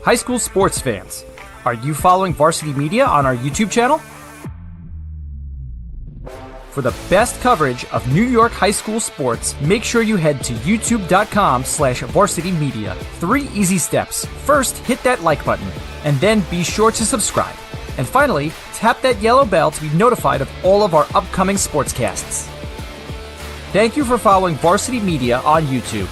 High school sports fans, are you following Varsity Media on our YouTube channel? For the best coverage of New York high school sports, make sure you head to youtube.com/varsitymedia. 3 easy steps. First, hit that like button, and then be sure to subscribe. And finally, tap that yellow bell to be notified of all of our upcoming sportscasts. Thank you for following Varsity Media on YouTube.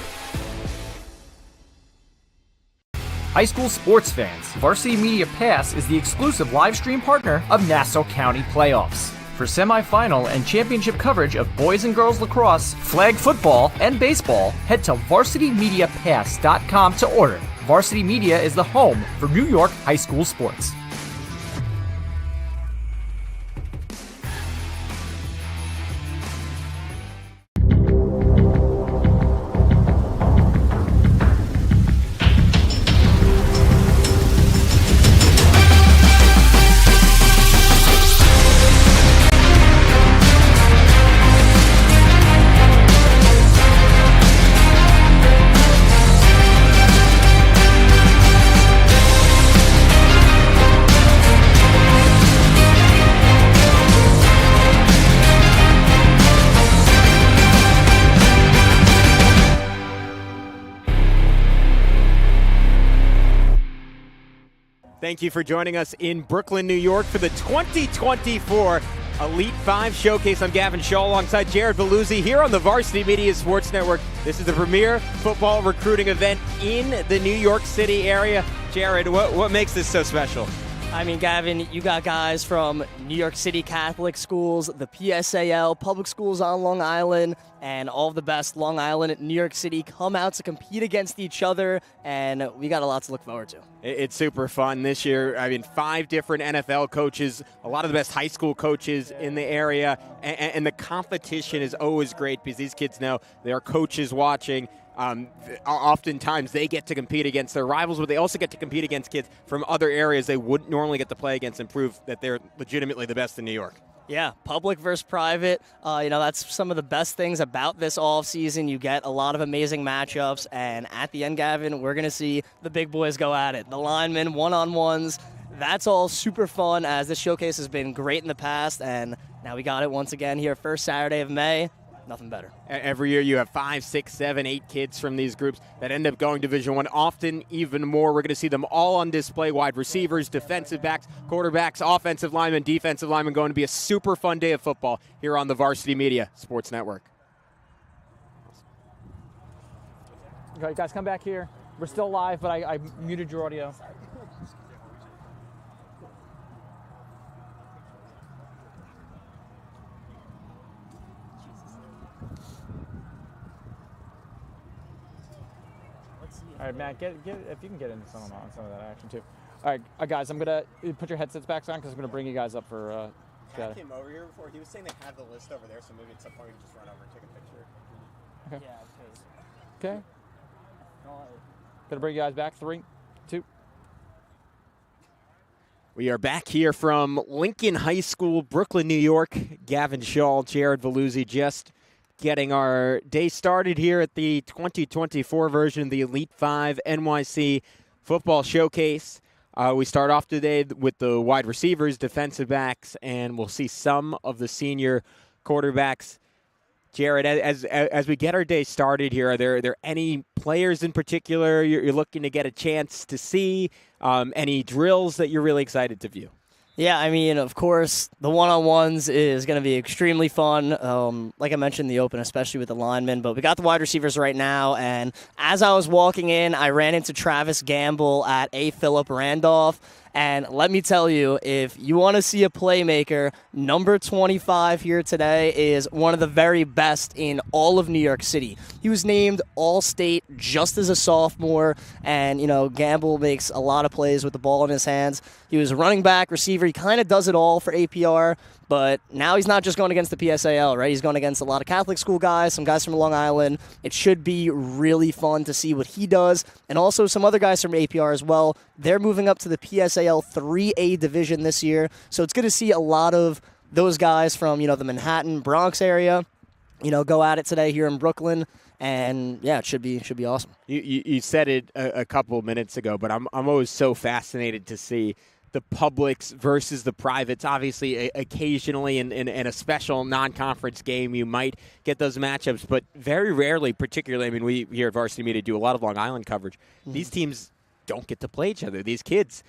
High school sports fans, Varsity Media Pass is the exclusive live stream partner of Nassau County Playoffs. For semifinal and championship coverage of boys and girls lacrosse, flag football, and baseball, head to varsitymediapass.com to order. Varsity Media is the home for New York high school sports. Thank you for joining us in Brooklyn, New York for the 2024 Elite 5 Showcase. I'm Gavin Shaw alongside Jared Veluzzi here on the Varsity Media Sports Network. This is the premier football recruiting event in the New York City area. Jared, what makes this so special? I mean, Gavin, you got guys from New York City Catholic schools, the PSAL, public schools on Long Island, and all of the best Long Island and New York City come out to compete against each other, and we got a lot to look forward to. It's super fun this year. I mean, 5 different NFL coaches, a lot of the best high school coaches in the area, and the competition is always great because these kids know there are coaches watching. Oftentimes they get to compete against their rivals, but they also get to compete against kids from other areas they wouldn't normally get to play against and prove that they're legitimately the best in New York. Yeah, public versus private. That's some of the best things about this offseason. You get a lot of amazing matchups, and at the end, Gavin, we're going to see the big boys go at it. The linemen, one-on-ones. That's all super fun, as this showcase has been great in the past, and now we got it once again here, first Saturday of May. Nothing better. Every year you have 5, 6, 7, 8 kids from these groups that end up going Division I, often even more. We're going to see them all on display, wide receivers, defensive backs, quarterbacks, offensive linemen, defensive linemen. Going to be a super fun day of football here on the Varsity Media Sports Network. All right, guys, come back here. We're still live, but I muted your audio. All right, Matt, get if you can get into some of that action too. All right, guys, I'm gonna put your headsets back on because I'm gonna bring you guys up for. Matt came over here before. He was saying they have the list over there, so maybe at some point we can just run over and take a picture. Okay. Yeah. Okay. Gonna bring you guys back. 3, 2. We are back here from Lincoln High School, Brooklyn, New York. Gavin Shaw, Jared Veluzzi, just getting our day started here at the 2024 version of the Elite 5 NYC Football Showcase. We start off today with the wide receivers, defensive backs, and we'll see some of the senior quarterbacks. Jared, as we get our day started here, are there any players in particular you're looking to get a chance to see? Any drills that you're really excited to view? Yeah, I mean, of course, the one-on-ones is going to be extremely fun, like I mentioned in the open, especially with the linemen. But we got the wide receivers right now, and as I was walking in, I ran into Travis Gamble at A. Philip Randolph. And let me tell you, if you want to see a playmaker, number 25 here today is one of the very best in all of New York City. He was named All-State just as a sophomore, and, Gamble makes a lot of plays with the ball in his hands. He was a running back, receiver. He kind of does it all for APR, but now he's not just going against the PSAL, right? He's going against a lot of Catholic school guys, some guys from Long Island. It should be really fun to see what he does, and also some other guys from APR as well. They're moving up to the PSAL 3A division this year, so it's good to see a lot of those guys from, the Manhattan, Bronx area, go at it today here in Brooklyn. And yeah, it should be awesome. You said it a couple of minutes ago, but I'm always so fascinated to see the publics versus the privates. Obviously, occasionally in a special non-conference game, you might get those matchups, but very rarely, particularly, I mean, we here at Varsity Media do a lot of Long Island coverage. These teams don't get to play each other. These kids,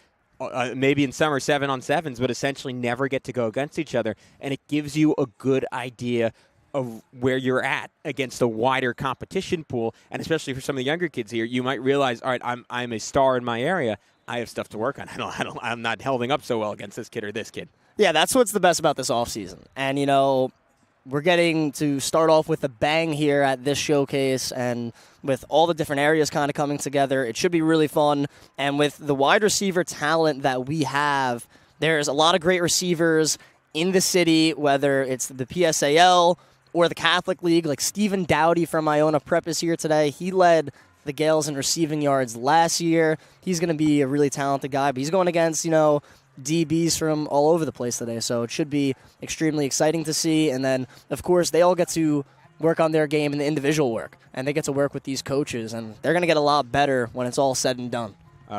maybe in summer 7-on-7s, but essentially never get to go against each other, and it gives you a good idea of where you're at against a wider competition pool, and especially for some of the younger kids here, you might realize, all right, I'm a star in my area. I have stuff to work on. I'm not holding up so well against this kid or this kid. Yeah, that's what's the best about this offseason. And, we're getting to start off with a bang here at this showcase, and with all the different areas kind of coming together, it should be really fun. And with the wide receiver talent that we have, there's a lot of great receivers in the city, whether it's the PSAL or the Catholic League. Like Stephen Dowdy from Iona Prep is here today. He led the Gales in receiving yards last year. He's going to be a really talented guy, but he's going against, DBs from all over the place today. So it should be extremely exciting to see. And then, of course, they all get to work on their game in the individual work, and they get to work with these coaches, and they're going to get a lot better when it's all said and done.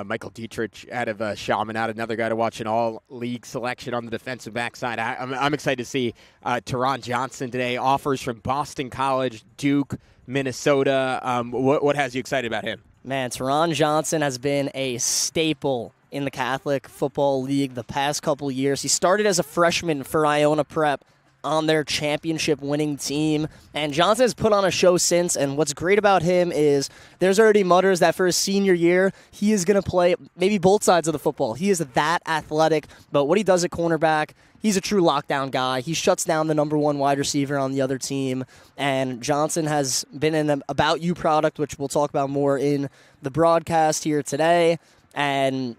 Michael Dietrich out of Chaminade, another guy to watch an all-league selection on the defensive backside. I'm excited to see Teron Johnson today. Offers from Boston College, Duke, Minnesota. What has you excited about him? Man, Teron Johnson has been a staple in the Catholic Football League the past couple years. He started as a freshman for Iona Prep on their championship-winning team, and Johnson has put on a show since, and what's great about him is there's already mutters that for his senior year, he is going to play maybe both sides of the football. He is that athletic, but what he does at cornerback, he's a true lockdown guy. He shuts down the number one wide receiver on the other team, and Johnson has been in an About You product, which we'll talk about more in the broadcast here today, and,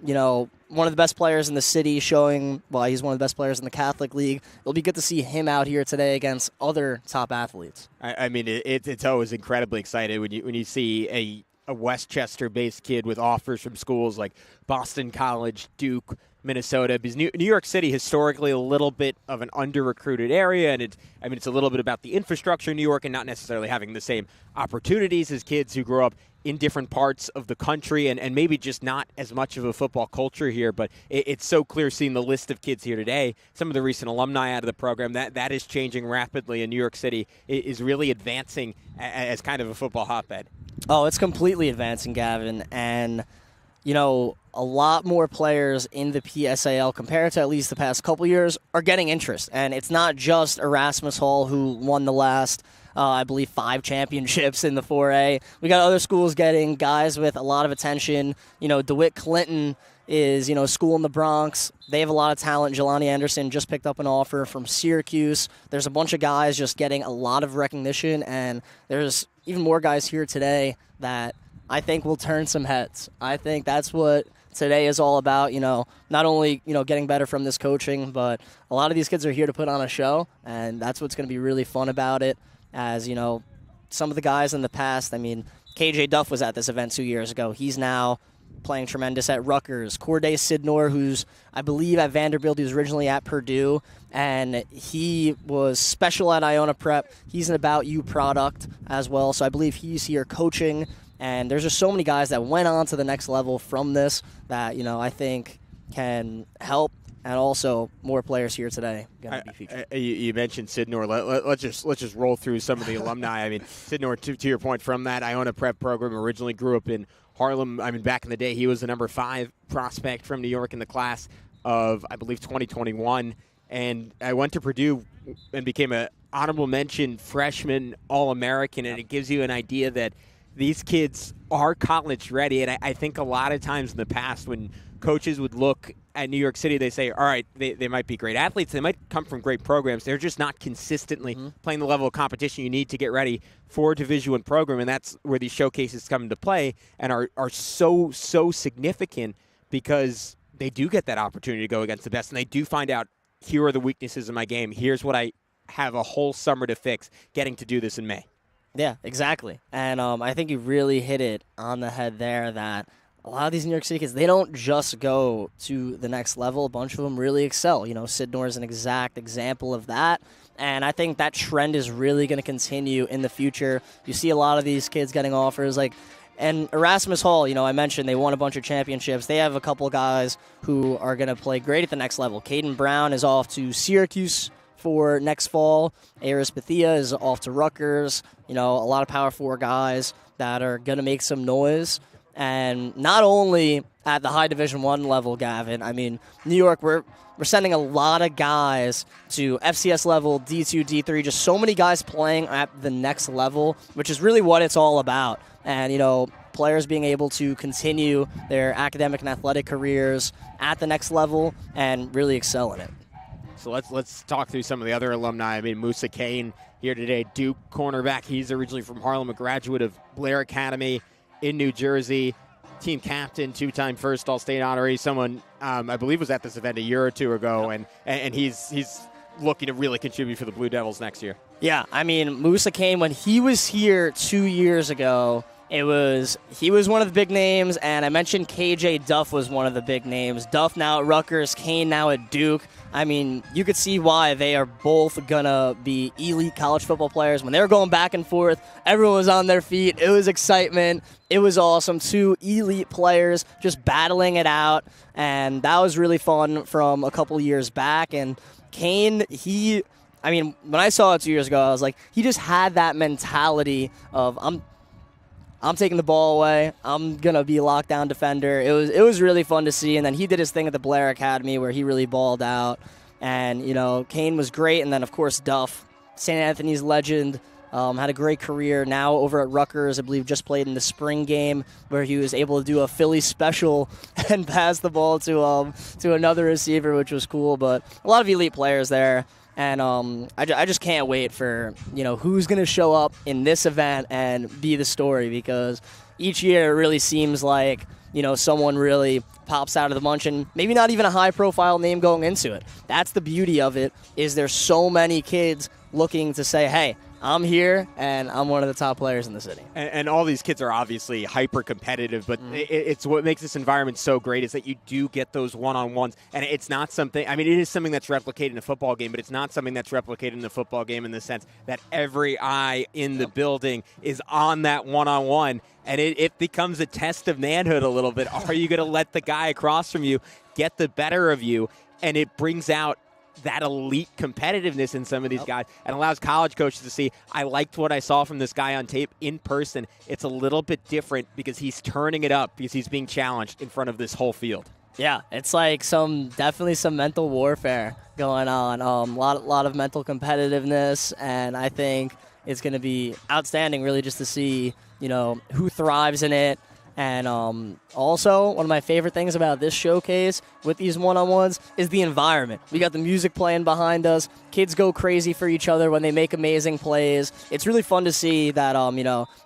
one of the best players in the city, showing why he's one of the best players in the Catholic League. It'll be good to see him out here today against other top athletes. I mean, it's always incredibly exciting when you see a Westchester-based kid with offers from schools like Boston College, Duke, Minnesota, because New York City historically a little bit of an under-recruited area, and it's a little bit about the infrastructure in New York and not necessarily having the same opportunities as kids who grow up in different parts of the country, and maybe just not as much of a football culture here. But it's so clear seeing the list of kids here today, some of the recent alumni out of the program, that is changing rapidly, and New York City is really advancing as kind of a football hotbed. Oh, it's completely advancing, Gavin, and a lot more players in the PSAL compared to at least the past couple years are getting interest. And it's not just Erasmus Hall who won the last, I believe, 5 championships in the 4A. We got other schools getting guys with a lot of attention. DeWitt Clinton is, school in the Bronx. They have a lot of talent. Jelani Anderson just picked up an offer from Syracuse. There's a bunch of guys just getting a lot of recognition, and there's even more guys here today that I think will turn some heads. I think that's what today is all about, not only, getting better from this coaching, but a lot of these kids are here to put on a show, and that's what's going to be really fun about it. As, some of the guys in the past, KJ Duff was at this event 2 years ago. He's now playing tremendous at Rutgers. Corday Sidnor, who's, I believe, at Vanderbilt, he was originally at Purdue, and he was special at Iona Prep. He's an About You product as well, so I believe he's here coaching. And there's just so many guys that went on to the next level from this that, I think can help. And also more players here today going to be featured. You mentioned Sidnor. Let's just roll through some of the alumni. Sidnor, to your point, from that Iona Prep program, originally grew up in Harlem. Back in the day, he was the number 5 prospect from New York in the class of, I believe, 2021. And I went to Purdue and became an honorable mention freshman All-American. And it gives you an idea that these kids are college ready. And I think a lot of times in the past when coaches would look at New York City, they say, all right, they might be great athletes. They might come from great programs. They're just not consistently playing the level of competition you need to get ready for a Division I program. And that's where these showcases come into play and are so significant because they do get that opportunity to go against the best. And they do find out, here are the weaknesses in my game. Here's what I have a whole summer to fix, getting to do this in May. Yeah, exactly. And I think you really hit it on the head there that a lot of these New York City kids, they don't just go to the next level. A bunch of them really excel. Sidnor is an exact example of that. And I think that trend is really going to continue in the future. You see a lot of these kids getting offers and Erasmus Hall, I mentioned they won a bunch of championships. They have a couple guys who are going to play great at the next level. Caden Brown is off to Syracuse for next fall. Aris Bethia is off to Rutgers. A lot of Power 4 guys that are going to make some noise. And not only at the high Division I level, Gavin, New York, we're sending a lot of guys to FCS level, D2, D3, just so many guys playing at the next level, which is really what it's all about. And, players being able to continue their academic and athletic careers at the next level and really excel in it. So let's talk through some of the other alumni. Musa Kane here today, Duke cornerback. He's originally from Harlem, a graduate of Blair Academy in New Jersey. Team captain, two-time first All-State honoree. Someone I believe was at this event a year or two ago, and he's looking to really contribute for the Blue Devils next year. Yeah, Musa Kane, when he was here 2 years ago, he was one of the big names, and I mentioned KJ Duff was one of the big names. Duff now at Rutgers, Kane now at Duke. You could see why they are both going to be elite college football players. When they were going back and forth, everyone was on their feet. It was excitement. It was awesome. Two elite players just battling it out, and that was really fun from a couple years back. And Kane, when I saw it 2 years ago, I was like, he just had that mentality of, I'm taking the ball away. I'm going to be a lockdown defender. It was really fun to see. And then he did his thing at the Blair Academy where he really balled out. And, Kane was great. And then, of course, Duff, St. Anthony's legend, had a great career. Now over at Rutgers, I believe just played in the spring game where he was able to do a Philly special and pass the ball to another receiver, which was cool. But a lot of elite players there. And I just can't wait for, who's going to show up in this event and be the story, because each year it really seems like, someone really pops out of the bunch, and maybe not even a high-profile name going into it. That's the beauty of it, is there's so many kids looking to say, hey, I'm here, and I'm one of the top players in the city. And all these kids are obviously hyper-competitive, but it's what makes this environment so great is that you do get those one-on-ones. And it's not something – it is something that's replicated in a football game, but it's not something that's replicated in a football game in the sense that every eye in the building is on that one-on-one. And it becomes a test of manhood a little bit. Are you going to let the guy across from you get the better of you? And it brings out that elite competitiveness in some of these guys and allows college coaches to see, I liked what I saw from this guy on tape in person. It's a little bit different because he's turning it up because he's being challenged in front of this whole field. Yeah, it's like definitely some mental warfare going on. A lot of mental competitiveness, and I think it's going to be outstanding really just to see, who thrives in it. And also, one of my favorite things about this showcase with these one-on-ones is the environment. We got the music playing behind us. Kids go crazy for each other when they make amazing plays. It's really fun to see that,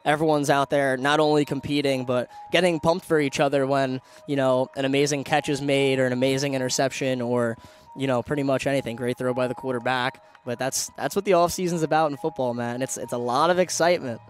everyone's out there not only competing, but getting pumped for each other when, an amazing catch is made or an amazing interception or, pretty much anything. Great throw by the quarterback. But that's what the offseason's about in football, man. It's a lot of excitement.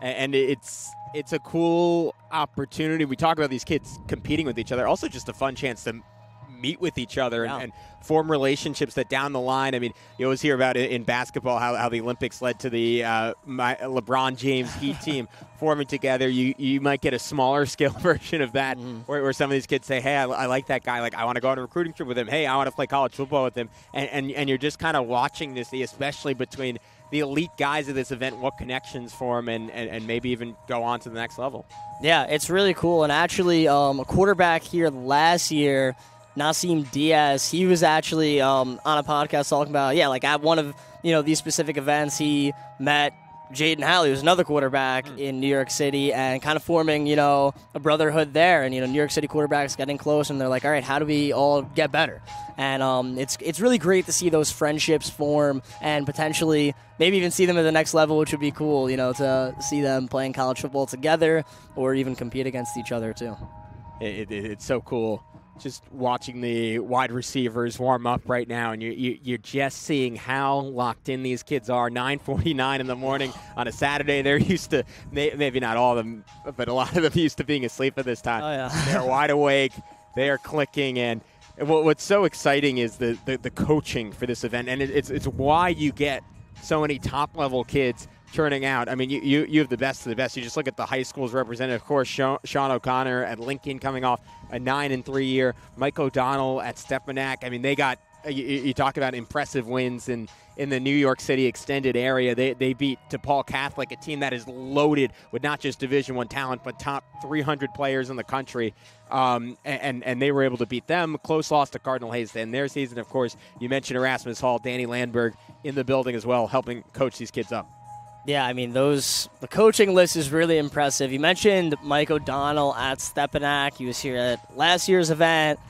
And it's a cool opportunity. We talk about these kids competing with each other. Also just a fun chance to meet with each other and form relationships that down the line, you always hear about it in basketball, how the Olympics led to the LeBron James Heat team forming together. You might get a smaller scale version of that where some of these kids say, hey, I like that guy. Like, I want to go on a recruiting trip with him. Hey, I want to play college football with him. And you're just kind of watching this, especially between the elite guys of this event, what connections form and maybe even go on to the next level. Yeah, it's really cool. And actually, a quarterback here last year, Nasim Diaz, he was actually on a podcast talking about, at one of, these specific events, he met Jaden Halley, who's another quarterback in New York City, and kind of forming, a brotherhood there. And, New York City quarterbacks getting close, and they're like, all right, how do we all get better? And it's really great to see those friendships form and potentially maybe even see them at the next level, which would be cool, to see them playing college football together or even compete against each other, too. It's so cool. Just watching the wide receivers warm up right now, and you're just seeing how locked in these kids are. 9:49 in the morning on a Saturday. They're used to, maybe not all of them, but a lot of them used to being asleep at this time. Oh, yeah. They're wide awake. They are clicking, and What's so exciting is the coaching for this event, and it's why you get so many top-level kids turning out. I mean, you have the best of the best. You just look at the high schools represented. Of course, Sean O'Connor at Lincoln coming off a 9-3 year. Mike O'Donnell at Stepanak. I mean, they got you talk about impressive wins in the New York City extended area. They beat DePaul Catholic, a team that is loaded with not just Division I talent, but top 300 players in the country. And they were able to beat them. Close loss to Cardinal Hayes to end their season. Of course, you mentioned Erasmus Hall, Danny Landberg in the building as well, helping coach these kids up. Yeah, I mean, the coaching list is really impressive. You mentioned Mike O'Donnell at Stepanak. He was here at last year's event,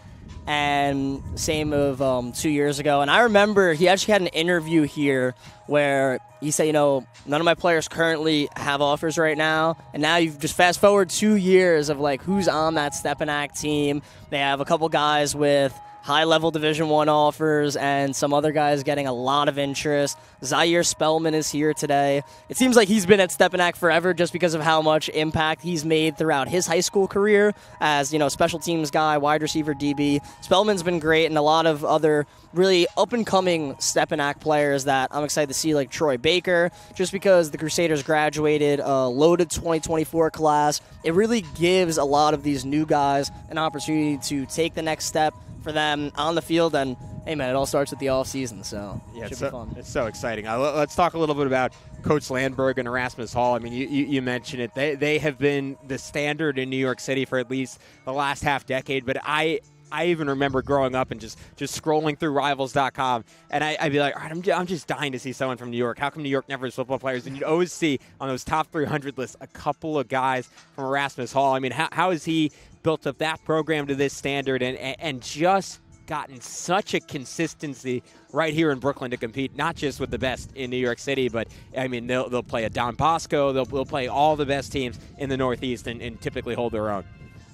and same of 2 years ago. And I remember he actually had an interview here where he said, none of my players currently have offers right now. And now you've just fast forward 2 years of who's on that Stepanak team. They have a couple guys with high-level Division I offers, and some other guys getting a lot of interest. Zaire Spellman is here today. It seems like he's been at Stepanak forever just because of how much impact he's made throughout his high school career as, special teams guy, wide receiver, DB. Spellman's been great, and a lot of other really up-and-coming Stepanak players that I'm excited to see, like Troy Baker, just because the Crusaders graduated a loaded 2024 class. It really gives a lot of these new guys an opportunity to take the next step for them on the field, and hey man, it all starts with the off season, so it should be fun. It's so exciting. Let's talk a little bit about Coach Landberg and Erasmus Hall. I mean, you mentioned it. They have been the standard in New York City for at least the last half decade, but I even remember growing up and just scrolling through Rivals.com, and I'd be like, all right, I'm just dying to see someone from New York. How come New York never has football players? And you'd always see on those top 300 lists a couple of guys from Erasmus Hall. I mean, how has he built up that program to this standard and just gotten such a consistency right here in Brooklyn to compete, not just with the best in New York City, but I mean, they'll play a Don Bosco, they'll play all the best teams in the Northeast and typically hold their own.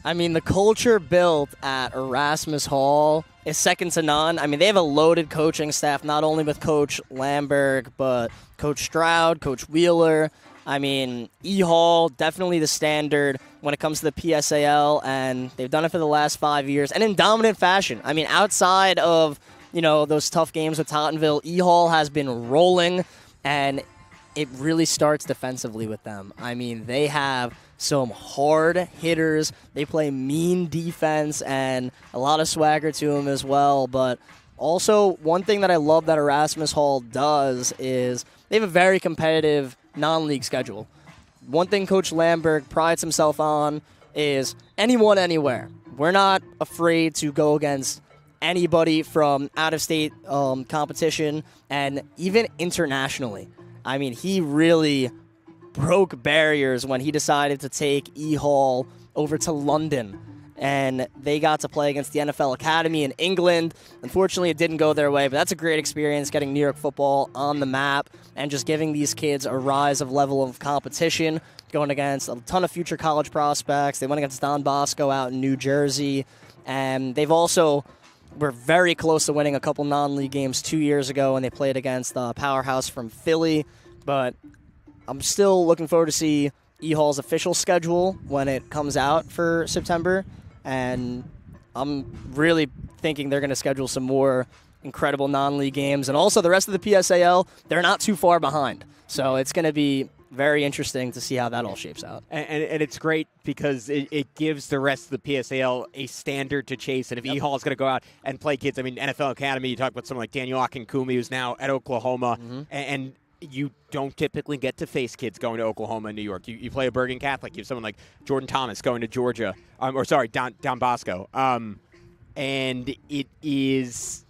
I mean, the culture built at Erasmus Hall is second to none. I mean, they have a loaded coaching staff, not only with Coach Landberg, but Coach Stroud, Coach Wheeler. I mean, E-Hall, definitely the standard when it comes to the PSAL, and they've done it for the last 5 years, and in dominant fashion. I mean, outside of, those tough games with Tottenville, E-Hall has been rolling, and it really starts defensively with them. I mean, they have some hard hitters. They play mean defense and a lot of swagger to them as well. But also, one thing that I love that Erasmus Hall does is they have a very competitive non-league schedule. One thing Coach Landberg prides himself on is anyone, anywhere. We're not afraid to go against anybody from out-of-state competition and even internationally. I mean, he really broke barriers when he decided to take E-Hall over to London, and they got to play against the NFL Academy in England. Unfortunately, it didn't go their way, but that's a great experience, getting New York football on the map and just giving these kids a rise of level of competition, going against a ton of future college prospects. They went against Don Bosco out in New Jersey, and they've also were very close to winning a couple non-league games 2 years ago, and they played against the powerhouse from Philly. But I'm still looking forward to see E-Hall's official schedule when it comes out for September, and I'm really thinking they're going to schedule some more incredible non-league games. And also the rest of the PSAL, they're not too far behind. So it's going to be very interesting to see how that all shapes out. And it's great because it gives the rest of the PSAL a standard to chase. And if E-Hall is going to go out and play kids, I mean, NFL Academy, you talk about someone like Daniel Akinkumi, who's now at Oklahoma, and you don't typically get to face kids going to Oklahoma and New York. You play a Bergen Catholic. You have someone like Jordan Thomas going to Georgia, Don Bosco. And it is...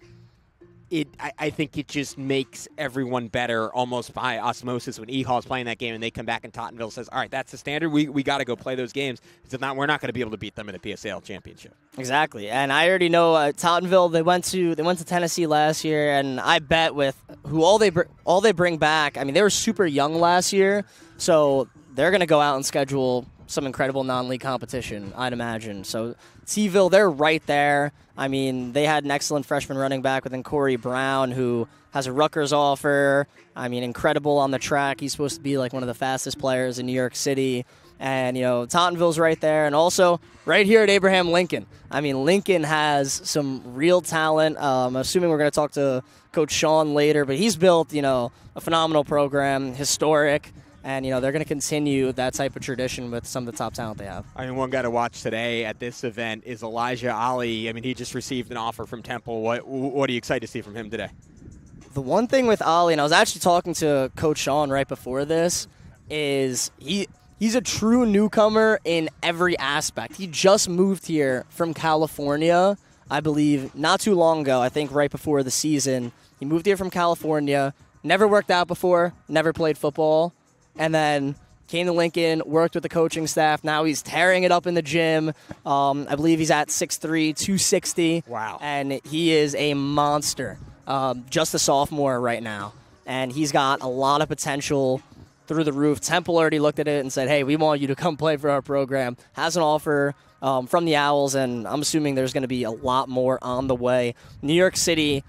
I think it just makes everyone better almost by osmosis when E-Hall is playing that game and they come back and Tottenville says, all right, that's the standard. We got to go play those games. Because if not, we're not going to be able to beat them in the PSAL championship. Exactly. And I already know Tottenville, they went to Tennessee last year, and I bet with who all they bring back, I mean, they were super young last year, so they're going to go out and schedule some incredible non-league competition, I'd imagine. So T-Ville, they're right there. I mean, they had an excellent freshman running back within Corey Brown, who has a Rutgers offer. I mean, incredible on the track. He's supposed to be like one of the fastest players in New York City. And, Tottenville's right there. And also right here at Abraham Lincoln. I mean, Lincoln has some real talent. I'm assuming we're going to talk to Coach Sean later. But he's built, a phenomenal program, historic. And, they're going to continue that type of tradition with some of the top talent they have. I mean, one guy to watch today at this event is Elijah Ali. I mean, he just received an offer from Temple. What are you excited to see from him today? The one thing with Ali, and I was actually talking to Coach Sean right before this, is he's a true newcomer in every aspect. He just moved here from California, I believe, not too long ago, I think right before the season. He moved here from California, never worked out before, never played football. And then came to Lincoln, worked with the coaching staff. Now he's tearing it up in the gym. I believe he's at 6'3", 260. Wow. And he is a monster. Just a sophomore right now. And he's got a lot of potential through the roof. Temple already looked at it and said, hey, we want you to come play for our program. Has an offer from the Owls, and I'm assuming there's going to be a lot more on the way. New York City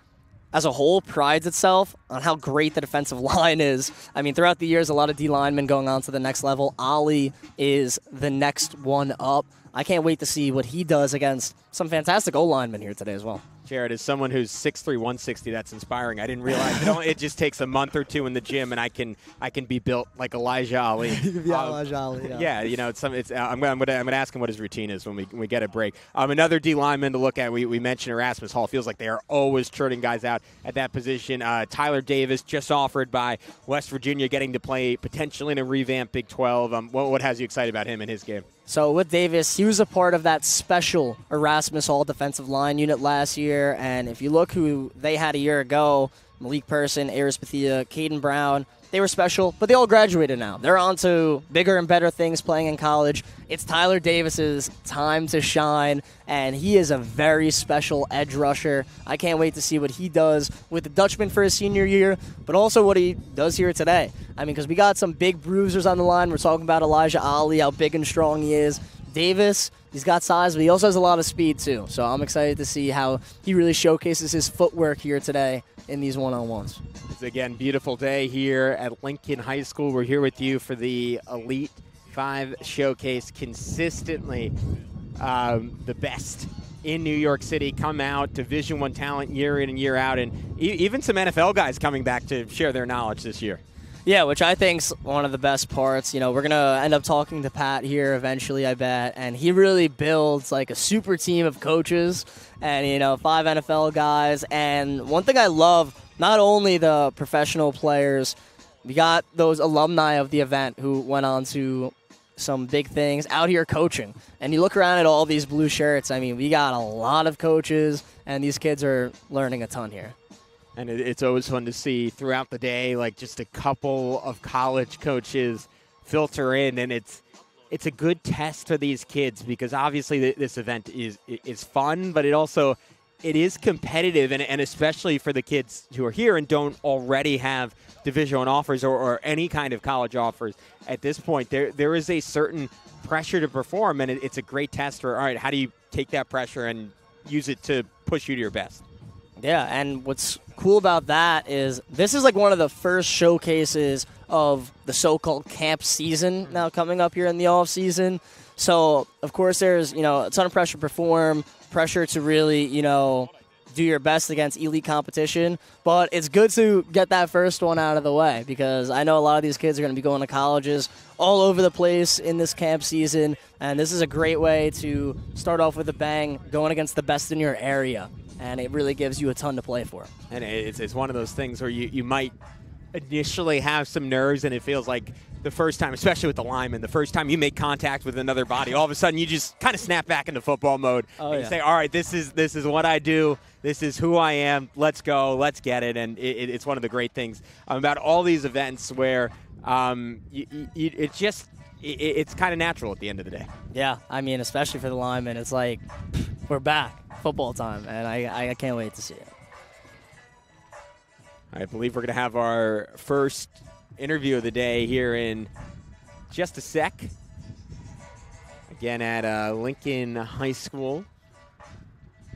as a whole prides itself on how great the defensive line is. I mean, throughout the years, a lot of D linemen going on to the next level. Ali is the next one up. I can't wait to see what he does against some fantastic O linemen here today as well. Jared, as someone who's 6'3", 160, that's inspiring. I didn't realize it just takes a month or two in the gym, and I can be built like Elijah Ali. Elijah Ali. Yeah, I'm going to ask him what his routine is when we get a break. Another D lineman to look at. We mentioned Erasmus Hall. Feels like they are always churning guys out at that position. Tyler Davis, just offered by West Virginia, getting to play potentially in a revamped Big 12. What has you excited about him and his game? So with Davis, he was a part of that special Erasmus Hall defensive line unit last year. And if you look who they had a year ago, Malik Person, Aris Bethia, Caden Brown, they were special, but they all graduated now. They're on to bigger and better things playing in college. It's Tyler Davis's time to shine, and he is a very special edge rusher. I can't wait to see what he does with the Dutchman for his senior year, but also what he does here today. I mean, because we got some big bruisers on the line. We're talking about Elijah Ali, how big and strong he is. Davis, he's got size, but he also has a lot of speed too. So I'm excited to see how he really showcases his footwork here today in these one-on-ones. It's again beautiful day here at Lincoln High School. We're here with you for the Elite 5 Showcase. Consistently the best in New York City come out, Division I talent year in and year out, and even some NFL guys coming back to share their knowledge this year. Yeah, which I think's one of the best parts. We're going to end up talking to Pat here eventually, I bet, and he really builds like a super team of coaches and, 5 NFL guys. And one thing I love, not only the professional players, we got those alumni of the event who went on to some big things out here coaching. And you look around at all these blue shirts, I mean, we got a lot of coaches, and these kids are learning a ton here. And it's always fun to see throughout the day, like just a couple of college coaches filter in, and it's a good test for these kids because obviously this event is fun, but it is competitive, and especially for the kids who are here and don't already have Division I offers or any kind of college offers at this point. There is a certain pressure to perform, and it's a great test for, all right, how do you take that pressure and use it to push you to your best? Yeah, and what's cool about that is this is like one of the first showcases of the so-called camp season now coming up here in the off season. So, of course, there's, a ton of pressure to perform, pressure to really, do your best against elite competition. But it's good to get that first one out of the way because I know a lot of these kids are going to be going to colleges all over the place in this camp season. And this is a great way to start off with a bang, going against the best in your area. And it really gives you a ton to play for. And it's one of those things where you might initially have some nerves, and it feels like the first time, especially with the lineman, the first time you make contact with another body, all of a sudden you just kind of snap back into football mode. You say, all right, this is what I do. This is who I am. Let's go. Let's get it. And it's one of the great things about all these events where it's kind of natural at the end of the day. Yeah, I mean, especially for the linemen, it's like we're back. Football time, and I can't wait to see it. I believe we're going to have our first interview of the day here in just a sec. Again at Lincoln High School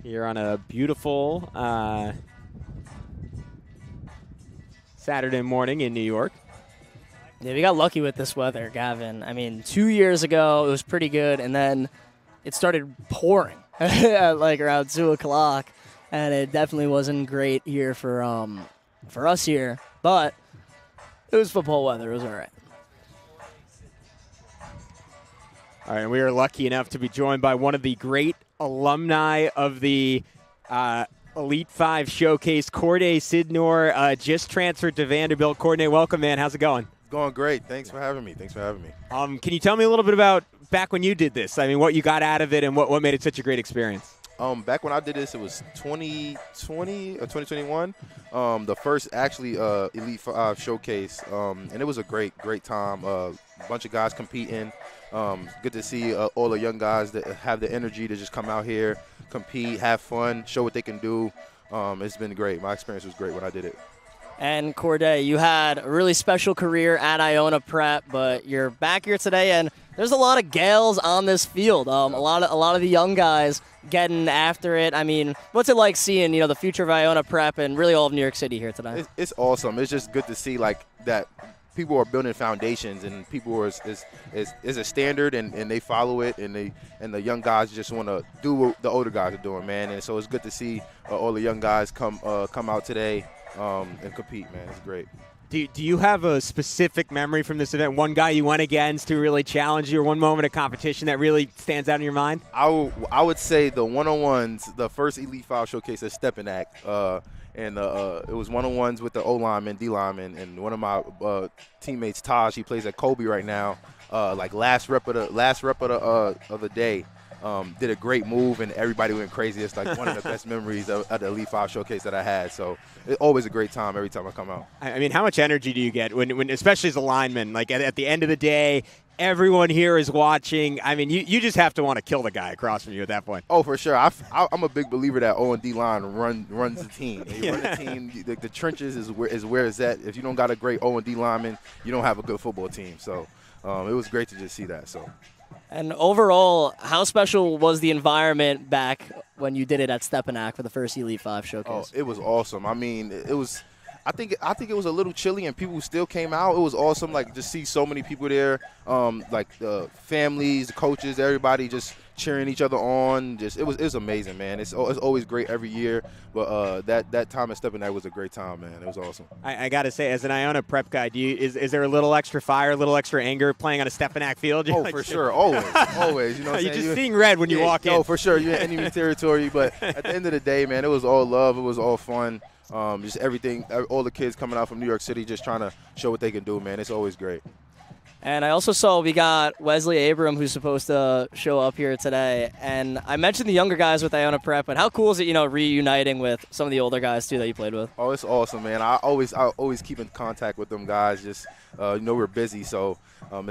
here on a beautiful Saturday morning in New York. Yeah, we got lucky with this weather, Gavin. I mean, 2 years ago, it was pretty good, and then it started pouring at like around 2 o'clock, and it definitely wasn't great here for us here, but it was football weather. It was all right. All right, and we are lucky enough to be joined by one of the great alumni of the Elite 5 Showcase, Corday Sidnor, just transferred to Vanderbilt. Corday, welcome, man. How's it going? Going great. Thanks for having me. Can you tell me a little bit about back when you did this? I mean, what you got out of it and what made it such a great experience? Back when I did this, it was 2020 or 2021. The first actually Elite 5 Showcase, and it was a great time. A bunch of guys competing. Good to see all the young guys that have the energy to just come out here, compete, have fun, show what they can do. It's been great. My experience was great when I did it. And Corday, you had a really special career at Iona Prep, but you're back here today, and there's a lot of gals on this field. A lot of the young guys getting after it. I mean, what's it like seeing the future of Iona Prep and really all of New York City here today? It's awesome. It's just good to see like that. People are building foundations, and people is a standard, and they follow it, and the young guys just want to do what the older guys are doing, man. And so it's good to see all the young guys come out today and compete, man. It's great. Do you have a specific memory from this event? One guy you went against who really challenged you, or one moment of competition that really stands out in your mind? I would say the one-on-ones, the first Elite 5 Showcase at Stepinac. And it was one-on-ones with the O-lineman, D-lineman, and one of my teammates, Taj, he plays at Kobe right now. Last rep of the day, did a great move, and everybody went crazy. It's like one of the best memories of the Elite 5 Showcase that I had. So it's always a great time every time I come out. I mean, how much energy do you get when especially as a lineman? Like at the end of the day, everyone here is watching. I mean, you just have to want to kill the guy across from you at that point. Oh, for sure. I'm a big believer that O&D line runs the team. They run the team. The trenches is where it's at. If you don't got a great O&D lineman, you don't have a good football team. So it was great to just see that. So. And overall, how special was the environment back when you did it at Stepinac for the first Elite 5 Showcase? Oh, it was awesome. I mean, it was. I think it was a little chilly, and people still came out. It was awesome, like just see so many people there, like the families, the coaches, everybody just cheering each other on. Just it was amazing, man. It's always great every year, but that time at Stepinac was a great time, man. It was awesome. I got to say, as an Iona Prep guy, is there a little extra fire, a little extra anger playing on a Stepinac field? Oh, for sure, always. You know, you're just seeing red when you walk in. Oh, for sure, you're in enemy territory. But at the end of the day, man, it was all love. It was all fun. Just everything, all the kids coming out from New York City just trying to show what they can do, man. It's always great. And I also saw we got Wesley Abram, who's supposed to show up here today. And I mentioned the younger guys with Iona Prep, but how cool is it, reuniting with some of the older guys, too, that you played with? Oh, it's awesome, man. I always keep in contact with them guys. Just, we're busy, so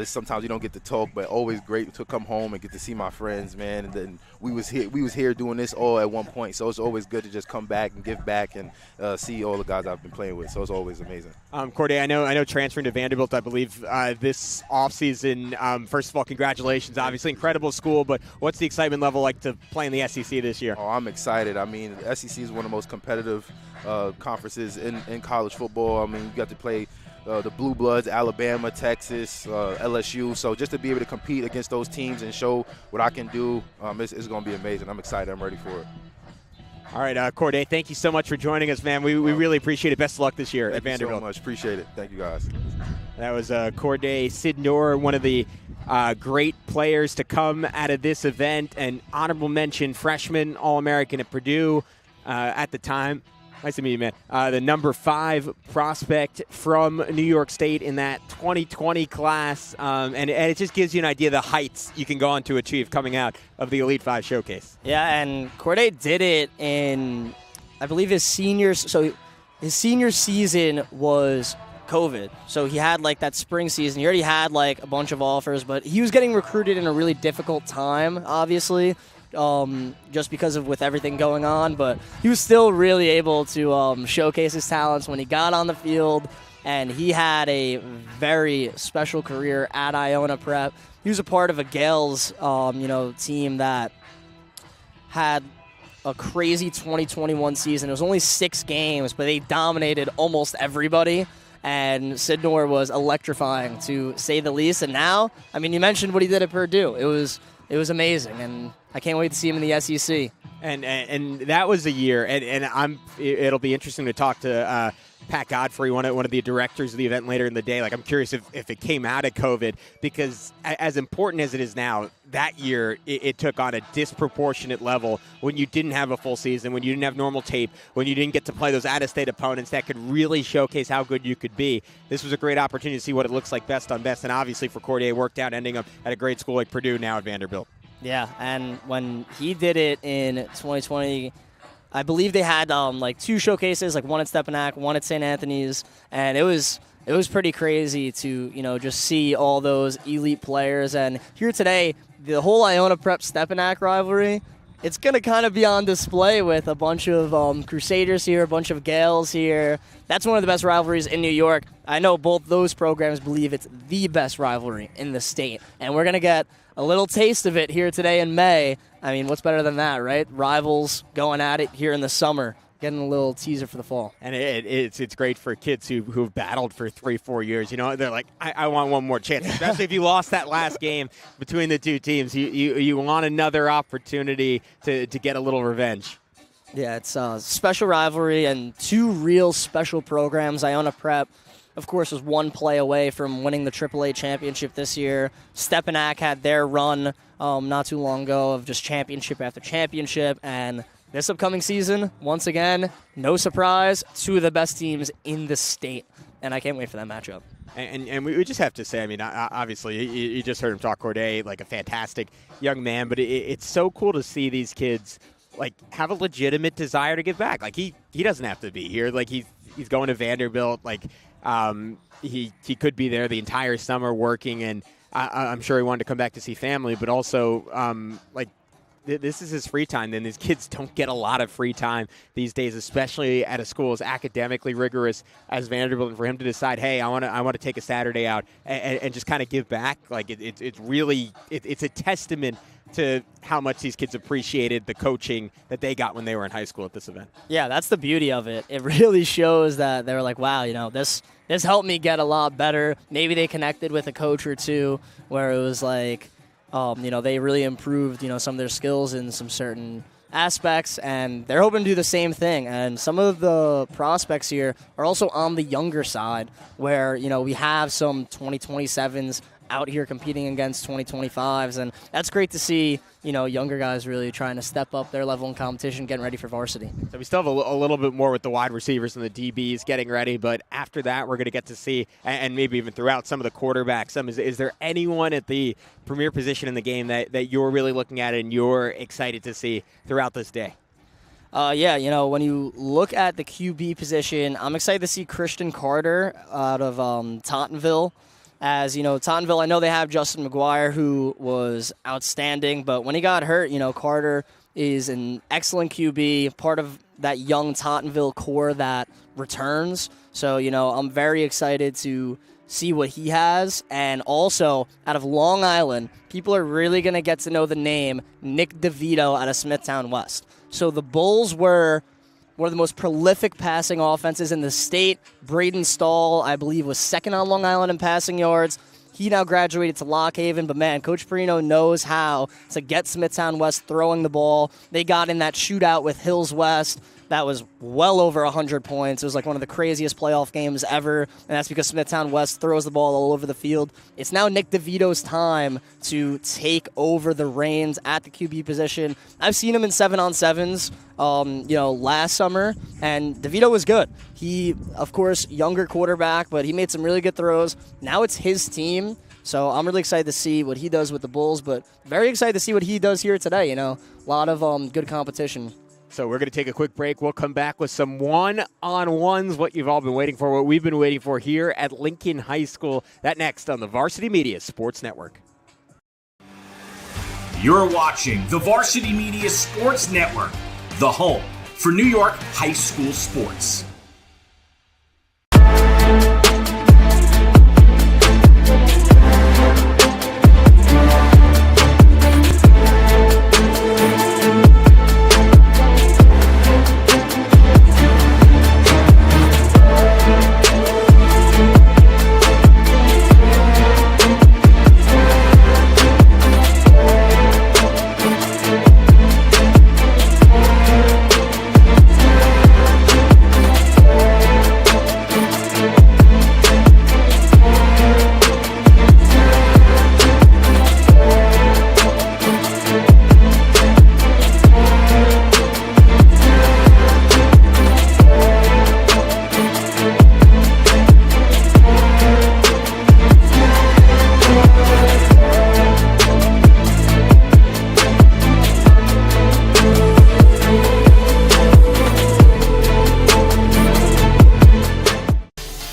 sometimes you don't get to talk, but always great to come home and get to see my friends, man. And then we was here doing this all at one point, so it's always good to just come back and give back and see all the guys I've been playing with. So it's always amazing. Corday, I know transferring to Vanderbilt, I believe, this offseason. First of all, congratulations. Obviously, incredible school, but what's the excitement level like to play in the SEC this year? Oh, I'm excited. I mean, the SEC is one of the most competitive conferences in college football. I mean, you got to play the Blue Bloods, Alabama, Texas, LSU. So just to be able to compete against those teams and show what I can do, it's going to be amazing. I'm excited. I'm ready for it. All right, Corday, thank you so much for joining us, man. We really appreciate it. Best of luck this year at Vanderbilt. Thank you so much. Appreciate it. Thank you, guys. That was Corday Sidnor, one of the great players to come out of this event. An honorable mention freshman All-American at Purdue at the time. Nice to meet you, man. The number 5 prospect from New York State in that 2020 class. And it just gives you an idea of the heights you can go on to achieve coming out of the Elite 5 Showcase. Yeah, and Corday did it in, I believe, his senior season was COVID. So he had like that spring season. He already had like a bunch of offers, but he was getting recruited in a really difficult time, obviously. Just because of with everything going on, but he was still really able to showcase his talents when he got on the field, and he had a very special career at Iona Prep. He was a part of a Gales, team that had a crazy 2021 season. It was only 6 games, but they dominated almost everybody. and Sidnor was electrifying, to say the least. And now, I mean, you mentioned what he did at Purdue. It was amazing, and I can't wait to see him in the SEC. And that was a year, and it'll be interesting to talk to Pat Godfrey, one of the directors of the event, later in the day. Like, I'm curious if it came out of COVID, because as important as it is now, that year it took on a disproportionate level when you didn't have a full season, when you didn't have normal tape, when you didn't get to play those out-of-state opponents that could really showcase how good you could be. This was a great opportunity to see what it looks like best on best, and obviously for Cordier, worked out, ending up at a great school like Purdue, now at Vanderbilt. Yeah, and when he did it in 2020, I believe they had like 2 showcases, like one at Stepinac, one at St. Anthony's, and it was pretty crazy to just see all those elite players. And here today, the whole Iona Prep Stepinac rivalry, it's going to kind of be on display with a bunch of Crusaders here, a bunch of Gales here. That's one of the best rivalries in New York. I know both those programs believe it's the best rivalry in the state, and we're going to get a little taste of it here today in May. I mean, what's better than that, right? Rivals going at it here in the summer, getting a little teaser for the fall. And it's great for kids who've battled for 3-4 years. They're like, I want one more chance, especially if you lost that last game between the two teams. You want another opportunity to get a little revenge. Yeah, it's a special rivalry and 2 real special programs. Iona Prep, of course, was 1 play away from winning the AAA championship this year. Stepinac had their run not too long ago of just championship after championship. And this upcoming season, once again, no surprise, 2 of the best teams in the state. And I can't wait for that matchup. And we just have to say, I mean, obviously, you just heard him talk, Corday, like a fantastic young man. But it's so cool to see these kids like have a legitimate desire to give back. Like he doesn't have to be here. Like he's going to Vanderbilt. Like he could be there the entire summer working, and I'm sure he wanted to come back to see family. But also, this is his free time. Then these kids don't get a lot of free time these days, especially at a school as academically rigorous as Vanderbilt. And for him to decide, hey, I want to take a Saturday out and just kind of give back, like it's really a testament to how much these kids appreciated the coaching that they got when they were in high school at this event. Yeah, that's the beauty of it. It really shows that they were like, wow, this helped me get a lot better. Maybe they connected with a coach or two where it was like, they really improved, some of their skills in some certain aspects, and they're hoping to do the same thing. And some of the prospects here are also on the younger side where, we have some 2027s out here competing against 2025s, and that's great to see, younger guys really trying to step up their level in competition, getting ready for varsity. So we still have a little bit more with the wide receivers and the DBs getting ready, but after that we're going to get to see, and maybe even throughout, some of the quarterbacks. Is there anyone at the premier position in the game that you're really looking at and you're excited to see throughout this day? When you look at the QB position, I'm excited to see Christian Carter out of Tottenville. As, Tottenville, I know they have Justin McGuire, who was outstanding, but when he got hurt, Carter is an excellent QB, part of that young Tottenville core that returns. So, I'm very excited to see what he has. And also, out of Long Island, people are really going to get to know the name Nick DeVito out of Smithtown West. So the Bulls were one of the most prolific passing offenses in the state. Braden Stahl, I believe, was second on Long Island in passing yards. He now graduated to Lock Haven, but man, Coach Perino knows how to get Smithtown West throwing the ball. They got in that shootout with Hills West. That was well over 100 points. It was like one of the craziest playoff games ever, and that's because Smithtown West throws the ball all over the field. It's now Nick DeVito's time to take over the reins at the QB position. I've seen him in 7-on-7s, last summer, and DeVito was good. He, of course, younger quarterback, but he made some really good throws. Now it's his team, so I'm really excited to see what he does with the Bulls, but very excited to see what he does here today. A lot of good competition. So we're going to take a quick break. We'll come back with some one-on-ones, what you've all been waiting for, what we've been waiting for here at Lincoln High School. That next on the Varsity Media Sports Network. You're watching the Varsity Media Sports Network, the home for New York high school sports.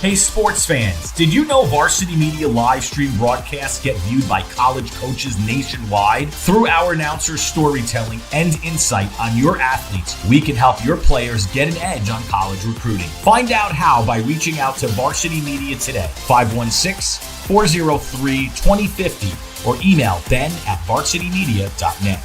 Hey sports fans, did you know Varsity Media live stream broadcasts get viewed by college coaches nationwide? Through our announcers' storytelling and insight on your athletes, we can help your players get an edge on college recruiting. Find out how by reaching out to Varsity Media today, 516-403-2050, or email ben@varsitymedia.net.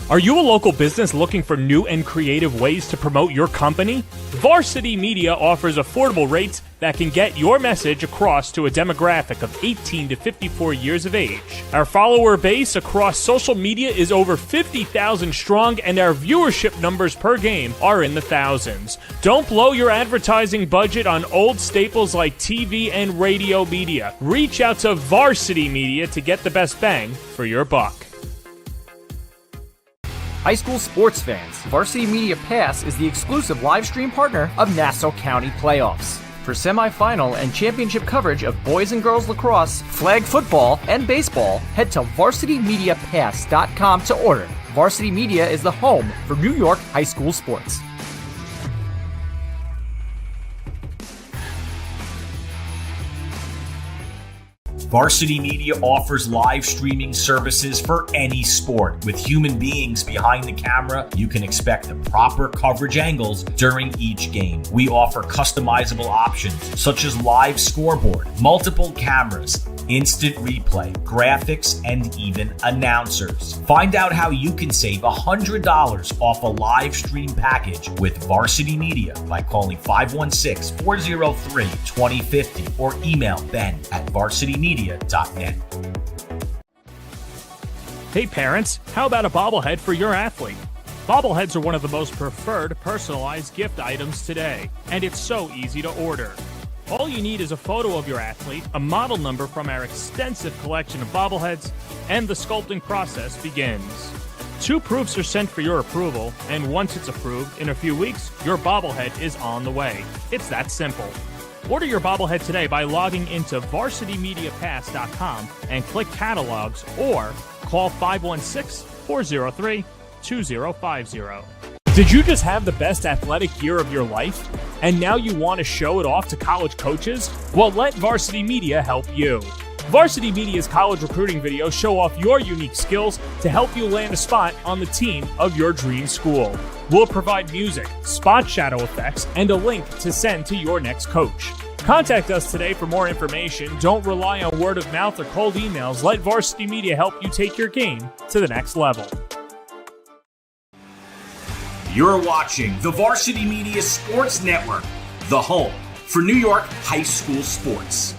Are you a local business looking for new and creative ways to promote your company? Varsity Media offers affordable rates that can get your message across to a demographic of 18 to 54 years of age. Our follower base across social media is over 50,000 strong, and our viewership numbers per game are in the thousands. Don't blow your advertising budget on old staples like TV and radio media. Reach out to Varsity Media to get the best bang for your buck. High school sports fans, Varsity Media Pass is the exclusive live stream partner of Nassau County Playoffs. For semifinal and championship coverage of boys and girls lacrosse, flag football, and baseball, head to varsitymediapass.com to order. Varsity Media is the home for New York high school sports. Varsity Media offers live streaming services for any sport. With human beings behind the camera, you can expect the proper coverage angles during each game. We offer customizable options such as live scoreboard, multiple cameras, instant replay, graphics, and even announcers. Find out how you can save $100 off a live stream package with Varsity Media by calling 516-403-2050 or email ben@varsitymedia.net. Hey parents, how about a bobblehead for your athlete? Bobbleheads are one of the most preferred personalized gift items today, and it's so easy to order. All you need is a photo of your athlete, a model number from our extensive collection of bobbleheads, and the sculpting process begins. 2 proofs are sent for your approval, and once it's approved, in a few weeks, your bobblehead is on the way. It's that simple. Order your bobblehead today by logging into varsitymediapass.com and click catalogs, or call 516-403-2050. Did you just have the best athletic year of your life, and now you want to show it off to college coaches? Well, let Varsity Media help you. Varsity Media's college recruiting videos show off your unique skills to help you land a spot on the team of your dream school. We'll provide music, spot shadow effects, and a link to send to your next coach. Contact us today for more information. Don't rely on word of mouth or cold emails. Let Varsity Media help you take your game to the next level. You're watching the Varsity Media Sports Network, the home for New York high school sports.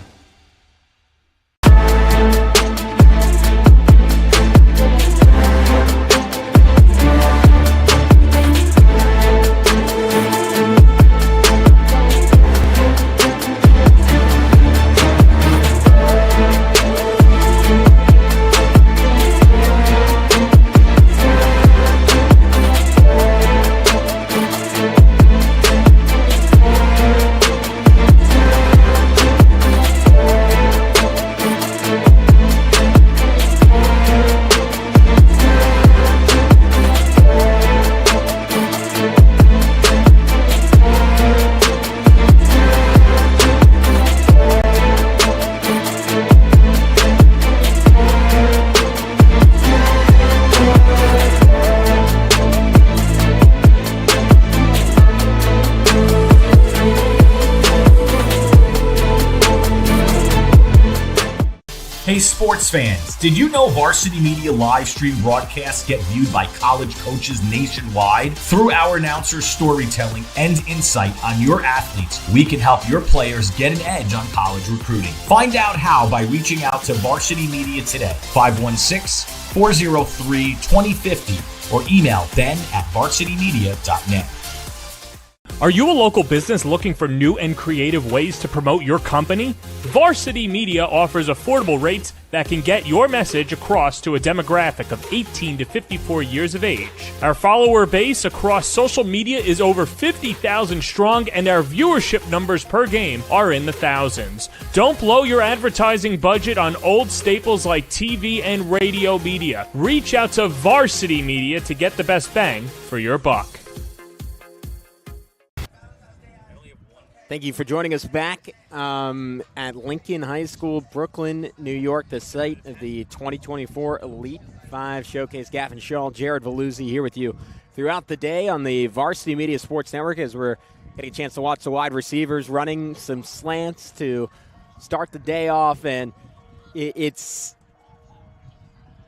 Hey sports fans, did you know Varsity Media live stream broadcasts get viewed by college coaches nationwide? Through our announcers' storytelling and insight on your athletes, we can help your players get an edge on college recruiting. Find out how by reaching out to Varsity Media today, 516-403-2050, or email ben@varsitymedia.net. Are you a local business looking for new and creative ways to promote your company? Varsity Media offers affordable rates that can get your message across to a demographic of 18 to 54 years of age. Our follower base across social media is over 50,000 strong, and our viewership numbers per game are in the thousands. Don't blow your advertising budget on old staples like TV and radio media. Reach out to Varsity Media to get the best bang for your buck. Thank you for joining us back at Lincoln High School, Brooklyn, New York, the site of the 2024 Elite 5 Showcase. Gavin Shaw, Jared Veluzzi here with you throughout the day on the Varsity Media Sports Network as we're getting a chance to watch the wide receivers running some slants to start the day off. And it's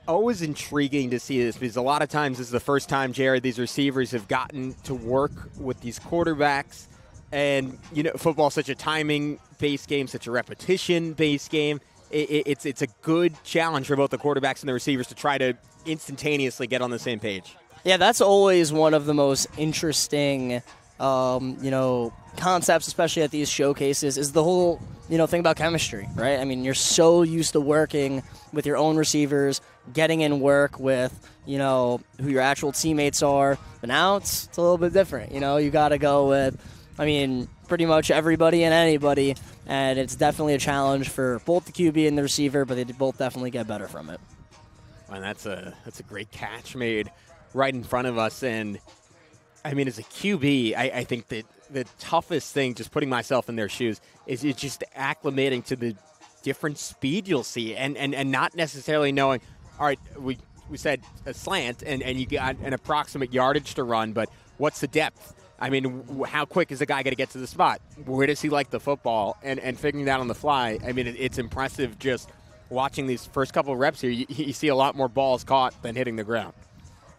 always intriguing to see this because a lot of times this is the first time, Jared, these receivers have gotten to work with these quarterbacks. And, you know, football's such a timing-based game, such a repetition-based game. It's a good challenge for both the quarterbacks and the receivers to try to instantaneously get on the same page. Yeah, that's always one of the most interesting, concepts, especially at these showcases, is the whole, thing about chemistry, right? I mean, you're so used to working with your own receivers, getting in work with, who your actual teammates are. But now it's a little bit different. You got to go with, pretty much everybody and anybody, and it's definitely a challenge for both the QB and the receiver, but they both definitely get better from it. And that's a great catch made right in front of us. And, as a QB, I think that the toughest thing, just putting myself in their shoes, is it's just acclimating to the different speed you'll see and not necessarily knowing, all right, we said a slant and you got an approximate yardage to run, but what's the depth? How quick is the guy going to get to the spot? Where does he like the football? And figuring that on the fly, it's impressive just watching these first couple of reps here. You see a lot more balls caught than hitting the ground.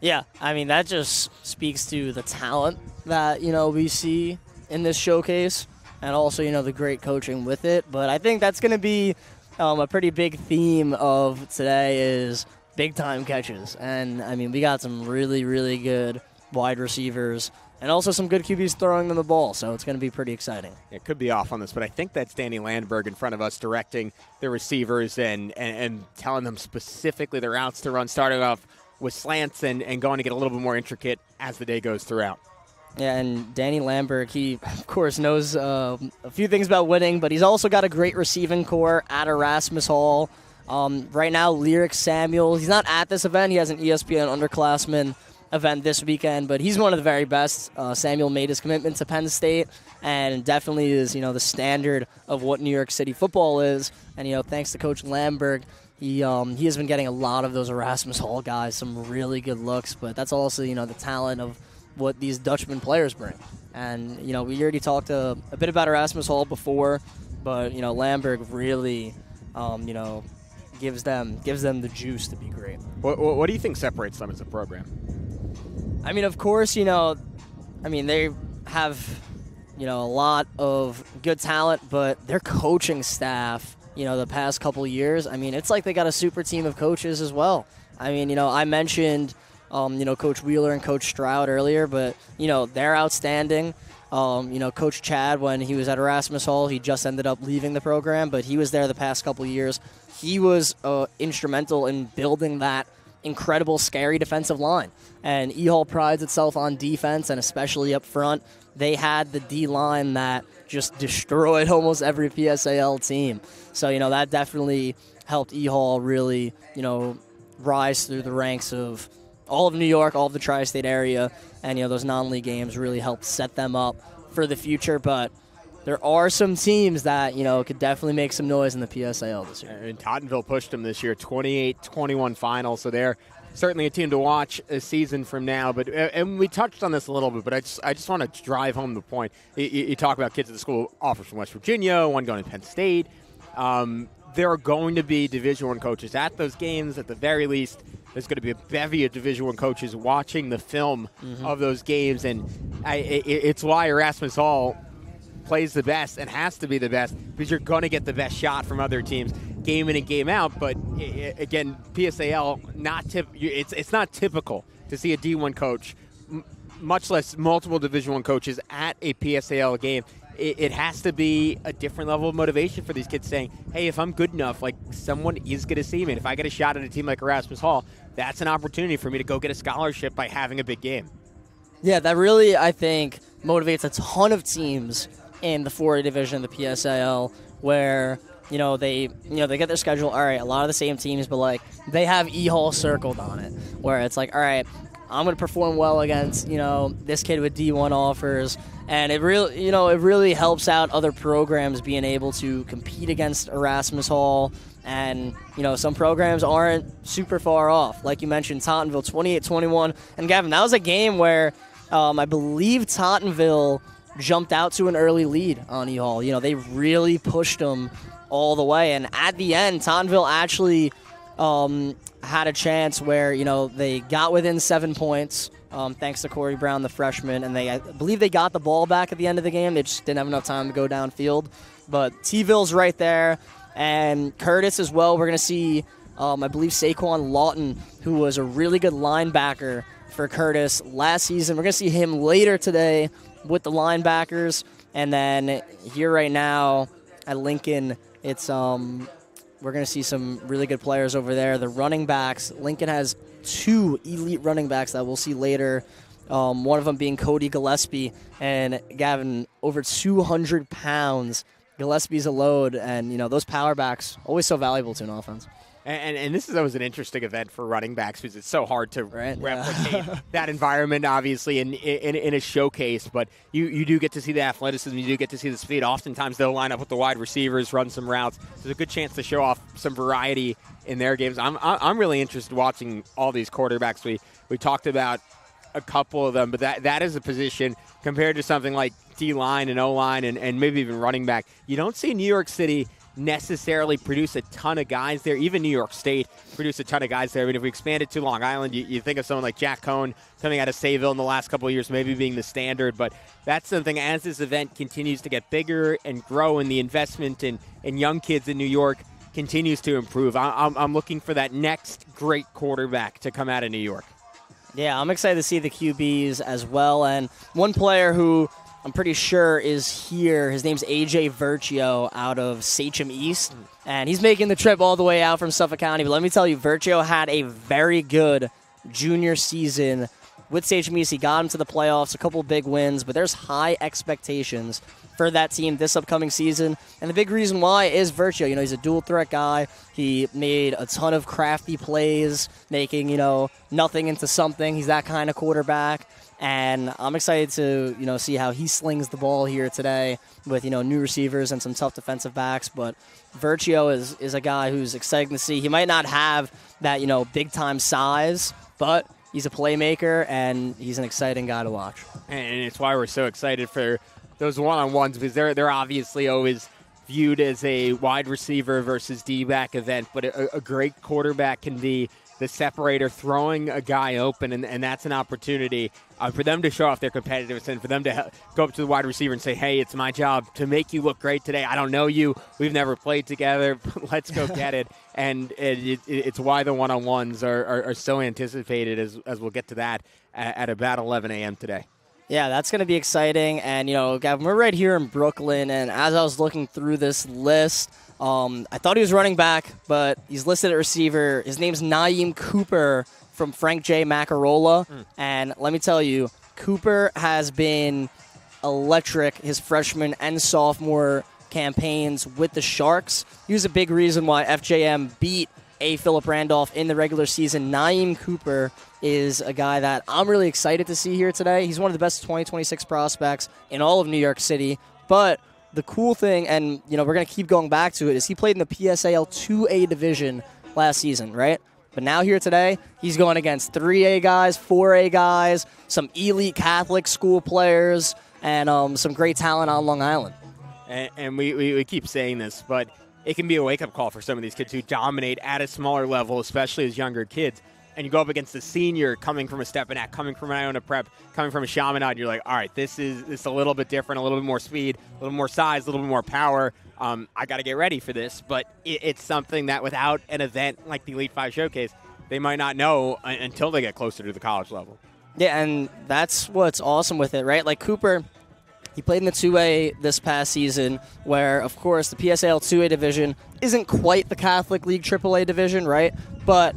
Yeah, that just speaks to the talent that, we see in this showcase and also, the great coaching with it. But I think that's going to be a pretty big theme of today is big-time catches. And, we got some really, really good wide receivers and also some good QBs throwing them the ball, so it's going to be pretty exciting. It could be off on this, but I think that's Danny Landberg in front of us directing the receivers and telling them specifically their routes to run, starting off with slants and going to get a little bit more intricate as the day goes throughout. Yeah, and Danny Landberg, he, of course, knows a few things about winning, but he's also got a great receiving core at Erasmus Hall. Right now, Lyric Samuel, he's not at this event. He has an ESPN underclassman event this weekend, but he's one of the very best. Samuel made his commitment to Penn State and definitely is, the standard of what New York City football is. And, thanks to Coach Landberg, he has been getting a lot of those Erasmus Hall guys, some really good looks, but that's also, the talent of what these Dutchman players bring. And, we already talked a bit about Erasmus Hall before, but, Landberg really, gives them the juice to be great. What do you think separates them as a program? Of course, they have, a lot of good talent, but their coaching staff, the past couple years, it's like they got a super team of coaches as well. I mentioned, Coach Wheeler and Coach Stroud earlier, but, they're outstanding. Coach Chad, when he was at Erasmus Hall, he just ended up leaving the program, but he was there the past couple years. He was instrumental in building that incredible, scary defensive line. And E-Hall prides itself on defense, and especially up front. They had the D-line that just destroyed almost every PSAL team. So, that definitely helped E-Hall really, rise through the ranks of all of New York, all of the tri-state area. And, those non-league games really helped set them up for the future. But there are some teams that, could definitely make some noise in the PSAL this year. And Tottenville pushed them this year, 28-21 final. So they're certainly a team to watch a season from now. But and we touched on this a little bit, but I just want to drive home the point. You talk about kids at the school, offers from West Virginia, one going to Penn State. There are going to be Division I coaches at those games. At the very least, there's going to be a bevy of Division I coaches watching the film of those games. And it's why Erasmus Hall plays the best and has to be the best, because you're going to get the best shot from other teams game in and game out. But again, PSAL, it's not typical to see a D1 coach, much less multiple Division I coaches at a PSAL game. It has to be a different level of motivation for these kids saying, hey, if I'm good enough, someone is going to see me. And if I get a shot at a team like Erasmus Hall, that's an opportunity for me to go get a scholarship by having a big game. Yeah, that really, I think, motivates a ton of teams in the 4A division of the PSAL, where they get their schedule. All right, a lot of the same teams, but they have E-Hall circled on it, where it's all right, I'm going to perform well against, this kid with D1 offers. And it really helps out other programs being able to compete against Erasmus Hall. And, some programs aren't super far off. Like you mentioned, Tottenville 28-21. And Gavin, that was a game where I believe Tottenville jumped out to an early lead on E-Hall. They really pushed them all the way. And at the end, Tottenville actually had a chance where, they got within 7 points thanks to Corey Brown, the freshman. And I believe they got the ball back at the end of the game. They just didn't have enough time to go downfield. But T-Ville's right there. And Curtis as well. We're going to see, I believe, Saquon Lawton, who was a really good linebacker for Curtis last season. We're going to see him later today with the linebackers. And then here right now at Lincoln, it's we're going to see some really good players over there. The running backs, Lincoln has 2 elite running backs that we'll see later. One of them being Cody Gillespie. And Gavin, over 200 pounds. Gillespie's a load, and, those power backs, always so valuable to an offense. And this is always an interesting event for running backs because it's so hard to replicate that environment, obviously, in a showcase. But you do get to see the athleticism. You do get to see the speed. Oftentimes they'll line up with the wide receivers, run some routes. There's a good chance to show off some variety in their games. I'm really interested in watching all these quarterbacks. We talked about a couple of them, but that is a position compared to something like D-line and O-line and maybe even running back. You don't see New York City necessarily produce a ton of guys there. Even New York State produce a ton of guys there. I mean, if we expand it to Long Island, you think of someone like Jack Cohn coming out of Sayville in the last couple of years, maybe being the standard. But that's something, as this event continues to get bigger and grow, and the investment in young kids in New York continues to improve, I'm looking for that next great quarterback to come out of New York. Yeah, I'm excited to see the QBs as well. And one player who I'm pretty sure is here, his name's AJ Virtio out of Sachem East. And he's making the trip all the way out from Suffolk County. But let me tell you, Virtio had a very good junior season with Sachem East. He got him to the playoffs, a couple big wins. But there's high expectations for that team this upcoming season. And the big reason why is Virtio. He's a dual threat guy. He made a ton of crafty plays, making, nothing into something. He's that kind of quarterback. And I'm excited to, see how he slings the ball here today with, new receivers and some tough defensive backs. But Virtio is a guy who's exciting to see. He might not have that, big-time size, but he's a playmaker, and he's an exciting guy to watch. And it's why we're so excited for those one-on-ones, because they're obviously always viewed as a wide receiver versus D-back event, but a great quarterback can be the separator, throwing a guy open, and that's an opportunity for them to show off their competitiveness and for them to go up to the wide receiver and say, hey, it's my job to make you look great today. I don't know you. We've never played together. Let's go get it. And it's why the one-on-ones are so anticipated, as we'll get to that at about 11 a.m. today. Yeah, that's going to be exciting. And, Gavin, we're right here in Brooklyn, and as I was looking through this list, I thought he was running back, but he's listed at receiver. His name's Naeem Cooper from Frank J. Macarola. And let me tell you, Cooper has been electric his freshman and sophomore campaigns with the Sharks. He was a big reason why FJM beat A. Philip Randolph in the regular season. Naeem Cooper is a guy that I'm really excited to see here today. He's one of the best 2026 prospects in all of New York City. But the cool thing, and we're going to keep going back to it, is he played in the PSAL 2A division last season, right? But now here today, he's going against 3A guys, 4A guys, some elite Catholic school players, and some great talent on Long Island. And we keep saying this, but it can be a wake-up call for some of these kids who dominate at a smaller level, especially as younger kids. And you go up against a senior coming from a Stepinac, coming from an Iona Prep, coming from a Chaminade, and you're like, all right, this is a little bit different, a little bit more speed, a little more size, a little bit more power. I got to get ready for this. But it's something that without an event like the Elite 5 Showcase, they might not know until they get closer to the college level. Yeah, and that's what's awesome with it, right? Like Cooper, he played in the 2A this past season, where, of course, the PSAL 2A division isn't quite the Catholic League AAA division, right? But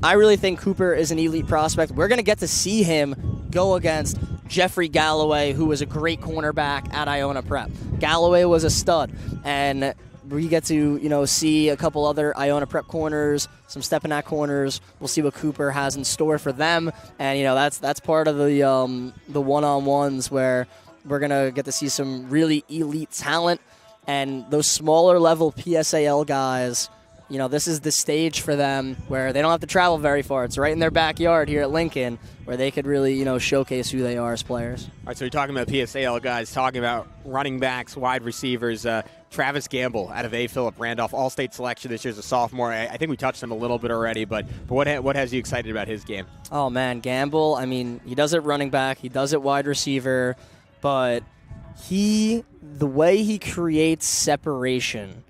I really think Cooper is an elite prospect. We're going to get to see him go against Jeffrey Galloway, who was a great cornerback at Iona Prep. Galloway was a stud, and we get to, see a couple other Iona Prep corners, some Stepinac corners. We'll see what Cooper has in store for them. And, that's part of the one-on-ones where we're going to get to see some really elite talent. And those smaller level PSAL guys, this is the stage for them where they don't have to travel very far. It's right in their backyard here at Lincoln where they could really, showcase who they are as players. All right, so you're talking about PSAL guys, talking about running backs, wide receivers. Travis Gamble out of A. Philip Randolph, all-state selection this year as a sophomore. I think we touched him a little bit already, but what has you excited about his game? Oh, man, Gamble, he does it running back, he does it wide receiver, but the way he creates separation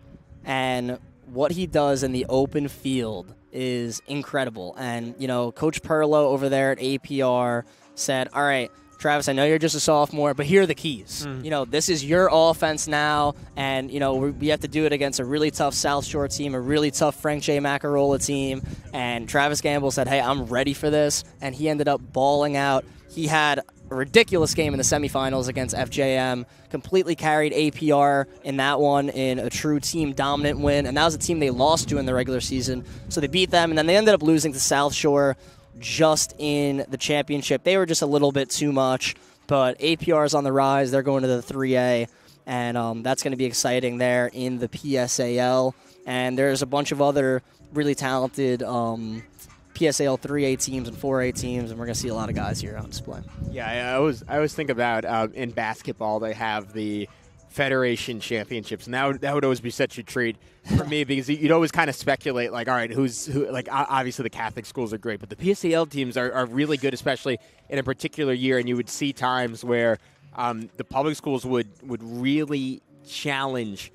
and what he does in the open field is incredible. And, Coach Perlo over there at APR said, all right, Travis, I know you're just a sophomore, but here are the keys. This is your offense now, and, we have to do it against a really tough South Shore team, a really tough Frank J. Macarola team. And Travis Gamble said, hey, I'm ready for this, and he ended up balling out. He had a ridiculous game in the semifinals against FJM, completely carried APR in that one in a true team dominant win, and that was a team they lost to in the regular season. So they beat them, and then they ended up losing to South Shore just in the championship. They were just a little bit too much, but APR is on the rise. They're going to the 3A, and that's going to be exciting there in the PSAL. And there's a bunch of other really talented PSAL 3A teams and 4A teams, and we're going to see a lot of guys here on display. Yeah, I always think about in basketball they have the Federation Championships, and that would always be such a treat for me because you'd always kind of speculate, like, all right, who? Like, obviously the Catholic schools are great, but the PSAL teams are really good, especially in a particular year, and you would see times where the public schools would really challenge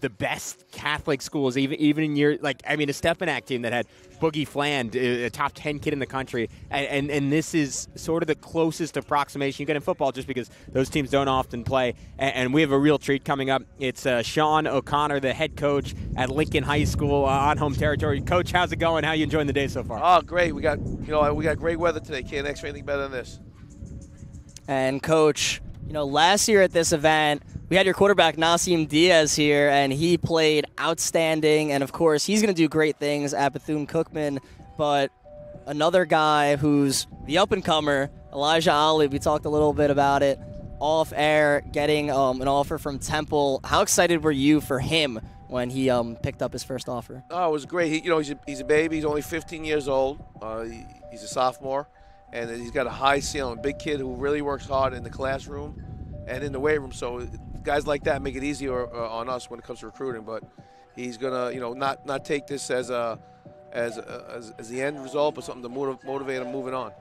the best Catholic schools, even in year, like, a Stepinac team that had Boogie Fland, a top 10 kid in the country, and this is sort of the closest approximation you get in football just because those teams don't often play, and we have a real treat coming up. It's Sean O'Connor, the head coach at Lincoln High School on home territory. Coach, how's it going? How are you enjoying the day so far? Oh, great. We got great weather today. Can't ask for anything better than this. And Coach, last year at this event, we had your quarterback, Nasim Diaz, here, and he played outstanding. And, of course, he's going to do great things at Bethune-Cookman. But another guy who's the up-and-comer, Elijah Ali, we talked a little bit about it, off air, getting an offer from Temple. How excited were you for him when he picked up his first offer? Oh, it was great. He's a baby. He's only 15 years old. He's a sophomore. And he's got a high ceiling, big kid who really works hard in the classroom and in the weight room. So guys like that make it easier on us when it comes to recruiting. But he's gonna, not take this as the end result, but something to motivate him moving on.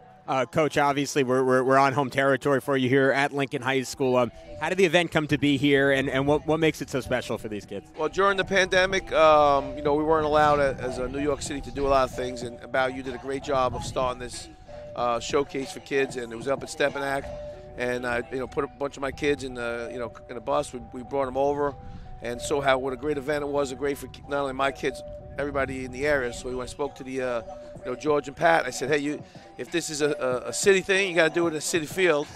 Coach, obviously we're on home territory for you here at Lincoln High School. How did the event come to be here, and what makes it so special for these kids? Well, during the pandemic, we weren't allowed as a New York City to do a lot of things, and you did a great job of starting this showcase for kids, and it was up at Stepinac, and I put a bunch of my kids in the in a bus. We brought them over, and what a great event it was. Great for not only my kids, everybody in the area. So when I spoke to the George and Pat, I said, hey, if this is a city thing, you got to do it in a city field,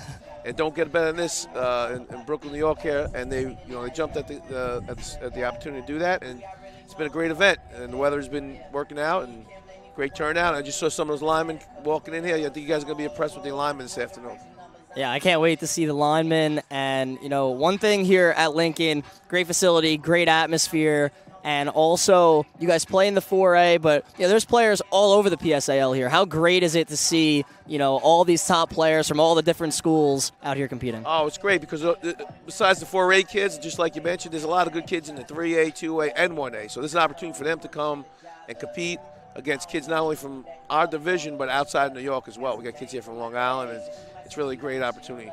and don't get better than this in Brooklyn, New York here. And they jumped at the opportunity to do that, and it's been a great event, and the weather's been working out and. Great turnout. I just saw some of those linemen walking in here. I think you guys are going to be impressed with the linemen this afternoon. Yeah, I can't wait to see the linemen. And, one thing here at Lincoln, great facility, great atmosphere, and also you guys play in the 4A, but there's players all over the PSAL here. How great is it to see, all these top players from all the different schools out here competing? Oh, it's great because besides the 4A kids, just like you mentioned, there's a lot of good kids in the 3A, 2A, and 1A. So this is an opportunity for them to come and compete against kids not only from our division but outside of New York as well. We got kids here from Long Island, and it's really a great opportunity.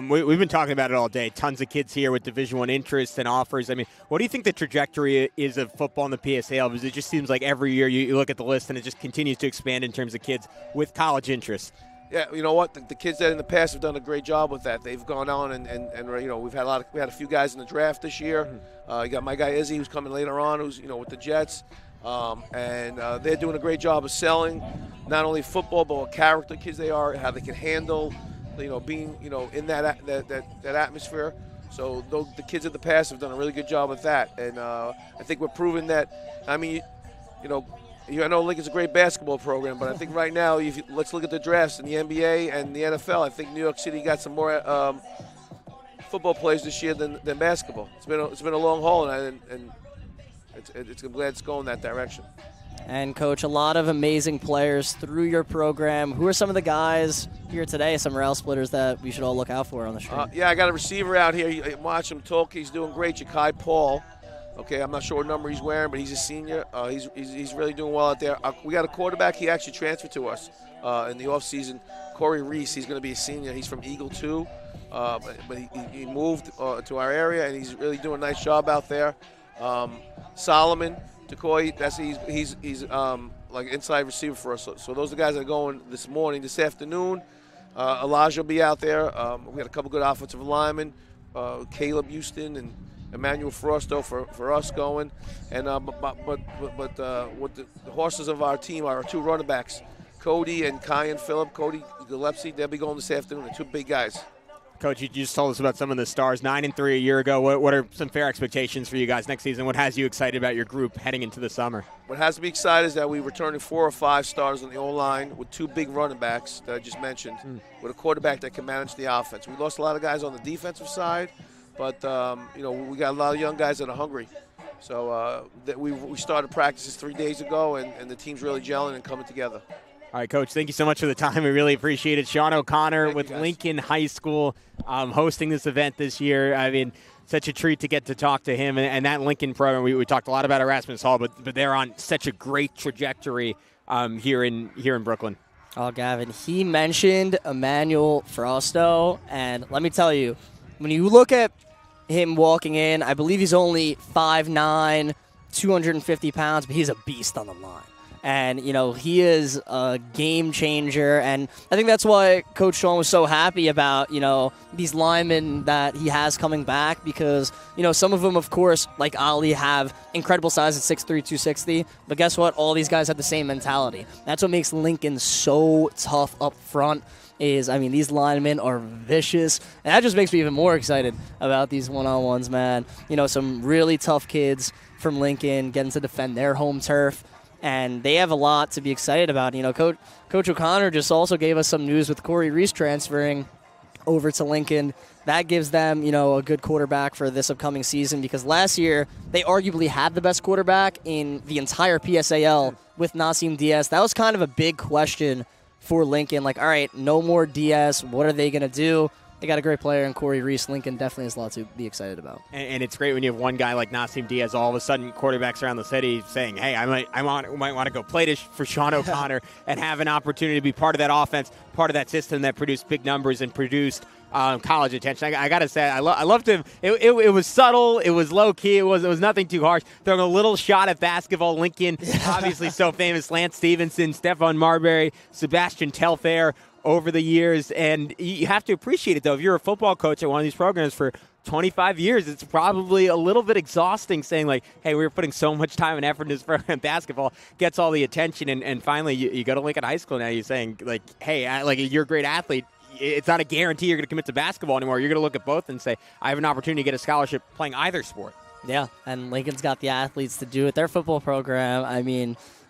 We've been talking about it all day. Tons of kids here with Division I interests and offers. What do you think the trajectory is of football in the PSAL? Because it just seems like every year you look at the list and it just continues to expand in terms of kids with college interests. Yeah, you know what? The kids that in the past have done a great job with that. They've gone on and we've had we had a few guys in the draft this year. You got my guy Izzy who's coming later on, who's with the Jets. And they're doing a great job of selling not only football but what character kids they are, how they can handle, being in that atmosphere. So the kids of the past have done a really good job with that, and I think we're proving that. I mean, I know Lincoln's a great basketball program, but I think right now, let's look at the drafts in the NBA and the NFL. I think New York City got some more football players this year than basketball. It's been a long haul, and I'm glad it's going that direction. And, Coach, a lot of amazing players through your program. Who are some of the guys here today, some rail splitters that we should all look out for on the stream? Yeah, I got a receiver out here. Watch him talk. He's doing great. Ja'Kai Paul. Okay, I'm not sure what number he's wearing, but he's a senior. He's really doing well out there. We got a quarterback. He actually transferred to us in the offseason. Corey Reese, he's going to be a senior. He's from Eagle 2, but he moved to our area, and he's really doing a nice job out there. Solomon Decoy, he's like inside receiver for us. So those are the guys that are going this afternoon. Elijah will be out there. We got a couple good offensive linemen, Caleb Houston and Emmanuel Frosto for us going. And but what the horses of our team are our two running backs, Cody and Kyan Phillip. Cody Gillespie, they'll be going this afternoon. They're two big guys. Coach, you just told us about some of the stars, 9-3 a year ago. What are some fair expectations for you guys next season? What has you excited about your group heading into the summer? What has to be excited is that we're returning 4 or 5 stars on the O-line with 2 big running backs that I just mentioned, with a quarterback that can manage the offense. We lost a lot of guys on the defensive side, but we got a lot of young guys that are hungry. So we started practices 3 days ago, and the team's really gelling and coming together. All right, Coach, thank you so much for the time. We really appreciate it. Sean O'Connor with Lincoln High School hosting this event this year. I mean, such a treat to get to talk to him. And that Lincoln program, we talked a lot about Erasmus Hall, but they're on such a great trajectory here in Brooklyn. Oh, Gavin, he mentioned Emmanuel Frosto, and let me tell you, when you look at him walking in, I believe he's only 5'9", 250 pounds, but he's a beast on the line. And, he is a game changer. And I think that's why Coach Sean was so happy about, these linemen that he has coming back because, some of them, of course, like Ali, have incredible size at 6'3", 260. But guess what? All these guys have the same mentality. That's what makes Lincoln so tough up front. These linemen are vicious. And that just makes me even more excited about these one-on-ones, man. Some really tough kids from Lincoln getting to defend their home turf. And they have a lot to be excited about. Coach O'Connor just also gave us some news with Corey Reese transferring over to Lincoln. That gives them, a good quarterback for this upcoming season because last year they arguably had the best quarterback in the entire PSAL with Nassim Diaz. That was kind of a big question for Lincoln. Like, all right, no more Diaz. What are they going to do? They got a great player in Corey Reese. Lincoln definitely has a lot to be excited about. And it's great when you have one guy like Nassim Diaz, all of a sudden quarterbacks around the city saying, hey, I might want to go play for Sean O'Connor and have an opportunity to be part of that offense, part of that system that produced big numbers and produced college attention. I got to say, I loved him. It was subtle. It was low-key. It was nothing too harsh. Throwing a little shot at basketball. Lincoln, obviously so famous. Lance Stevenson, Stephon Marbury, Sebastian Telfair, over the years, and you have to appreciate it, though. If you're a football coach at one of these programs for 25 years, it's probably a little bit exhausting saying, like, hey, we were putting so much time and effort in this program. Basketball gets all the attention, and finally you go to Lincoln High School now, you're saying, like, hey, you're a great athlete. It's not a guarantee you're going to commit to basketball anymore. You're going to look at both and say, I have an opportunity to get a scholarship playing either sport. Yeah, and Lincoln's got the athletes to do it. Their football program,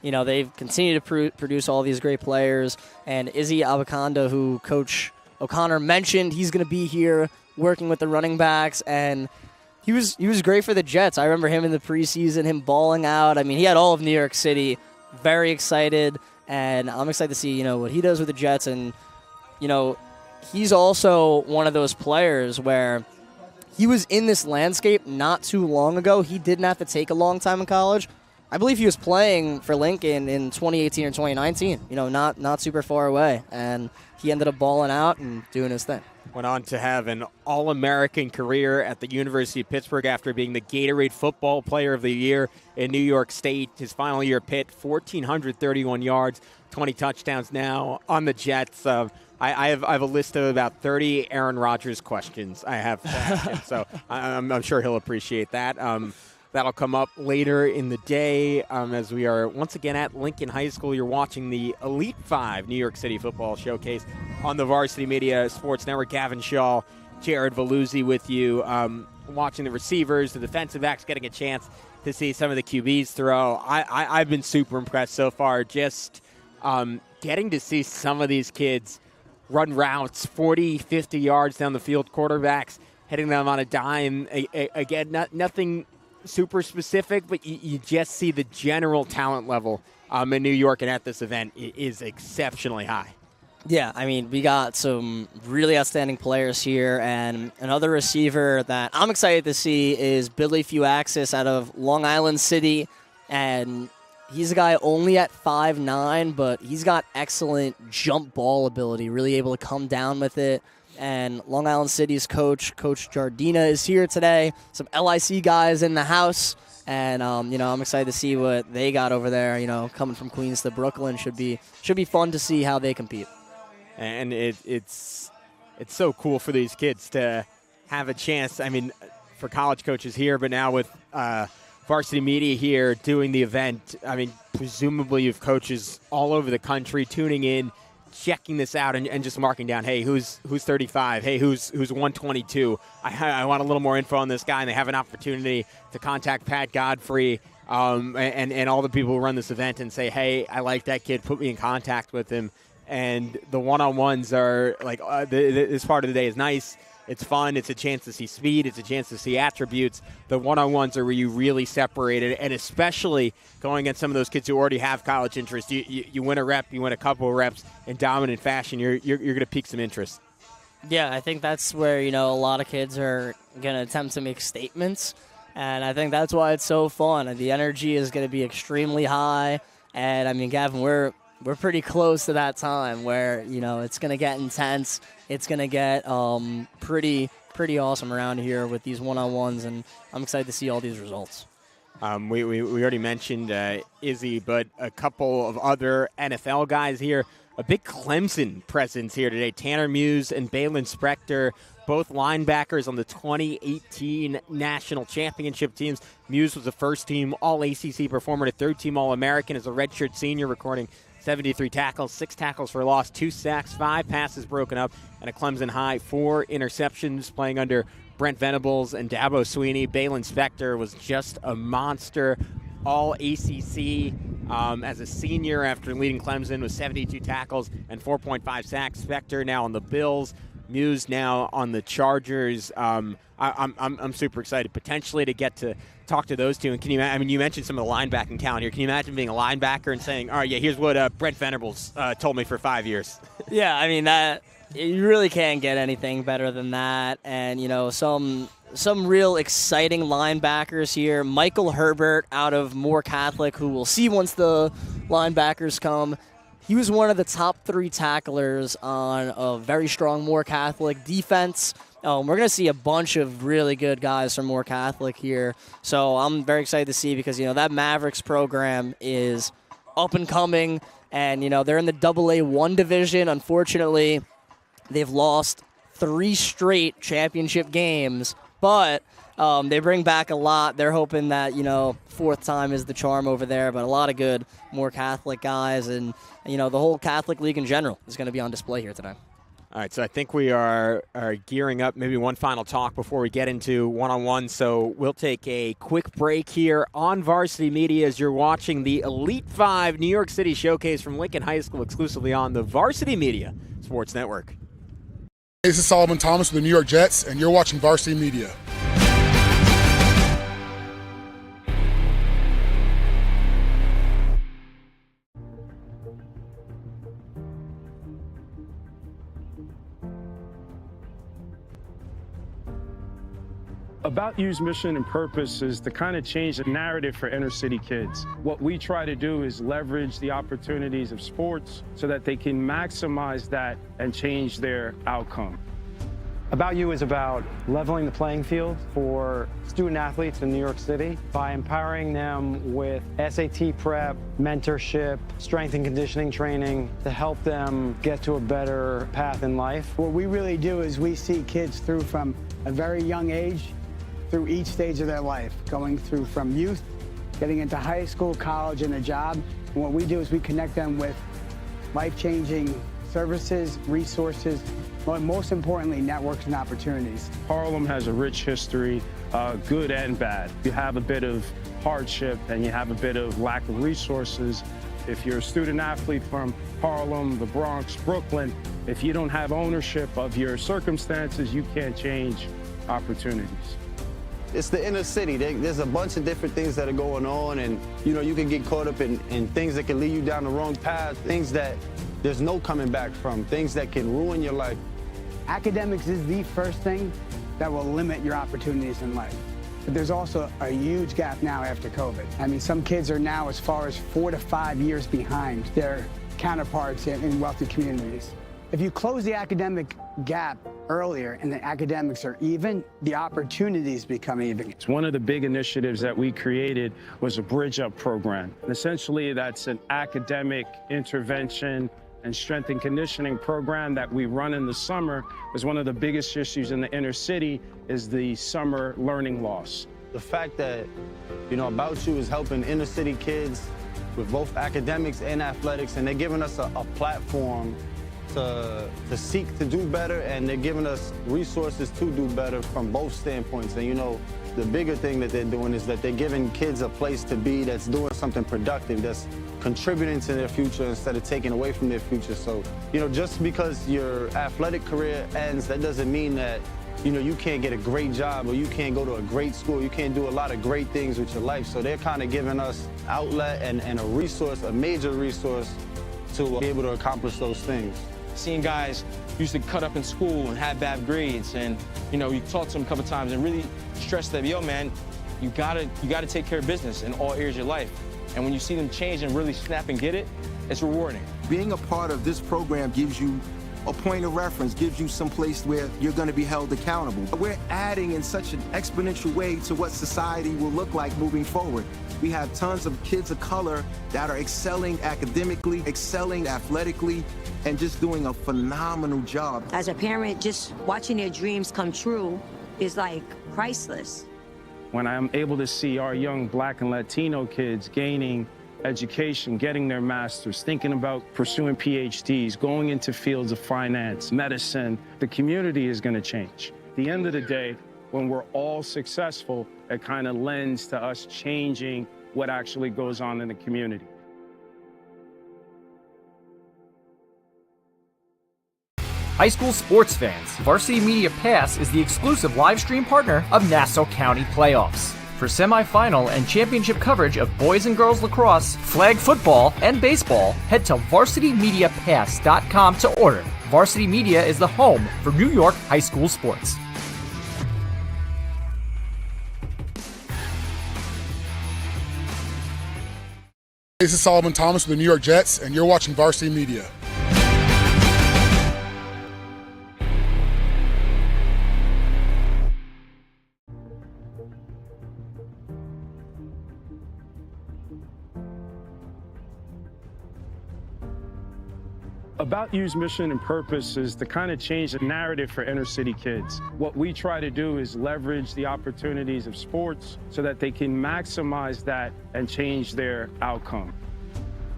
they've continued to produce all these great players. And Izzy Abakanda, who Coach O'Connor mentioned, he's going to be here working with the running backs. And he was great for the Jets. I remember him in the preseason, him balling out. He had all of New York City very excited. And I'm excited to see, what he does with the Jets. And, he's also one of those players where he was in this landscape not too long ago. He didn't have to take a long time in college. I believe he was playing for Lincoln in 2018 or 2019, not super far away. And he ended up balling out and doing his thing. Went on to have an All-American career at the University of Pittsburgh after being the Gatorade Football Player of the Year in New York State. His final year at Pitt, 1,431 yards, 20 touchdowns now on the Jets. I have a list of about 30 Aaron Rodgers questions I have to ask him, so I'm sure he'll appreciate that. That'll come up later in the day as we are once again at Lincoln High School. You're watching the Elite 5 New York City Football Showcase on the Varsity Media Sports Network. Gavin Shaw Jared Veluzzi with you, watching the receivers, the defensive backs, getting a chance to see some of the QBs throw. I've been super impressed so far, just getting to see some of these kids run routes 40, 50 yards down the field, quarterbacks hitting them on a dime. Again, nothing super specific, but you just see the general talent level in New York and at this event is exceptionally high. Yeah, I mean, we got some really outstanding players here, and another receiver that I'm excited to see is Billy Fuaxis out of Long Island City, and he's a guy only at 5'9", but he's got excellent jump ball ability, really able to come down with it. And Long Island City's Coach Jardina, is here today. Some LIC guys in the house, and I'm excited to see what they got over there. Coming from Queens to Brooklyn should be fun to see how they compete. And it's so cool for these kids to have a chance. I mean, for college coaches here, but now with Varsity Media here doing the event, I mean, presumably you have coaches all over the country tuning in, checking this out, and just marking down, hey, who's 35? Hey, who's 122? I want a little more info on this guy, and they have an opportunity to contact Pat Godfrey and all the people who run this event and say, hey, I like that kid, put me in contact with him. And the one-on-ones are like this part of the day is nice. It's fun. It's a chance to see speed. It's a chance to see attributes. The one-on-ones are where you really separate it, and especially going against some of those kids who already have college interest. You win a rep, you win a couple of reps in dominant fashion. You're going to pique some interest. Yeah, I think that's where a lot of kids are going to attempt to make statements, and I think that's why it's so fun. The energy is going to be extremely high, and I mean, Gavin, we're pretty close to that time where, it's going to get intense. It's going to get pretty awesome around here with these one-on-ones, and I'm excited to see all these results. We already mentioned Izzy, but a couple of other NFL guys here. A big Clemson presence here today. Tanner Muse and Balin Spector, both linebackers on the 2018 National Championship teams. Muse was a first-team All-ACC performer, a third-team All-American as a redshirt senior, recording 73 tackles, 6 tackles for loss, 2 sacks, 5 passes broken up, and a Clemson high 4 interceptions, playing under Brent Venables and Dabo Sweeney. Balin Spector was just a monster, all ACC as a senior after leading Clemson with 72 tackles and 4.5 sacks. Spector now on the Bills, Muse now on the Chargers. I'm super excited potentially to get to talk to those two. And you mentioned some of the linebacking talent here. Can you imagine being a linebacker and saying, all right, yeah, here's what Brent Venables told me for 5 years? Yeah, I mean, that you really can't get anything better than that. And, some real exciting linebackers here. Michael Herbert out of Moore Catholic, who we'll see once the linebackers come. He was one of the top 3 tacklers on a very strong Moore Catholic defense. We're going to see a bunch of really good guys from Moore Catholic here. So I'm very excited to see because, that Mavericks program is up and coming. And, they're in the AA1 division. Unfortunately, they've lost 3 straight championship games. But they bring back a lot. They're hoping that, 4th time is the charm over there. But a lot of good Moore Catholic guys. And, the whole Catholic League in general is going to be on display here today. All right, so I think we are gearing up. Maybe one final talk before we get into one-on-one. So we'll take a quick break here on Varsity Media as you're watching the Elite 5 New York City Showcase from Lincoln High School exclusively on the Varsity Media Sports Network. This is Solomon Thomas with the New York Jets, and you're watching Varsity Media. About U's mission and purpose is to kind of change the narrative for inner city kids. What we try to do is leverage the opportunities of sports so that they can maximize that and change their outcome. About You is about leveling the playing field for student athletes in New York City by empowering them with SAT prep, mentorship, strength and conditioning training to help them get to a better path in life. What we really do is we see kids through from a very young age through each stage of their life, going through from youth, getting into high school, college, and a job. And what we do is we connect them with life-changing services, resources, but most importantly, networks and opportunities. Harlem has a rich history, good and bad. You have a bit of hardship and you have a bit of lack of resources. If you're a student athlete from Harlem, the Bronx, Brooklyn, if you don't have ownership of your circumstances, you can't change opportunities. It's the inner city. There's a bunch of different things that are going on, and you can get caught up in things that can lead you down the wrong path, things that there's no coming back from, things that can ruin your life. Academics is the first thing that will limit your opportunities in life. But there's also a huge gap now after COVID. I mean, some kids are now as far as 4 to 5 years behind their counterparts in wealthy communities. If you close the academic gap earlier and the academics are even, the opportunities become even. It's one of the big initiatives that we created was a Bridge Up program. And essentially, that's an academic intervention and strength and conditioning program that we run in the summer. Is one of the biggest issues in the inner city is the summer learning loss. The fact that, About You is helping inner city kids with both academics and athletics, and they're giving us a platform to seek to do better, and they're giving us resources to do better from both standpoints. And the bigger thing that they're doing is that they're giving kids a place to be that's doing something productive, that's contributing to their future instead of taking away from their future. So, just because your athletic career ends, that doesn't mean that, you can't get a great job or you can't go to a great school. You can't do a lot of great things with your life. So they're kind of giving us outlet and a resource, a major resource, to be able to accomplish those things. Seeing guys used to cut up in school and have bad grades, and you talk to them a couple times and really stress them, yo man, you gotta take care of business in all areas of your life. And when you see them change and really snap and get it, it's rewarding. Being a part of this program gives you a point of reference, gives you some place where you're going to be held accountable. We're adding in such an exponential way to what society will look like moving forward. We have tons of kids of color that are excelling academically, excelling athletically, and just doing a phenomenal job. As a parent, just watching their dreams come true is like priceless. When I'm able to see our young Black and Latino kids gaining education, getting their masters, thinking about pursuing PhDs, going into fields of finance, medicine, the community is going to change. At the end of the day, when we're all successful, it kind of lends to us changing what actually goes on in the community. High school sports fans, Varsity Media Pass is the exclusive live stream partner of Nassau County Playoffs. For semifinal and championship coverage of boys and girls lacrosse, flag football, and baseball, head to varsitymediapass.com to order. Varsity Media is the home for New York high school sports. This is Solomon Thomas with the New York Jets, and you're watching Varsity Media. About You's mission and purpose is to kind of change the narrative for inner city kids. What we try to do is leverage the opportunities of sports so that they can maximize that and change their outcome.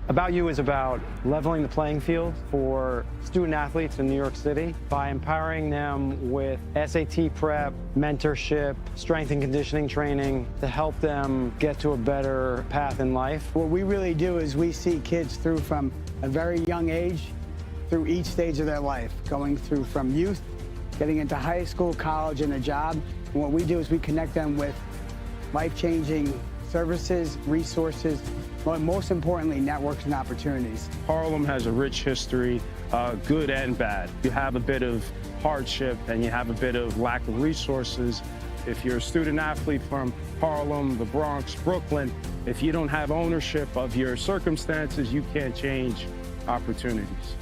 About You is about leveling the playing field for student athletes in New York City by empowering them with SAT prep, mentorship, strength and conditioning training to help them get to a better path in life. What we really do is we see kids through from a very young age through each stage of their life, going through from youth, getting into high school, college, and a job. And what we do is we connect them with life-changing services, resources, but most importantly, networks and opportunities. Harlem has a rich history, good and bad. You have a bit of hardship and you have a bit of lack of resources. If you're a student athlete from Harlem, the Bronx, Brooklyn, if you don't have ownership of your circumstances, you can't change opportunities.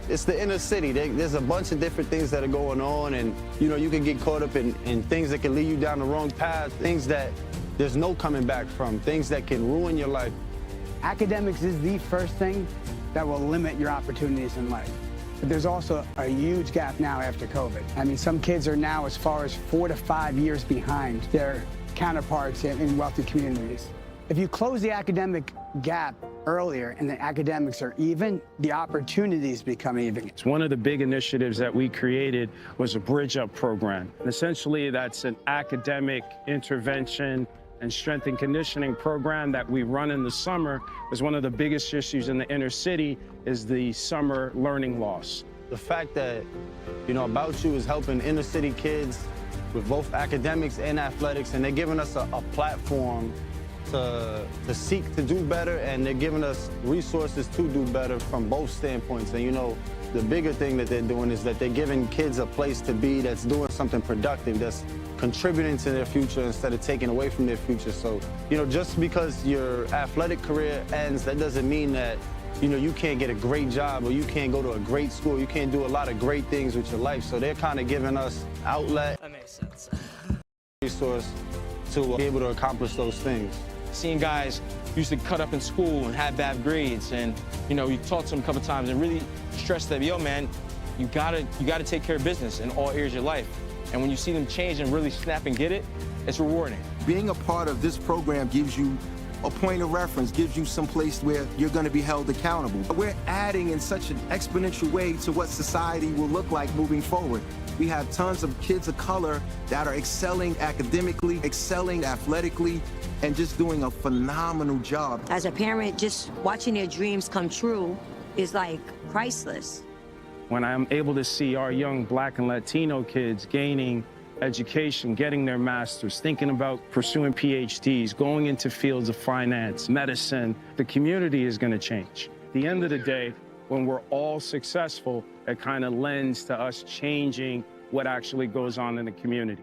It's the inner city. There's a bunch of different things that are going on, and you can get caught up in things that can lead you down the wrong path, things that there's no coming back from, things that can ruin your life. Academics is the first thing that will limit your opportunities in life. But there's also a huge gap now after COVID. I mean, some kids are now as far as 4 to 5 years behind their counterparts in wealthy communities. If you close the academic gap earlier and the academics are even, the opportunities become even. It's one of the big initiatives that we created was a Bridge Up program. And essentially, that's an academic intervention and strength and conditioning program that we run in the summer. Is one of the biggest issues in the inner city is the summer learning loss. The fact that, About You is helping inner city kids with both academics and athletics, and they're giving us a platform to seek to do better, and they're giving us resources to do better from both standpoints. And the bigger thing that they're doing is that they're giving kids a place to be that's doing something productive, that's contributing to their future instead of taking away from their future. So, just because your athletic career ends, that doesn't mean that you can't get a great job or you can't go to a great school. You can't do a lot of great things with your life. So they're kind of giving us outlet. That makes sense. Resource to be able to accomplish those things. Seeing guys used to cut up in school and have bad grades, and you talk to them a couple times and really stress them, yo man, you gotta take care of business in all areas of your life. And when you see them change and really snap and get it, it's rewarding. Being a part of this program gives you a point of reference, gives you some place where you're going to be held accountable. We're adding in such an exponential way to what society will look like moving forward. We have tons of kids of color that are excelling academically, excelling athletically, and just doing a phenomenal job. As a parent, just watching their dreams come true is like priceless. When I'm able to see our young Black and Latino kids gaining education, getting their masters, thinking about pursuing PhDs, going into fields of finance, medicine, the community is going to change. At the end of the day, when we're all successful, it kind of lends to us changing what actually goes on in the community.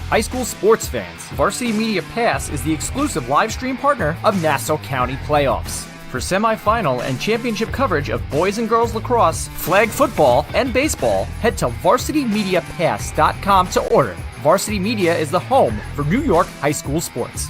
High school sports fans, Varsity Media Pass is the exclusive live stream partner of Nassau County Playoffs. For semifinal and championship coverage of boys and girls lacrosse, flag football, and baseball, head to varsitymediapass.com to order. Varsity Media is the home for New York high school sports.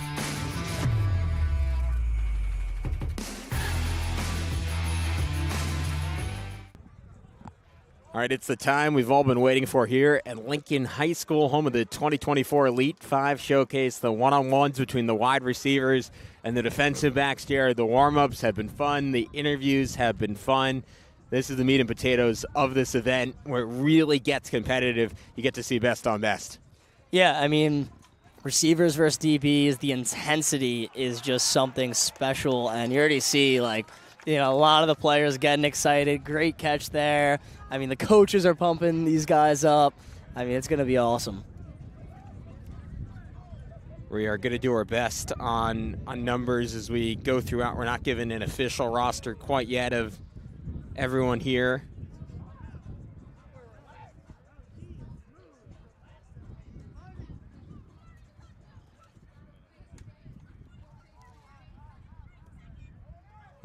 All right, it's the time we've all been waiting for here at Lincoln High School, home of the 2024 Elite 5 Showcase, the one-on-ones between the wide receivers and the defensive backs. Jared, the warm-ups have been fun. The interviews have been fun. This is the meat and potatoes of this event where it really gets competitive. You get to see best on best. Yeah, I mean, receivers versus DBs, the intensity is just something special, and you already see, a lot of the players getting excited. Great catch there. I mean, the coaches are pumping these guys up. I mean, it's going to be awesome. We are going to do our best on numbers as we go throughout. We're not given an official roster quite yet of everyone here.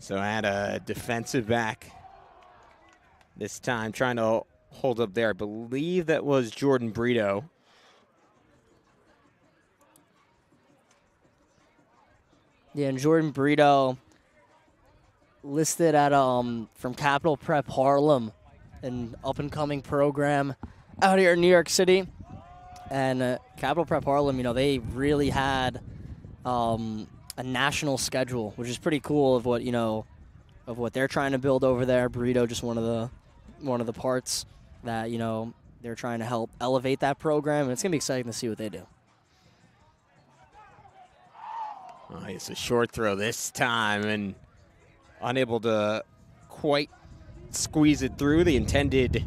So I had a defensive back this time, trying to hold up there. I believe that was Jordan Brito. Yeah, and Jordan Brito listed at from Capital Prep Harlem, an up-and-coming program out here in New York City. And Capital Prep Harlem, they really had a national schedule, which is pretty cool of what they're trying to build over there. Burrito, just one of the parts that they're trying to help elevate that program, and it's gonna be exciting to see what they do. Oh, it's a short throw this time, and unable to quite squeeze it through. The intended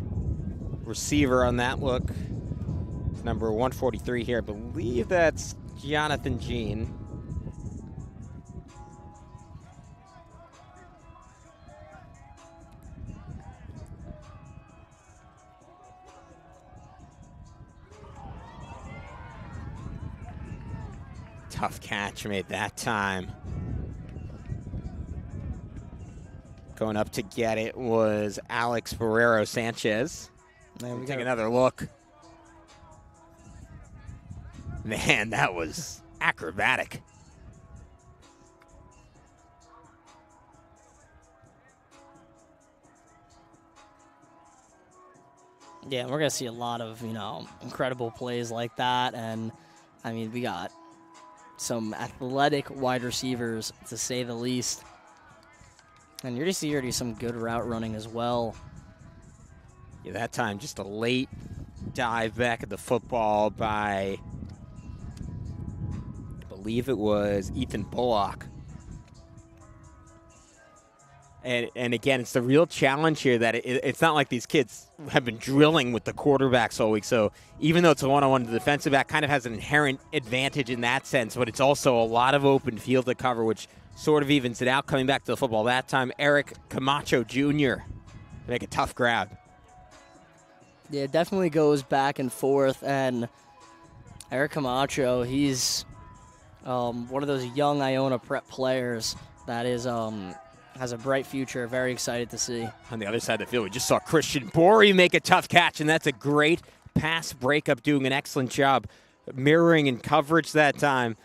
receiver on that look is number 143 here. I believe that's Jonathan Jean. Tough catch made that time. Going up to get it was Alex Ferrero Sanchez. We take another look. Man, that was acrobatic. Yeah, we're going to see a lot of, incredible plays like that. And, I mean, we got some athletic wide receivers, to say the least. And you're going to see already some good route running as well. Yeah, that time just a late dive back at the football by, I believe it was Ethan Bullock. And again, it's the real challenge here that it's not like these kids have been drilling with the quarterbacks all week. So even though it's a one-on-one, the defensive back kind of has an inherent advantage in that sense, but it's also a lot of open field to cover, which sort of evens it out. Coming back to the football that time, Eric Camacho Jr. make a tough grab. Yeah, it definitely goes back and forth. And Eric Camacho, he's one of those young Iona prep players that is has a bright future. Very excited to see. On the other side of the field, we just saw Christian Borey make a tough catch, and that's a great pass breakup, doing an excellent job mirroring and coverage that time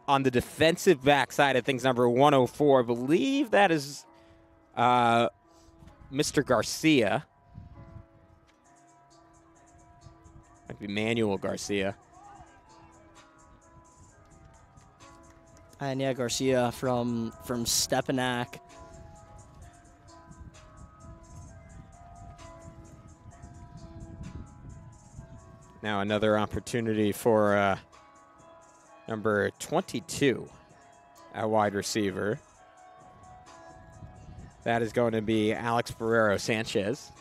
on the defensive back side of things, number 104. I believe that is Mr. Garcia. Might be Manuel Garcia. And yeah, Garcia from Stepanak. Now another opportunity for number 22 at wide receiver. That is going to be Alex Barrero Sanchez.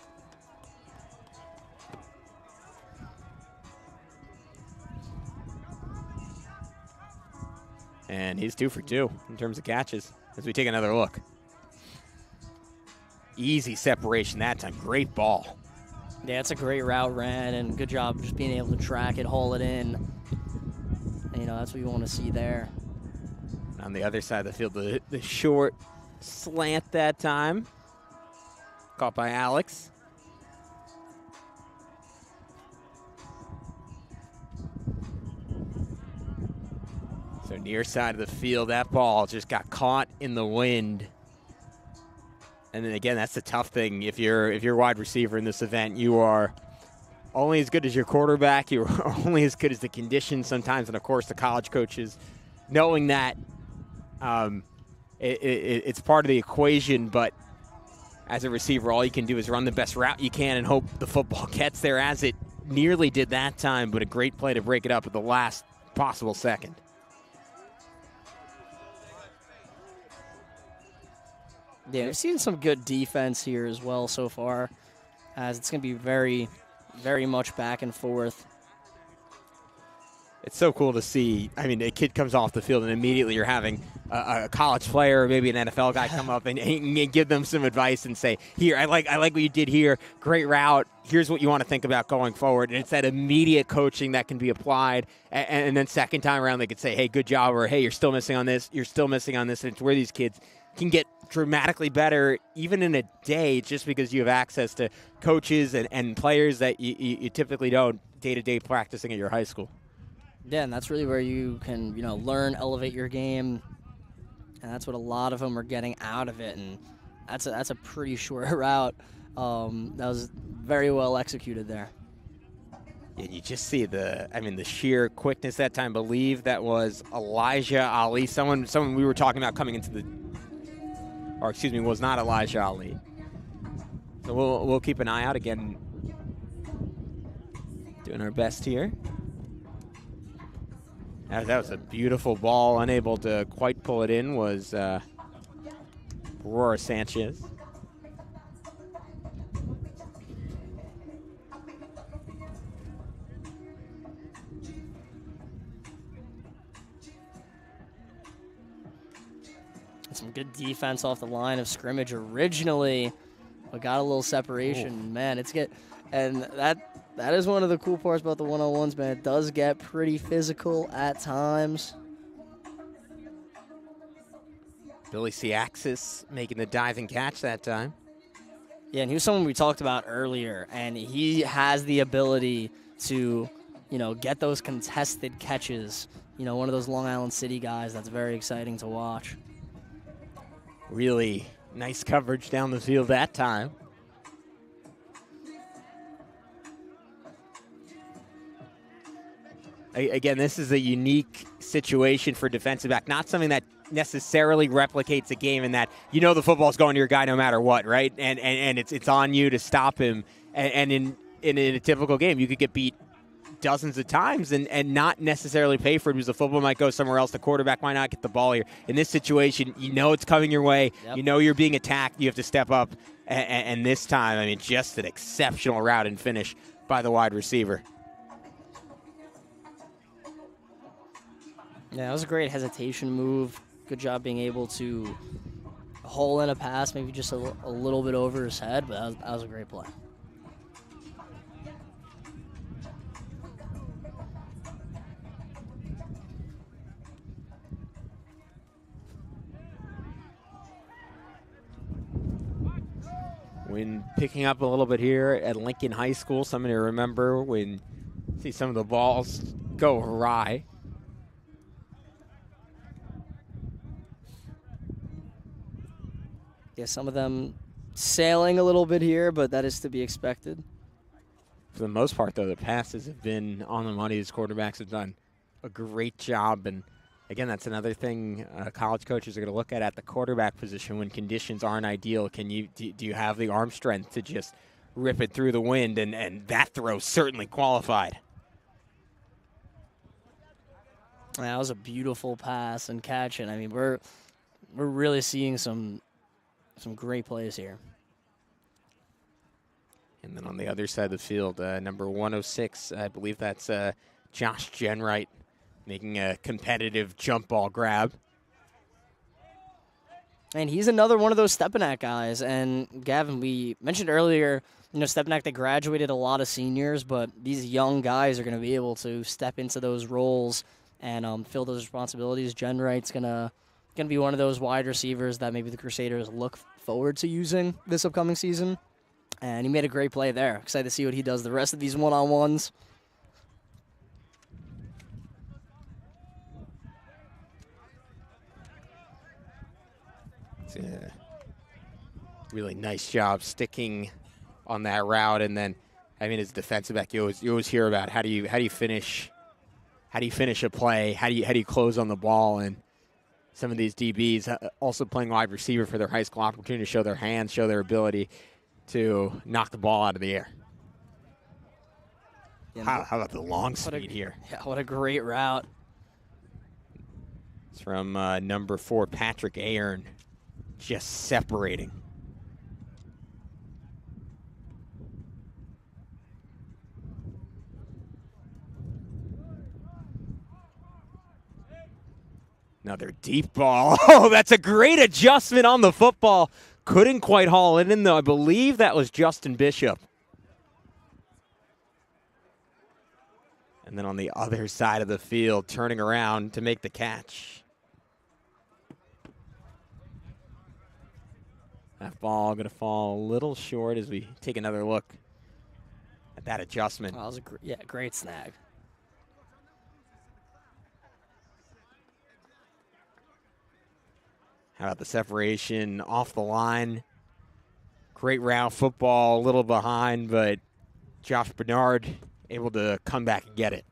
And he's 2 for 2 in terms of catches as we take another look. Easy separation that time. Great ball. Yeah, it's a great route ran, and good job just being able to track it, haul it in. And, that's what you want to see there. On the other side of the field, the short slant that time. Caught by Alex. So near side of the field, that ball just got caught in the wind. And then again, that's the tough thing. If you're wide receiver in this event, you are only as good as your quarterback. You're only as good as the conditions sometimes. And of course, the college coaches, knowing that it's part of the equation. But as a receiver, all you can do is run the best route you can and hope the football gets there, as it nearly did that time. But a great play to break it up at the last possible second. Yeah, we've seen some good defense here as well so far, as it's going to be very, very much back and forth. It's so cool to see. I mean, a kid comes off the field and immediately you're having a college player or maybe an NFL guy come up and give them some advice and say, here, I like what you did here. Great route. Here's what you want to think about going forward. And it's that immediate coaching that can be applied. And then second time around, they could say, hey, good job, or hey, you're still missing on this. You're still missing on this. And it's where these kids can get dramatically better even in a day, just because you have access to coaches and players that you typically don't day-to-day practicing at your high school. Yeah, and that's really where you can, learn, elevate your game, and that's what a lot of them are getting out of it. And that's a pretty short route. That was very well executed there. And you just see the sheer quickness that time. I believe that was Elijah Ali, someone we were talking about coming into the, or excuse me, was not Elijah Ali. So we'll keep an eye out again. Doing our best here. That was a beautiful ball. Unable to quite pull it in was Aurora Sanchez. Some good defense off the line of scrimmage originally, but got a little separation. Ooh. Man, and that is one of the cool parts about the one-on-ones, man. It does get pretty physical at times. Billy Siaxis making the diving catch that time. Yeah, and he was someone we talked about earlier, and he has the ability to, get those contested catches. One of those Long Island City guys that's very exciting to watch. Really nice coverage down the field that time. Again, this is a unique situation for defensive back, not something that necessarily replicates a game in that you know the football's going to your guy no matter what, right? And it's on you to stop him. And in a typical game, you could get beat dozens of times and not necessarily pay for it because the football might go somewhere else. The quarterback might not get the ball here. In this situation, you know it's coming your way. Yep. You know you're being attacked. You have to step up. And this time, I mean, just an exceptional route and finish by the wide receiver. Yeah, it was a great hesitation move. Good job being able to hole in a pass, maybe just a little bit over his head, but that was a great play. When picking up a little bit here at Lincoln High School, something to remember when you see some of the balls go awry. Yeah, some of them sailing a little bit here, but that is to be expected. For the most part, though, the passes have been on the money. These quarterbacks have done a great job. And, again, that's another thing college coaches are going to look at the quarterback position when conditions aren't ideal. Do you have the arm strength to just rip it through the wind? And that throw certainly qualified. That was a beautiful pass and catch. And, I mean, we're really seeing some great plays here. And then on the other side of the field, number 106, I believe that's Josh Jenwright making a competitive jump ball grab. And he's another one of those Stepanak guys. And, Gavin, we mentioned earlier, Stepanak, they graduated a lot of seniors, but these young guys are going to be able to step into those roles and fill those responsibilities. Jenwright's going to be one of those wide receivers that maybe the Crusaders look forward to using this upcoming season. And he made a great play there. Excited to see what he does the rest of these one-on-ones. It's a really nice job sticking on that route. And then, I mean, as a defensive back, you always hear about how do you finish a play? How do you close on the ball? And some of these DBs also playing wide receiver for their high school opportunity to show their hands, show their ability to knock the ball out of the air. Yeah, how about the long speed here? Yeah, what a great route. It's from number 4, Patrick Ayrn, just separating. Another deep ball. Oh, that's a great adjustment on the football. Couldn't quite haul it in, though. I believe that was Justin Bishop. And then on the other side of the field, turning around to make the catch. That ball going to fall a little short as we take another look at that adjustment. That was a great snag. How about the separation off the line? Great route football, a little behind, but Josh Bernard able to come back and get it.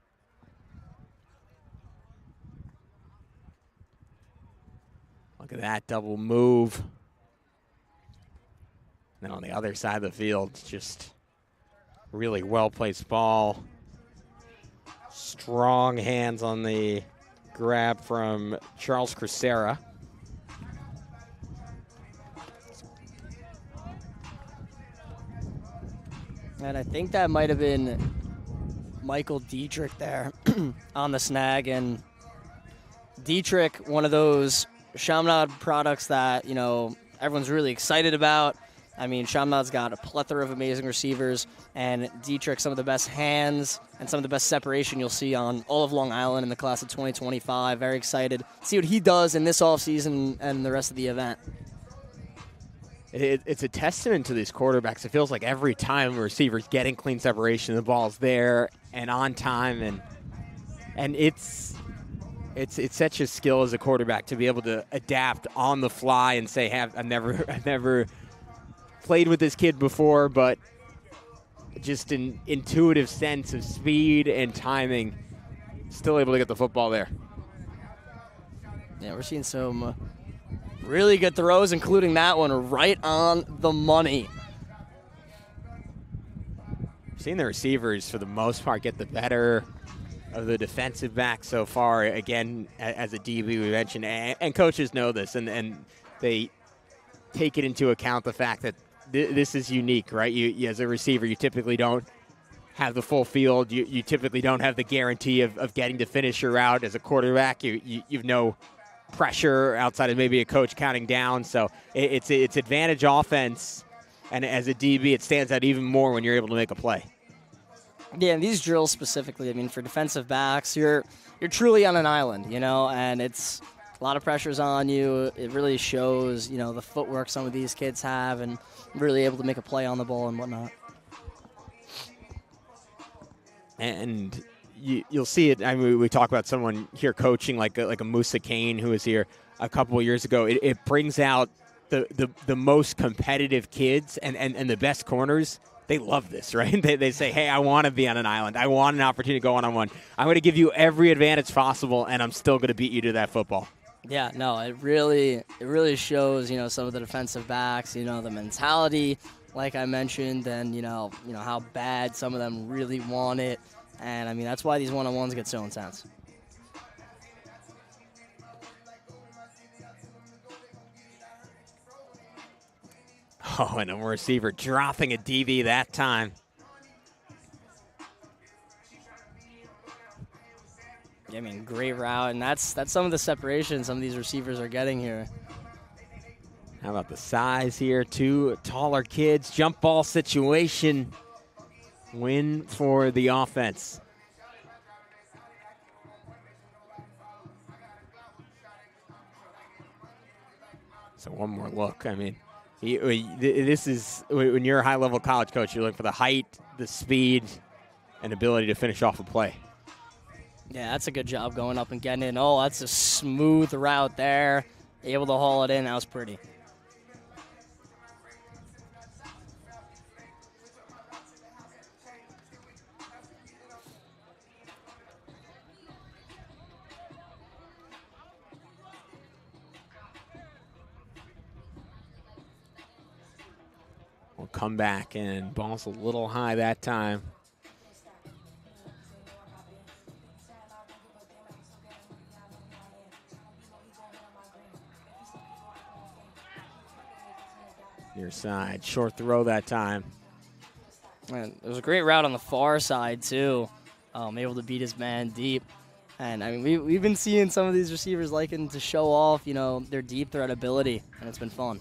Look at that double move. And then on the other side of the field, just really well-placed ball. Strong hands on the grab from Charles Crucera. And I think that might have been Michael Dietrich there on the snag. And Dietrich, one of those Chaminade products that, everyone's really excited about. I mean, Chaminade's got a plethora of amazing receivers, and Dietrich, some of the best hands and some of the best separation you'll see on all of Long Island in the class of 2025. Very excited to see what he does in this offseason and the rest of the event. It's a testament to these quarterbacks. It feels like every time a receiver's getting clean separation, the ball's there and on time, and it's such a skill as a quarterback to be able to adapt on the fly and say, I've never played with this kid before, but just an intuitive sense of speed and timing still able to get the football there. Yeah, we're seeing some really good throws, including that one right on the money. Seeing the receivers, for the most part, get the better of the defensive back so far. Again, as a DB, we mentioned, and coaches know this, and they take it into account, the fact that this is unique, right? You, as a receiver, you typically don't have the full field. You typically don't have the guarantee of getting to finish your route. As a quarterback, you've no pressure outside of maybe a coach counting down. So it's advantage offense, and as a DB, it stands out even more when you're able to make a play. Yeah, and these drills specifically, I mean, for defensive backs, you're truly on an island, and it's a lot of pressure's on you. It really shows, the footwork some of these kids have and really able to make a play on the ball and whatnot. And you'll see it. I mean, we talk about someone here coaching like a Musa Kane, who was here a couple of years ago. It brings out the most competitive kids and the best corners. They love this, right? They say, hey, I want to be on an island. I want an opportunity to go one-on-one. I'm going to give you every advantage possible, and I'm still going to beat you to that football. Yeah, no, it really shows, some of the defensive backs, the mentality, like I mentioned, and, how bad some of them really want it. And, I mean, that's why these one-on-ones get so intense. Oh, and a receiver dropping a DB that time. Yeah, I mean, great route, and that's some of the separation some of these receivers are getting here. How about the size here? Two taller kids, jump ball situation. Win for the offense. So one more look. I mean, this is, when you're a high-level college coach, you're looking for the height, the speed, and ability to finish off a play. Yeah, that's a good job going up and getting in. Oh, that's a smooth route there. Able to haul it in. That was pretty. We'll come back, and ball's a little high that time. Near side, short throw that time. And it was a great route on the far side, too. Able to beat his man deep. And, I mean, we've been seeing some of these receivers liking to show off, their deep threat ability, and it's been fun.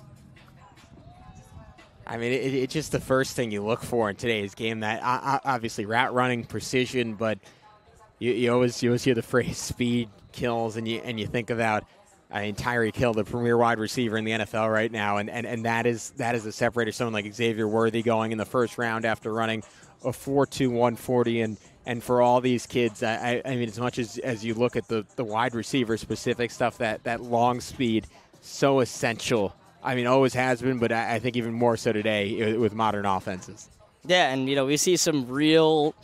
I mean, it's just the first thing you look for in today's game. That obviously route running, precision, but you always hear the phrase speed kills, and you think about Tyreek Hill, the premier wide receiver in the NFL right now, and that is the separator. Someone like Xavier Worthy going in the first round after running a 4.2 140, and for all these kids, I mean, as much as you look at the wide receiver specific stuff, that long speed, so essential. I mean, always has been, but I think even more so today with modern offenses. Yeah, and we see some real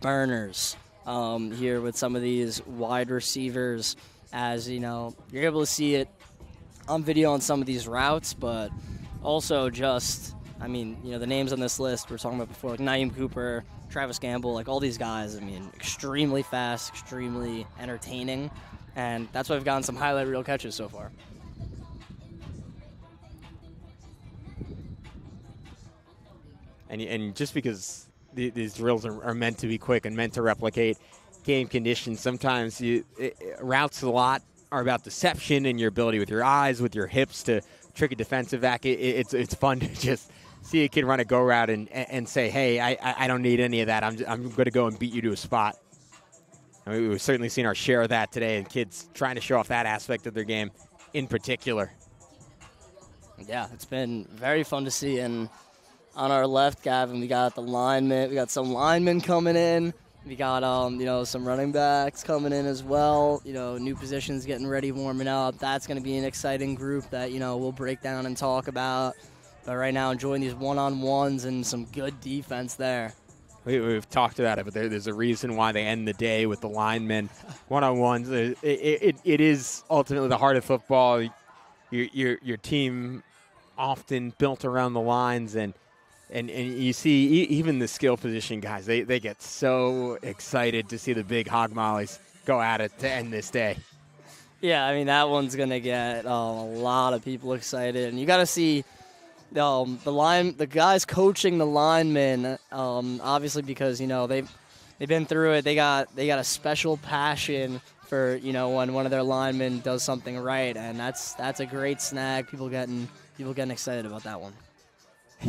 burners here with some of these wide receivers. As you're able to see it on video on some of these routes, but also just, I mean, the names on this list we're talking about before, like Naeem Cooper, Travis Gamble, like all these guys. I mean, extremely fast, extremely entertaining, and that's why we've gotten some highlight reel catches so far. And just because these drills are meant to be quick and meant to replicate game conditions, sometimes routes a lot are about deception and your ability with your eyes, with your hips to trick a defensive back. It's fun to just see a kid run a go route and say, hey, I don't need any of that. I'm going to go and beat you to a spot. I mean, we've certainly seen our share of that today, and kids trying to show off that aspect of their game in particular. Yeah, it's been very fun to see. And on our left, Gavin, we got the linemen. We got some linemen coming in. We got, some running backs coming in as well. New positions getting ready, warming up. That's going to be an exciting group that, we'll break down and talk about. But right now, enjoying these one-on-ones and some good defense there. We've talked about it, but there's a reason why they end the day with the linemen one-on-ones. It is ultimately the heart of football. Your team often built around the lines, and you see even the skill position guys, they get so excited to see the big hog mollies go at it to end this day. Yeah, I mean, that one's going to get a lot of people excited. And you got to see the guys coaching the linemen, obviously because, they've been through it. They got a special passion for, when one of their linemen does something right. And that's a great snag. People getting excited about that one.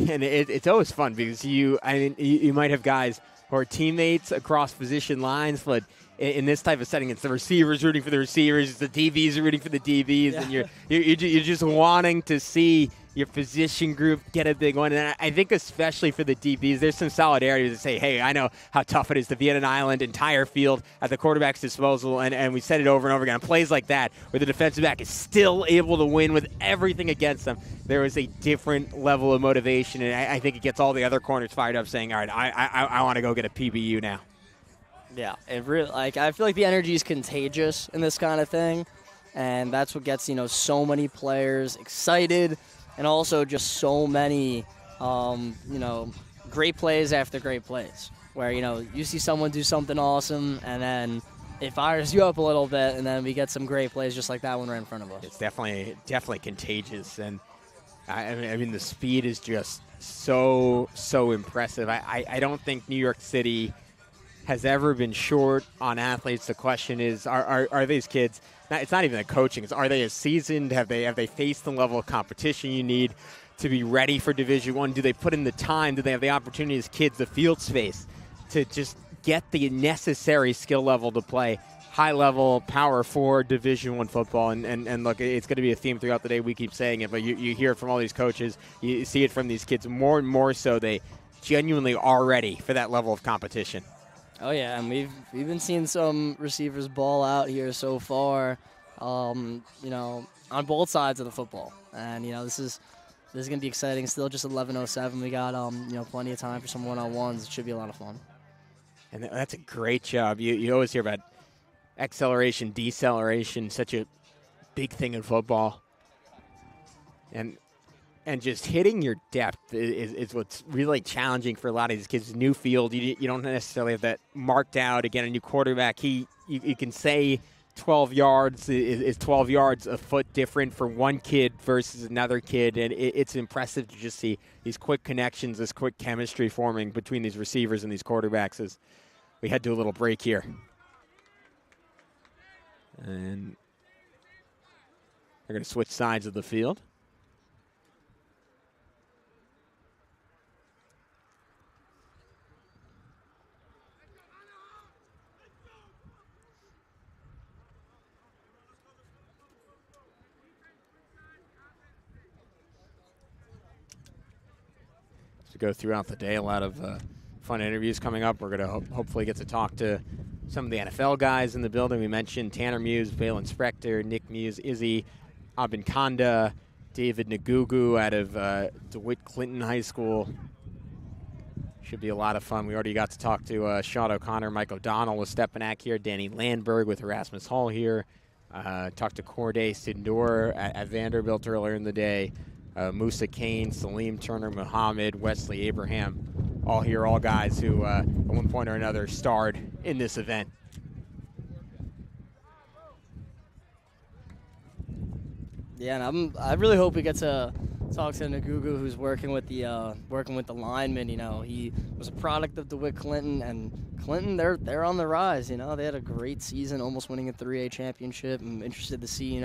And it's always fun because you might have guys who are teammates across position lines, but in this type of setting, it's the receivers rooting for the receivers, it's the DBs rooting for the DBs, and you're just wanting to see your position group get a big one. And I think especially for the DBs, there's some solidarity to say, hey, I know how tough it is to be at an island, entire field at the quarterback's disposal, and we said it over and over again. Plays like that, where the defensive back is still able to win with everything against them, there is a different level of motivation, and I think it gets all the other corners fired up saying, all right, I want to go get a PBU now. Yeah, it really, I feel like the energy is contagious in this kind of thing, and that's what gets, so many players excited, and also just so many, great plays after great plays, where, you see someone do something awesome, and then it fires you up a little bit, and then we get some great plays just like that one right in front of us. It's definitely contagious, and I mean the speed is just so impressive. I don't think New York City has ever been short on athletes. The question is, are these kids, it's not even the coaching, it's are they as seasoned? Have they faced the level of competition you need to be ready for Division I? Do they put in the time? Do they have the opportunity as kids, the field space, to just get the necessary skill level to play high-level Power 4 Division I football? And look, it's going to be a theme throughout the day. We keep saying it, but you hear it from all these coaches. You see it from these kids more and more so. They genuinely are ready for that level of competition. Oh yeah, and we've been seeing some receivers ball out here so far, on both sides of the football, and this is gonna be exciting. Still just 11:07. We got plenty of time for some one-on-ones. It should be a lot of fun. And that's a great job. You always hear about acceleration, deceleration, such a big thing in football, and just hitting your depth is what's really challenging for a lot of these kids. New field, you don't necessarily have that marked out. Again, a new quarterback, you can say 12 yards is 12 yards a foot different for one kid versus another kid, and it's impressive to just see these quick connections, this quick chemistry forming between these receivers and these quarterbacks as we head to a little break here. And they're going to switch sides of the field. Go throughout the day. A lot of fun interviews coming up. We're going to hopefully get to talk to some of the NFL guys in the building. We mentioned Tanner Muse, Valen Sprector, Nick Muse, Izzy Abinkanda, David Nagugu out of DeWitt Clinton High School. Should be a lot of fun. We already got to talk to Sean O'Connor, Mike O'Donnell with Stepanak here, Danny Landberg with Erasmus Hall here. Talked to Corday Sindor at Vanderbilt earlier in the day. Musa Kane, Salim Turner, Muhammad, Wesley Abraham, all here, all guys who at one point or another starred in this event. Yeah, and I really hope we get to talk to Nagugu, who's working with the linemen. He was a product of DeWitt Clinton, and Clinton, they're on the rise. They had a great season, almost winning a 3A championship. I'm interested to see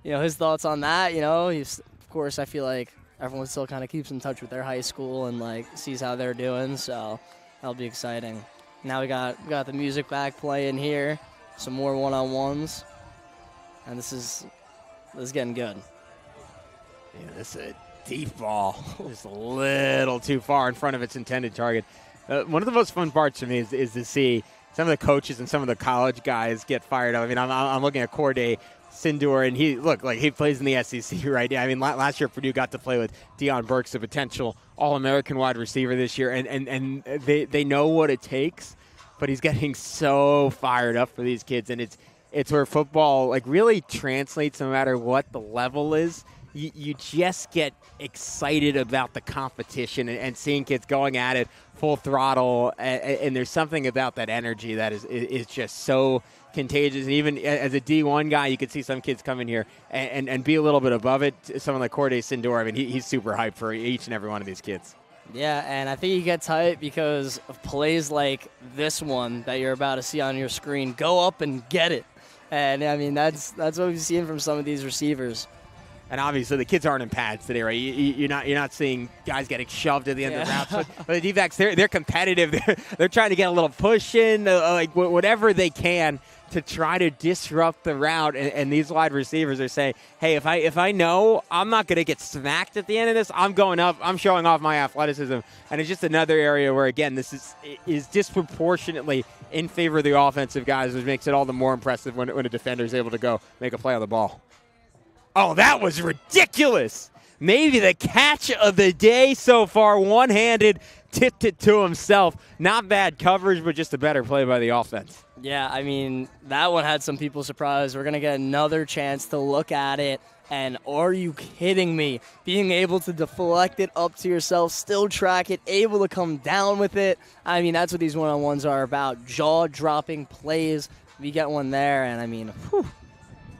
his thoughts on that. Of course, I feel like everyone still kind of keeps in touch with their high school and sees how they're doing, so that'll be exciting. Now we got the music back playing here, some more one-on-ones, and this is getting good. Yeah, this is a deep ball, just a little too far in front of its intended target. One of the most fun parts for me is to see some of the coaches and some of the college guys get fired up. I mean, I'm looking at Corday Sindor, and he plays in the SEC right now. I mean, last year Purdue got to play with Deion Burks, a potential All-American wide receiver this year, and they know what it takes, but he's getting so fired up for these kids, and it's where football like really translates no matter what the level is. You just get excited about the competition and seeing kids going at it full throttle, and there's something about that energy that is just so contagious. And even as a D1 guy, you could see some kids come in here and be a little bit above it. Someone like Corday Sindor, I mean, he's super hyped for each and every one of these kids. Yeah, and I think he gets hyped because of plays like this one that you're about to see on your screen. Go up and get it. And, I mean, that's what we've seen from some of these receivers. And obviously the kids aren't in pads today, right? You're not seeing guys getting shoved at the end of routes. But the D-backs, they're competitive. They're trying to get a little push in, like whatever they can to try to disrupt the route. And these wide receivers are saying, hey, if I know I'm not going to get smacked at the end of this, I'm going up. I'm showing off my athleticism. And it's just another area where, again, this is disproportionately in favor of the offensive guys, which makes it all the more impressive when a defender is able to go make a play on the ball. Oh, that was ridiculous. Maybe the catch of the day so far, one-handed, tipped it to himself. Not bad coverage, but just a better play by the offense. Yeah, I mean, that one had some people surprised. We're going to get another chance to look at it. And are you kidding me? Being able to deflect it up to yourself, still track it, able to come down with it. I mean, that's what these one-on-ones are about. Jaw-dropping plays. We get one there, and I mean,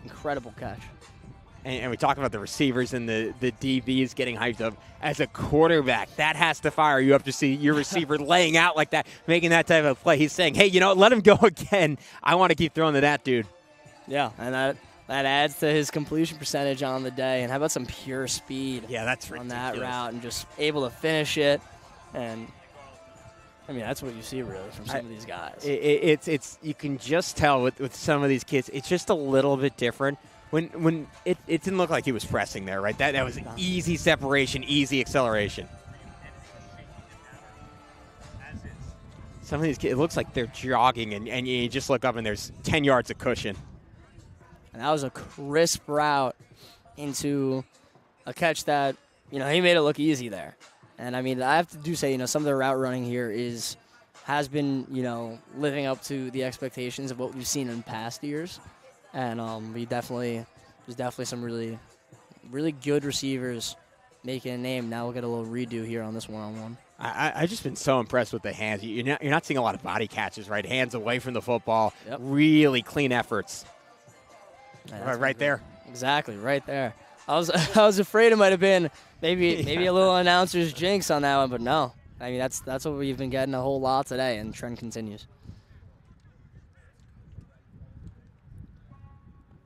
incredible catch. And we talk about the receivers and the DBs getting hyped up. As a quarterback, that has to fire you up to see your receiver laying out like that, making that type of play. He's saying, hey, let him go again. I want to keep throwing to that dude. Yeah, and that adds to his completion percentage on the day. And how about some pure speed? Yeah, that's on ridiculous. that route and just able to finish it. And I mean, that's what you see really from some of these guys. It's you can just tell with some of these kids, it's just a little bit different. When it didn't look like he was pressing there, right? That was easy separation, easy acceleration. Some of these kids, it looks like they're jogging, and you just look up and there's 10 yards of cushion. And that was a crisp route into a catch that, he made it look easy there. And, I mean, I have to say, some of the route running here has been, living up to the expectations of what we've seen in past years. And there's definitely some really, really good receivers making a name. Now we'll get a little redo here on this one-on-one. I've just been so impressed with the hands. You're not seeing a lot of body catches, right? Hands away from the football. Yep. Really clean efforts. Yeah, right there. Exactly, right there. I was afraid it might have been maybe a little announcer's jinx on that one, but no. I mean, that's what we've been getting a whole lot today, and the trend continues.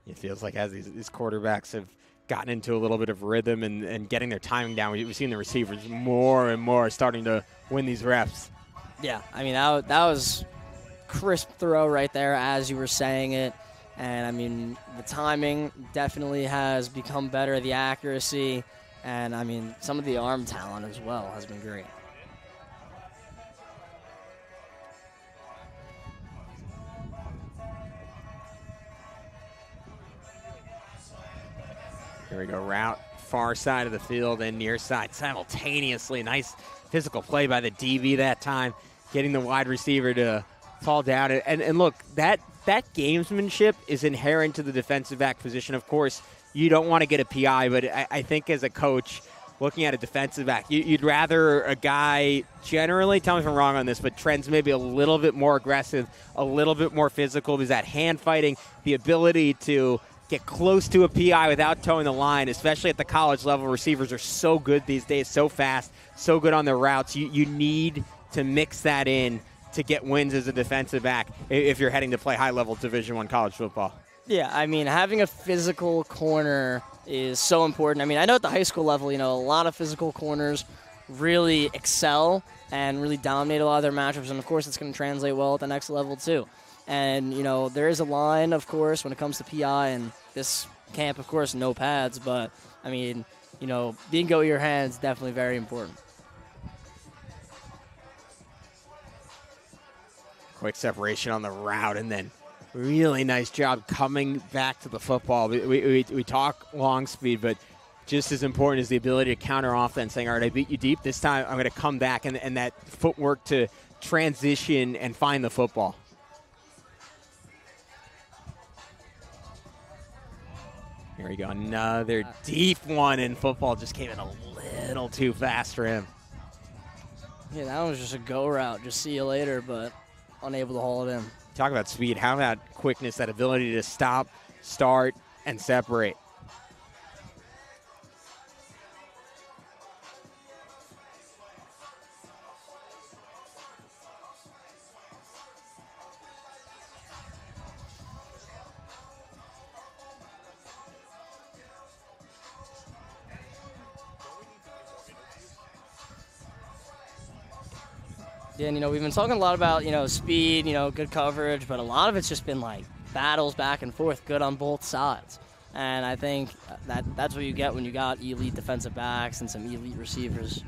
It feels like as these quarterbacks have gotten into a little bit of rhythm and getting their timing down, we've seen the receivers more and more starting to win these reps. Yeah, I mean, that was crisp throw right there as you were saying it. And, I mean, the timing definitely has become better, the accuracy, and, I mean, some of the arm talent as well has been great. Here we go, route, far side of the field and near side simultaneously. Nice physical play by the DB that time, getting the wide receiver to fall down. And look, that gamesmanship is inherent to the defensive back position. Of course, you don't want to get a PI, but I think as a coach, looking at a defensive back, you'd rather a guy generally, tell me if I'm wrong on this, but trends maybe a little bit more aggressive, a little bit more physical, because that hand fighting, the ability to get close to a PI without towing the line, especially at the college level. Receivers are so good these days, so fast, so good on their routes. You need to mix that in to get wins as a defensive back if you're heading to play high-level Division I college football. Yeah, I mean, having a physical corner is so important. I mean, I know at the high school level, a lot of physical corners really excel and really dominate a lot of their matchups, and, of course, it's going to translate well at the next level, too. And, there is a line, of course, when it comes to PI, and this camp, of course, no pads. But, I mean, being go with your hands is definitely very important. Quick separation on the route, and then Really nice job coming back to the football. We talk long speed, but just as important is the ability to counter offense, saying, all right, I beat you deep. This time I'm going to come back, and that footwork to transition and find the football. Here we go. Another deep one, and football just came in a little too fast for him. Yeah, that was just a go route. Just see you later, but unable to haul it in. Talk about speed. How about quickness, that ability to stop, start, and separate. Yeah, and, we've been talking a lot about, speed, good coverage, but a lot of it's just been, battles back and forth, good on both sides. And I think that's what you get when you got elite defensive backs and some elite receivers.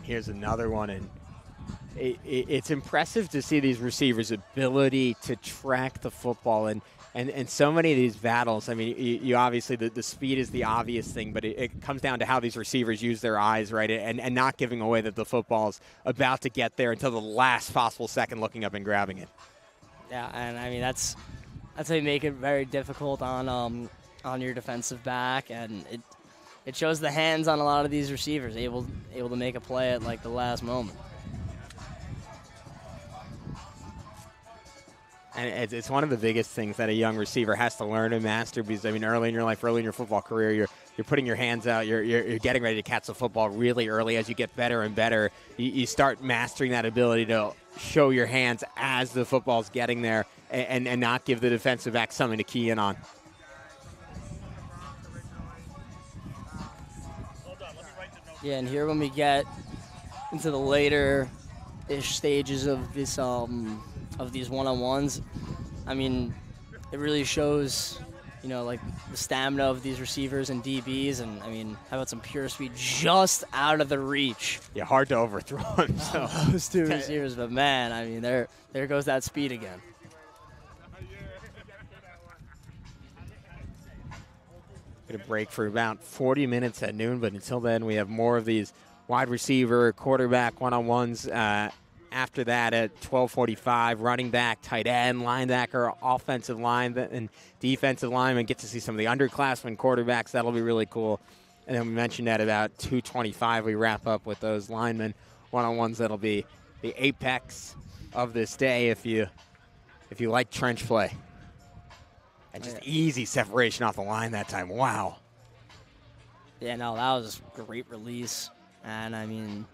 Here's another one, and it's impressive to see these receivers' ability to track the football. And so many of these battles, I mean, you obviously, the speed is the obvious thing, but it comes down to how these receivers use their eyes, right, and not giving away that the football's about to get there until the last possible second looking up and grabbing it. Yeah, and, I mean, that's how you make it very difficult on your defensive back, and it shows the hands on a lot of these receivers, able to make a play at, the last moment. And it's one of the biggest things that a young receiver has to learn and master, because, I mean, early in your life, early in your football career, you're putting your hands out, you're getting ready to catch the football really early. As you get better and better, you start mastering that ability to show your hands as the football's getting there and not give the defensive back something to key in on. Yeah, and here when we get into the later-ish stages of this of these one-on-ones, I mean, it really shows, the stamina of these receivers and DBs, and, I mean, how about some pure speed just out of the reach? Yeah, hard to overthrow him. So. Those two receivers, but, man, I mean, there goes that speed again. Going to break for about 40 minutes at noon, but until then, we have more of these wide receiver, quarterback one-on-ones. After that, at 12:45, running back, tight end, linebacker, offensive line, and defensive lineman. Get to see some of the underclassmen quarterbacks. That'll be really cool. And then we mentioned at about 2:25, we wrap up with those linemen one-on-ones. That'll be the apex of this day if you like trench play. And just easy separation off the line that time. Wow. Yeah, no, that was a great release. And, I mean,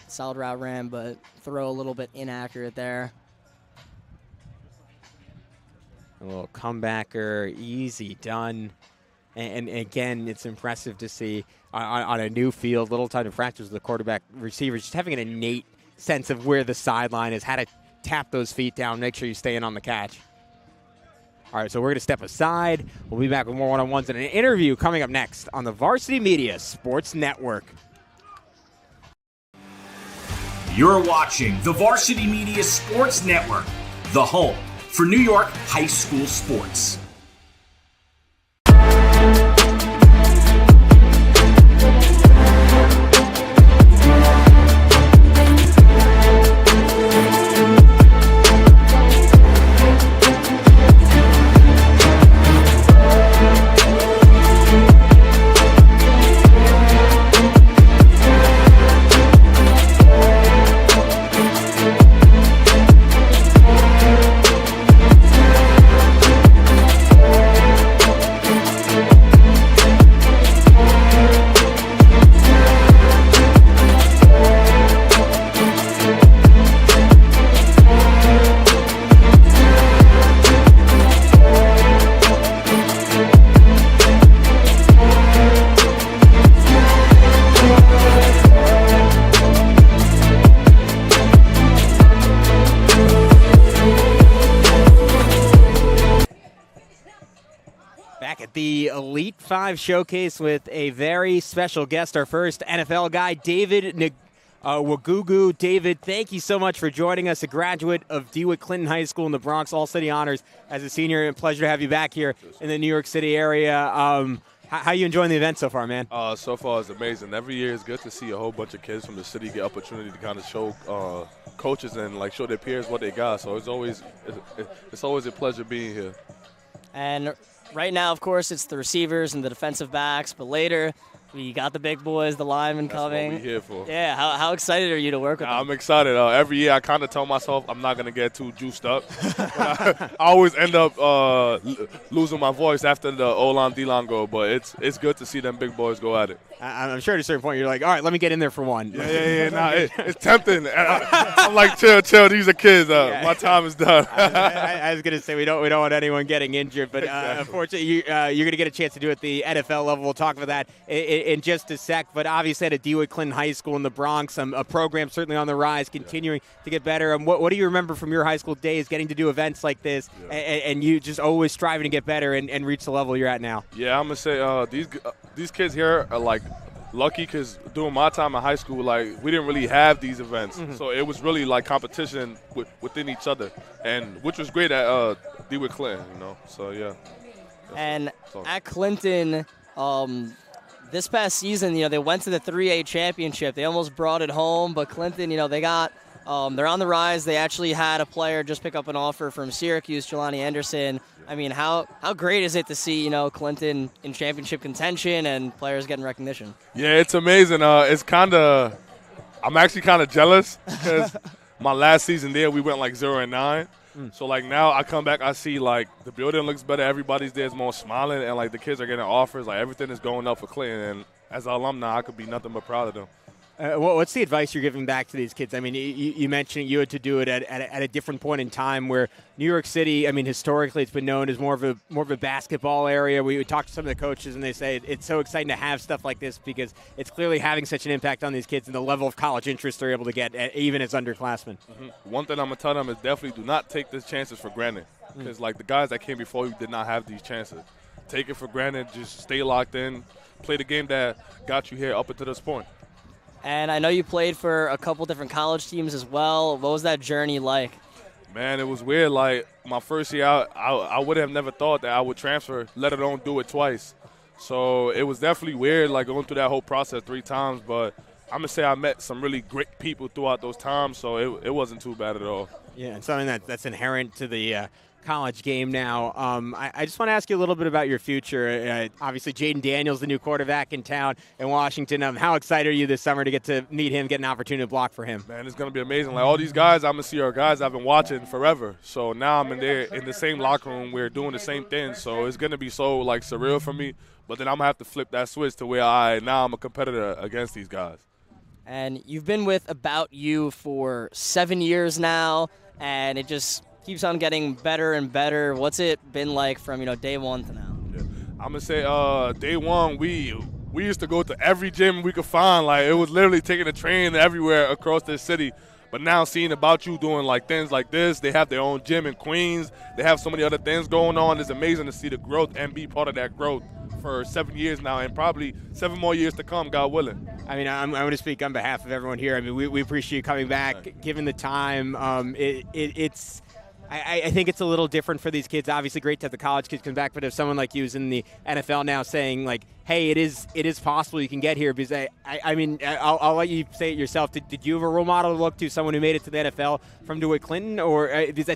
solid route ran, but throw a little bit inaccurate there. A little comebacker, easy done. And again, it's impressive to see on a new field, little time to practice with the quarterback receivers, just having an innate sense of where the sideline is, how to tap those feet down, make sure you stay in on the catch. All right, so we're going to step aside. We'll be back with more one-on-ones and an interview coming up next on the Varsity Media Sports Network. You're watching the Varsity Media Sports Network, the home for New York high school sports. The Elite 5 Showcase with a very special guest, our first NFL guy, David Wagugu. David, thank you so much for joining us, a graduate of DeWitt Clinton High School in the Bronx, All-City Honors as a senior. A pleasure to have you back here in the New York City area. How you enjoying the event so far, man? So far, it's amazing. Every year, it's good to see a whole bunch of kids from the city get opportunity to kind of show coaches and like show their peers what they got. So it's always a pleasure being here. And right now, of course, it's the receivers and the defensive backs, but later we got the big boys, the linemen coming. That's what we're here for. Yeah, how excited are you to work with them? I'm excited. Every year I kind of tell myself I'm not going to get too juiced up. I always end up losing my voice after the O-line, D-line go, but it's good to see them big boys go at it. I'm sure at a certain point you're like, all right, let me get in there for one. Yeah. Nah, it's tempting. I'm like, chill. These are kids. My time is done. I was going to say we don't want anyone getting injured, but unfortunately you're going to get a chance to do it at the NFL level. We'll talk about that in just a sec. But obviously at a DeWitt Clinton High School in the Bronx, a program certainly on the rise, continuing to get better. What do you remember from your high school days, getting to do events like this, and you just always striving to get better and reach the level you're at now? Yeah, I'm going to say these kids here are like lucky because during my time in high school, like we didn't really have these events, so it was really like competition within each other, and which was great at DeWitt Clinton, So yeah. And at Clinton, this past season, they went to the 3A championship. They almost brought it home, but Clinton, they got. They're on the rise. They actually had a player just pick up an offer from Syracuse, Jelani Anderson. I mean, how great is it to see, Clinton in championship contention and players getting recognition? Yeah, it's amazing. I'm actually kind of jealous because my last season there, we went like 0-9. So, like, now I come back, I see, like, the building looks better. Everybody's there is more smiling, and, like, the kids are getting offers. Like, everything is going up for Clinton. And as an alumni, I could be nothing but proud of them. What's the advice you're giving back to these kids? I mean, you mentioned you had to do it at a different point in time where New York City, I mean, historically it's been known as more of a basketball area. We talk to some of the coaches and they say it's so exciting to have stuff like this because it's clearly having such an impact on these kids and the level of college interest they're able to get even as underclassmen. One thing I'm going to tell them is definitely do not take these chances for granted because, like, the guys that came before you did not have these chances. Take it for granted. Just stay locked in. Play the game that got you here up until this point. And I know you played for a couple different college teams as well. What was that journey like? Man, it was weird. Like, my first year out, I would have never thought that I would transfer, let alone do it twice. So it was definitely weird, like, going through that whole process 3 times. But I'm going to say I met some really great people throughout those times, so it wasn't too bad at all. Yeah, and something that's inherent to the college game now. I just want to ask you a little bit about your future. Obviously, Jaden Daniels, the new quarterback in town in Washington. How excited are you this summer to get to meet him, get an opportunity to block for him? Man, it's going to be amazing. Like, all these guys I'm going to see are guys I've been watching forever. So now I'm in the same locker room. We're doing the same thing. So it's going to be so, like, surreal for me. But then I'm going to have to flip that switch to where now I'm a competitor against these guys. And you've been with About You for 7 years now, and it just keeps on getting better and better. What's it been like from day one to now? Yeah. I'm gonna say day one we used to go to every gym we could find. Like, it was literally taking a train everywhere across the city. But now seeing About You doing like things like this, they have their own gym in Queens. They have so many other things going on. It's amazing to see the growth and be part of that growth for 7 years now, and probably 7 more years to come, God willing. I mean, I'm going to speak on behalf of everyone here. I mean, we appreciate you coming back, given the time. It's. I think it's a little different for these kids. Obviously, great to have the college kids come back, but if someone like you is in the NFL now saying, like, hey, it is possible you can get here, because I mean, I'll let you say it yourself. Did you have a role model to look to, someone who made it to the NFL from DeWitt Clinton? Or because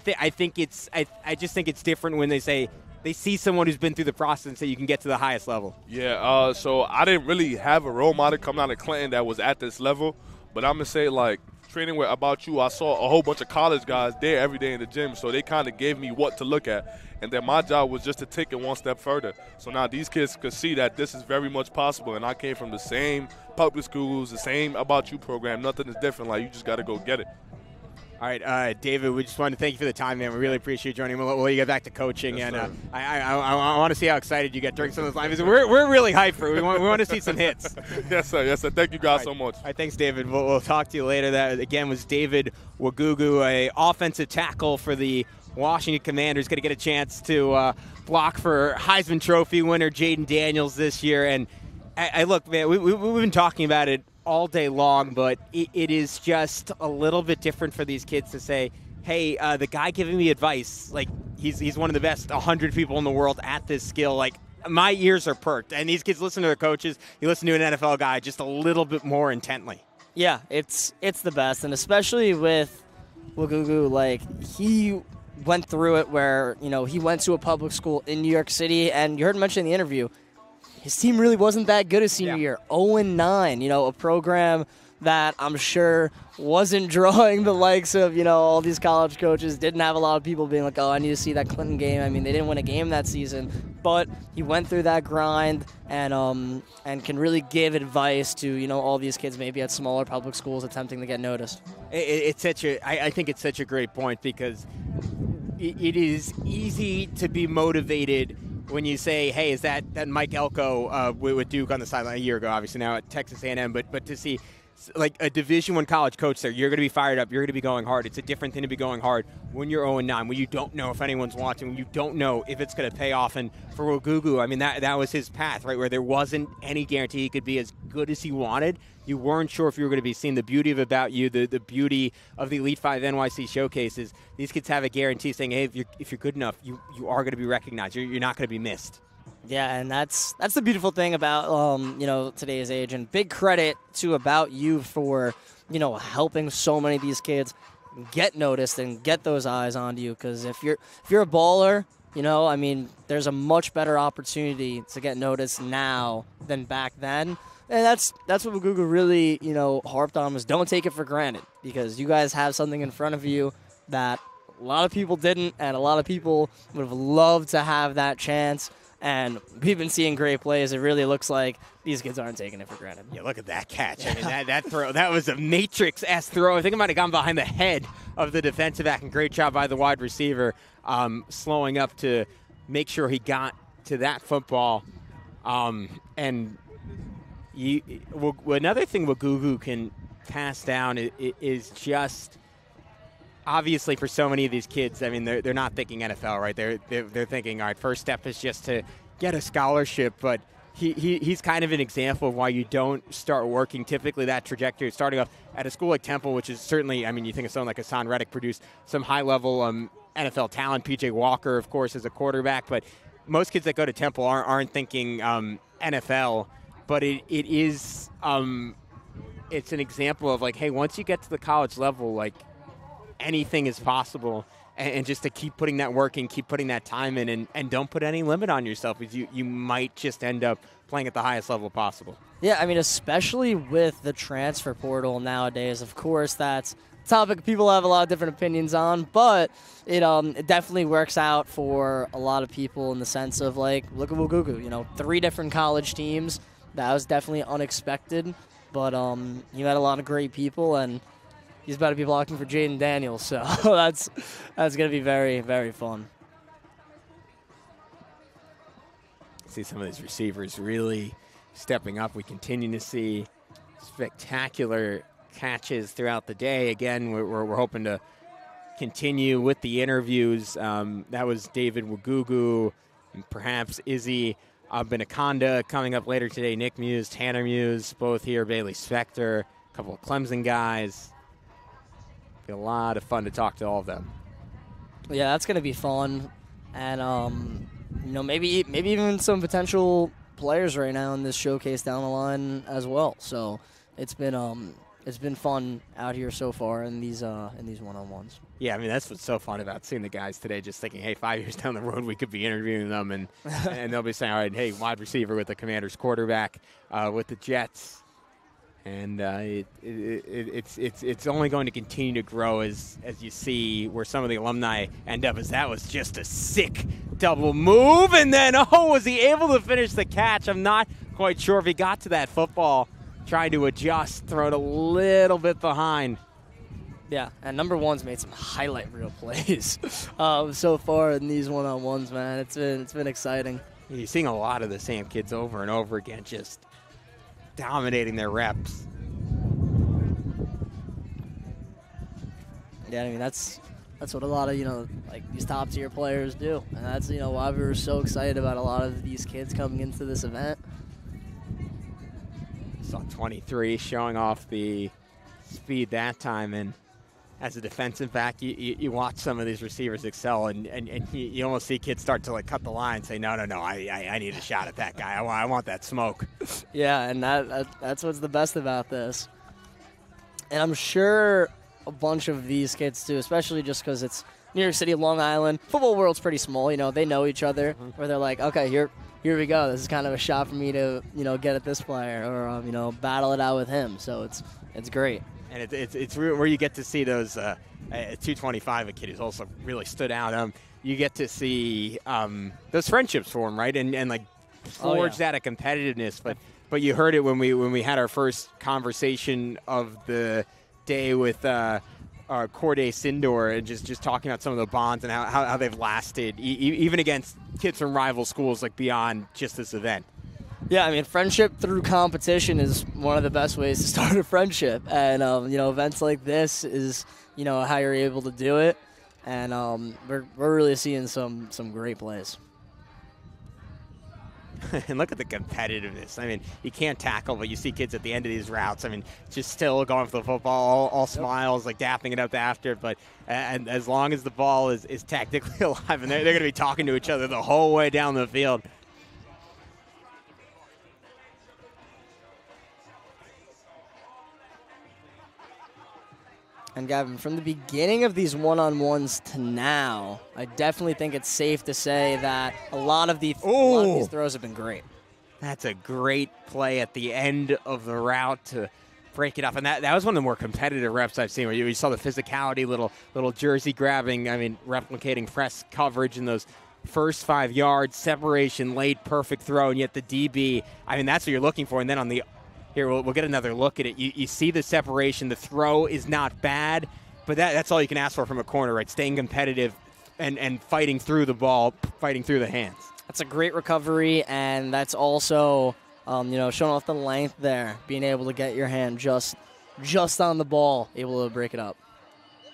I just think it's different when they say they see someone who's been through the process and say you can get to the highest level. Yeah, so I didn't really have a role model coming out of Clinton that was at this level, but I'm going to say, like, training with About You, I saw a whole bunch of college guys there every day in the gym, so they kind of gave me what to look at. And then my job was just to take it one step further. So now these kids could see that this is very much possible, and I came from the same public schools, the same About You program. Nothing is different. Like, you just got to go get it. All right, David, we just wanted to thank you for the time, man. We really appreciate you joining. We'll let you get back to coaching. Yes, and I want to see how excited you get during some of those live visits. We're really hyped for it. We want to see some hits. Yes, sir. Yes, sir. Thank you guys so much. All right, thanks, David. We'll talk to you later. That, again, was David Wagugu, a offensive tackle for the Washington Commanders. Going to get a chance to block for Heisman Trophy winner Jaden Daniels this year. And I look, man, we've been talking about it all day long, but it is just a little bit different for these kids to say, hey, the guy giving me advice, like, he's one of the best 100 people in the world at this skill. Like, my ears are perked. And these kids listen to their coaches. You listen to an NFL guy just a little bit more intently. Yeah, it's the best. And especially with Wagugu, like, he went through it where, he went to a public school in New York City. And you heard him mention in the interview, his team really wasn't that good his senior year. 0-9, a program that I'm sure wasn't drawing the likes of, all these college coaches. Didn't have a lot of people being like, oh, I need to see that Clinton game. I mean, they didn't win a game that season, but he went through that grind and can really give advice to, all these kids maybe at smaller public schools attempting to get noticed. I think it's such a great point because it is easy to be motivated when you say, hey, is that Mike Elko with Duke on the sideline a year ago, obviously now at Texas A&M, but to see like a Division I college coach there, you're going to be fired up, you're going to be going hard. It's a different thing to be going hard when you're 0-9, when you don't know if anyone's watching, when you don't know if it's going to pay off. And for Wagugu, I mean, that was his path, right, where there wasn't any guarantee he could be as good as he wanted. You weren't sure if you were going to be seeing the beauty of About You, the beauty of the Elite 5 NYC showcases. These kids have a guarantee saying, hey, if you're good enough, you are going to be recognized. You're not going to be missed. Yeah, and that's the beautiful thing about today's age, and big credit to About You for helping so many of these kids get noticed and get those eyes on you. Because if you're a baller, there's a much better opportunity to get noticed now than back then. And that's what Wagugu really harped on, was don't take it for granted, because you guys have something in front of you that a lot of people didn't, and a lot of people would have loved to have that chance. And we've been seeing great plays. It really looks like these kids aren't taking it for granted. Yeah, look at that catch. I mean, that throw, that was a Matrix-esque throw. I think it might have gone behind the head of the defensive back, and great job by the wide receiver slowing up to make sure he got to that football. And another thing Wagugu can pass down is just, obviously, for so many of these kids, I mean, they're not thinking NFL, right? They're thinking, all right, first step is just to get a scholarship. But he's kind of an example of why you don't start working typically that trajectory, starting off at a school like Temple, which is certainly, I mean, you think of someone like Hassan Reddick produced some high-level NFL talent. P.J. Walker, of course, is a quarterback. But most kids that go to Temple aren't thinking NFL. But it is it's an example of, like, hey, once you get to the college level, like, anything is possible, and just to keep putting that work in, keep putting that time in, and don't put any limit on yourself, because you might just end up playing at the highest level possible. Yeah, I mean, especially with the transfer portal nowadays, of course, that's a topic people have a lot of different opinions on, but it definitely works out for a lot of people in the sense of, like, look at Wagugu, 3 different college teams. That was definitely unexpected, but you met a lot of great people, and he's about to be blocking for Jaden Daniels, so that's going to be very, very fun. See some of these receivers really stepping up. We continue to see spectacular catches throughout the day. Again, we're hoping to continue with the interviews. That was David Wagugu, and perhaps Izzy Benaconda coming up later today. Nick Muse, Tanner Muse, both here. Bailey Spector, a couple of Clemson guys. Be a lot of fun to talk to all of them. Yeah, that's going to be fun, and maybe even some potential players right now in this showcase down the line as well. So it's been fun out here so far in these one-on-ones. Yeah, I mean, that's what's so fun about seeing the guys today, just thinking, hey, 5 years down the road we could be interviewing them, and they'll be saying, all right, hey, wide receiver with the Commanders, quarterback with the Jets. And it's only going to continue to grow as you see where some of the alumni end up. As that was just a sick double move, and then was he able to finish the catch? I'm not quite sure if he got to that football, trying to adjust, throw it a little bit behind. Yeah, and number one's made some highlight reel plays so far in these one-on-ones, man. It's been exciting. You're seeing a lot of the same kids over and over again, just dominating their reps. Yeah, I mean, that's what a lot of, these top-tier players do. And that's, why we were so excited about a lot of these kids coming into this event. Saw 23, showing off the speed that time. And as a defensive back, you watch some of these receivers excel, and you almost see kids start to like cut the line and say, no, I need a shot at that guy. I want that smoke. Yeah, and that's what's the best about this. And I'm sure a bunch of these kids too, especially just because it's New York City, Long Island. Football world's pretty small. You know, they know each other. Where they're like, okay, here we go. This is kind of a shot for me to get at this player or battle it out with him. So it's great. And it's where you get to see those at 225, a kid who's also really stood out. You get to see those friendships form, right, and like forge that competitiveness. But you heard it when we had our first conversation of the day with Corday Sindor, and just talking about some of the bonds and how they've lasted, even against kids from rival schools, like beyond just this event. Yeah, I mean, friendship through competition is one of the best ways to start a friendship. And, events like this is, how you're able to do it. And we're really seeing some great plays. And look at the competitiveness. I mean, you can't tackle, but you see kids at the end of these routes. I mean, just still going for the football, all smiles, like dapping it up after. But and as long as the ball is tactically alive, and they're going to be talking to each other the whole way down the field. And Gavin, from the beginning of these one-on-ones to now, I definitely think it's safe to say that a lot of these throws have been great. That's a great play at the end of the route to break it up. And that was one of the more competitive reps I've seen, where you saw the physicality, little jersey grabbing, replicating press coverage in those first 5 yards, separation, late, perfect throw, and yet the DB, that's what you're looking for. And then on the here, we'll get another look at it. You see the separation. The throw is not bad, but that's all you can ask for from a corner, right? Staying competitive and fighting through the ball, fighting through the hands. That's a great recovery, and that's also, showing off the length there, being able to get your hand just on the ball, able to break it up.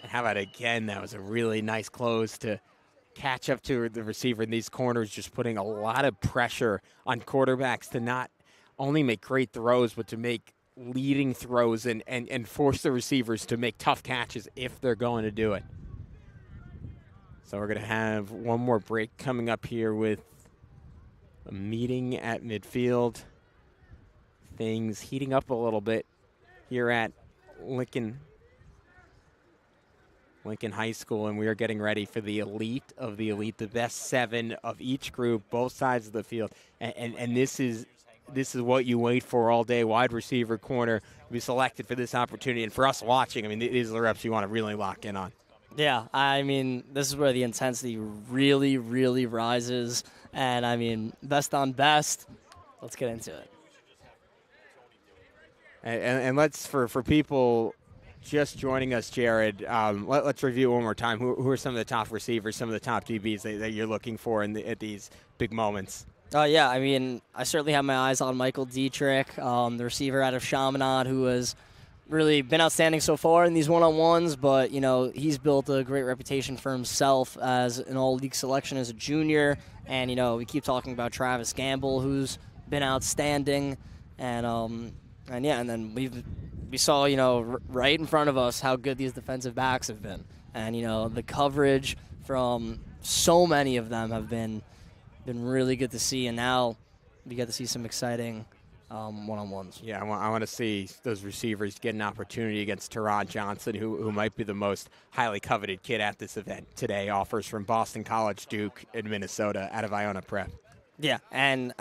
And how about again? That was a really nice close to catch up to the receiver in these corners, just putting a lot of pressure on quarterbacks to not only make great throws, but to make leading throws and force the receivers to make tough catches if they're going to do it. So we're going to have one more break coming up here with a meeting at midfield. Things heating up a little bit here at Lincoln High School, and we are getting ready for the elite of the elite, the best 7 of each group, both sides of the field. And this is what you wait for all day. Wide receiver, corner, be selected for this opportunity. And for us watching, these are the reps you want to really lock in on. Yeah, this is where the intensity really, really rises. And, best on best, let's get into it. And let's, for people just joining us, Jared, let's review one more time. Who are some of the top receivers, some of the top DBs that you're looking for at these big moments? I certainly have my eyes on Michael Dietrich, the receiver out of Chaminade, who has really been outstanding so far in these one-on-ones, but, he's built a great reputation for himself as an all-league selection as a junior. And, we keep talking about Travis Gamble, who's been outstanding. And then we saw, right in front of us how good these defensive backs have been. And, the coverage from so many of them have been really good to see, and now we get to see some exciting one-on-ones. Yeah, I want to see those receivers get an opportunity against Teron Johnson, who might be the most highly coveted kid at this event today. Offers from Boston College, Duke, and Minnesota out of Iona Prep. Yeah, and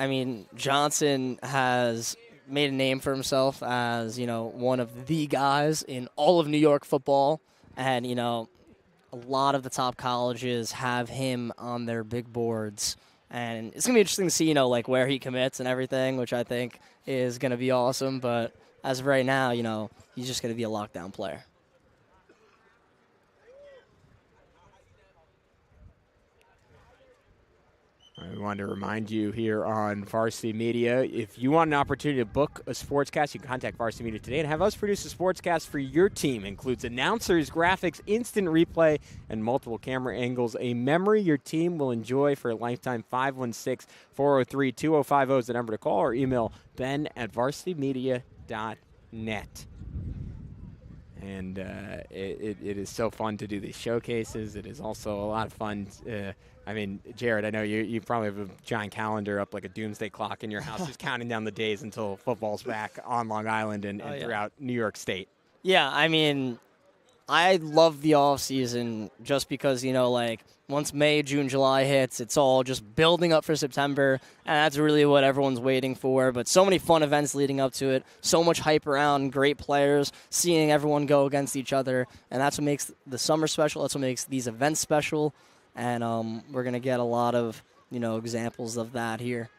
Johnson has made a name for himself as one of the guys in all of New York football, and a lot of the top colleges have him on their big boards. And it's going to be interesting to see, where he commits and everything, which I think is going to be awesome. But as of right now, he's just going to be a lockdown player. We wanted to remind you here on Varsity Media, if you want an opportunity to book a sportscast, you can contact Varsity Media today and have us produce a sportscast for your team. Includes announcers, graphics, instant replay, and multiple camera angles. A memory your team will enjoy for a lifetime. 516-403-2050 is the number to call, or email ben@varsitymedia.com. sportscast.net. And it is so fun to do these showcases. It is also a lot of fun. I mean, Jared, I know you probably have a giant calendar up like a doomsday clock in your house, just counting down the days until football's back on Long Island and throughout New York State. Yeah, I mean, I love the off season just because, like once May, June, July hits, it's all just building up for September, and that's really what everyone's waiting for. But so many fun events leading up to it, so much hype around, great players, seeing everyone go against each other, and that's what makes the summer special. That's what makes these events special, and we're going to get a lot of, examples of that here.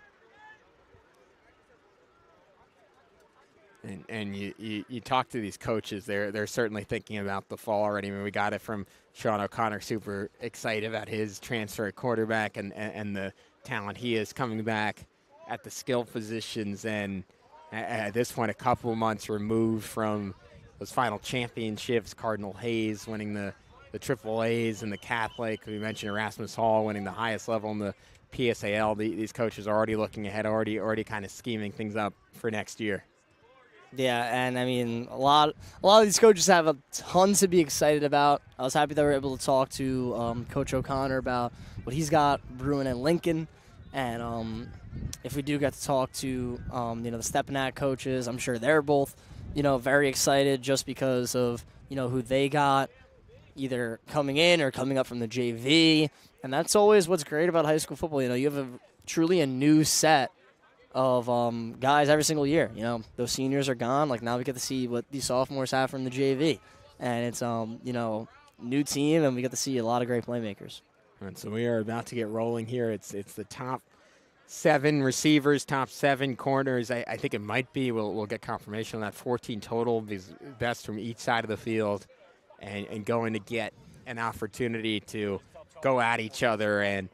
And you talk to these coaches, they're certainly thinking about the fall already. I mean, we got it from Sean O'Connor, super excited about his transfer at quarterback and the talent he is coming back at the skill positions. And at this point, a couple months removed from those final championships, Cardinal Hayes winning the Triple A's and the Catholic. We mentioned Erasmus Hall winning the highest level in the PSAL. These coaches are already looking ahead, already kind of scheming things up for next year. Yeah, and I mean, a lot of these coaches have a ton to be excited about. I was happy that we were able to talk to Coach O'Connor about what he's got brewing in Lincoln, and if we do get to talk to the Stepinac coaches, I'm sure they're both very excited just because of who they got either coming in or coming up from the JV, and that's always what's great about high school football. You have truly a new set of guys every single year. Those seniors are gone. Like, now we get to see what these sophomores have from the JV. And it's, new team, and we get to see a lot of great playmakers. And so we are about to get rolling here. It's the top 7 receivers, top 7 corners. I think it might be, we'll get confirmation on that, 14 total, these best from each side of the field, and going to get an opportunity to go at each other. And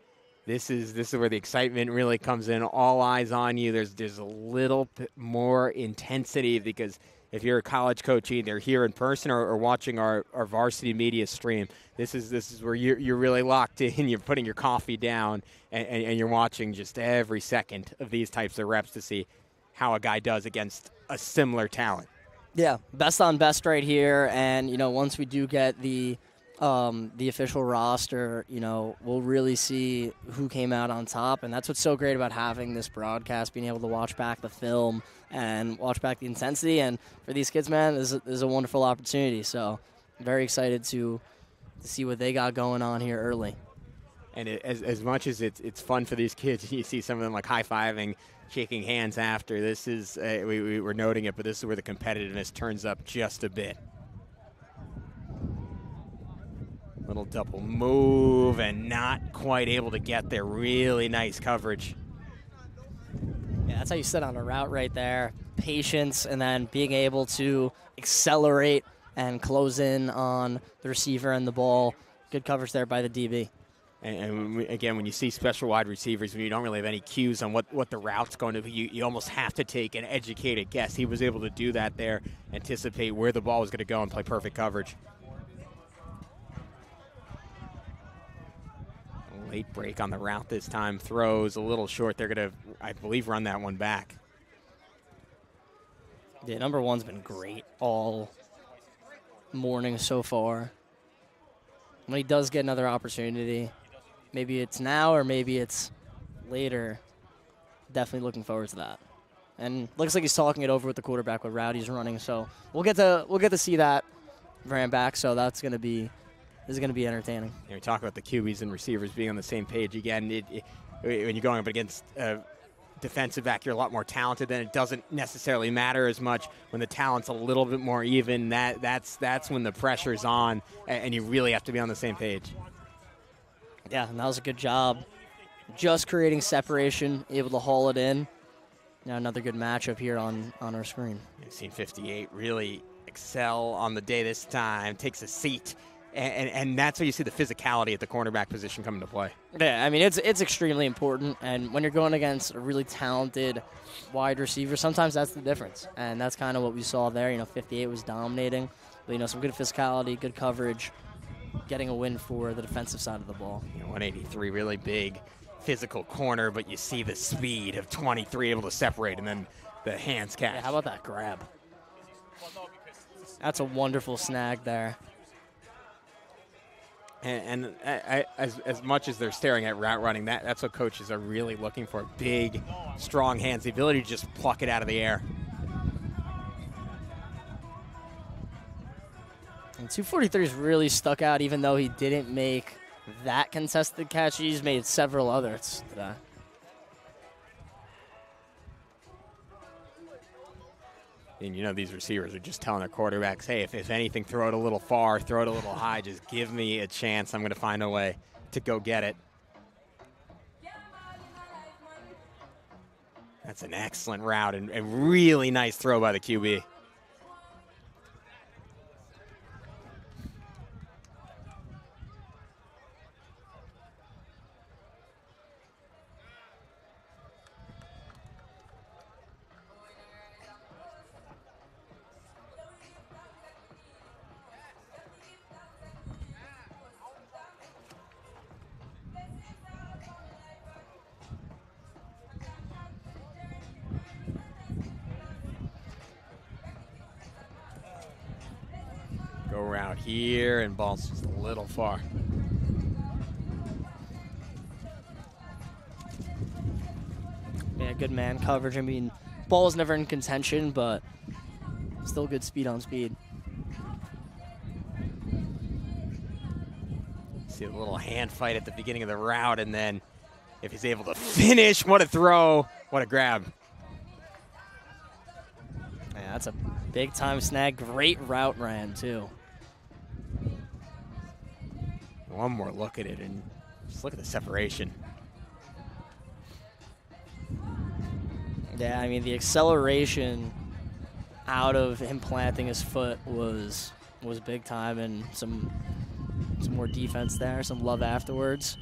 This is where the excitement really comes in. All eyes on you. There's a little bit more intensity because if you're a college coach, either here in person or watching our varsity media stream, this is where you're really locked in. You're putting your coffee down and you're watching just every second of these types of reps to see how a guy does against a similar talent. Yeah, best on best right here. And once we do get the official roster, we'll really see who came out on top. And that's what's so great about having this broadcast, being able to watch back the film and watch back the intensity. And for these kids, man, this is a wonderful opportunity. So very excited to see what they got going on here early. And as much as it's fun for these kids, you see some of them like high-fiving, shaking hands after. This is, we were noting it, but this is where the competitiveness turns up just a bit. Little double move and not quite able to get there. Really nice coverage. Yeah, that's how you sit on a route right there. Patience, and then being able to accelerate and close in on the receiver and the ball. Good coverage there by the DB. And again, when you see special wide receivers, when you don't really have any cues on what the route's going to be, you almost have to take an educated guess. He was able to do that there, anticipate where the ball was going to go and play perfect coverage. Late break on the route this time. Throws a little short. They're going to, I believe, run that one back. Yeah, number one's been great all morning so far. When he does get another opportunity, maybe it's now or maybe it's later, definitely looking forward to that. And looks like he's talking it over with the quarterback what route he's running. So we'll get to see that ran back. So that's going to be. This is going to be entertaining. We talk about the QBs and receivers being on the same page. Again, when you're going up against a defensive back, you're a lot more talented. Then it doesn't necessarily matter as much when the talent's a little bit more even. That's when the pressure's on, and you really have to be on the same page. Yeah, and that was a good job. Just creating separation, able to haul it in. Now another good matchup here on our screen. You've seen 58 really excel on the day this time. Takes a seat. And that's where you see the physicality at the cornerback position come into play. Yeah, I mean, it's extremely important. And when you're going against a really talented wide receiver, sometimes that's the difference. And that's kind of what we saw there. 58 was dominating. But, some good physicality, good coverage, getting a win for the defensive side of the ball. 183, really big physical corner, but you see the speed of 23 able to separate, and then the hands catch. Yeah, how about that grab? That's a wonderful snag there. And as much as they're staring at route running, that's what coaches are really looking for. Big, strong hands, the ability to just pluck it out of the air. And 243's really stuck out, even though he didn't make that contested catch. He's made several others today. And you know these receivers are just telling their quarterbacks, hey, if anything, throw it a little far, throw it a little high, just give me a chance. I'm going to find a way to go get it. That's an excellent route and really nice throw by the QB. Go around here, and ball's just a little far. Yeah, good man coverage. I mean, ball's never in contention, but still good speed on speed. See a little hand fight at the beginning of the route, and then if he's able to finish, what a throw, what a grab. Yeah, that's a big-time snag. Great route ran, too. One more look at it, and just look at the separation. Yeah, I mean, the acceleration out of him planting his foot was big time, and some more defense there, some love afterwards.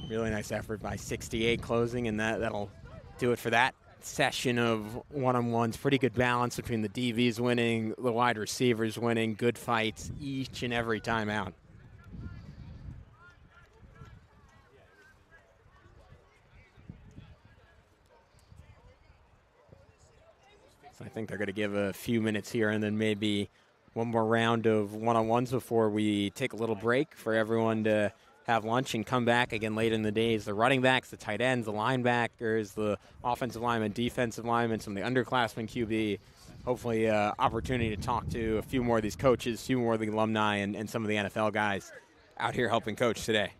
Really nice effort by 68 closing, and that'll do it for that session of one-on-ones. Pretty good balance between the DBs winning, the wide receivers winning, good fights each and every time out. So I think they're going to give a few minutes here and then maybe one more round of one-on-ones before we take a little break for everyone to have lunch and come back again later in the days. The running backs, the tight ends, the linebackers, the offensive linemen, defensive linemen, some of the underclassmen QB. Hopefully opportunity to talk to a few more of these coaches, a few more of the alumni, and some of the NFL guys out here helping coach today.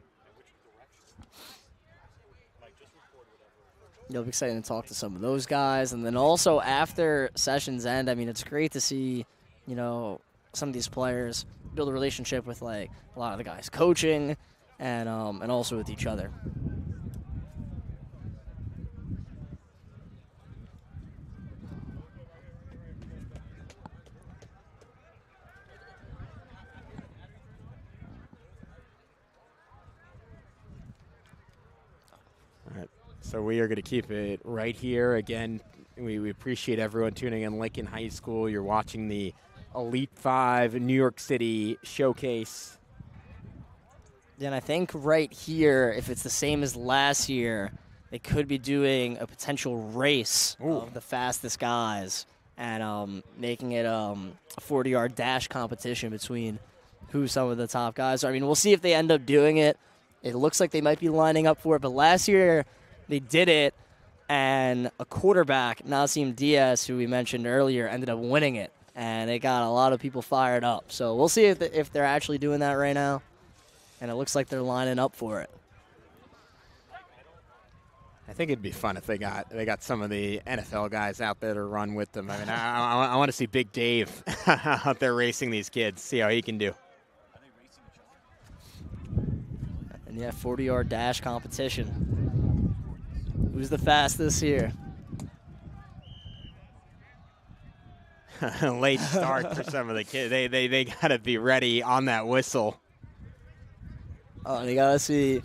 It'll be exciting to talk to some of those guys. And then also after sessions end, I mean, it's great to see, you know, some of these players build a relationship with, like, a lot of the guys coaching and also with each other. All right, so we are going to keep it right here. Again, we appreciate everyone tuning in. Lincoln High School, you're watching the Elite 5 New York City Showcase. Then I think right here, if it's the same as last year, they could be doing a potential race of the fastest guys and making it a 40-yard dash competition between who some of the top guys are. I mean, we'll see if they end up doing it. It looks like they might be lining up for it, but last year they did it, and a quarterback, Nasim Diaz, who we mentioned earlier, ended up winning it, and it got a lot of people fired up. So we'll see if they're actually doing that right now, and it looks like they're lining up for it. I think it'd be fun if they got some of the NFL guys out there to run with them. I mean, I want to see Big Dave out there racing these kids, see how he can do. And yeah, 40-yard dash competition. Who's the fastest here? Late start for some of the kids. They got to be ready on that whistle. Oh, they got to see.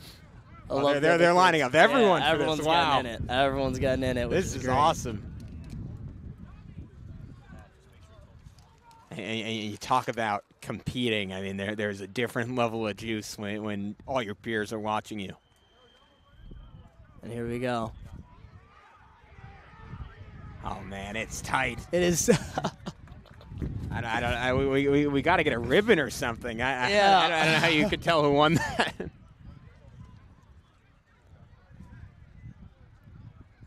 They're lining up. Everyone, yeah, everyone's for this. Wow. getting in it. Everyone's getting in it. This is great. awesome. And you talk about competing. I mean, there's a different level of juice when all your peers are watching you. And here we go. Oh, man, it's tight. It is. We got to get a ribbon or something. I don't know how you could tell who won that.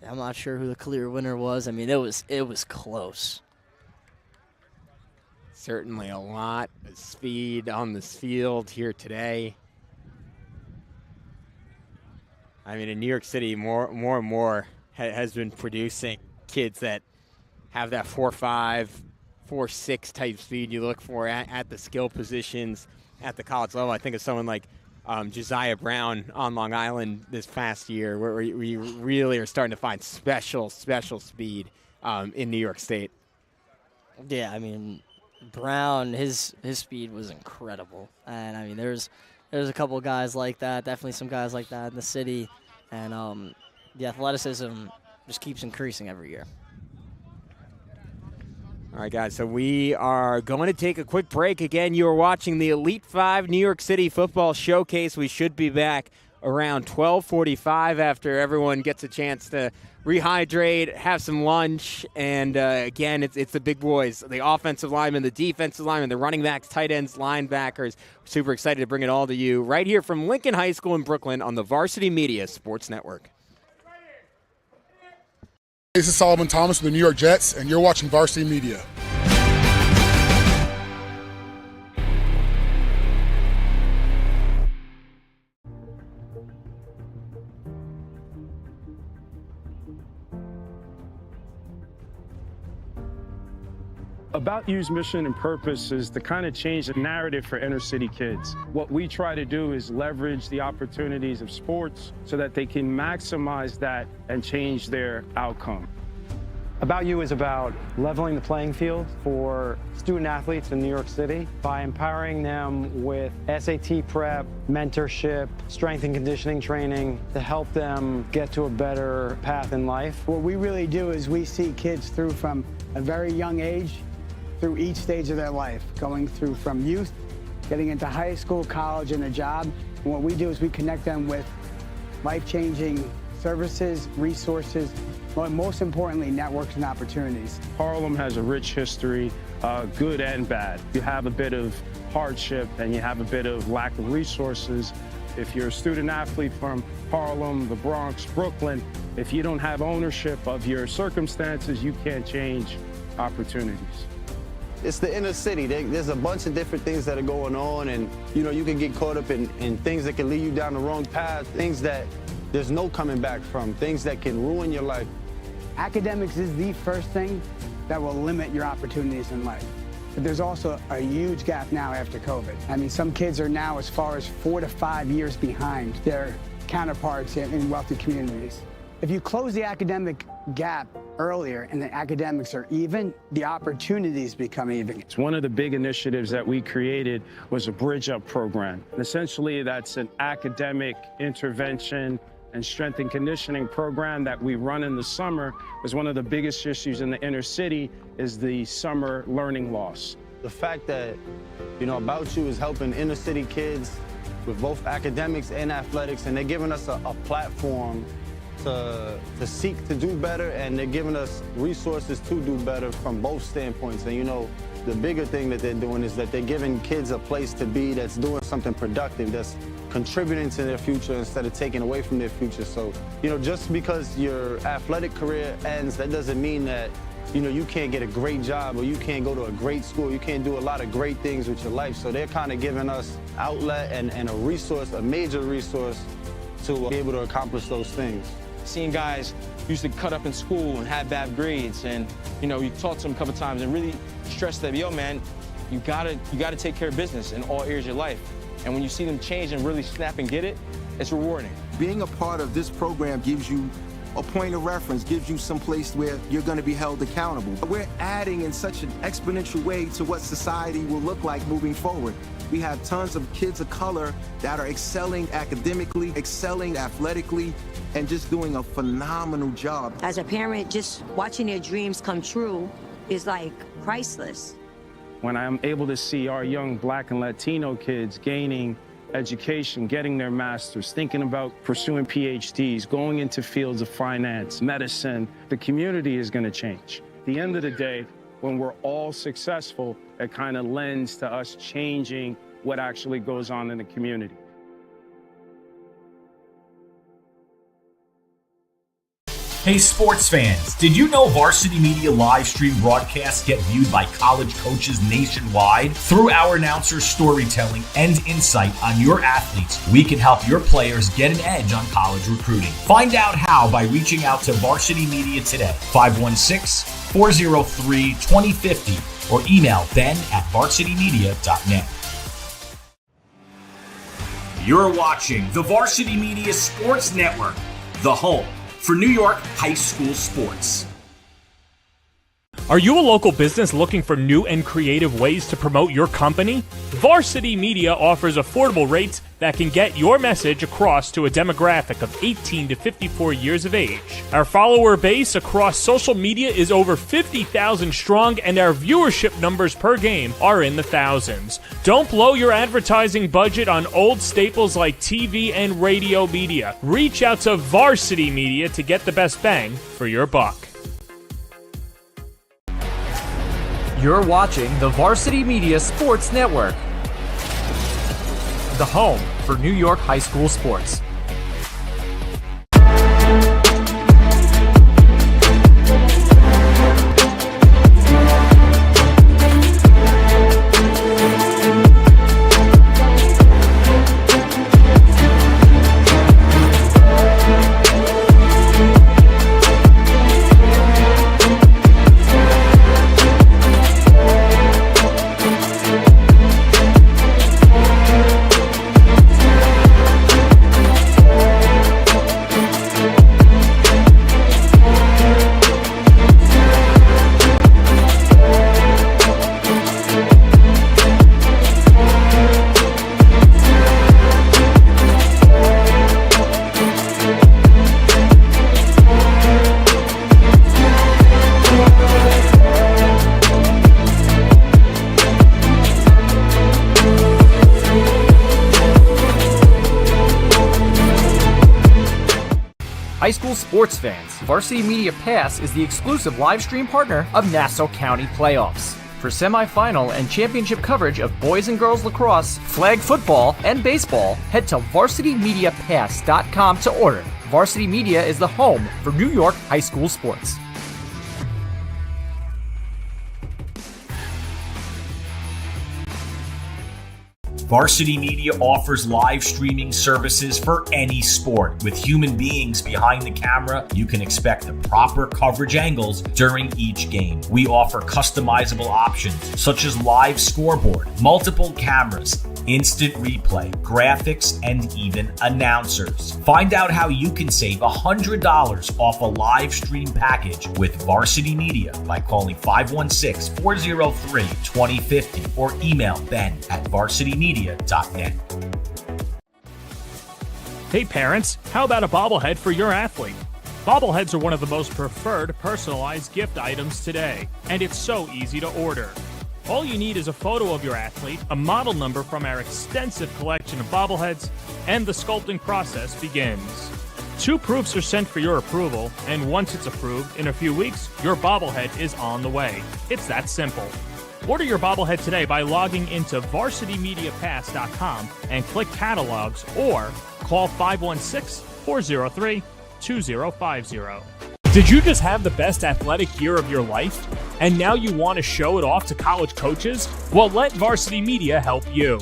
I'm not sure who the clear winner was. I mean, it was close. Certainly a lot of speed on this field here today. I mean, in New York City, more and more has been producing kids that have that 4.5, 4.6 type speed you look for at the skill positions at the college level. I think of someone like Josiah Brown on Long Island this past year, where we really are starting to find special speed in New York State. Yeah, I mean, Brown, his speed was incredible, and I mean there's a couple of guys like that, definitely some guys like that in the city, and the athleticism just keeps increasing every year. All right, guys, so we are going to take a quick break. Again, you are watching the Elite 5 New York City Football Showcase. We should be back around 12:45 after everyone gets a chance to rehydrate, have some lunch, and again, it's the big boys, the offensive linemen, the defensive linemen, the running backs, tight ends, linebackers. Super excited to bring it all to you right here from Lincoln High School in Brooklyn on the Varsity Media Sports Network. This is Solomon Thomas with the New York Jets, and you're watching Varsity Media. About You's mission and purpose is to kind of change the narrative for inner city kids. What we try to do is leverage the opportunities of sports so that they can maximize that and change their outcome. About You is about leveling the playing field for student athletes in New York City by empowering them with SAT prep, mentorship, strength and conditioning training to help them get to a better path in life. What we really do is we see kids through from a very young age through each stage of their life, going through from youth, getting into high school, college, and a job. And what we do is we connect them with life-changing services, resources, but most importantly, networks and opportunities. Harlem has a rich history, good and bad. You have a bit of hardship and you have a bit of lack of resources. If you're a student athlete from Harlem, the Bronx, Brooklyn, if you don't have ownership of your circumstances, you can't change opportunities. It's the inner city. There's a bunch of different things that are going on, and you can get caught up in things that can lead you down the wrong path, things that there's no coming back from, things that can ruin your life. Academics is the first thing that will limit your opportunities in life. But there's also a huge gap now after COVID. I mean, some kids are now as far as 4 to 5 years behind their counterparts in wealthy communities. If you close the academic gap earlier and the academics are even, the opportunities become even. It's one of the big initiatives that we created was a Bridge Up program. And essentially, that's an academic intervention and strength and conditioning program that we run in the summer. Is one of the biggest issues in the inner city is the summer learning loss. The fact that, About You is helping inner city kids with both academics and athletics, and they're giving us a platform to seek to do better, and they're giving us resources to do better from both standpoints. And the bigger thing that they're doing is that they're giving kids a place to be that's doing something productive, that's contributing to their future instead of taking away from their future. So, just because your athletic career ends, that doesn't mean that, you can't get a great job or you can't go to a great school. You can't do a lot of great things with your life. So they're kind of giving us outlet and a resource, a major resource to be able to accomplish those things. Seeing guys used to cut up in school and have bad grades, and you talk to them a couple times and really stress them, yo man, you gotta take care of business in all areas of your life. And when you see them change and really snap and get it, it's rewarding. Being a part of this program gives you a point of reference, gives you some place where you're going to be held accountable. We're adding in such an exponential way to what society will look like moving forward. We have tons of kids of color that are excelling academically, excelling athletically, and just doing a phenomenal job. As a parent, just watching their dreams come true is like priceless. When I'm able to see our young Black and Latino kids gaining education, getting their masters, thinking about pursuing PhDs, going into fields of finance, medicine, the community is going to change. At the end of the day, when we're all successful, it kind of lends to us changing what actually goes on in the community. Hey sports fans, did you know Varsity Media live stream broadcasts get viewed by college coaches nationwide? Through our announcers' storytelling and insight on your athletes, we can help your players get an edge on college recruiting. Find out how by reaching out to Varsity Media today, 516-403-2050, or email ben@varsitymedia.net. You're watching the Varsity Media Sports Network, the home for New York high school sports. Are you a local business looking for new and creative ways to promote your company? Varsity Media offers affordable rates that can get your message across to a demographic of 18 to 54 years of age. Our follower base across social media is over 50,000 strong, and our viewership numbers per game are in the thousands. Don't blow your advertising budget on old staples like TV and radio media. Reach out to Varsity Media to get the best bang for your buck. You're watching the Varsity Media Sports Network, the home for New York high school sports. High school sports fans, Varsity Media Pass is the exclusive live stream partner of Nassau County Playoffs. For semifinal and championship coverage of boys and girls lacrosse, flag football, and baseball, head to varsitymediapass.com to order. Varsity Media is the home for New York high school sports. Varsity Media offers live streaming services for any sport. With human beings behind the camera, you can expect the proper coverage angles during each game. We offer customizable options such as live scoreboard, multiple cameras, instant replay, graphics, and even announcers. Find out how you can save $100 off a live stream package with Varsity Media by calling 516-403-2050 or email ben@varsitymedia.net. Hey parents, how about a bobblehead for your athlete? Bobbleheads are one of the most preferred personalized gift items today, and it's so easy to order. All you need is a photo of your athlete, a model number from our extensive collection of bobbleheads, and the sculpting process begins. 2 proofs are sent for your approval, and once it's approved, in a few weeks, your bobblehead is on the way. It's that simple. Order your bobblehead today by logging into varsitymediapass.com and click catalogs, or call 516-403-2050. Did you just have the best athletic year of your life, and now you want to show it off to college coaches? Well, let Varsity Media help you.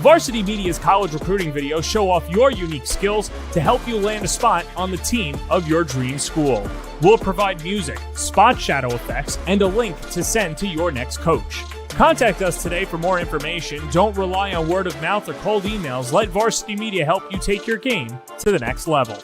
Varsity Media's college recruiting videos show off your unique skills to help you land a spot on the team of your dream school. We'll provide music, spot shadow effects, and a link to send to your next coach. Contact us today for more information. Don't rely on word of mouth or cold emails. Let Varsity Media help you take your game to the next level.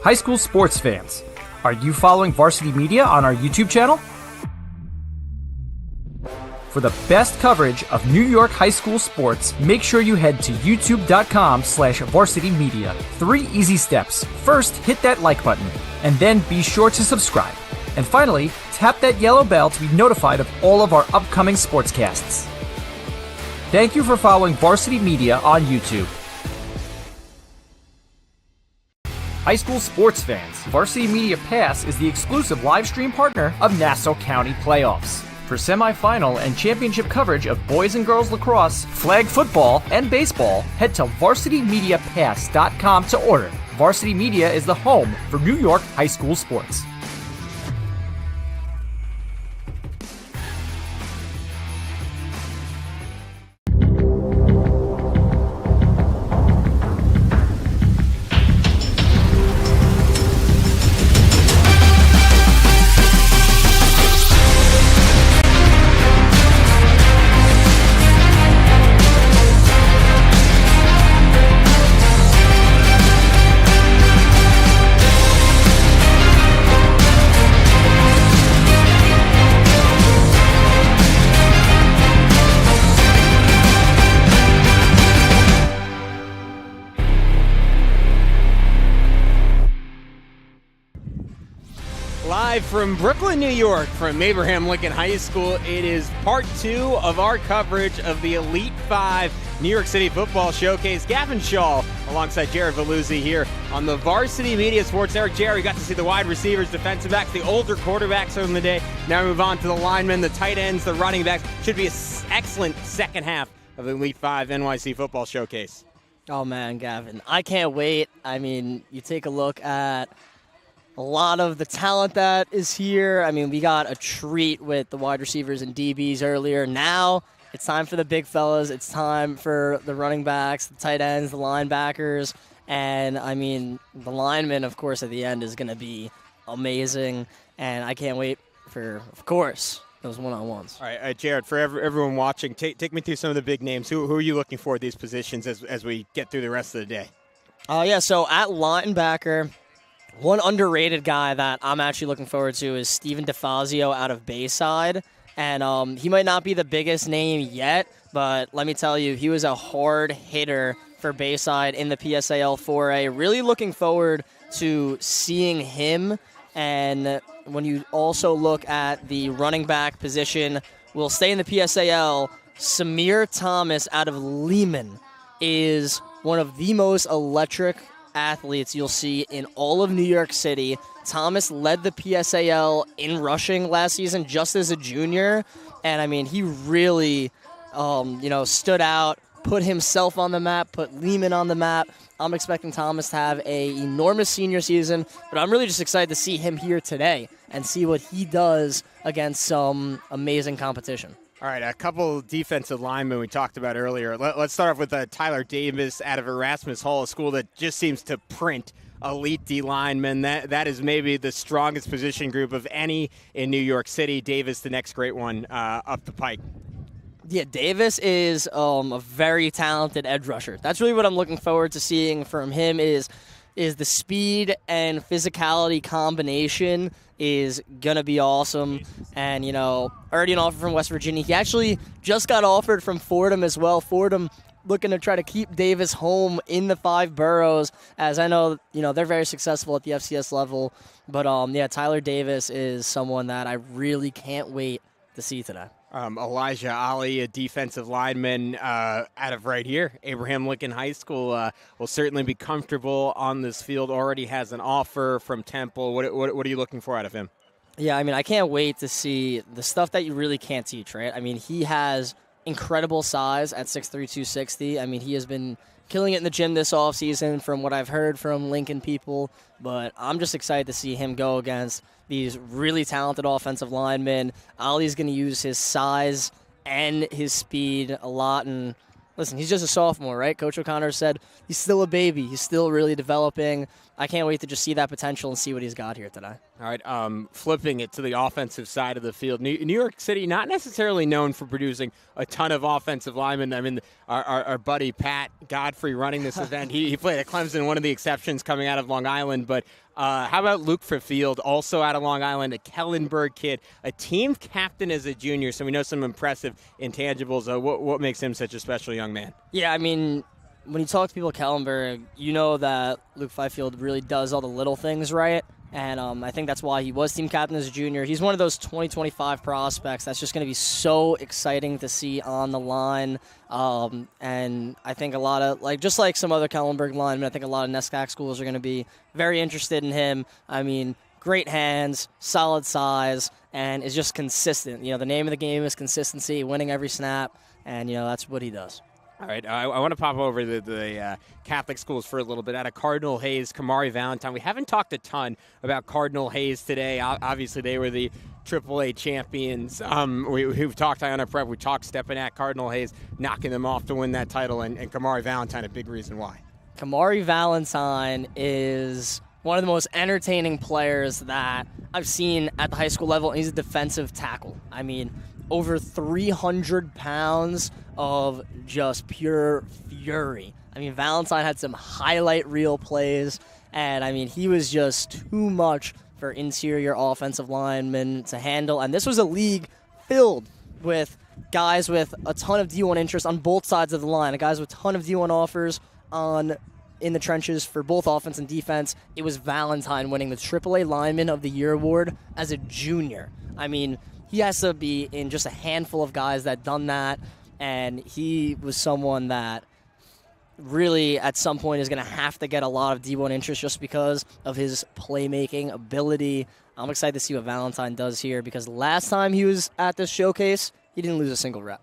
High school sports fans, are you following Varsity Media on our YouTube channel? For the best coverage of New York high school sports, make sure you head to youtube.com/varsitymedia. 3 easy steps. First, hit that like button, and then be sure to subscribe. And finally, tap that yellow bell to be notified of all of our upcoming sportscasts. Thank you for following Varsity Media on YouTube. High school sports fans, Varsity Media Pass is the exclusive live stream partner of Nassau County Playoffs. For semifinal and championship coverage of boys and girls lacrosse, flag football, and baseball, head to varsitymediapass.com to order. Varsity Media is the home for New York high school sports. Live from Brooklyn, New York, from Abraham Lincoln High School, it is part 2 of our coverage of the Elite 5 New York City Football Showcase. Gavin Shaw alongside Jared Veluzzi here on the Varsity Media Sports Network. Jared, we got to see the wide receivers, defensive backs, the older quarterbacks from the day. Now we move on to the linemen, the tight ends, the running backs. Should be an excellent second half of the Elite 5 NYC Football Showcase. Oh, man, Gavin, I can't wait. I mean, you take a look at a lot of the talent that is here. I mean, we got a treat with the wide receivers and DBs earlier. Now it's time for the big fellas. It's time for the running backs, the tight ends, the linebackers. And, I mean, the lineman, of course, at the end is going to be amazing. And I can't wait for, of course, those one-on-ones. All right, Jared, for everyone watching, take me through some of the big names. Who are you looking for at these positions as we get through the rest of the day? So at linebacker, one underrated guy that I'm actually looking forward to is Steven DeFazio out of Bayside. And he might not be the biggest name yet, but let me tell you, he was a hard hitter for Bayside in the PSAL 4A. Really looking forward to seeing him. And when you also look at the running back position, we'll stay in the PSAL. Samir Thomas out of Lehman is one of the most electric athletes you'll see in all of New York City. Thomas led the PSAL in rushing last season just as a junior, and I mean, he really stood out, put himself on the map, put Lehman on the map. I'm expecting Thomas to have an enormous senior season, but I'm really just excited to see him here today and see what he does against some amazing competition. All right, a couple defensive linemen we talked about earlier. Let's start off with Tyler Davis out of Erasmus Hall, a school that just seems to print elite D linemen. That is maybe the strongest position group of any in New York City. Davis, the next great one up the pike. Yeah, Davis is a very talented edge rusher. That's really what I'm looking forward to seeing from him is the speed and physicality combination is going to be awesome. And, already an offer from West Virginia. He actually just got offered from Fordham as well. Fordham looking to try to keep Davis home in the 5 boroughs, as I know, they're very successful at the FCS level. But, Tyler Davis is someone that I really can't wait to see today. Elijah Ali, a defensive lineman out of right here, Abraham Lincoln High School, will certainly be comfortable on this field. Already has an offer from Temple. What are you looking for out of him? Yeah, I mean, I can't wait to see the stuff that you really can't teach, right? I mean, he has incredible size at 6'3", 260. I mean, he has been killing it in the gym this offseason from what I've heard from Lincoln people. But I'm just excited to see him go against these really talented offensive linemen. Ali's going to use his size and his speed a lot. And listen, he's just a sophomore, right? Coach O'Connor said he's still a baby. He's still really developing. I can't wait to just see that potential and see what he's got here today. All right, flipping it to the offensive side of the field. New York City, not necessarily known for producing a ton of offensive linemen. I mean, our buddy Pat Godfrey running this event, he played at Clemson, one of the exceptions coming out of Long Island. But How about Luke Field, also out of Long Island, a Kellenberg kid, a team captain as a junior, so we know some impressive intangibles. What makes him such a special young man? Yeah, I mean, when you talk to people at Kellenberg, you know that Luke Fifield really does all the little things right. And I think that's why he was team captain as a junior. He's one of those 2025 prospects that's just going to be so exciting to see on the line. And I think a lot of, just like some other Kellenberg linemen, I think a lot of NESCAC schools are going to be very interested in him. I mean, great hands, solid size, and is just consistent. The name of the game is consistency, winning every snap, and, that's what he does. All right, I want to pop over the Catholic schools for a little bit. Out of Cardinal Hayes, Kamari Valentine. We haven't talked a ton about Cardinal Hayes today. Obviously, they were the AAA champions. We've talked Iona Prep. We talked Stepanak, Cardinal Hayes, knocking them off to win that title, and Kamari Valentine, a big reason why. Kamari Valentine is one of the most entertaining players that I've seen at the high school level. He's a defensive tackle. I mean, over 300 pounds of just pure fury. I mean, Valentine had some highlight reel plays, and I mean, he was just too much for interior offensive linemen to handle. And this was a league filled with guys with a ton of D1 interest on both sides of the line, guys with a ton of D1 offers in the trenches for both offense and defense. It was Valentine winning the AAA Lineman of the Year award as a junior. I mean, he has to be in just a handful of guys that done that, and he was someone that really at some point is going to have to get a lot of D1 interest just because of his playmaking ability. I'm excited to see what Valentine does here because last time he was at this showcase, he didn't lose a single rep.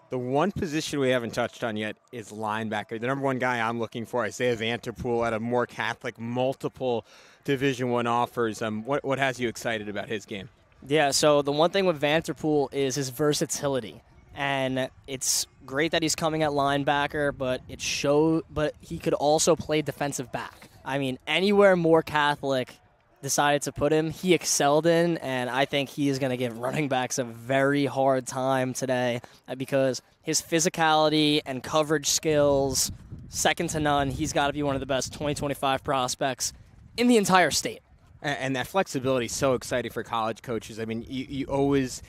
The one position we haven't touched on yet is linebacker. The number one guy I'm looking for, Isaiah Vanterpool, out of Moore Catholic, multiple Division I offers. What has you excited about his game? Yeah, so the one thing with Vanterpool is his versatility. And it's great that he's coming at linebacker, but he could also play defensive back. I mean, anywhere Moore Catholic decided to put him, he excelled in, and I think he is going to give running backs a very hard time today because his physicality and coverage skills, second to none. He's got to be one of the best 2025 prospects in the entire state. And that flexibility is so exciting for college coaches. I mean, you always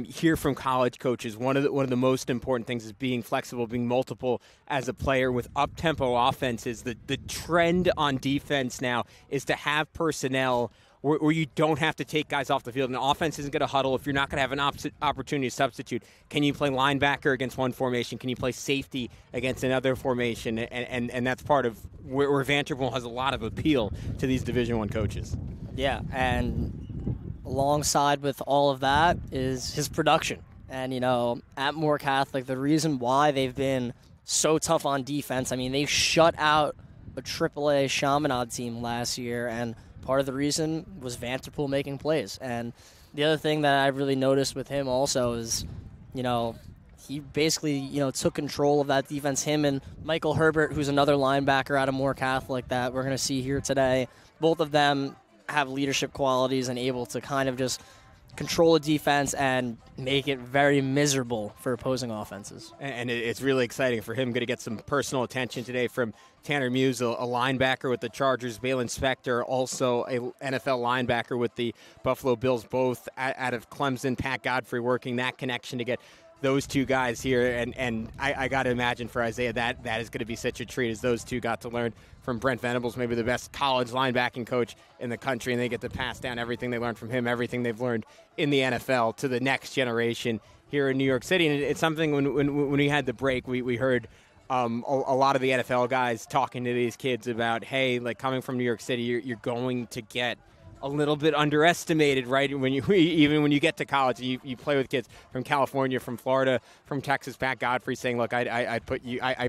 hear from college coaches one of the most important things is being flexible, being multiple as a player with up-tempo offenses. The trend on defense now is to have personnel where you don't have to take guys off the field. And the offense isn't going to huddle. If you're not going to have an opportunity to substitute, can you play linebacker against one formation? Can you play safety against another formation? And that's part of where Vanderbilt has a lot of appeal to these Division I coaches. Yeah, and alongside with all of that is his production. And, at Moore Catholic, the reason why they've been so tough on defense, I mean, they shut out a AAA Chaminade team last year, and part of the reason was Vanterpool making plays. And the other thing that I really noticed with him also is, he basically, took control of that defense. Him and Michael Herbert, who's another linebacker out of Moore Catholic that we're going to see here today, both of them have leadership qualities and able to kind of just control a defense and make it very miserable for opposing offenses. And it's really exciting for him. Going to get some personal attention today from Tanner Muse, a linebacker with the Chargers, Balin Spector, also a NFL linebacker with the Buffalo Bills, both out of Clemson, Pat Godfrey working that connection to get those two guys here. And I got to imagine for Isaiah that is going to be such a treat as those two got to learn from Brent Venables, maybe the best college linebacking coach in the country, and they get to pass down everything they learned from him, everything they've learned in the NFL to the next generation here in New York City. And it's something when we had the break, we heard a lot of the NFL guys talking to these kids about, hey, like coming from New York City, you're going to get a little bit underestimated, right? Even when you get to college, you play with kids from California, from Florida, from Texas. Pat Godfrey saying, "Look, I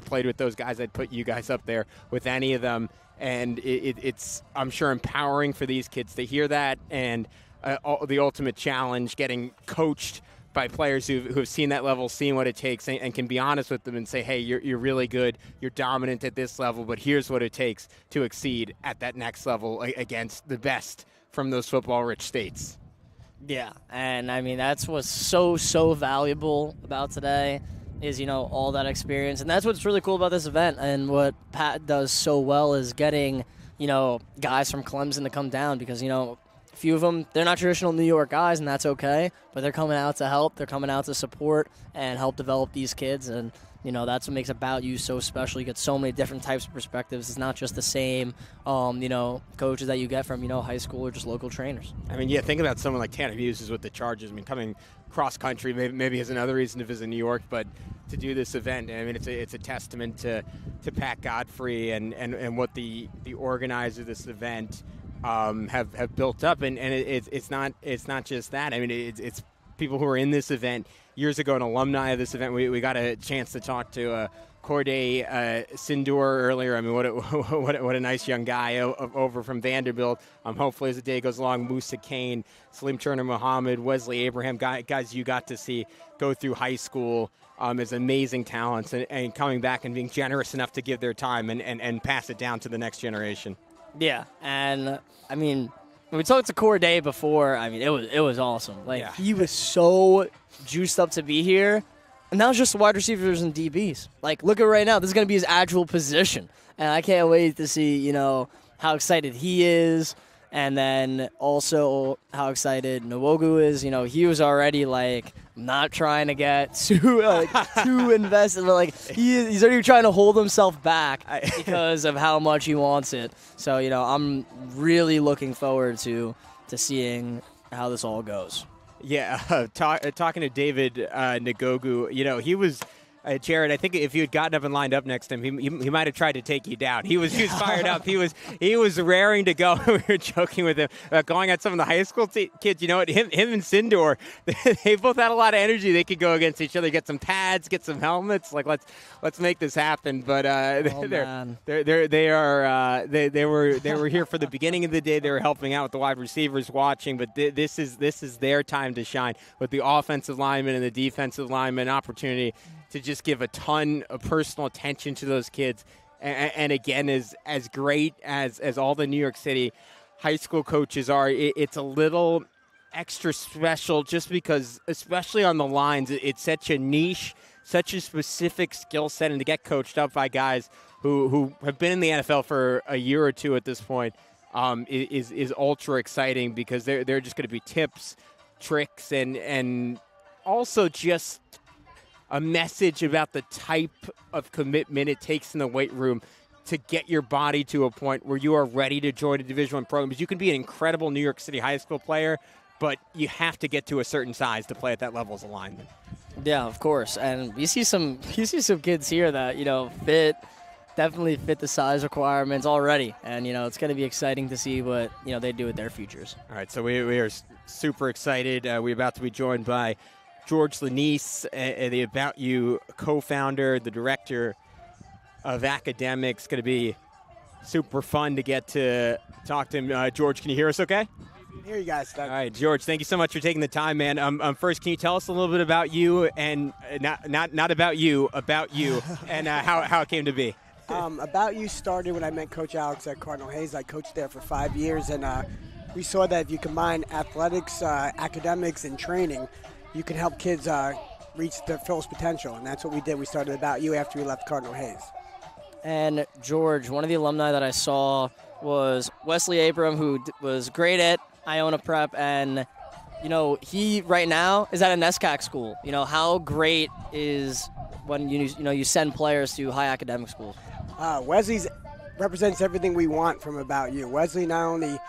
played with those guys. I'd put you guys up there with any of them." And it's I'm sure empowering for these kids to hear that, and the ultimate challenge, getting coached by players who've seen that level, seen what it takes, and can be honest with them and say, hey, you're really good, you're dominant at this level, but here's what it takes to exceed at that next level against the best from those football-rich states. Yeah, and I mean, that's what's so valuable about today is, all that experience. And that's what's really cool about this event. And what Pat does so well is getting guys from Clemson to come down because, a few of them, they're not traditional New York guys, and that's okay, but they're coming out to help. They're coming out to support and help develop these kids, and, that's what makes About You so special. You get so many different types of perspectives. It's not just the same, coaches that you get from, high school or just local trainers. I mean, think about someone like Tanner Hughes is with the Chargers. I mean, coming cross-country maybe is another reason to visit New York, but to do this event, I mean, it's a testament to Pat Godfrey and what the organizers of this event have built up, and it's not just that. I mean, it's people who are in this event. Years ago, an alumni of this event, we got a chance to talk to Corday Sindor earlier. I mean, what a nice young guy over from Vanderbilt. Hopefully, as the day goes along, Musa Kane, Salim Turner Muhammad, Wesley Abraham, guys you got to see go through high school as amazing talents and coming back and being generous enough to give their time and pass it down to the next generation. Yeah, and I mean, when we talked to Corday before, I mean, it was awesome. He was so juiced up to be here, and that was just the wide receivers and DBs. Look at right now, this is going to be his actual position, and I can't wait to see, how excited he is, and then also how excited Nwogu is. He was already not trying to get too invested, but he's already trying to hold himself back because of how much he wants it. So I'm really looking forward to seeing how this all goes. Yeah, talking to David Nwogu, he was. Jared, I think if you had gotten up and lined up next to him, he might have tried to take you down. He was fired up. He was raring to go. We were joking with him about going at some of the high school kids. You know what? Him and Sindor, they both had a lot of energy. They could go against each other, get some pads, get some helmets. Let's make this happen. But they were here for the beginning of the day. They were helping out with the wide receivers, watching. But this is their time to shine with the offensive linemen and the defensive linemen. Opportunity to just give a ton of personal attention to those kids. And again, as great as all the New York City high school coaches are, it's a little extra special just because, especially on the lines, it's such a niche, such a specific skill set, and to get coached up by guys who have been in the NFL for a year or two at this point is ultra exciting because they're just going to be tips, tricks, and also just a message about the type of commitment it takes in the weight room to get your body to a point where you are ready to join a Division I program. Because you can be an incredible New York City high school player, but you have to get to a certain size to play at that level as a lineman. Yeah, of course. And you see some kids here that, definitely fit the size requirements already. And, it's going to be exciting to see what, they do with their futures. All right, so we are super excited. We're about to be joined by George Lanise, the About You co-founder, the director of academics. Going to be super fun to get to talk to him. George, can you hear us okay? I can hear you guys. All right, George, thank you so much for taking the time, man. First, can you tell us a little bit about you and not about you and how it came to be? About You started when I met Coach Alex at Cardinal Hayes. I coached there for 5 years, and we saw that if you combine athletics, academics, and training, you can help kids reach their fullest potential, and that's what we did. We started About You after we left Cardinal Hayes. And George, one of the alumni that I saw was Wesley Abraham, who was great at Iona Prep, and he right now is at a NESCAC school. How great is when you send players to high academic schools? Wesley represents everything we want from About You. Wesley not only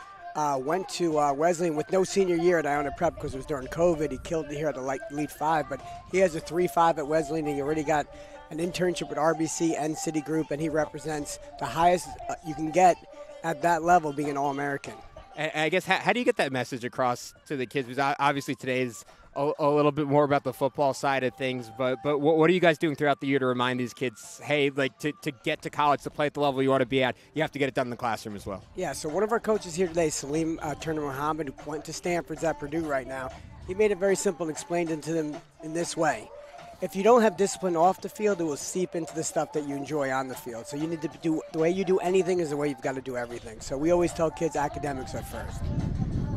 went to Wesleyan with no senior year at Iona Prep because it was during COVID. He killed it here at the Elite 5, but he has a 3.5 at Wesleyan, and he already got an internship with RBC and Citigroup, and he represents the highest you can get at that level, being an All-American. And I guess, how do you get that message across to the kids? Because obviously today's a little bit more about the football side of things, but what are you guys doing throughout the year to remind these kids, hey, to get to college, to play at the level you want to be at, you have to get it done in the classroom as well? Yeah, so one of our coaches here today, Salim Turner Muhammad, who went to Stanford's at Purdue right now, he made it very simple and explained it to them in this way. If you don't have discipline off the field, it will seep into the stuff that you enjoy on the field. So you need to do, the way you do anything is the way you've got to do everything. So we always tell kids academics are first.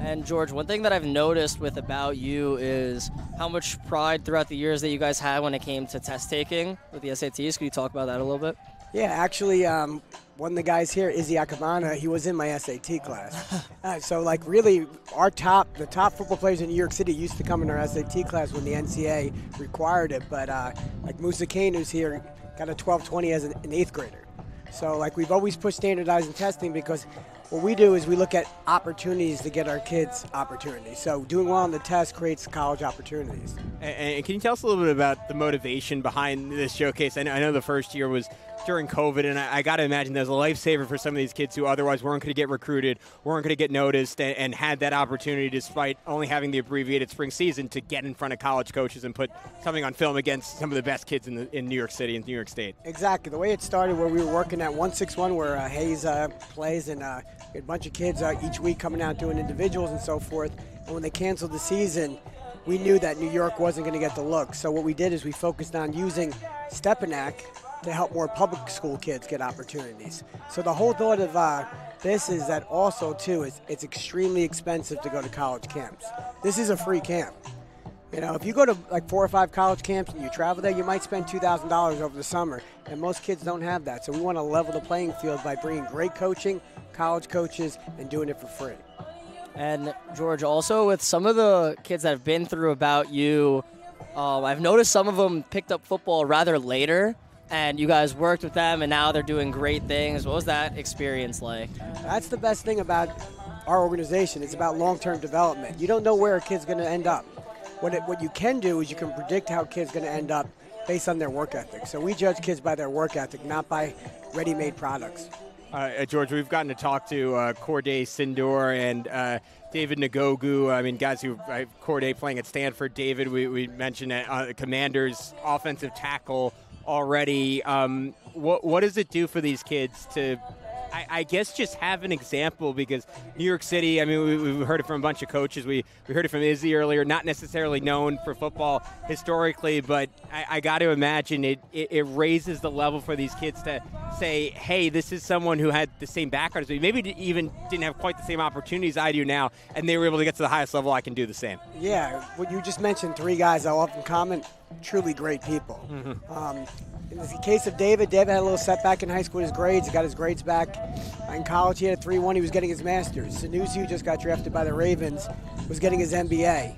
And George, one thing that I've noticed with About You is how much pride throughout the years that you guys had when it came to test taking with the SATs. Could you talk about that a little bit? Yeah, actually, one of the guys here, Izzy Akabana, he was in my SAT class. So, like, really, the top football players in New York City used to come in our SAT class when the NCAA required it. But, like, Musa Kane, who's here, got a 1220 as an 8th grader. So, like, we've always pushed standardizing testing because what we do is we look at opportunities to get our kids opportunities. So doing well on the test creates college opportunities. And can you tell us a little bit about the motivation behind this showcase? I know the first year was during COVID, and I got to imagine that was a lifesaver for some of these kids who otherwise weren't going to get recruited, weren't going to get noticed, and had that opportunity, despite only having the abbreviated spring season, to get in front of college coaches and put something on film against some of the best kids in New York City and New York State. Exactly. The way it started, where we were working at 161, where Hayes plays, and we had a bunch of kids each week coming out doing individuals and so forth. And when they canceled the season, we knew that New York wasn't going to get the look. So what we did is we focused on using Stepanak to help more public school kids get opportunities. So the whole thought of this is that also, too, is it's extremely expensive to go to college camps. This is a free camp. You know, if you go to like 4 or 5 college camps and you travel there, you might spend $2,000 over the summer, and most kids don't have that. So we want to level the playing field by bringing great coaching, college coaches, and doing it for free. And George, also with some of the kids that have been through About You, I've noticed some of them picked up football rather later, and you guys worked with them, and now they're doing great things. What was that experience like? That's the best thing about our organization. It's about long-term development. You don't know where a kid's going to end up. What you can do is you can predict how a kid's going to end up based on their work ethic. So we judge kids by their work ethic, not by ready-made products. George, we've gotten to talk to Corday Sindor and David Ngogu. I mean, guys who Corday playing at Stanford. David, we mentioned Commanders offensive tackle already. What does it do for these kids to, I guess, just have an example? Because New York City, I mean, we've heard it from a bunch of coaches. We heard it from Izzy earlier, not necessarily known for football historically, but I got to imagine it raises the level for these kids to say, hey, this is someone who had the same background as me, maybe even didn't have quite the same opportunities I do now, and they were able to get to the highest level. I can do the same. Yeah, what you just mentioned, 3 guys I'll often comment, truly great people. Mm-hmm. In the case of David had a little setback in high school with his grades. He got his grades back. In college, he had a 3.1. He was getting his master's. Sanusi, who just got drafted by the Ravens, was getting his MBA.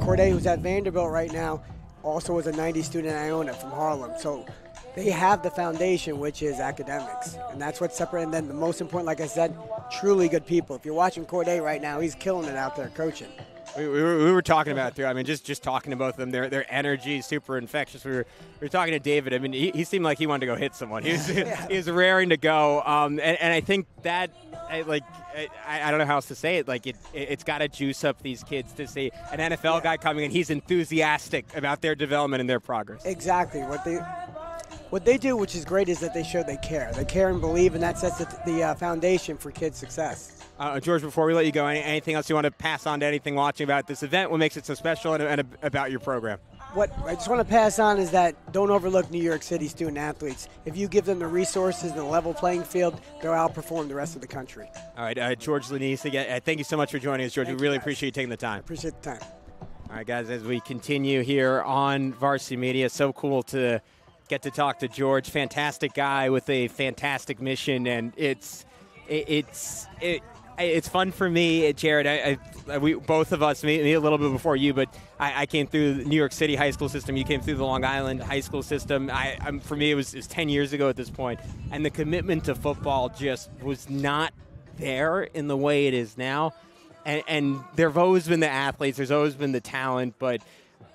Corday, who's at Vanderbilt right now, also was a 90 student at Iona from Harlem. So they have the foundation, which is academics. And that's what's separating. And then the most important, like I said, truly good people. If you're watching Corday right now, he's killing it out there coaching. We were talking about it too. I mean, just talking to both of them, their energy is super infectious. We were talking to David. I mean, he seemed like he wanted to go hit someone. He was raring to go. And I think that, I don't know how else to say it. Like it's got to juice up these kids to see an NFL guy coming in. He's enthusiastic about their development and their progress. Exactly. What they do, which is great, is that they show they care. They care and believe, and that sets the foundation for kids' success. George, before we let you go, anything else you want to pass on to anything watching about this event? What makes it so special and about your program? What I just want to pass on is that don't overlook New York City student athletes. If you give them the resources and the level playing field, they'll outperform the rest of the country. All right, George Lanise, again, thank you so much for joining us, George. We really appreciate you taking the time. Appreciate the time. All right, guys, as we continue here on Varsity Media, so cool to get to talk to George. Fantastic guy with a fantastic mission, and it's fun for me, Jared. We both of us, me a little bit before you, but I came through the New York City high school system. You came through the Long Island high school system. For me, it was 10 years ago at this point, and the commitment to football just was not there in the way it is now. And there have always been the athletes, there's always been the talent, but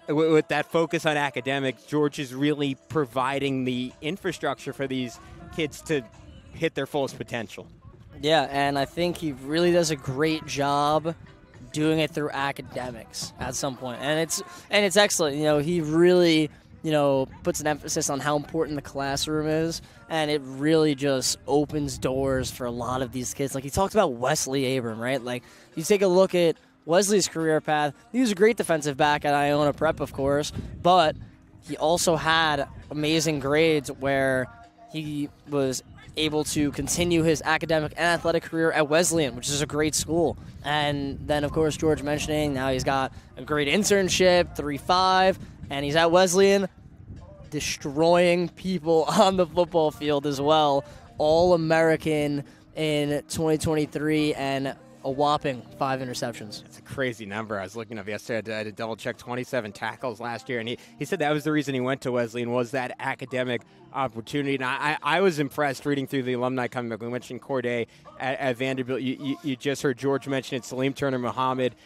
with that focus on academics, George is really providing the infrastructure for these kids to hit their fullest potential. Yeah, and I think he really does a great job doing it through academics at some point. And it's excellent. You know, he really, puts an emphasis on how important the classroom is, and it really just opens doors for a lot of these kids. Like he talked about Wesley Abram, right? Like you take a look at Wesley's career path. He was a great defensive back at Iona Prep, of course, but he also had amazing grades where he was able to continue his academic and athletic career at Wesleyan, which is a great school. And then, of course, George mentioning now he's got a great internship, 3.5, and he's at Wesleyan. destroying people on the football field as well. All-American in 2023 and a whopping 5 interceptions. It's a crazy number. I was looking up yesterday. I had to double-check 27 tackles last year, and he said that was the reason he went to Wesleyan, was that academic opportunity. And I was impressed reading through the alumni coming back. We mentioned Corday at Vanderbilt. You just heard George mention it. Salim Turner Muhammad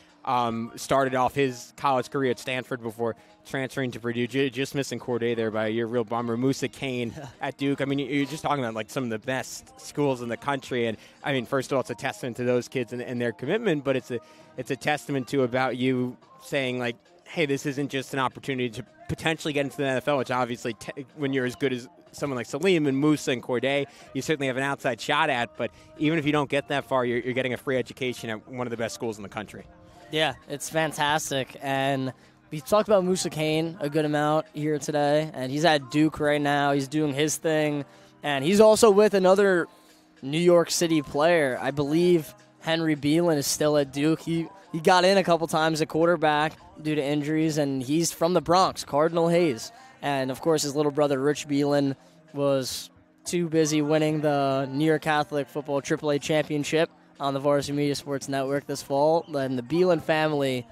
started off his college career at Stanford before transferring to Purdue. Just missing Corday there by a year, real bummer. Musa Kane at Duke. I mean, you're just talking about like some of the best schools in the country. And I mean, first of all, it's a testament to those kids and their commitment, but it's a testament to about you saying like, hey, this isn't just an opportunity to potentially get into the NFL, which obviously when you're as good as someone like Salim and Musa and Corday, you certainly have an outside shot at. But even if you don't get that far, you're getting a free education at one of the best schools in the country. Yeah, it's fantastic. And we talked about Musa Kane a good amount here today, and he's at Duke right now. He's doing his thing, and he's also with another New York City player. I believe Henry Beelan is still at Duke. He got in a couple times at quarterback due to injuries, and he's from the Bronx, Cardinal Hayes. And, of course, his little brother, Rich Beelan, was too busy winning the New York Catholic Football AAA Championship on the Varsity Media Sports Network this fall. And the Beelan family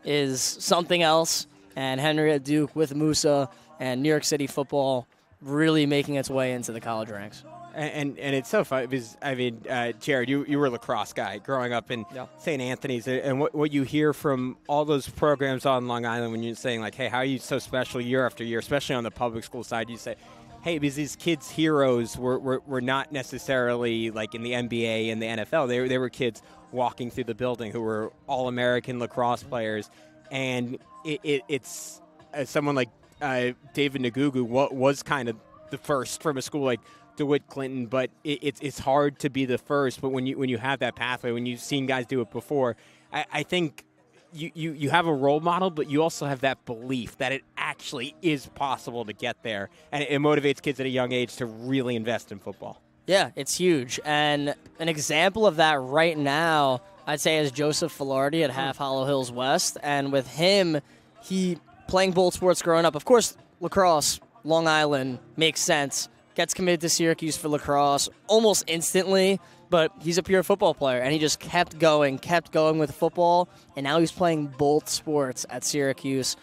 is something else. And Henry at Duke with Musa and New York City football really making its way into the college ranks. And it's so fun because, I mean, Jared, you were a lacrosse guy growing up in St. Anthony's. And what you hear from all those programs on Long Island when you're saying, like, hey, how are you so special year after year, especially on the public school side, you say, hey, because these kids' heroes were not necessarily like in the NBA and the NFL. They were kids walking through the building who were All-American lacrosse players. And it's someone like David Nagugu was kind of the first from a school like DeWitt Clinton, but it's hard to be the first. But when you have that pathway, when you've seen guys do it before, I think you have a role model, but you also have that belief that it actually is possible to get there. And it motivates kids at a young age to really invest in football. Yeah, it's huge. And an example of that right now, I'd say, is Joseph Filardi at Half Hollow Hills West. And with him, he playing both sports growing up. Of course, lacrosse, Long Island, makes sense. Gets committed to Syracuse for lacrosse almost instantly. But he's a pure football player, and he just kept going with football, and now he's playing both sports at Syracuse.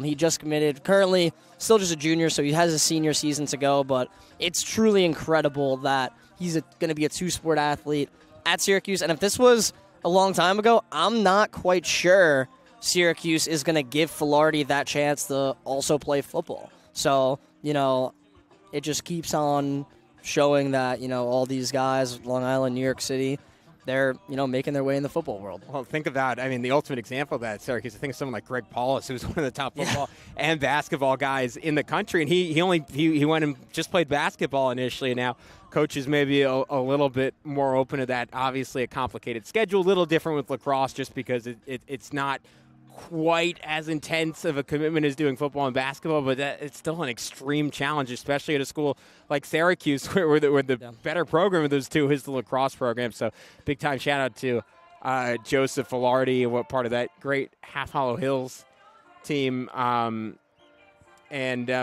He just committed, currently still just a junior, so he has a senior season to go, but it's truly incredible that he's going to be a two-sport athlete at Syracuse. And if this was a long time ago, I'm not quite sure Syracuse is going to give Filardi that chance to also play football. So, it just keeps on showing that, all these guys, Long Island, New York City, they're, making their way in the football world. Well, think about, the ultimate example of that, Syracuse. I think of someone like Greg Paulus, who's one of the top football and basketball guys in the country. And he went and just played basketball initially. And now coaches maybe a little bit more open to that. Obviously a complicated schedule, a little different with lacrosse just because it's not quite as intense of a commitment as doing football and basketball, but it's still an extreme challenge, especially at a school like Syracuse, where the better program of those two is the lacrosse program. So big time shout out to Joseph Filardi and what part of that great Half Hollow Hills team. And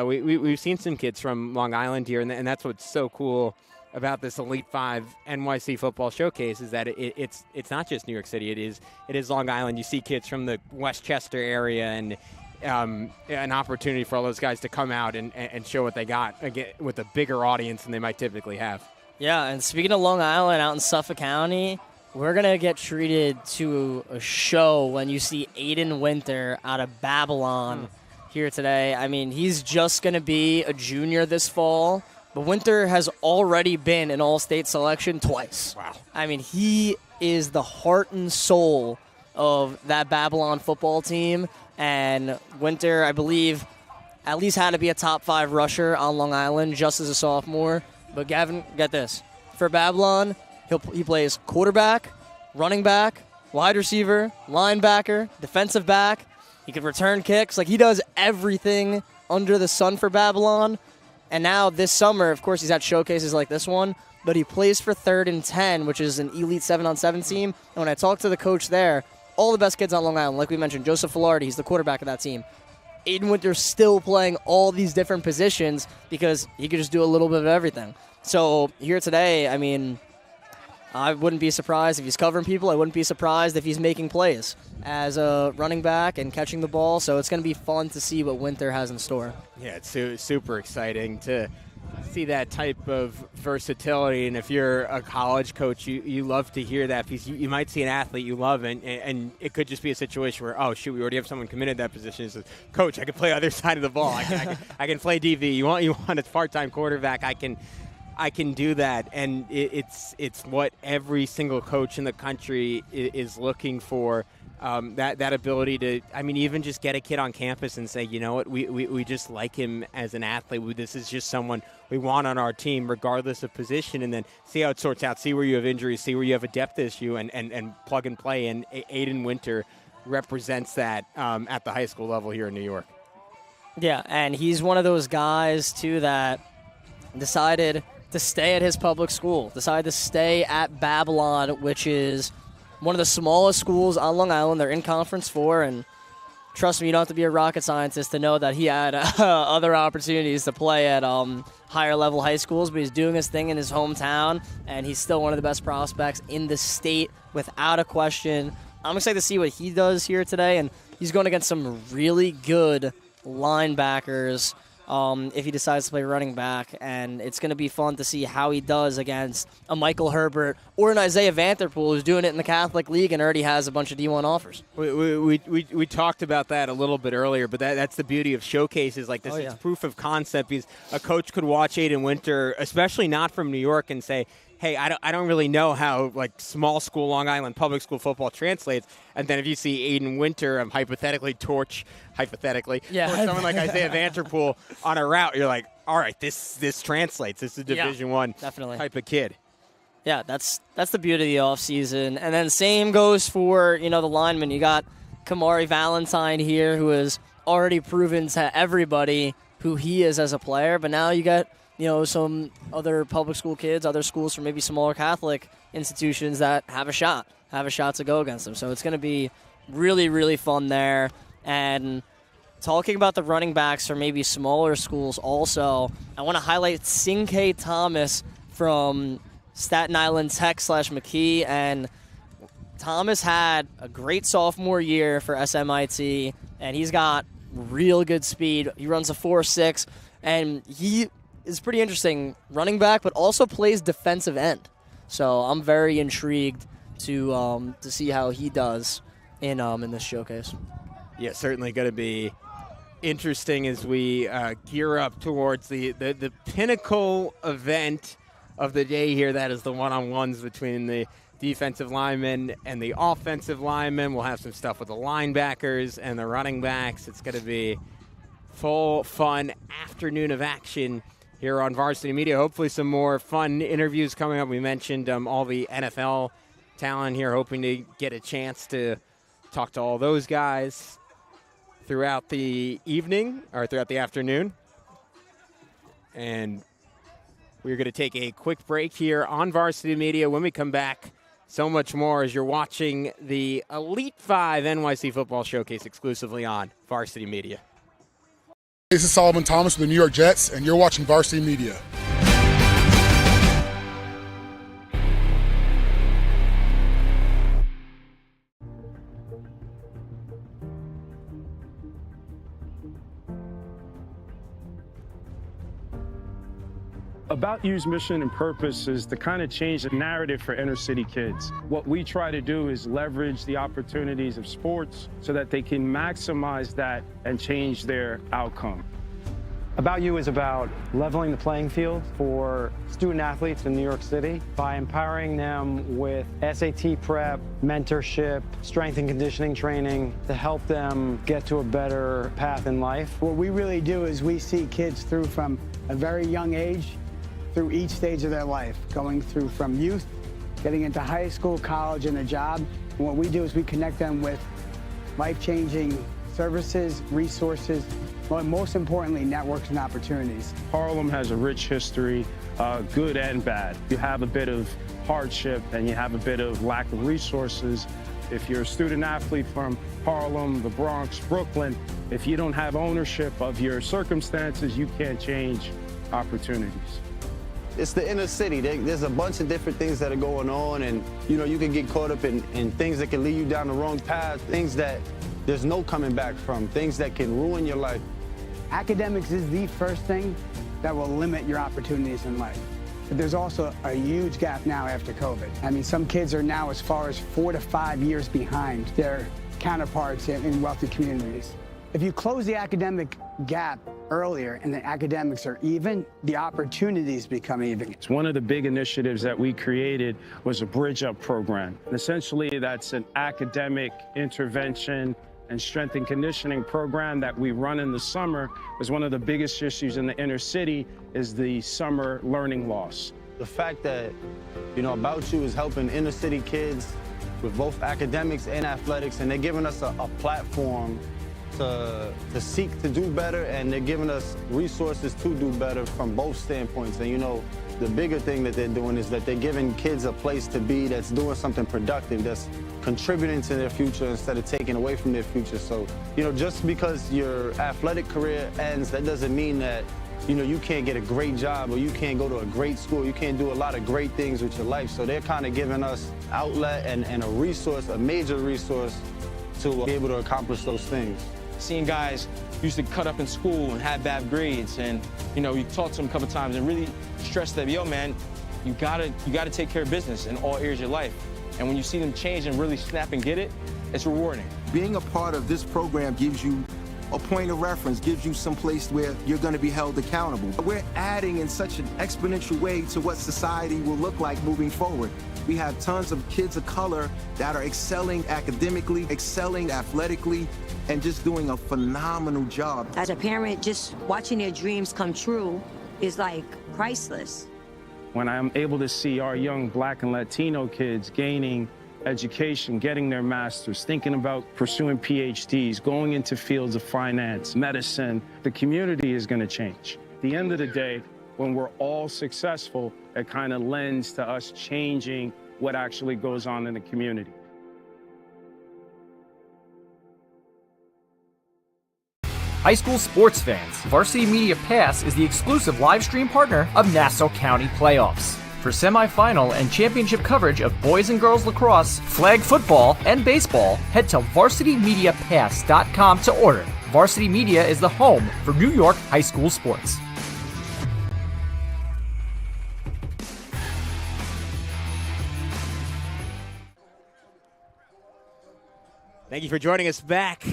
we've seen some kids from Long Island here, and that's what's so cool about this Elite 5 NYC football showcase is that it's not just New York City. It is Long Island. You see kids from the Westchester area and an opportunity for all those guys to come out and show what they got again with a bigger audience than they might typically have. Yeah, and speaking of Long Island out in Suffolk County, we're going to get treated to a show when you see Aiden Winter out of Babylon here today. He's just going to be a junior this fall. But Winter has already been an all-state selection twice. Wow. He is the heart and soul of that Babylon football team. And Winter, I believe, at least had to be a top 5 rusher on Long Island just as a sophomore. But Gavin, get this. For Babylon, he plays quarterback, running back, wide receiver, linebacker, defensive back. He can return kicks. He does everything under the sun for Babylon. And now this summer, of course, he's at showcases like this one, but he plays for 3rd and 10, which is an elite 7-on-7 team. And when I talked to the coach there, all the best kids on Long Island, like we mentioned, Joseph Filardi, he's the quarterback of that team. Aiden Winter's still playing all these different positions because he could just do a little bit of everything. So here today, I mean, I wouldn't be surprised if he's covering people. I wouldn't be surprised if he's making plays as a running back and catching the ball. So it's going to be fun to see what Winter has in store. Yeah, it's super exciting to see that type of versatility. And if you're a college coach, you love to hear that, because you might see an athlete you love, and it could just be a situation where, oh, shoot, we already have someone committed to that position. He says, Coach, I can play other side of the ball. I can play DB. You want a part-time quarterback, I can do that. And it's what every single coach in the country is looking for. That ability to, I mean, even just get a kid on campus and say, you know what, we just like him as an athlete. This is just someone we want on our team regardless of position, and then see how it sorts out, see where you have injuries, see where you have a depth issue, and plug and play. And Aiden Winter represents that at the high school level here in New York. Yeah, and he's one of those guys, too, that decided to stay at his public school, decided to stay at Babylon, which is one of the smallest schools on Long Island. They're in Conference 4, and trust me, you don't have to be a rocket scientist to know that he had other opportunities to play at higher-level high schools, but he's doing his thing in his hometown, and he's still one of the best prospects in the state without a question. I'm excited to see what he does here today, and he's going against some really good linebackers if he decides to play running back, and it's going to be fun to see how he does against a Michael Herbert or an Isaiah Vanderpool who's doing it in the Catholic League and already has a bunch of D1 offers. We talked about that a little bit earlier, but that's the beauty of showcases like this. It's proof of concept, because a coach could watch Aiden Winter, especially not from New York, and say, hey, I don't really know how like small school Long Island public school football translates. And then if you see Aiden Winter hypothetically torch someone like Isaiah Vanderpool on a route, you're like, all right, this translates. This is a Division I type of kid. Yeah, that's the beauty of the offseason. And then same goes for, the linemen. You got Kamari Valentine here, who has already proven to everybody who he is as a player. But now you got some other public school kids, other schools from maybe smaller Catholic institutions that have a shot to go against them. So it's going to be really, really fun there. And talking about the running backs for maybe smaller schools also, I want to highlight Cinque Thomas from Staten Island Tech / McKee. And Thomas had a great sophomore year for SMIT, and he's got real good speed. He runs a 4.6, and he is pretty interesting running back, but also plays defensive end. So I'm very intrigued to see how he does in this showcase. Yeah, certainly going to be interesting as we gear up towards the pinnacle event of the day here. That is the one-on-ones between the defensive linemen and the offensive linemen. We'll have some stuff with the linebackers and the running backs. It's going to be full fun afternoon of action here on Varsity Media. Hopefully some more fun interviews coming up. We mentioned all the NFL talent here, hoping to get a chance to talk to all those guys throughout the evening or throughout the afternoon. And we're going to take a quick break here on Varsity Media. When we come back, so much more as you're watching the Elite 5 NYC Football Showcase exclusively on Varsity Media. This is Solomon Thomas with the New York Jets, and you're watching Varsity Media. About You's mission and purpose is to kind of change the narrative for inner city kids. What we try to do is leverage the opportunities of sports so that they can maximize that and change their outcome. About You is about leveling the playing field for student athletes in New York City by empowering them with SAT prep, mentorship, strength and conditioning training to help them get to a better path in life. What we really do is we see kids through from a very young age through each stage of their life, going through from youth, getting into high school, college, and a job. And what we do is we connect them with life-changing services, resources, but most importantly, networks and opportunities. Harlem has a rich history, good and bad. You have a bit of hardship and you have a bit of lack of resources, If you're a student athlete from Harlem, the Bronx, Brooklyn, if you don't have ownership of your circumstances, you can't change opportunities. It's the inner city. There's a bunch of different things that are going on, and you can get caught up in things that can lead you down the wrong path, things that there's no coming back from, things that can ruin your life. Academics is the first thing that will limit your opportunities in life. But there's also a huge gap now after COVID. I mean, some kids are now as far as 4 to 5 years behind their counterparts in wealthy communities. If you close the academic gap earlier and the academics are even, the opportunities become even. It's one of the big initiatives that we created was a Bridge Up program. And essentially, that's an academic intervention and strength and conditioning program that we run in the summer, because one of the biggest issues in the inner city is the summer learning loss. The fact that, About You is helping inner city kids with both academics and athletics, and they're giving us a platform to seek to do better, and they're giving us resources to do better from both standpoints. And the bigger thing that they're doing is that they're giving kids a place to be that's doing something productive, that's contributing to their future instead of taking away from their future. So, just because your athletic career ends, that doesn't mean that, you can't get a great job or you can't go to a great school. You can't do a lot of great things with your life. So they're kind of giving us outlet and a resource, a major resource, to be able to accomplish those things. Seeing guys used to cut up in school and have bad grades, and you talk to them a couple times and really stress them, yo man, you gotta take care of business in all areas of your life. And when you see them change and really snap and get it, it's rewarding. Being a part of this program gives you a point of reference, gives you some place where you're going to be held accountable. We're adding in such an exponential way to what society will look like moving forward. We have tons of kids of color that are excelling academically, excelling athletically, and just doing a phenomenal job. As a parent, just watching their dreams come true is like priceless. When I'm able to see our young Black and Latino kids gaining education, getting their masters, thinking about pursuing PhDs, going into fields of finance, medicine, the community is going to change. At the end of the day, when we're all successful, it kind of lends to us changing what actually goes on in the community. High school sports fans, Varsity Media Pass is the exclusive live stream partner of Nassau County Playoffs. For semifinal and championship coverage of boys and girls lacrosse, flag football, and baseball, head to varsitymediapass.com to order. Varsity Media is the home for New York high school sports. Thank you for joining us back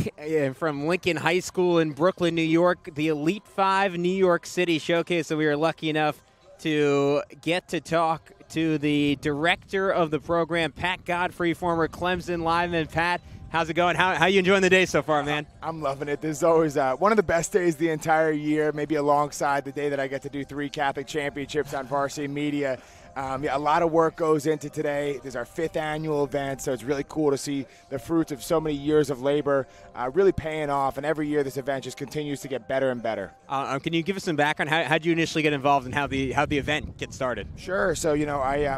from Lincoln High School in Brooklyn, New York, the Elite 5 New York City Showcase. So we were lucky enough to get to talk to the director of the program, Pat Godfrey, former Clemson lineman. Pat, how's it going? How you enjoying the day so far, man? I'm loving it. This is always one of the best days the entire year, maybe alongside the day that I get to do 3 Catholic championships on Varsity Media. A lot of work goes into today. This is our 5th annual event, so it's really cool to see the fruits of so many years of labor really paying off. And every year this event just continues to get better and better. Can you give us some background? How did you initially get involved and how the event gets started? Sure. So,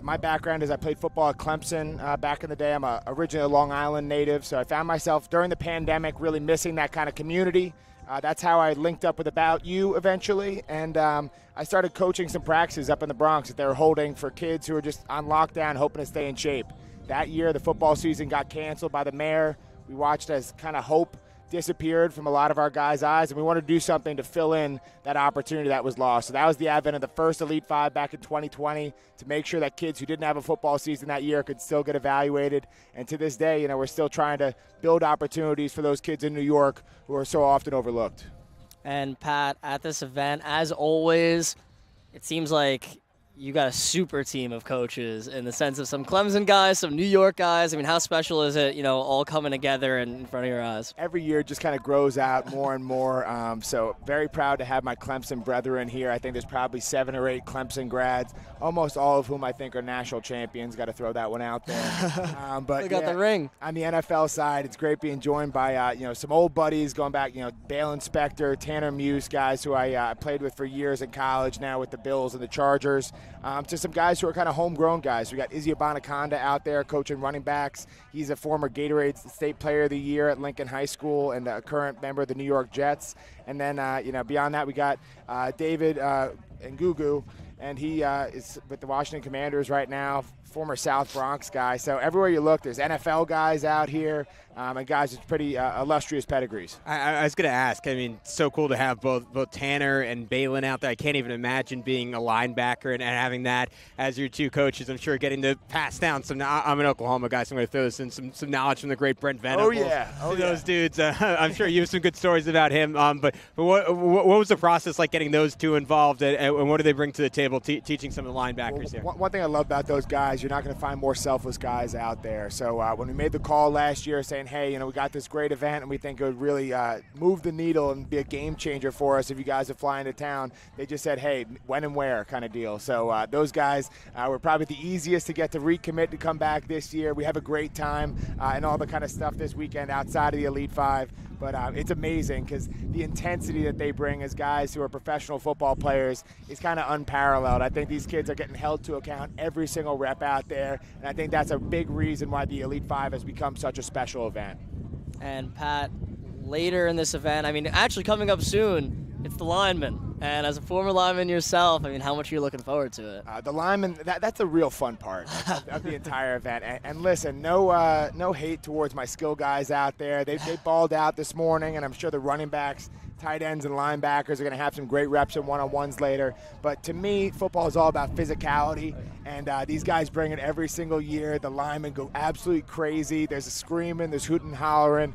my background is I played football at Clemson back in the day. I'm originally a Long Island native, so I found myself during the pandemic really missing that kind of community. That's how I linked up with About You eventually, and I started coaching some practices up in the Bronx that they were holding for kids who were just on lockdown hoping to stay in shape. That year, the football season got canceled by the mayor. We watched as kind of hope disappeared from a lot of our guys' eyes, and we wanted to do something to fill in that opportunity that was lost. So that was the advent of the first Elite 5 back in 2020 to make sure that kids who didn't have a football season that year could still get evaluated. And to this day, we're still trying to build opportunities for those kids in New York who are so often overlooked. And Pat, at this event, as always, it seems like you got a super team of coaches in the sense of some Clemson guys, some New York guys. I mean, how special is it, all coming together in front of your eyes? Every year it just kind of grows out more and more. So very proud to have my Clemson brethren here. I think there's probably 7 or 8 Clemson grads, almost all of whom I think are national champions. Got to throw that one out there. But they got the ring. On the NFL side, it's great being joined by some old buddies going back. Dale Inspector, Tanner Muse, guys who I played with for years in college. Now with the Bills and the Chargers. to some guys who are kind of homegrown guys. We got Izzy Abanaconda out there coaching running backs. He's a former Gatorade State Player of the Year at Lincoln High School and a current member of the New York Jets. And then, beyond that, we got David Ngugu, and he is with the Washington Commanders right now, former South Bronx guy. So everywhere you look, there's NFL guys out here, and guys with pretty illustrious pedigrees. I was going to ask, I mean, so cool to have both Tanner and Balin out there. I can't even imagine being a linebacker and having that as your two coaches. I'm sure getting to pass down some. I'm an Oklahoma guy, so I'm going to throw this in some knowledge from the great Brent Venables. Those dudes. I'm sure you have some good stories about him. But what was the process like getting those two involved, and what do they bring to the table teaching some of the linebackers here? One thing I love about those guys, you're not going to find more selfless guys out there. So when we made the call last year saying, hey, we got this great event and we think it would really move the needle and be a game changer for us if you guys are flying to town, they just said, hey, when and where kind of deal. So those guys were probably the easiest to get to recommit to come back this year. We have a great time and all the kind of stuff this weekend outside of the Elite Five. But it's amazing because the intensity that they bring as guys who are professional football players is kind of unparalleled. I think these kids are getting held to account every single rep out there, and I think that's a big reason why the Elite Five has become such a special event. And Pat, later in this event, I mean, actually coming up soon, it's the linemen. And as a former lineman yourself, I mean, how much are you looking forward to it? The linemen, that's the real fun part of the entire event. And listen, no hate towards my skill guys out there. They balled out this morning, and I'm sure the running backs, tight ends, and linebackers are going to have some great reps and one-on-ones later. But to me, football is all about physicality, and these guys bring it every single year. The linemen go absolutely crazy. There's a screaming, there's hooting and hollering.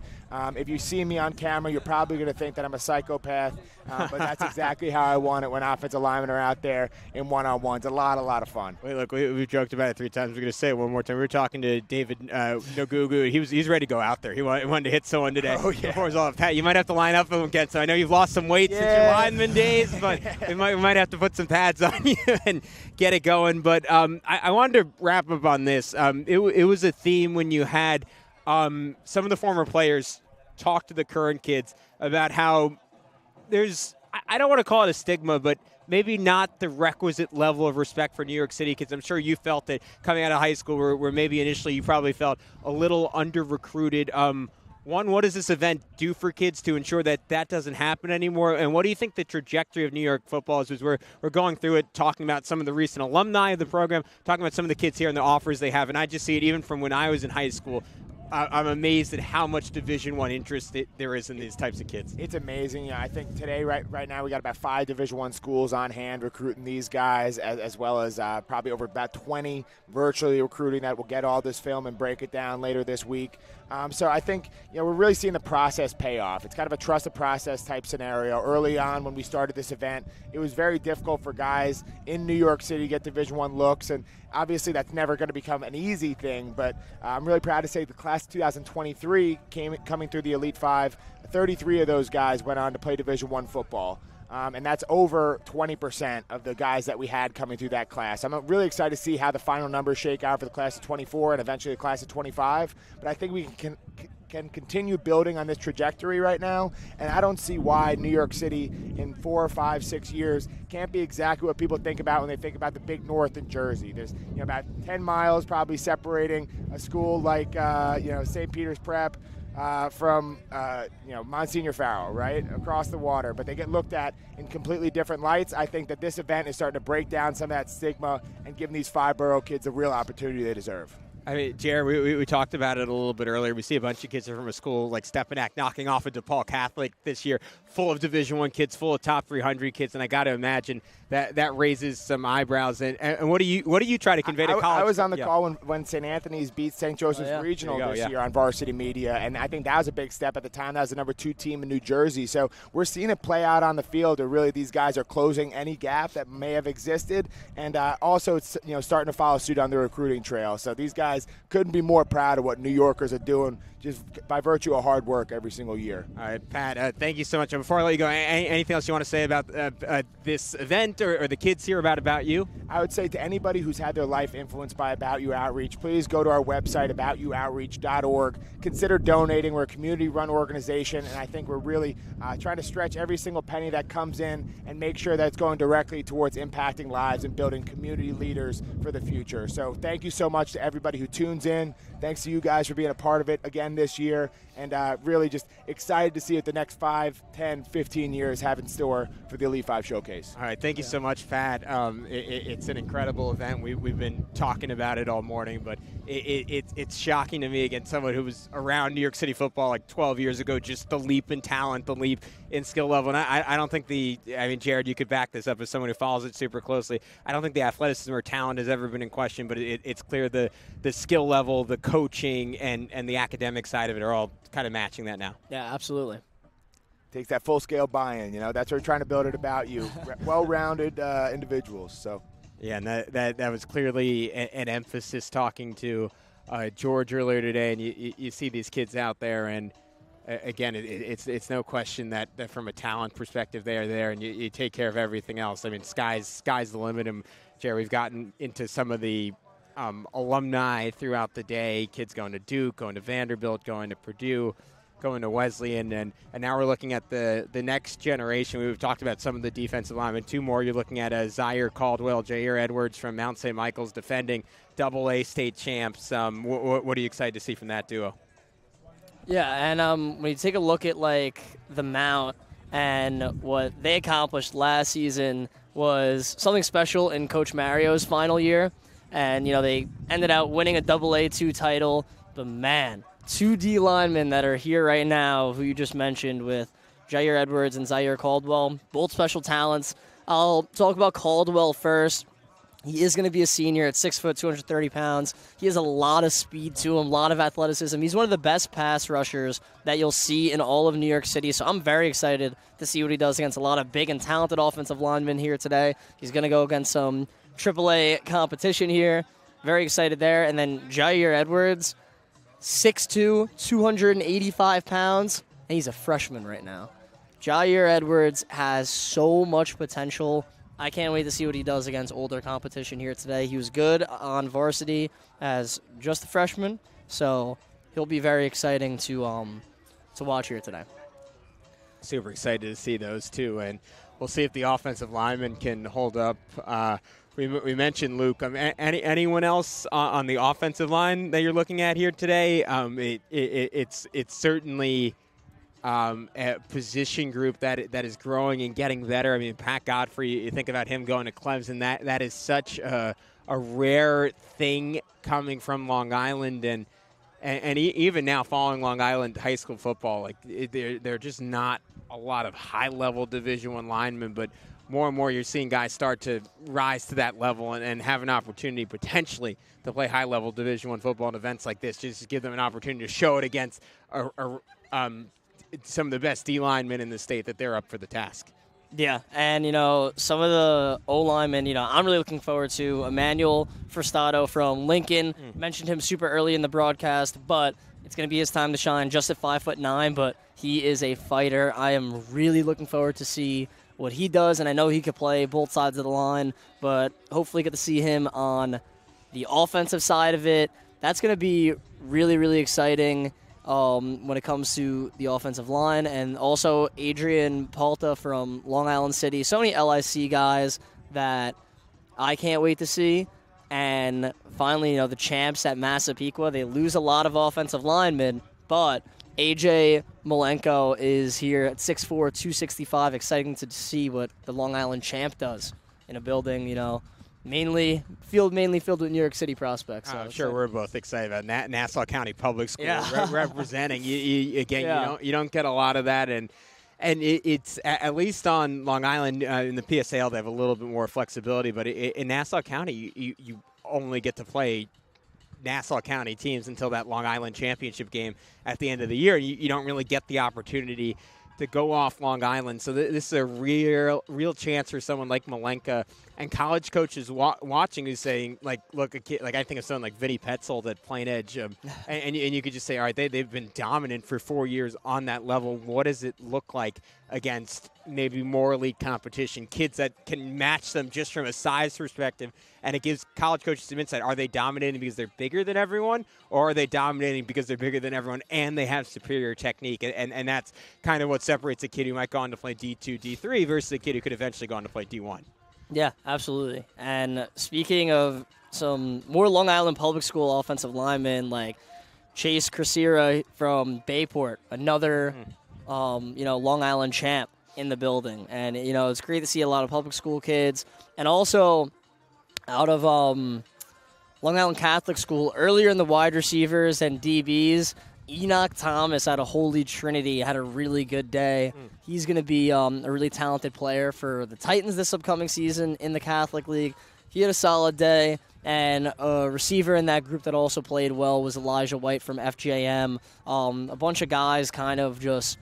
If you see me on camera, you're probably going to think that I'm a psychopath, but that's exactly how I want it when offensive linemen are out there in one-on-ones. A lot of fun. Wait, look, we've joked about it 3 times. We're going to say it one more time. We were talking to David Ngugu. He's ready to go out there. He wanted to hit someone today. Oh, yeah. Before it was all, Pat, you might have to line up again. So I know you've lost some weight since your lineman days, but we might have to put some pads on you and get it going. But I wanted to wrap up on this. It was a theme when you had some of the former players talk to the current kids about how there's, I don't want to call it a stigma, but maybe not the requisite level of respect for New York City kids. I'm sure you felt it coming out of high school where maybe initially you probably felt a little under-recruited. One, what does this event do for kids to ensure that that doesn't happen anymore? And what do you think the trajectory of New York football is? As we're going through it, talking about some of the recent alumni of the program, talking about some of the kids here and the offers they have. And I just see it even from when I was in high school. I'm amazed at how much Division I interest there is in these types of kids. It's amazing. I think today, right now, we got about 5 Division I schools on hand recruiting these guys, as well as probably over about 20 virtually recruiting that will get all this film and break it down later this week. So I think we're really seeing the process pay off. It's kind of a trusted process type scenario. Early on when we started this event, it was very difficult for guys in New York City to get Division I looks, and obviously that's never going to become an easy thing, but I'm really proud to say the class of 2023 coming through the Elite Five, 33 of those guys went on to play Division I football. And that's over 20% of the guys that we had coming through that class. I'm really excited to see how the final numbers shake out for the class of 24 and eventually the class of 25. But I think we can continue building on this trajectory right now, and I don't see why New York City in 4, 5, 6 years can't be exactly what people think about when they think about the big north in Jersey. There's about 10 miles probably separating a school like St. Peter's Prep from Monsignor Farrell, right, across the water, but they get looked at in completely different lights. I think that this event is starting to break down some of that stigma and giving these 5 borough kids the real opportunity they deserve. I mean, Jared, we talked about it a little bit earlier. We see a bunch of kids from a school like Stepinac knocking off a DePaul Catholic this year, full of Division I kids, full of top 300 kids, and I got to imagine that raises some eyebrows. And what do you try to convey to college? I was on the call when St. Anthony's beat St. Joseph's Regional this year on Varsity Media, and I think that was a big step at the time. That was the number 2 team in New Jersey. So we're seeing it play out on the field, where really these guys are closing any gap that may have existed, and also it's starting to follow suit on the recruiting trail. So these guys guys couldn't be more proud of what New Yorkers are doing just by virtue of hard work every single year. All right, Pat, thank you so much. And before I let you go, anything else you want to say about this event or the kids here about you? I would say to anybody who's had their life influenced by About You Outreach, please go to our website, aboutyououtreach.org. Consider donating. We're a community-run organization, and I think we're really trying to stretch every single penny that comes in and make sure that it's going directly towards impacting lives and building community leaders for the future. So thank you so much to everybody who tunes in. Thanks to you guys for being a part of it again this year, and really just excited to see what the next 5, 10, 15 years have in store for the Elite 5 Showcase. All right, thank you so much, Pat. It's an incredible event. We've been talking about it all morning, but it's shocking to me, again, someone who was around New York City football like 12 years ago, just the leap in talent, the leap in skill level. And I don't think Jared, you could back this up as someone who follows it super closely. I don't think the athleticism or talent has ever been in question, but it's clear the skill level, the coaching, and the academic side of it are all kind of matching that now. Yeah, absolutely. Takes that full-scale buy-in. That's what we're trying to build it About You. Well-rounded individuals. So. Yeah, and that was clearly an emphasis talking to George earlier today, and you see these kids out there, and again, it's no question that from a talent perspective, they're there, and you take care of everything else. I mean, sky's the limit. And Jerry, we've gotten into some of the alumni throughout the day, kids going to Duke, going to Vanderbilt, going to Purdue, going to Wesleyan, and now we're looking at the next generation. We've talked about some of the defensive linemen. Two more you're looking at, Zaire Caldwell, Jair Edwards from Mount St. Michael's, defending AA state champs. What are you excited to see from that duo? Yeah, and when you take a look at like the Mount and what they accomplished last season was something special in Coach Mario's final year. And, they ended out winning a AA2 title. But, man, 2 D linemen that are here right now, who you just mentioned, with Jair Edwards and Zaire Caldwell, both special talents. I'll talk about Caldwell first. He is going to be a senior at 6 foot, 230 pounds. He has a lot of speed to him, a lot of athleticism. He's one of the best pass rushers that you'll see in all of New York City. So I'm very excited to see what he does against a lot of big and talented offensive linemen here today. He's going to go against some AAA competition here. Very excited there. And then Jair Edwards, 6'2", 285 pounds, and he's a freshman right now. Jair Edwards has so much potential. I can't wait to see what he does against older competition here today. He was good on varsity as just a freshman, so he'll be very exciting to watch here today. Super excited to see those two, and we'll see if the offensive linemen can hold up. We mentioned Luke. Anyone else on the offensive line that you're looking at here today? It's certainly a position group that is growing and getting better. I mean, Pat Godfrey, you think about him going to Clemson, that is such a rare thing coming from Long Island, and even now following Long Island high school football, like they're just not a lot of high-level Division I linemen, but more and more you're seeing guys start to rise to that level and have an opportunity potentially to play high-level Division I football in events like this, just to give them an opportunity to show it against some of the best D linemen in the state that they're up for the task. Yeah, and, some of the O-linemen, I'm really looking forward to Emmanuel Frustado from Lincoln. Mentioned him super early in the broadcast, but it's going to be his time to shine, just at 5'9", but he is a fighter. I am really looking forward to see what he does, and I know he could play both sides of the line, but hopefully get to see him on the offensive side of it. That's going to be really, really exciting when it comes to the offensive line. And also Adrian Palta from Long Island City. So many LIC guys that I can't wait to see. And finally, the champs at Massapequa, they lose a lot of offensive linemen, but AJ Malenko is here at 6'4", 265. Exciting to see what the Long Island champ does in a building, mainly filled with New York City prospects. So I'm sure we're both excited about Nassau County Public Schools representing. You don't get a lot of that, and it's at least on Long Island in the PSAL they have a little bit more flexibility, but in Nassau County you only get to play Nassau County teams until that Long Island championship game at the end of the year. You don't really get the opportunity to go off Long Island. So this is a real chance for someone like Malenka and college coaches watching who's saying, like, look, a kid, like I think of someone like Vinny Petzold at Plain Edge, and you could just say, all right, they've been dominant for 4 years on that level. What does it look like against maybe more elite competition, kids that can match them just from a size perspective? And it gives college coaches some insight. Are they dominating because they're bigger than everyone, or are they dominating because they're bigger than everyone and they have superior technique? And that's kind of what separates a kid who might go on to play D2, D3 versus a kid who could eventually go on to play D1. Yeah, absolutely. And speaking of some more Long Island public school offensive linemen like Chase Cresira from Bayport, another Long Island champ in the building. And, it's great to see a lot of public school kids. And also out of Long Island Catholic School, earlier in the wide receivers and DBs, Enoch Thomas out of Holy Trinity had a really good day. He's going to be a really talented player for the Titans this upcoming season in the Catholic League. He had a solid day. And a receiver in that group that also played well was Elijah White from FJM. A bunch of guys kind of just,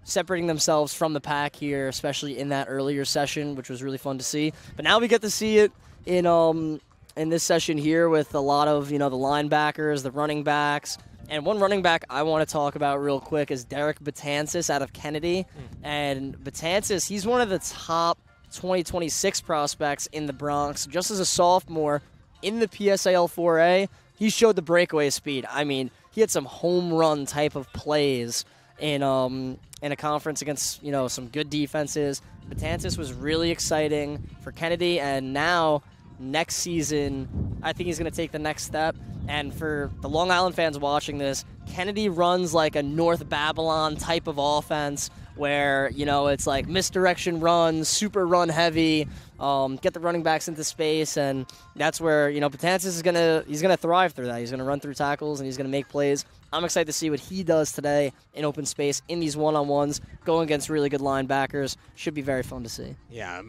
separating themselves from the pack here, especially in that earlier session, which was really fun to see. But now we get to see it in this session here with a lot of, the linebackers, the running backs. And one running back I want to talk about real quick is Derek Betances out of Kennedy. And Betances, he's one of the top 2026 prospects in the Bronx. Just as a sophomore in the PSAL 4A, he showed the breakaway speed. I mean, he had some home run type of plays in a conference against, some good defenses. Betances was really exciting for Kennedy, and now next season, I think he's going to take the next step. And for the Long Island fans watching this, Kennedy runs like a North Babylon type of offense where, it's like misdirection runs, super run heavy, get the running backs into space, and that's where, Betances is going to thrive through that. He's going to run through tackles, and he's going to make plays. I'm excited to see what he does today in open space in these one-on-ones, going against really good linebackers. Should be very fun to see. Yeah,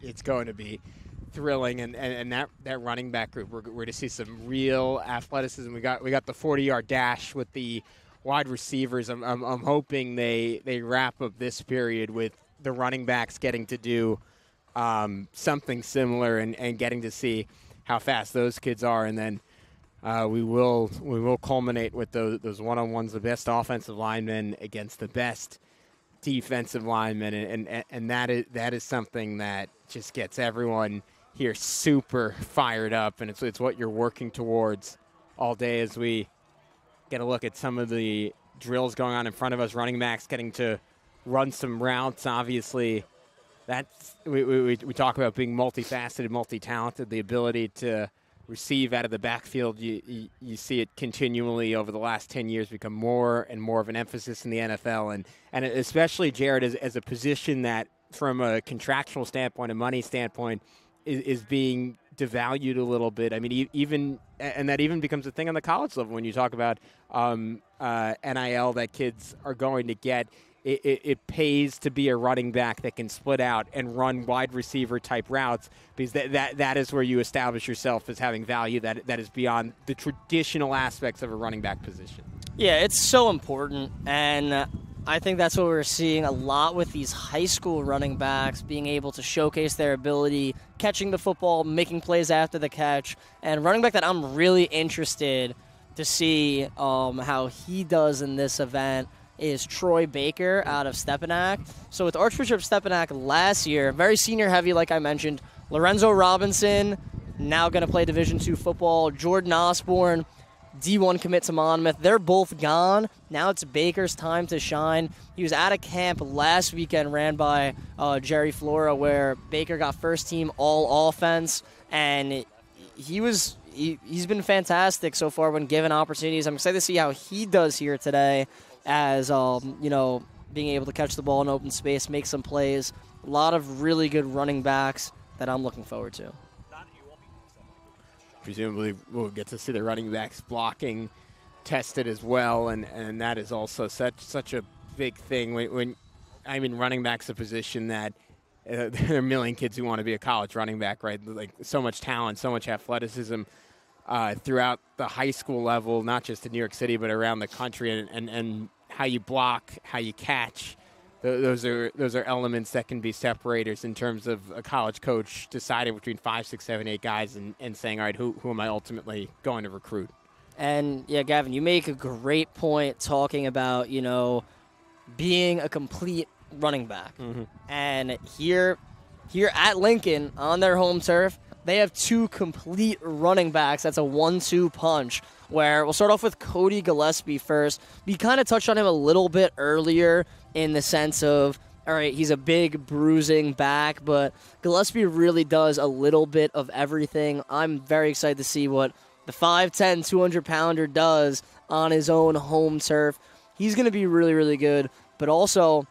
it's going to be thrilling, and that running back group, we're going to see some real athleticism. We got the 40-yard dash with the wide receivers. I'm hoping they wrap up this period with the running backs getting to do something similar and getting to see how fast those kids are, and then we will culminate with those one-on-ones, the best offensive linemen against the best defensive linemen, and that is something that just gets everyone here super fired up, and it's what you're working towards all day as we get a look at some of the drills going on in front of us. Running backs getting to run some routes. Obviously, that's we talk about being multifaceted, multi-talented, the ability to receive out of the backfield. You see it continually over the last 10 years become more and more of an emphasis in the NFL, and especially, Jared, as a position that from a contractual standpoint, a money standpoint, is being devalued a little bit. I mean, that even becomes a thing on the college level when you talk about NIL that kids are going to get. It pays to be a running back that can split out and run wide receiver type routes, because that is where you establish yourself as having value that is beyond the traditional aspects of a running back position. Yeah, it's so important, and I think that's what we're seeing a lot with these high school running backs, being able to showcase their ability, catching the football, making plays after the catch. And running back that I'm really interested to see how he does in this event is Troy Baker out of Stepinac. So with Archbishop Stepinac last year, very senior heavy, like I mentioned, Lorenzo Robinson, now going to play Division II football, Jordan Osborne, D1 commit to Monmouth. They're both gone. Now it's Baker's time to shine. He was at a camp last weekend ran by Jerry Flora where Baker got first team all offense, and he's been fantastic so far when given opportunities. I'm excited to see how he does here today as being able to catch the ball in open space, make some plays. A lot of really good running backs that I'm looking forward to. Presumably we'll get to see the running backs blocking tested as well, and that is also such a big thing. When I mean, running back's a position that there are a million kids who want to be a college running back, right? Like so much talent, so much athleticism throughout the high school level, not just in New York City but around the country, and how you block, how you catch, those are elements that can be separators in terms of a college coach deciding between 5, 6, 7, 8 guys and saying, all right, who am I ultimately going to recruit? And, yeah, Gavin, you make a great point talking about, being a complete running back. Mm-hmm. And here at Lincoln, on their home turf, they have 2 complete running backs. That's a 1-2 punch, where we'll start off with Cody Gillespie first. We kind of touched on him a little bit earlier in the sense of, all right, he's a big bruising back, but Gillespie really does a little bit of everything. I'm very excited to see what the 5'10", 200-pounder does on his own home turf. He's going to be really, really good, but also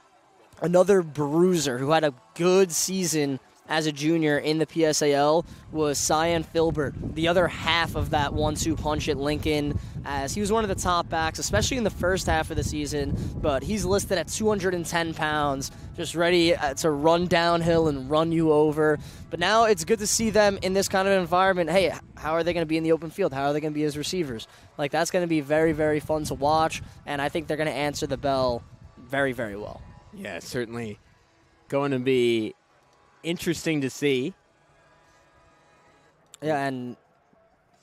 another bruiser who had a good season as a junior in the PSAL was Cyan Filbert, the other half of that 1-2 punch at Lincoln, as he was one of the top backs, especially in the first half of the season, but he's listed at 210 pounds, just ready to run downhill and run you over. But now it's good to see them in this kind of environment. Hey, how are they going to be in the open field? How are they going to be as receivers? Like, that's going to be very, very fun to watch, and I think they're going to answer the bell very, very well. Yeah, certainly going to be interesting to see. Yeah, and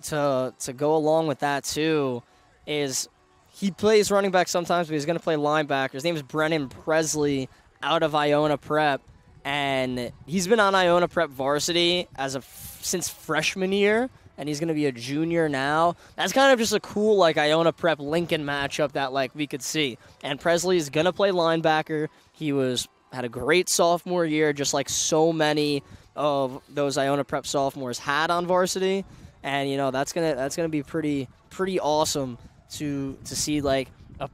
to go along with that, too, is he plays running back sometimes, but he's going to play linebacker. His name is Brennan Presley out of Iona Prep, and he's been on Iona Prep varsity since freshman year, and he's going to be a junior now. That's kind of just a cool, Iona Prep Lincoln matchup that, we could see. And Presley is going to play linebacker. He had a great sophomore year, just like so many of those Iona Prep sophomores had on varsity. And, that's gonna be pretty awesome to see, a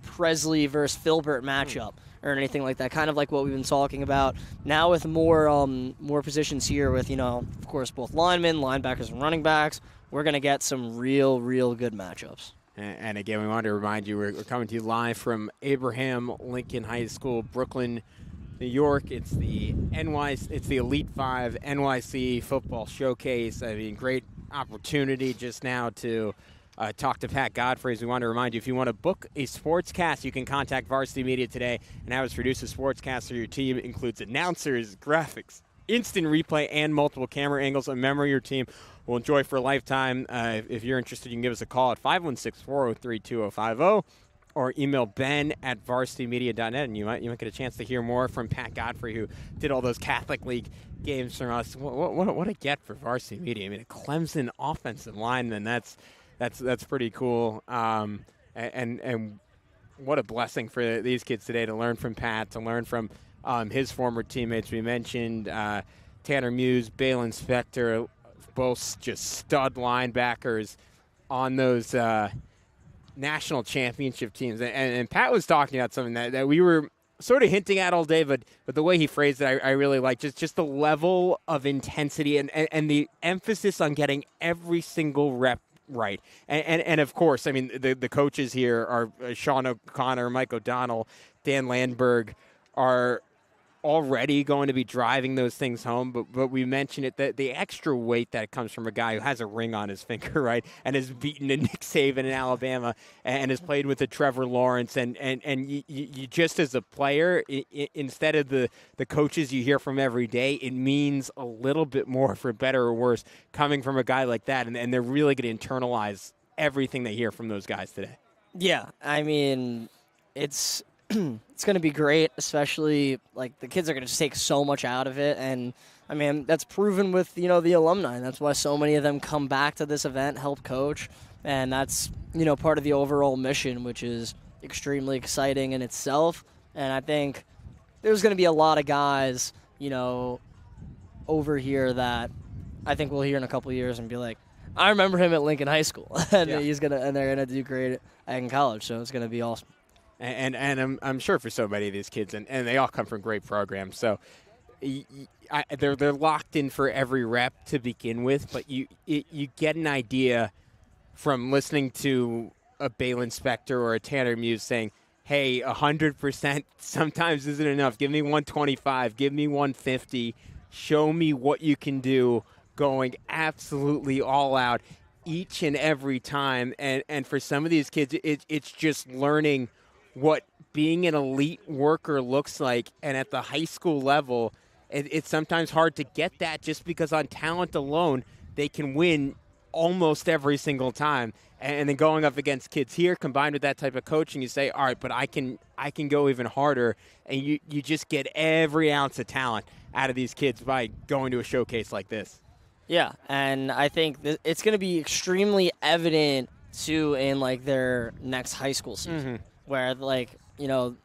Presley versus Filbert matchup or anything like that, kind of like what we've been talking about. Now with more positions here with, of course, both linemen, linebackers, and running backs, we're going to get some real good matchups. And again, we wanted to remind you, we're coming to you live from Abraham Lincoln High School, Brooklyn, New York. It's the Elite 5 NYC football showcase. I mean, great opportunity just now to talk to Pat Godfrey. As we want to remind you, if you want to book a sportscast, you can contact Varsity Media today and have us produce a sportscast for your team. It includes announcers, graphics, instant replay, and multiple camera angles. A member of your team will enjoy for a lifetime. If you're interested, you can give us a call at 516-403-2050 or email ben@varsitymedia.net, and you might get a chance to hear more from Pat Godfrey, who did all those Catholic League games from us. What a get for Varsity Media. I mean, a Clemson offensive lineman, that's pretty cool. And what a blessing for these kids today to learn from Pat, to learn from his former teammates. We mentioned Tanner Muse, Balin Spector, both just stud linebackers on those national championship teams. And Pat was talking about something that we were sort of hinting at all day, but the way he phrased it, I really like. Just the level of intensity and the emphasis on getting every single rep right. And of course, I mean, the coaches here are Sean O'Connor, Mike O'Donnell, Dan Landberg are already going to be driving those things home, but we mentioned it, that the extra weight that comes from a guy who has a ring on his finger, right, and has beaten a Nick Saban in Alabama and has played with a Trevor Lawrence, and you just as a player, instead of the coaches you hear from every day, it means a little bit more, for better or worse, coming from a guy like that, and they're really going to internalize everything they hear from those guys today. Yeah, I mean, it's going to be great, especially, the kids are going to just take so much out of it. And, I mean, that's proven with, the alumni. That's why so many of them come back to this event, help coach. And that's, part of the overall mission, which is extremely exciting in itself. And I think there's going to be a lot of guys, over here that I think we'll hear in a couple of years and be like, I remember him at Lincoln High School. And they're going to do great in college. So it's going to be awesome. And I'm sure for so many of these kids, and they all come from great programs, so they're locked in for every rep to begin with. But you get an idea from listening to a Balin Spector or a Tanner Muse saying, "Hey, 100% sometimes isn't enough. Give me 125. Give me 150. Show me what you can do." Going absolutely all out each and every time, and for some of these kids, it's just learning what being an elite worker looks like. And at the high school level, it's sometimes hard to get that just because on talent alone, they can win almost every single time. And then going up against kids here, combined with that type of coaching, you say, all right, but I can go even harder. And you just get every ounce of talent out of these kids by going to a showcase like this. Yeah, and I think it's going to be extremely evident, too, in, like, their next high school season, where, like, you know,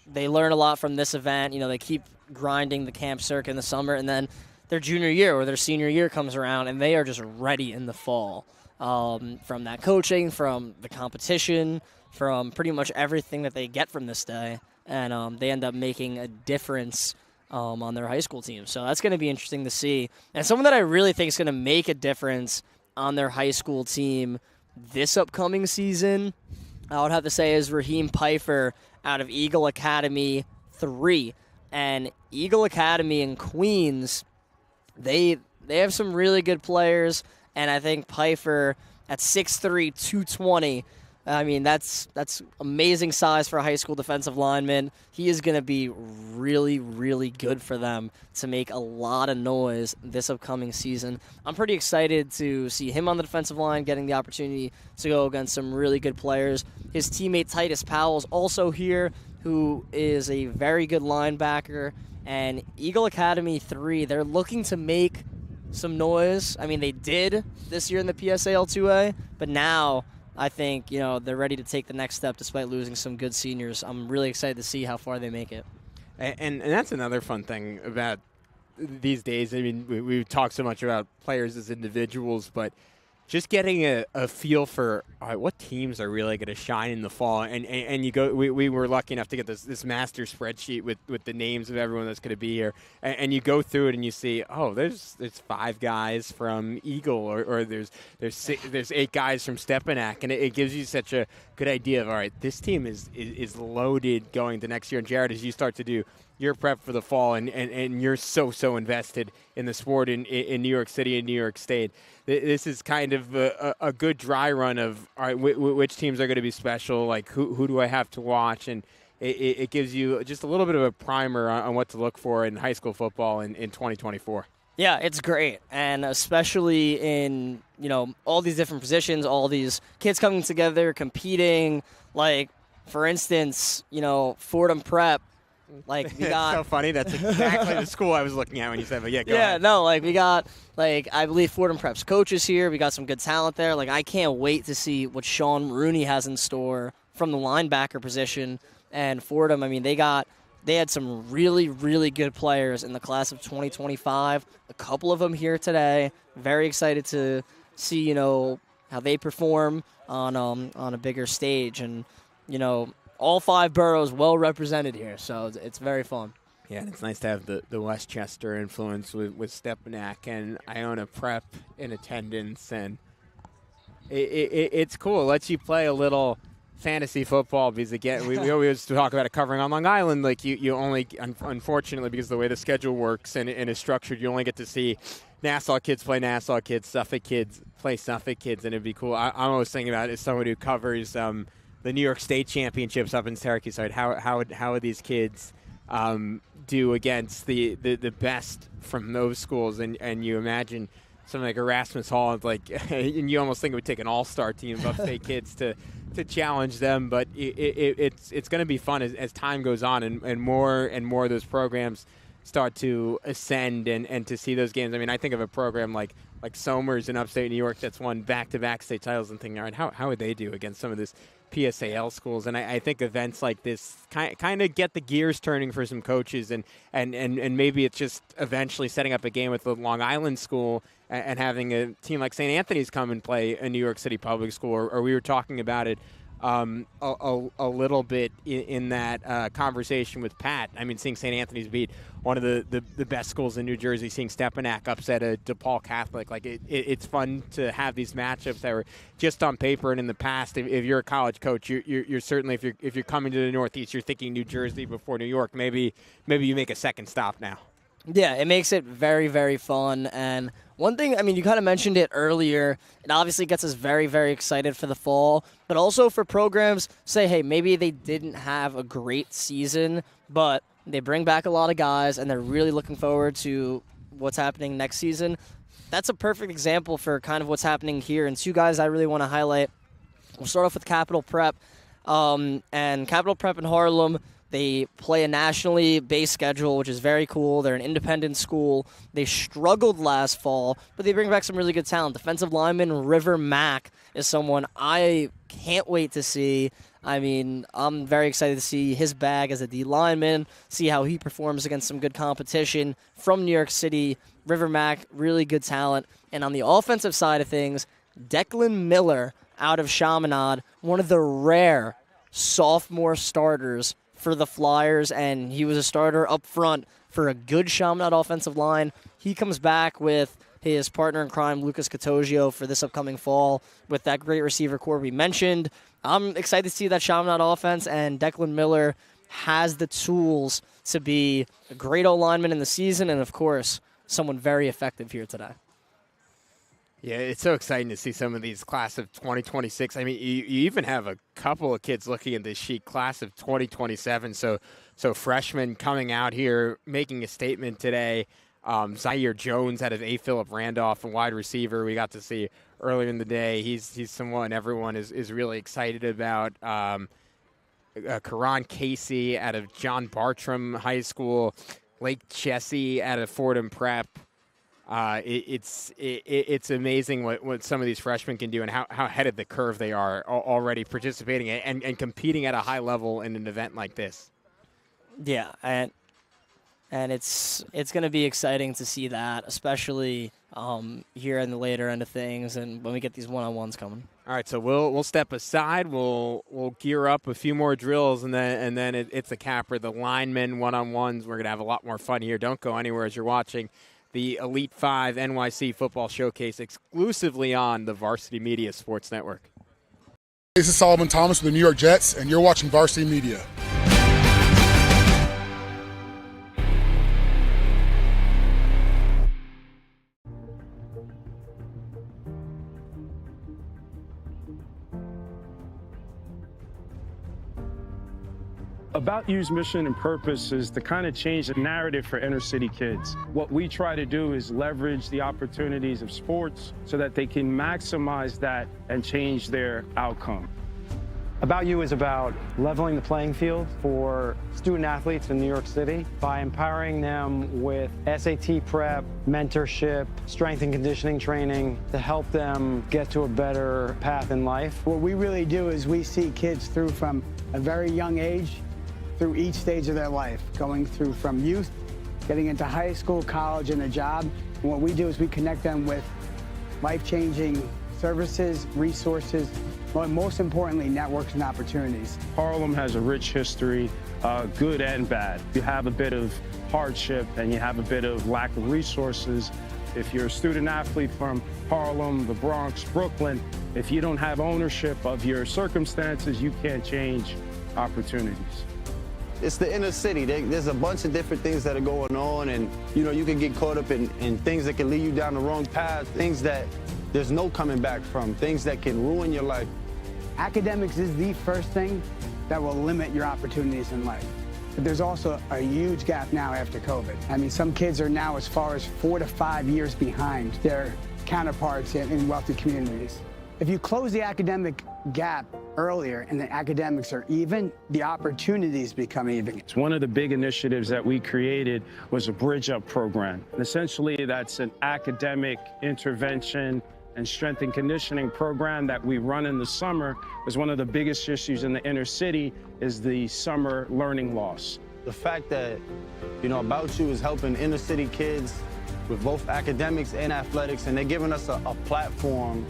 they learn a lot from this event. You know, they keep grinding the camp circuit in the summer, and then their junior year or their senior year comes around, and they are just ready in the fall from that coaching, from the competition, from pretty much everything that they get from this day, and they end up making a difference on their high school team. So that's going to be interesting to see. And someone that I really think is going to make a difference on their high school team this upcoming season, I would have to say, is Raheem Pfeiffer out of Eagle Academy 3. And Eagle Academy in Queens, they have some really good players, and I think Pfeiffer at 6'3", 220, I mean, that's amazing size for a high school defensive lineman. He is going to be really, really good for them to make a lot of noise this upcoming season. I'm pretty excited to see him on the defensive line, getting the opportunity to go against some really good players. His teammate Titus Powell's also here, who is a very good linebacker. And Eagle Academy 3, they're looking to make some noise. I mean, they did this year in the PSAL 2A, but now I think, you know, they're ready to take the next step despite losing some good seniors. I'm really excited to see how far they make it. And that's another fun thing about these days. I mean, we talk so much about players as individuals, but just getting a feel for all right, what teams are really going to shine in the fall. And you go, we were lucky enough to get this master spreadsheet with the names of everyone that's going to be here. And you go through it and you see, oh, there's 5 guys from Eagle, or there's 8 guys from Stepanak. And it gives you such a good idea of, all right, this team is loaded going to next year. And Jared, as you start to do your prep for the fall, and you're so invested in the sport in New York City and New York State, this is kind of a good dry run of, all right, which teams are going to be special, like who do I have to watch, and it gives you just a little bit of a primer on what to look for in high school football in 2024. Yeah, it's great, and especially in, you know, all these different positions, all these kids coming together, competing, like, for instance, you know, Fordham Prep. Like, we got so funny. That's exactly the school I was looking at when you said, but yeah, go ahead. No, like, we got, like, I believe Fordham Prep's coaches here. We got some good talent there. Like, I can't wait to see what Sean Rooney has in store from the linebacker position. And Fordham, I mean, they had some really, really good players in the class of 2025. A couple of them here today. Very excited to see, you know, how they perform on a bigger stage. And, you know, all 5 boroughs well represented here, so it's very fun. Yeah, and it's nice to have the Westchester influence with Stepanak and Iona Prep in attendance, and it's cool. It lets you play a little fantasy football because, again, we always talk about it covering on Long Island. Like, you only, unfortunately, because of the way the schedule works and is structured, you only get to see Nassau kids play Nassau kids, Suffolk kids play Suffolk kids, and it'd be cool. I'm always thinking about it as someone who covers the New York State Championships up in Syracuse. How would these kids do against the best from those schools? And you imagine something like Erasmus Hall, like, and you almost think it would take an all-star team of upstate kids to challenge them. But it's going to be fun as time goes on, and more of those programs start to ascend and to see those games. I mean, I think of a program like Somers in upstate New York that's won back-to-back state titles and thinking, all right, how would they do against some of this PSAL schools? And I think events like this kind of get the gears turning for some coaches, and maybe it's just eventually setting up a game with the Long Island school and having a team like St. Anthony's come and play a New York City public school, or we were talking about it a little bit in that conversation with Pat. I mean, seeing St. Anthony's beat one of the best schools in New Jersey, seeing Stepanak upset a DePaul Catholic, like it's fun to have these matchups that were just on paper. And in the past, if you're a college coach, you're certainly, if you're coming to the Northeast, you're thinking New Jersey before New York. Maybe you make a second stop now. Yeah, it makes it very, very fun. And One thing, I mean, you kind of mentioned it earlier. It obviously gets us very, very excited for the fall, but also for programs, say, hey, maybe they didn't have a great season, but they bring back a lot of guys and they're really looking forward to what's happening next season. That's a perfect example for kind of what's happening here. And two guys I really want to highlight. We'll start off with Capital Prep. And Capital Prep in Harlem, they play a nationally based schedule, which is very cool. They're an independent school. They struggled last fall, but they bring back some really good talent. Defensive lineman River Mack is someone I can't wait to see. I mean, I'm very excited to see his bag as a D lineman, see how he performs against some good competition from New York City. River Mack, really good talent. And on the offensive side of things, Declan Miller out of Chaminade, one of the rare sophomore starters for the Flyers, and he was a starter up front for a good Chaminade offensive line. He comes back with his partner in crime, Lucas Catogio, for this upcoming fall with that great receiver core we mentioned. I'm excited to see that Chaminade offense, and Declan Miller has the tools to be a great O-lineman in the season and, of course, someone very effective here today. Yeah, it's so exciting to see some of these class of 2026. I mean, you even have a couple of kids looking at this sheet, class of 2027. So freshmen coming out here making a statement today. Zaire Jones out of A. Philip Randolph, a wide receiver we got to see earlier in the day. He's someone everyone is really excited about. Karan Casey out of John Bartram High School. Lake Jesse out of Fordham Prep. It's amazing what some of these freshmen can do and how ahead of the curve they are already participating and competing at a high level in an event like this. Yeah, and it's going to be exciting to see that, especially here in the later end of things and when we get these one-on-ones coming. All right, so we'll step aside. We'll gear up a few more drills, and then it's a capper. The linemen one-on-ones. We're going to have a lot more fun here. Don't go anywhere as you're watching the Elite 5 NYC Football Showcase exclusively on the Varsity Media Sports Network. This is Solomon Thomas with the New York Jets, and you're watching Varsity Media. About You's mission and purpose is to kind of change the narrative for inner city kids. What we try to do is leverage the opportunities of sports so that they can maximize that and change their outcome. About You is about leveling the playing field for student athletes in New York City by empowering them with SAT prep, mentorship, strength and conditioning training to help them get to a better path in life. What we really do is we see kids through from a very young age through each stage of their life, going through from youth, getting into high school, college, and a job. And what we do is we connect them with life-changing services, resources, but most importantly, networks and opportunities. Harlem has a rich history, good and bad. You have a bit of hardship and you have a bit of lack of resources. If you're a student athlete from Harlem, the Bronx, Brooklyn, if you don't have ownership of your circumstances, you can't change opportunities. It's the inner city. There's a bunch of different things that are going on, and you can get caught up in things that can lead you down the wrong path, things that there's no coming back from, things that can ruin your life. Academics is the first thing that will limit your opportunities in life. But there's also a huge gap now after COVID. I mean, some kids are now as far as 4 to 5 years behind their counterparts in wealthy communities. If you close the academic gap earlier and the academics are even, the opportunities become even. It's one of the big initiatives that we created was a Bridge Up program. And essentially, that's an academic intervention and strength and conditioning program that we run in the summer. Is one of the biggest issues in the inner city is the summer learning loss. The fact that, About You is helping inner city kids with both academics and athletics, and they're giving us a platform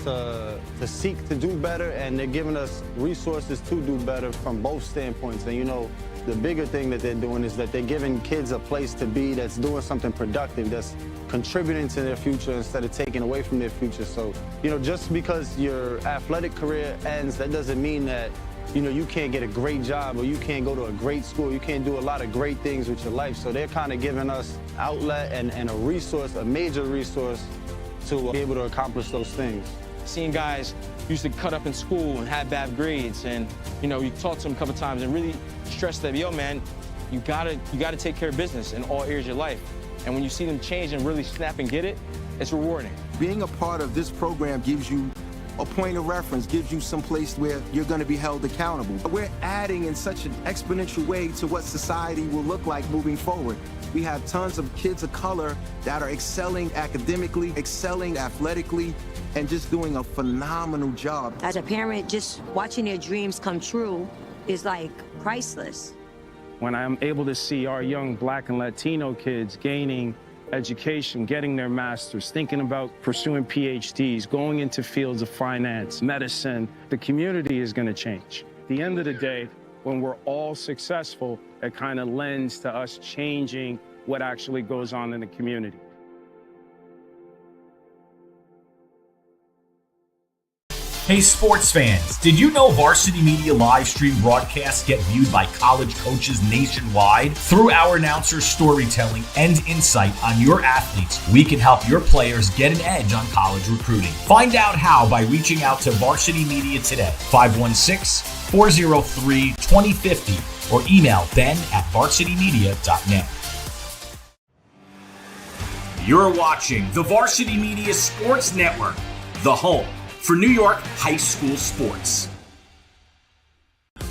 to seek to do better, and they're giving us resources to do better from both standpoints. And the bigger thing that they're doing is that they're giving kids a place to be that's doing something productive, that's contributing to their future instead of taking away from their future. So, just because your athletic career ends, that doesn't mean that you can't get a great job or you can't go to a great school. You can't do a lot of great things with your life. So they're kind of giving us outlet and a resource, a major resource to be able to accomplish those things. Seeing guys used to cut up in school and have bad grades, and you talk to them a couple times and really stress them, yo man, you gotta take care of business in all areas of your life. And when you see them change and really snap and get it, it's rewarding. Being a part of this program gives you a point of reference, gives you some place where you're going to be held accountable. We're adding in such an exponential way to what society will look like moving forward. We have tons of kids of color that are excelling academically, excelling athletically, and just doing a phenomenal job. As a parent, just watching their dreams come true is like priceless. When I'm able to see our young Black and Latino kids gaining education, getting their masters, thinking about pursuing PhDs, going into fields of finance, medicine, the community is going to change. At the end of the day, when we're all successful, it kind of lends to us changing what actually goes on in the community. Hey sports fans, did you know Varsity Media live stream broadcasts get viewed by college coaches nationwide? Through our announcers' storytelling and insight on your athletes, we can help your players get an edge on college recruiting. Find out how by reaching out to Varsity Media today, 516-403-2050, or email ben@varsitymedia.net. You're watching the Varsity Media Sports Network, the home for New York high school sports.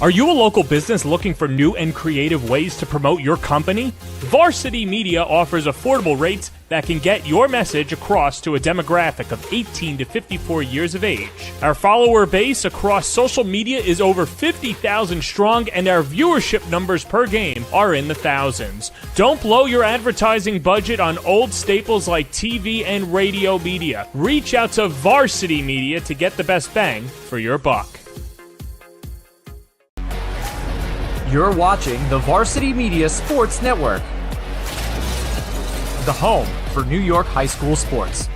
Are you a local business looking for new and creative ways to promote your company? Varsity Media offers affordable rates that can get your message across to a demographic of 18 to 54 years of age. Our follower base across social media is over 50,000 strong, and our viewership numbers per game are in the thousands. Don't blow your advertising budget on old staples like TV and radio media. Reach out to Varsity Media to get the best bang for your buck. You're watching the Varsity Media Sports Network, the home for New York high school sports.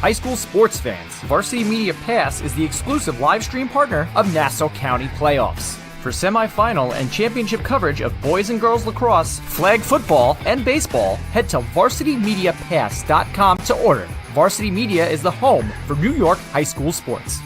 High school sports fans, Varsity Media Pass is the exclusive live stream partner of Nassau County Playoffs. For semifinal and championship coverage of boys and girls lacrosse, flag football, and baseball, head to varsitymediapass.com to order. Varsity Media is the home for New York high school sports.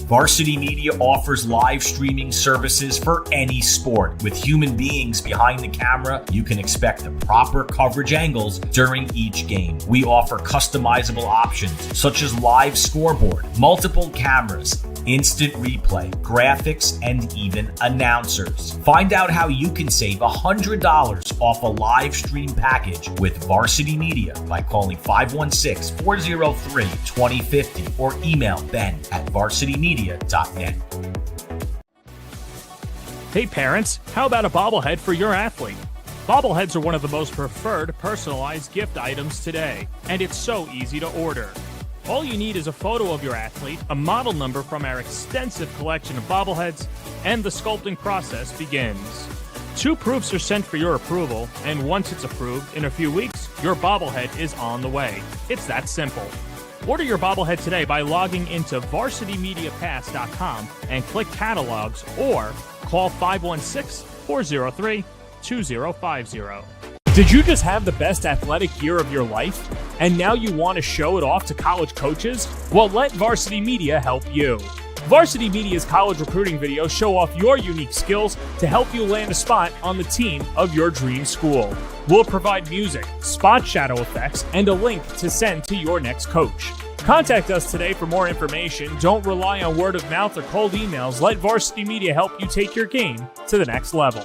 Varsity Media offers live streaming services for any sport. With human beings behind the camera, you can expect the proper coverage angles during each game. We offer customizable options such as live scoreboard, multiple cameras, instant replay, graphics, and even announcers. Find out how you can save $100 off a live stream package with Varsity Media by calling 516-403-2050 or email ben@varsitymedia.net. Hey parents, how about a bobblehead for your athlete? Bobbleheads are one of the most preferred personalized gift items today, and it's so easy to order. All you need is a photo of your athlete, a model number from our extensive collection of bobbleheads, and the sculpting process begins. 2 proofs are sent for your approval, and once it's approved, in a few weeks, your bobblehead is on the way. It's that simple. Order your bobblehead today by logging into varsitymediapass.com and click catalogs, or call 516-403-2050. Did you just have the best athletic year of your life? And now you want to show it off to college coaches? Well, let Varsity Media help you. Varsity Media's college recruiting videos show off your unique skills to help you land a spot on the team of your dream school. We'll provide music, spot shadow effects, and a link to send to your next coach. Contact us today for more information. Don't rely on word of mouth or cold emails. Let Varsity Media help you take your game to the next level.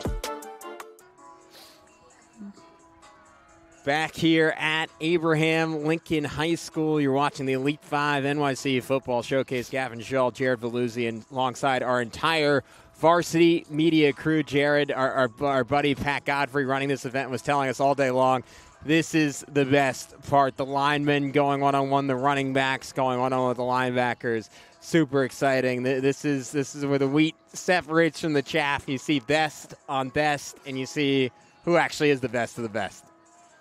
Back here at Abraham Lincoln High School, you're watching the Elite 5 NYC Football Showcase. Gavin Shull, Jared Veluzzi, and alongside our entire Varsity Media crew. Jared, our buddy Pat Godfrey running this event, was telling us all day long, this is the best part. The linemen going one-on-one, the running backs going one-on-one with the linebackers. Super exciting. This is where the wheat separates from the chaff. You see best on best, and you see who actually is the best of the best.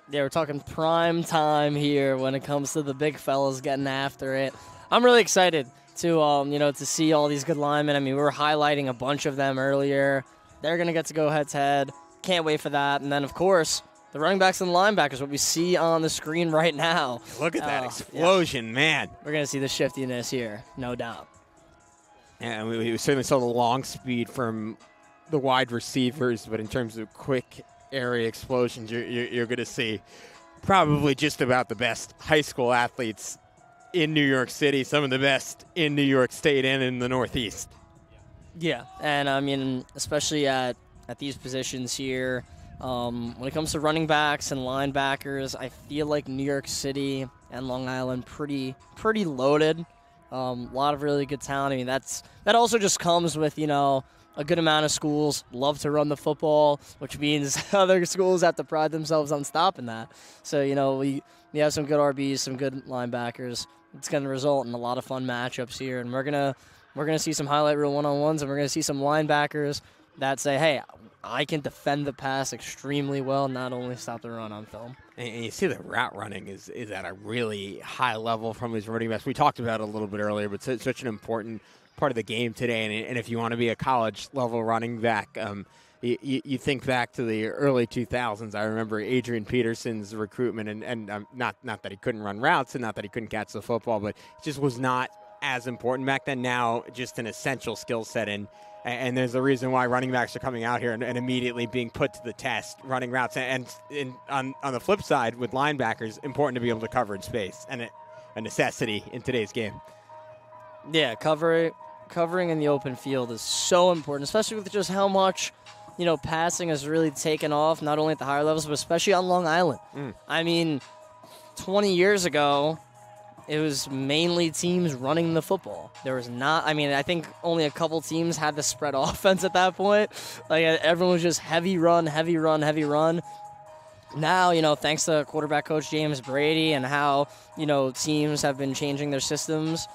Yeah, we're talking prime time here when it comes to the big fellas getting after it. I'm really excited to to see all these good linemen. I mean, we were highlighting a bunch of them earlier. They're going to get to go head-to-head. Can't wait for that. And then, of course, the running backs and linebackers, what we see on the screen right now. Look at that explosion, man. We're going to see the shiftiness here, no doubt. And we certainly saw the long speed from the wide receivers, but in terms of quick area explosions, you're going to see probably just about the best high school athletes in New York City, some of the best in New York State and in the Northeast. Yeah, and I mean, especially at these positions here, when it comes to running backs and linebackers, I feel like New York City and Long Island pretty loaded. A lot of really good talent. I mean, that also just comes with, a good amount of schools love to run the football, which means other schools have to pride themselves on stopping that. So, we have some good RBs, some good linebackers. It's going to result in a lot of fun matchups here, and we're gonna see some highlight reel one-on-ones, and we're going to see some linebackers that say, hey, I can defend the pass extremely well, not only stop the run on film. And you see the route running is at a really high level from these running backs. We talked about it a little bit earlier, but it's such an important part of the game today. And if you want to be a college-level running back, you think back to the early 2000s. I remember Adrian Peterson's recruitment, and not that he couldn't run routes and not that he couldn't catch the football, but it just was not as important back then. Now, just an essential skill set. And there's a reason why running backs are coming out here and immediately being put to the test, running routes. And on the flip side, with linebackers, important to be able to cover in space, and a necessity in today's game. Yeah, covering in the open field is so important, especially with just how much, passing has really taken off, not only at the higher levels, but especially on Long Island. I mean, 20 years ago, it was mainly teams running the football. There was I think only a couple teams had the spread offense at that point. Like, everyone was just heavy run. Now, thanks to quarterback coach James Brady and how, teams have been changing their systems,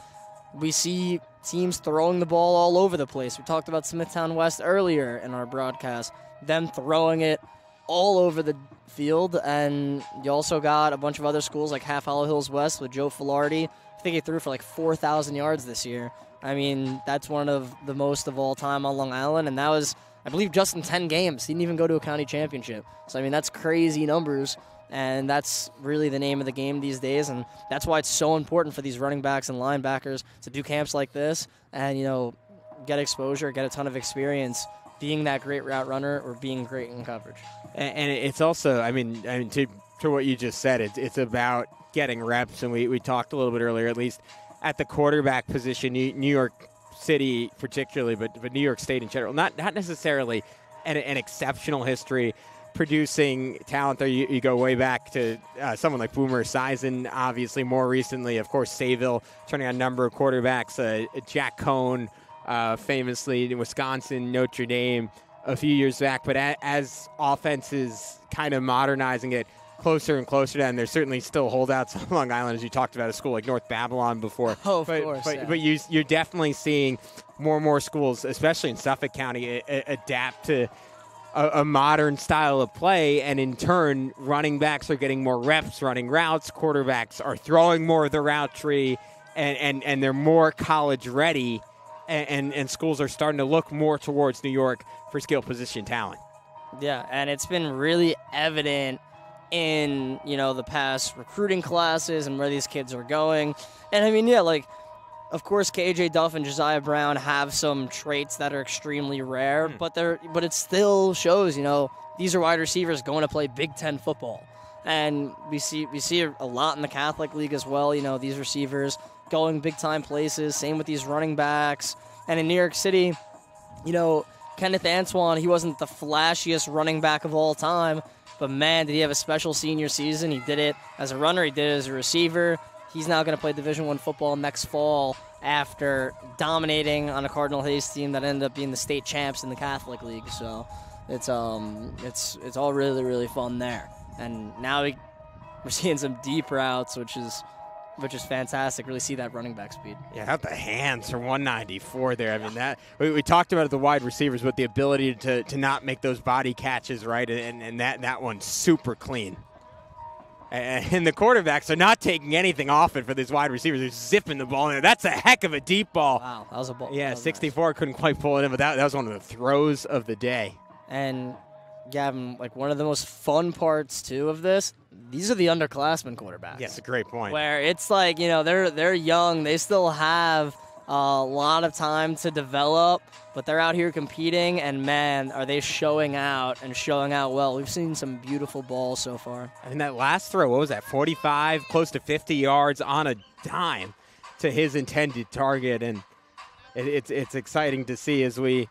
we see teams throwing the ball all over the place. We talked about Smithtown West earlier in our broadcast, them throwing it all over the field. And you also got a bunch of other schools like Half Hollow Hills West with Joe Filardi. I think he threw for like 4,000 yards this year. I mean, that's one of the most of all time on Long Island, and that was, I believe, just in 10 games. He didn't even go to a county championship. So, I mean, that's crazy numbers, and that's really the name of the game these days, and that's why it's so important for these running backs and linebackers to do camps like this and, get exposure, get a ton of experience being that great route runner or being great in coverage. And it's also, I mean to what you just said, it's about getting reps, and we talked a little bit earlier, at least at the quarterback position, New York City particularly, but New York State in general, not necessarily an exceptional history producing talent there. You go way back to someone like Boomer Esiason, obviously more recently, of course, Sayville turning on a number of quarterbacks, Jack Cohn, famously in Wisconsin, Notre Dame a few years back. But as offenses kind of modernizing it closer and closer to them, there's certainly still holdouts on Long Island, as you talked about a school like North Babylon before. Oh, of course. But you're definitely seeing more and more schools, especially in Suffolk County, adapt to a modern style of play, and in turn, running backs are getting more reps running routes, quarterbacks are throwing more of the route tree, and they're more college ready, and schools are starting to look more towards New York for skill position talent. Yeah, and it's been really evident in, the past recruiting classes and where these kids are going. And I mean, yeah, like, of course, KJ Duff and Josiah Brown have some traits that are extremely rare, but it still shows, these are wide receivers going to play Big Ten football. And we see a lot in the Catholic League as well, these receivers going big-time places, same with these running backs. And in New York City, Kenneth Antoine, he wasn't the flashiest running back of all time, but man, did he have a special senior season. He did it as a runner, he did it as a receiver. He's now going to play Division I football next fall after dominating on a Cardinal Hayes team that ended up being the state champs in the Catholic League. So it's all really, really fun there. And now we're seeing some deep routes, which is fantastic. Really see that running back speed. Yeah, out the hands for 194 there. I mean, that we talked about the wide receivers with the ability to not make those body catches, right? And that one's super clean. And the quarterbacks are not taking anything off it for these wide receivers. They're zipping the ball in there. That's a heck of a deep ball. Wow, that was a ball. Yeah, 64 nice. Couldn't quite pull it in, but that was one of the throws of the day. And Gavin, like one of the most fun parts too of this, these are the underclassmen quarterbacks. Yes, a great point. Where it's like, they're young, they still have a lot of time to develop, but they're out here competing, and man, are they showing out well. We've seen some beautiful balls so far. And that last throw, what was that, 45, close to 50 yards on a dime to his intended target, and it's exciting to see as we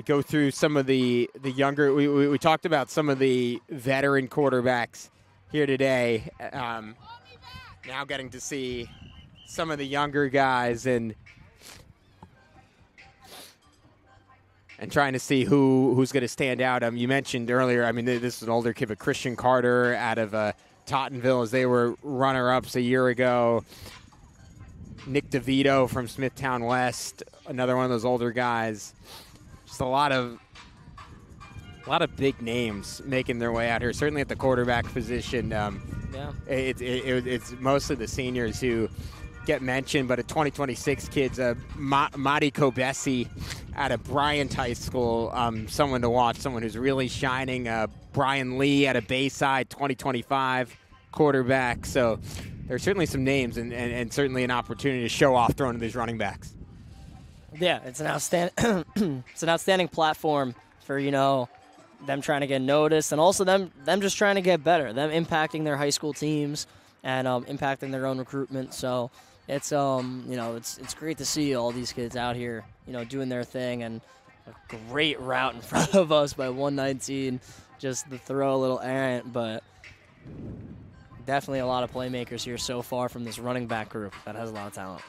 go through some of the younger, we talked about some of the veteran quarterbacks here today. Now getting to see some of the younger guys and trying to see who's going to stand out. You mentioned earlier, I mean, this is an older kid, but Christian Carter out of Tottenville, as they were runner-ups a year ago. Nick DeVito from Smithtown West, another one of those older guys. Just a lot of big names making their way out here. Certainly at the quarterback position. It's mostly the seniors who get mentioned, but a 2026 kids, Madi Kobesi out of Bryant High School, someone to watch, someone who's really shining. Brian Lee out of Bayside, 2025 quarterback. So there's certainly some names and certainly an opportunity to show off throwing to these running backs. Yeah, it's an outstanding platform for, them trying to get noticed, and also them just trying to get better, them impacting their high school teams and impacting their own recruitment. So it's it's great to see all these kids out here, doing their thing, and a great route in front of us by 119, just to throw a little errant, but definitely a lot of playmakers here so far from this running back group that has a lot of talent.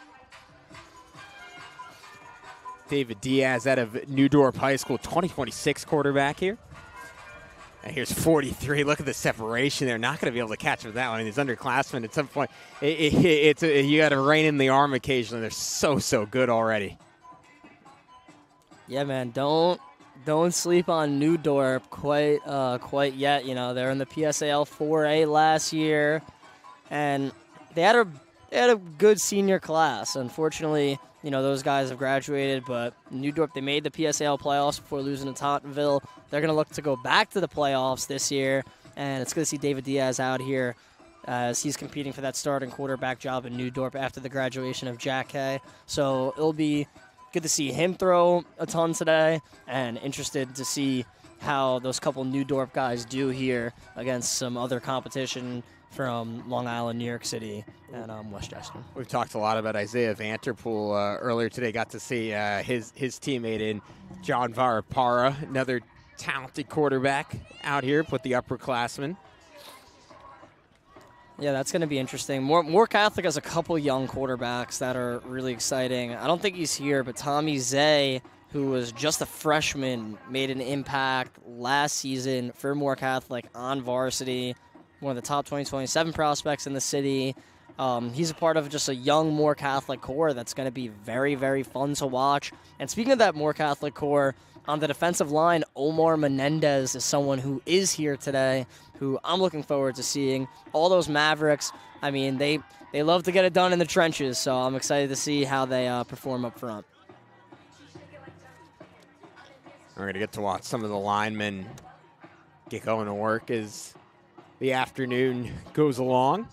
David Diaz out of New Dorp High School, 2026 quarterback here. And here's 43. Look at the separation there. Not going to be able to catch with that one. I mean, these underclassmen at some point, you got to rein in the arm occasionally. They're so good already. Yeah, man. Don't sleep on New Dorp quite yet. They're in the PSAL 4A last year, and they had a good senior class. Unfortunately, those guys have graduated, but New Dorp, they made the PSAL playoffs before losing to Tottenville. They're going to look to go back to the playoffs this year, and it's good to see David Diaz out here as he's competing for that starting quarterback job in New Dorp after the graduation of Jack Hay. So it'll be good to see him throw a ton today, and interested to see how those couple New Dorp guys do here against some other competition from Long Island, New York City, and Westchester. We've talked a lot about Isaiah Vanterpool earlier today. Got to see his teammate in John Varapara, another talented quarterback out here with the upperclassmen. Yeah, that's going to be interesting. More Catholic has a couple young quarterbacks that are really exciting. I don't think he's here, but Tommy Zay, who was just a freshman, made an impact last season for Moore Catholic on varsity. One of the top 2027 prospects in the city. He's a part of just a young Moore Catholic core that's going to be very, very fun to watch. And speaking of that Moore Catholic core, on the defensive line, Omar Menendez is someone who is here today, who I'm looking forward to seeing. All those Mavericks, I mean, they love to get it done in the trenches, so I'm excited to see how they perform up front. We're going to get to watch some of the linemen get going to work as the afternoon goes along.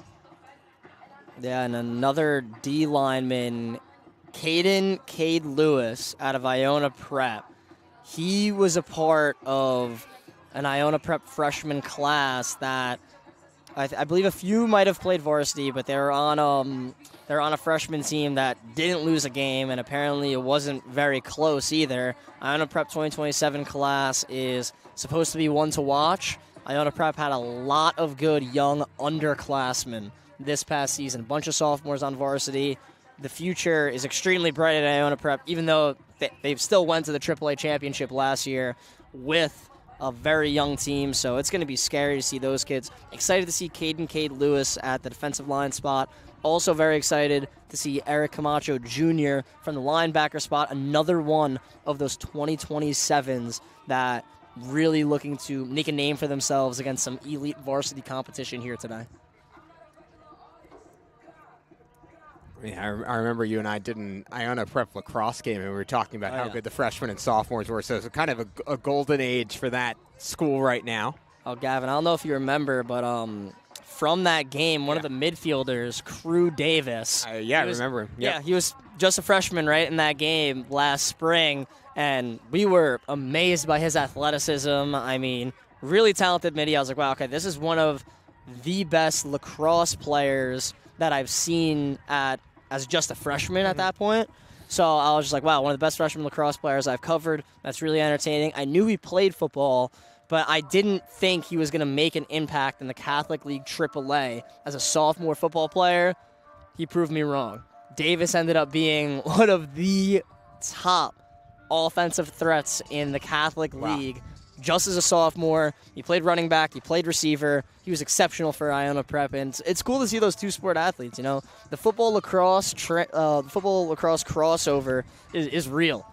Yeah, and another D lineman, Cade Lewis out of Iona Prep. He was a part of an Iona Prep freshman class that I believe a few might have played varsity, but they're on a freshman team that didn't lose a game, and apparently it wasn't very close either. Iona Prep 2027 class is supposed to be one to watch. Iona Prep had a lot of good young underclassmen this past season. A bunch of sophomores on varsity. The future is extremely bright at Iona Prep, even though they've still went to the AAA championship last year with a very young team, so it's going to be scary to see those kids. Excited to see Cade Lewis at the defensive line spot. Also very excited to see Eric Camacho Jr. from the linebacker spot, another one of those 2027s that really looking to make a name for themselves against some elite varsity competition here today. Yeah, I remember you and I did an Iona Prep lacrosse game, and we were talking about how good the freshmen and sophomores were. So it's kind of a golden age for that school right now. Oh, Gavin, I don't know if you remember, but from that game, one of the midfielders, Crew Davis. I remember him. Yep. Yeah, he was just a freshman right in that game last spring, and we were amazed by his athleticism. I mean, really talented midi. I was like, wow, okay, this is one of the best lacrosse players that I've seen as just a freshman at that point. So I was just like, wow, one of the best freshman lacrosse players I've covered. That's really entertaining. I knew he played football, but I didn't think he was going to make an impact in the Catholic League AAA as a sophomore football player. He proved me wrong. Davis ended up being one of the top offensive threats in the Catholic League. Just as a sophomore, he played running back, he played receiver. He was exceptional for Iona Prep, and it's cool to see those two-sport athletes. You know, the football lacrosse crossover is real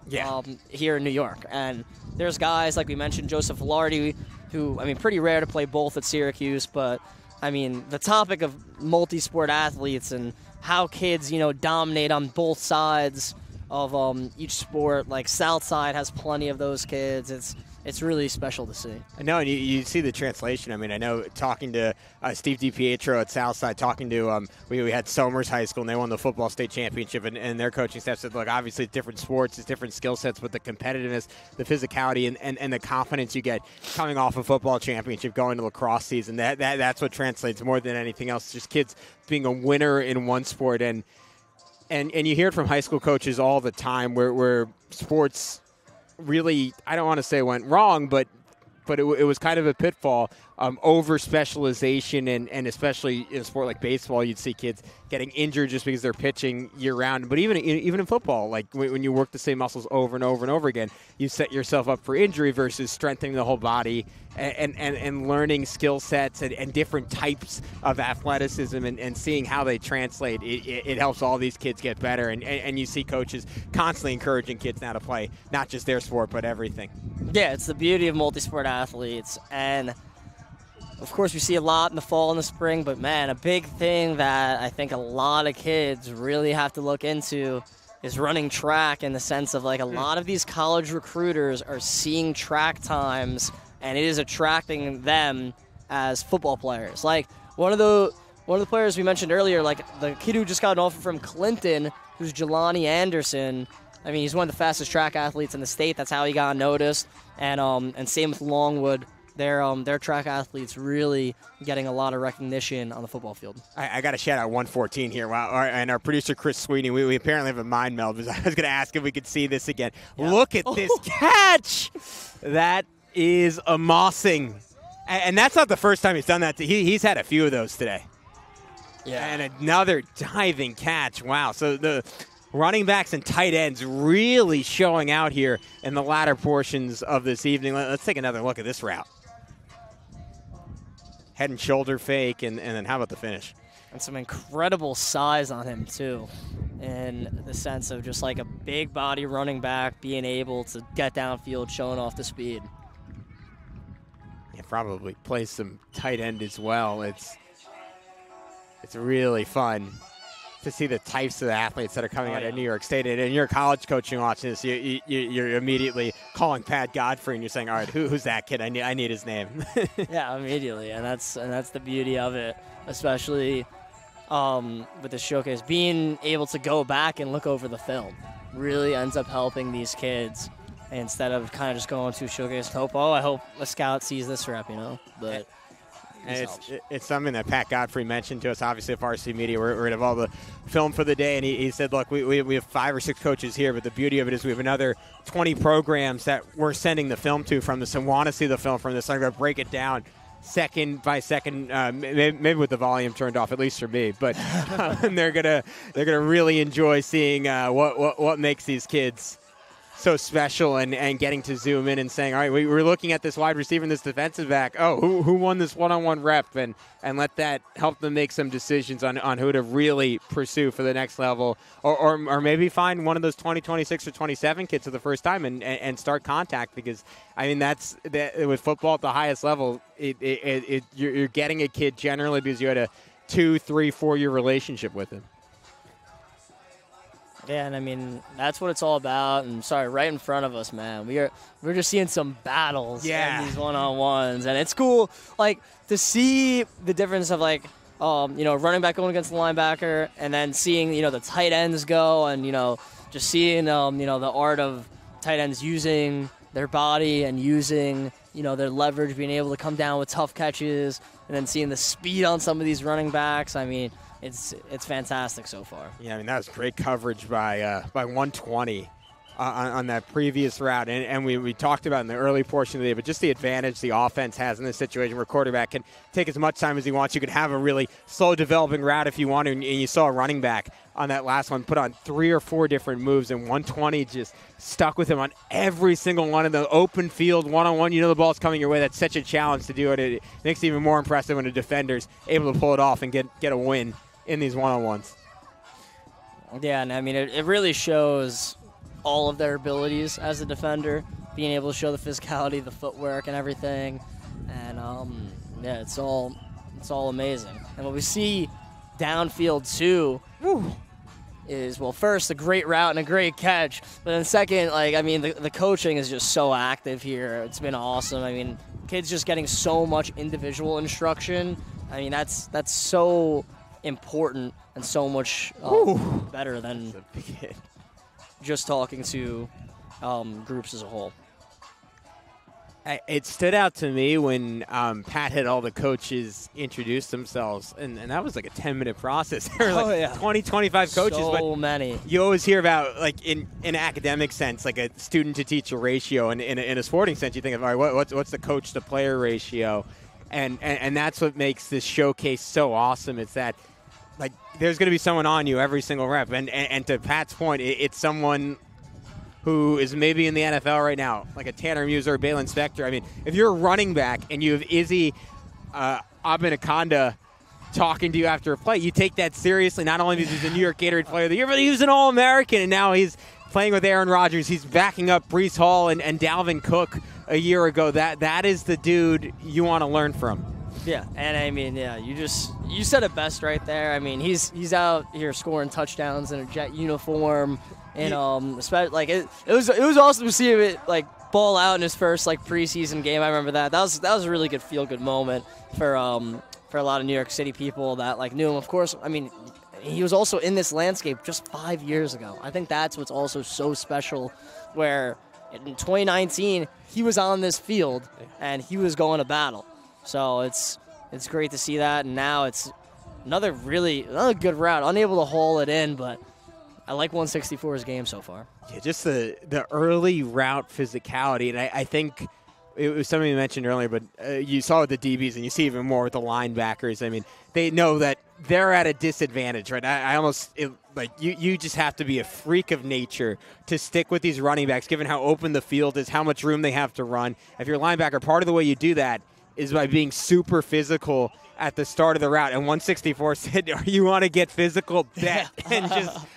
here in New York. And there's guys like we mentioned, Joseph Velarde, who pretty rare to play both at Syracuse. But the topic of multi-sport athletes and how kids dominate on both sides of each sport. Like Southside has plenty of those kids. It's really special to see. I know, and you see the translation. I know talking to Steve DiPietro at Southside, talking to we had Somers High School, and they won the football state championship, and their coaching staff said, look, obviously it's different sports, it's different skill sets, but the competitiveness, the physicality, and the confidence you get coming off a football championship, going to lacrosse season, that's what translates more than anything else. Just kids being a winner in one sport, and you hear it from high school coaches all the time where sports really, I don't want to say went wrong, but it was kind of a pitfall. Over specialization, and especially in a sport like baseball, you'd see kids getting injured just because they're pitching year round. But even in football, like when you work the same muscles over and over and over again, you set yourself up for injury versus strengthening the whole body and learning skill sets and different types of athleticism and seeing how they translate. It helps all these kids get better, and you see coaches constantly encouraging kids now to play not just their sport but everything. Yeah, it's the beauty of multi-sport athletes, and of course, we see a lot in the fall and the spring, but man, a big thing that I think a lot of kids really have to look into is running track, in the sense of like a lot of these college recruiters are seeing track times, and it is attracting them as football players. Like one of the players we mentioned earlier, like the kid who just got an offer from Clinton, who's Jelani Anderson. He's one of the fastest track athletes in the state. That's how he got noticed, and same with Longwood. Their track athletes really getting a lot of recognition on the football field. I got to shout out 114 here. Wow, and our producer, Chris Sweeney, we apparently have a mind meld, because I was going to ask if we could see this again. Yeah. Look at this catch. That is a mossing. And that's not the first time he's done that. He's had a few of those today. Yeah. And another diving catch. Wow. So the running backs and tight ends really showing out here in the latter portions of this evening. Let's take another look at this route. Head and shoulder fake, and then how about the finish? And some incredible size on him, too, in the sense of just like a big body running back being able to get downfield, showing off the speed. Yeah, probably plays some tight end as well. It's really fun. to see the types of athletes that are coming out of New York State. And you're a college coach and watching this, you're immediately calling Pat Godfrey and you're saying, all right, who's that kid? I need his name. Yeah, immediately, and that's the beauty of it, especially with the showcase. Being able to go back and look over the film really ends up helping these kids instead of kind of just going to a showcase and hope, I hope a scout sees this rep, But and it's something that Pat Godfrey mentioned to us, obviously, at Varsity Media. We're rid of all the film for the day, and he said, look, we have 5 or 6 coaches here, but the beauty of it is we have another 20 programs that we're sending the film to from this and want to see the film from this. So I'm going to break it down second by second, maybe with the volume turned off, at least for me. But they're gonna really enjoy seeing what makes these kids so special and getting to zoom in and saying, all right, we're looking at this wide receiver and this defensive back. Oh, who won this one-on-one rep? And let that help them make some decisions on who to really pursue for the next level, or maybe find one of those 20, 26, or 27 kids for the first time and start contact, because, I mean, that's with football at the highest level, you're getting a kid generally because you had a 2, 3, 4-year relationship with him. Yeah, and I mean, that's what it's all about. And right in front of us, man. We're just seeing some battles in these one-on-ones. And it's cool, to see the difference of, running back going against the linebacker, and then seeing, the tight ends go, and, just seeing, the art of tight ends using their body and using, their leverage, being able to come down with tough catches, and then seeing the speed on some of these running backs. I mean, it's fantastic so far. Yeah, I mean, that was great coverage by 120 on that previous route. And we talked about in the early portion of the day, but just the advantage the offense has in this situation where quarterback can take as much time as he wants. You could have a really slow developing route if you want to, and you saw a running back on that last one put on 3 or 4 different moves, and 120 just stuck with him on every single one of the open field one-on-one. The ball's coming your way. That's such a challenge to do it. It makes it even more impressive when a defender's able to pull it off and get a win in these one-on-ones. Yeah, and I mean, it really shows all of their abilities as a defender, being able to show the physicality, the footwork, and everything. And it's all amazing. And what we see downfield too is, well, first a great route and a great catch, but then second, the coaching is just so active here. It's been awesome. I mean, kids just getting so much individual instruction. I mean, that's so important and so much better than just talking to groups as a whole. It stood out to me when Pat had all the coaches introduce themselves, and that was like a 10-minute process. There were 20, 25 coaches. So many. You always hear about, in an academic sense, like a student-to-teacher ratio, and in a sporting sense, you think of, all right, what's the coach-to-player ratio? And that's what makes this showcase so awesome. It's that, there's going to be someone on you every single rep. And to Pat's point, it's someone who is maybe in the NFL right now, like a Tanner Muse or a Balin Spector. I mean, if you're a running back and you have Izzy Abinaconda talking to you after a play, you take that seriously, not only because he's a New York Gatorade Player of the Year, but he was an All-American, and now he's playing with Aaron Rodgers. He's backing up Breece Hall and Dalvin Cook a year ago. That is the dude you want to learn from. Yeah, and I mean, you said it best right there. I mean, he's out here scoring touchdowns in a Jet uniform, and especially it was awesome to see him ball out in his first preseason game. I remember that. That was a really good feel-good moment for a lot of New York City people that knew him. Of course, I mean, he was also in this landscape just 5 years ago. I think that's what's also so special, where in 2019 he was on this field and he was going to battle. So it's great to see that, and now it's another good route. Unable to haul it in, but I like 164's game so far. Yeah, just the early route physicality, and I think it was something you mentioned earlier, but you saw with the DBs, and you see even more with the linebackers. I mean, they know that they're at a disadvantage, right? You just have to be a freak of nature to stick with these running backs, given how open the field is, how much room they have to run. If you're a linebacker, part of the way you do that is by being super physical at the start of the route. And 164 said, you want to get physical? Bet. And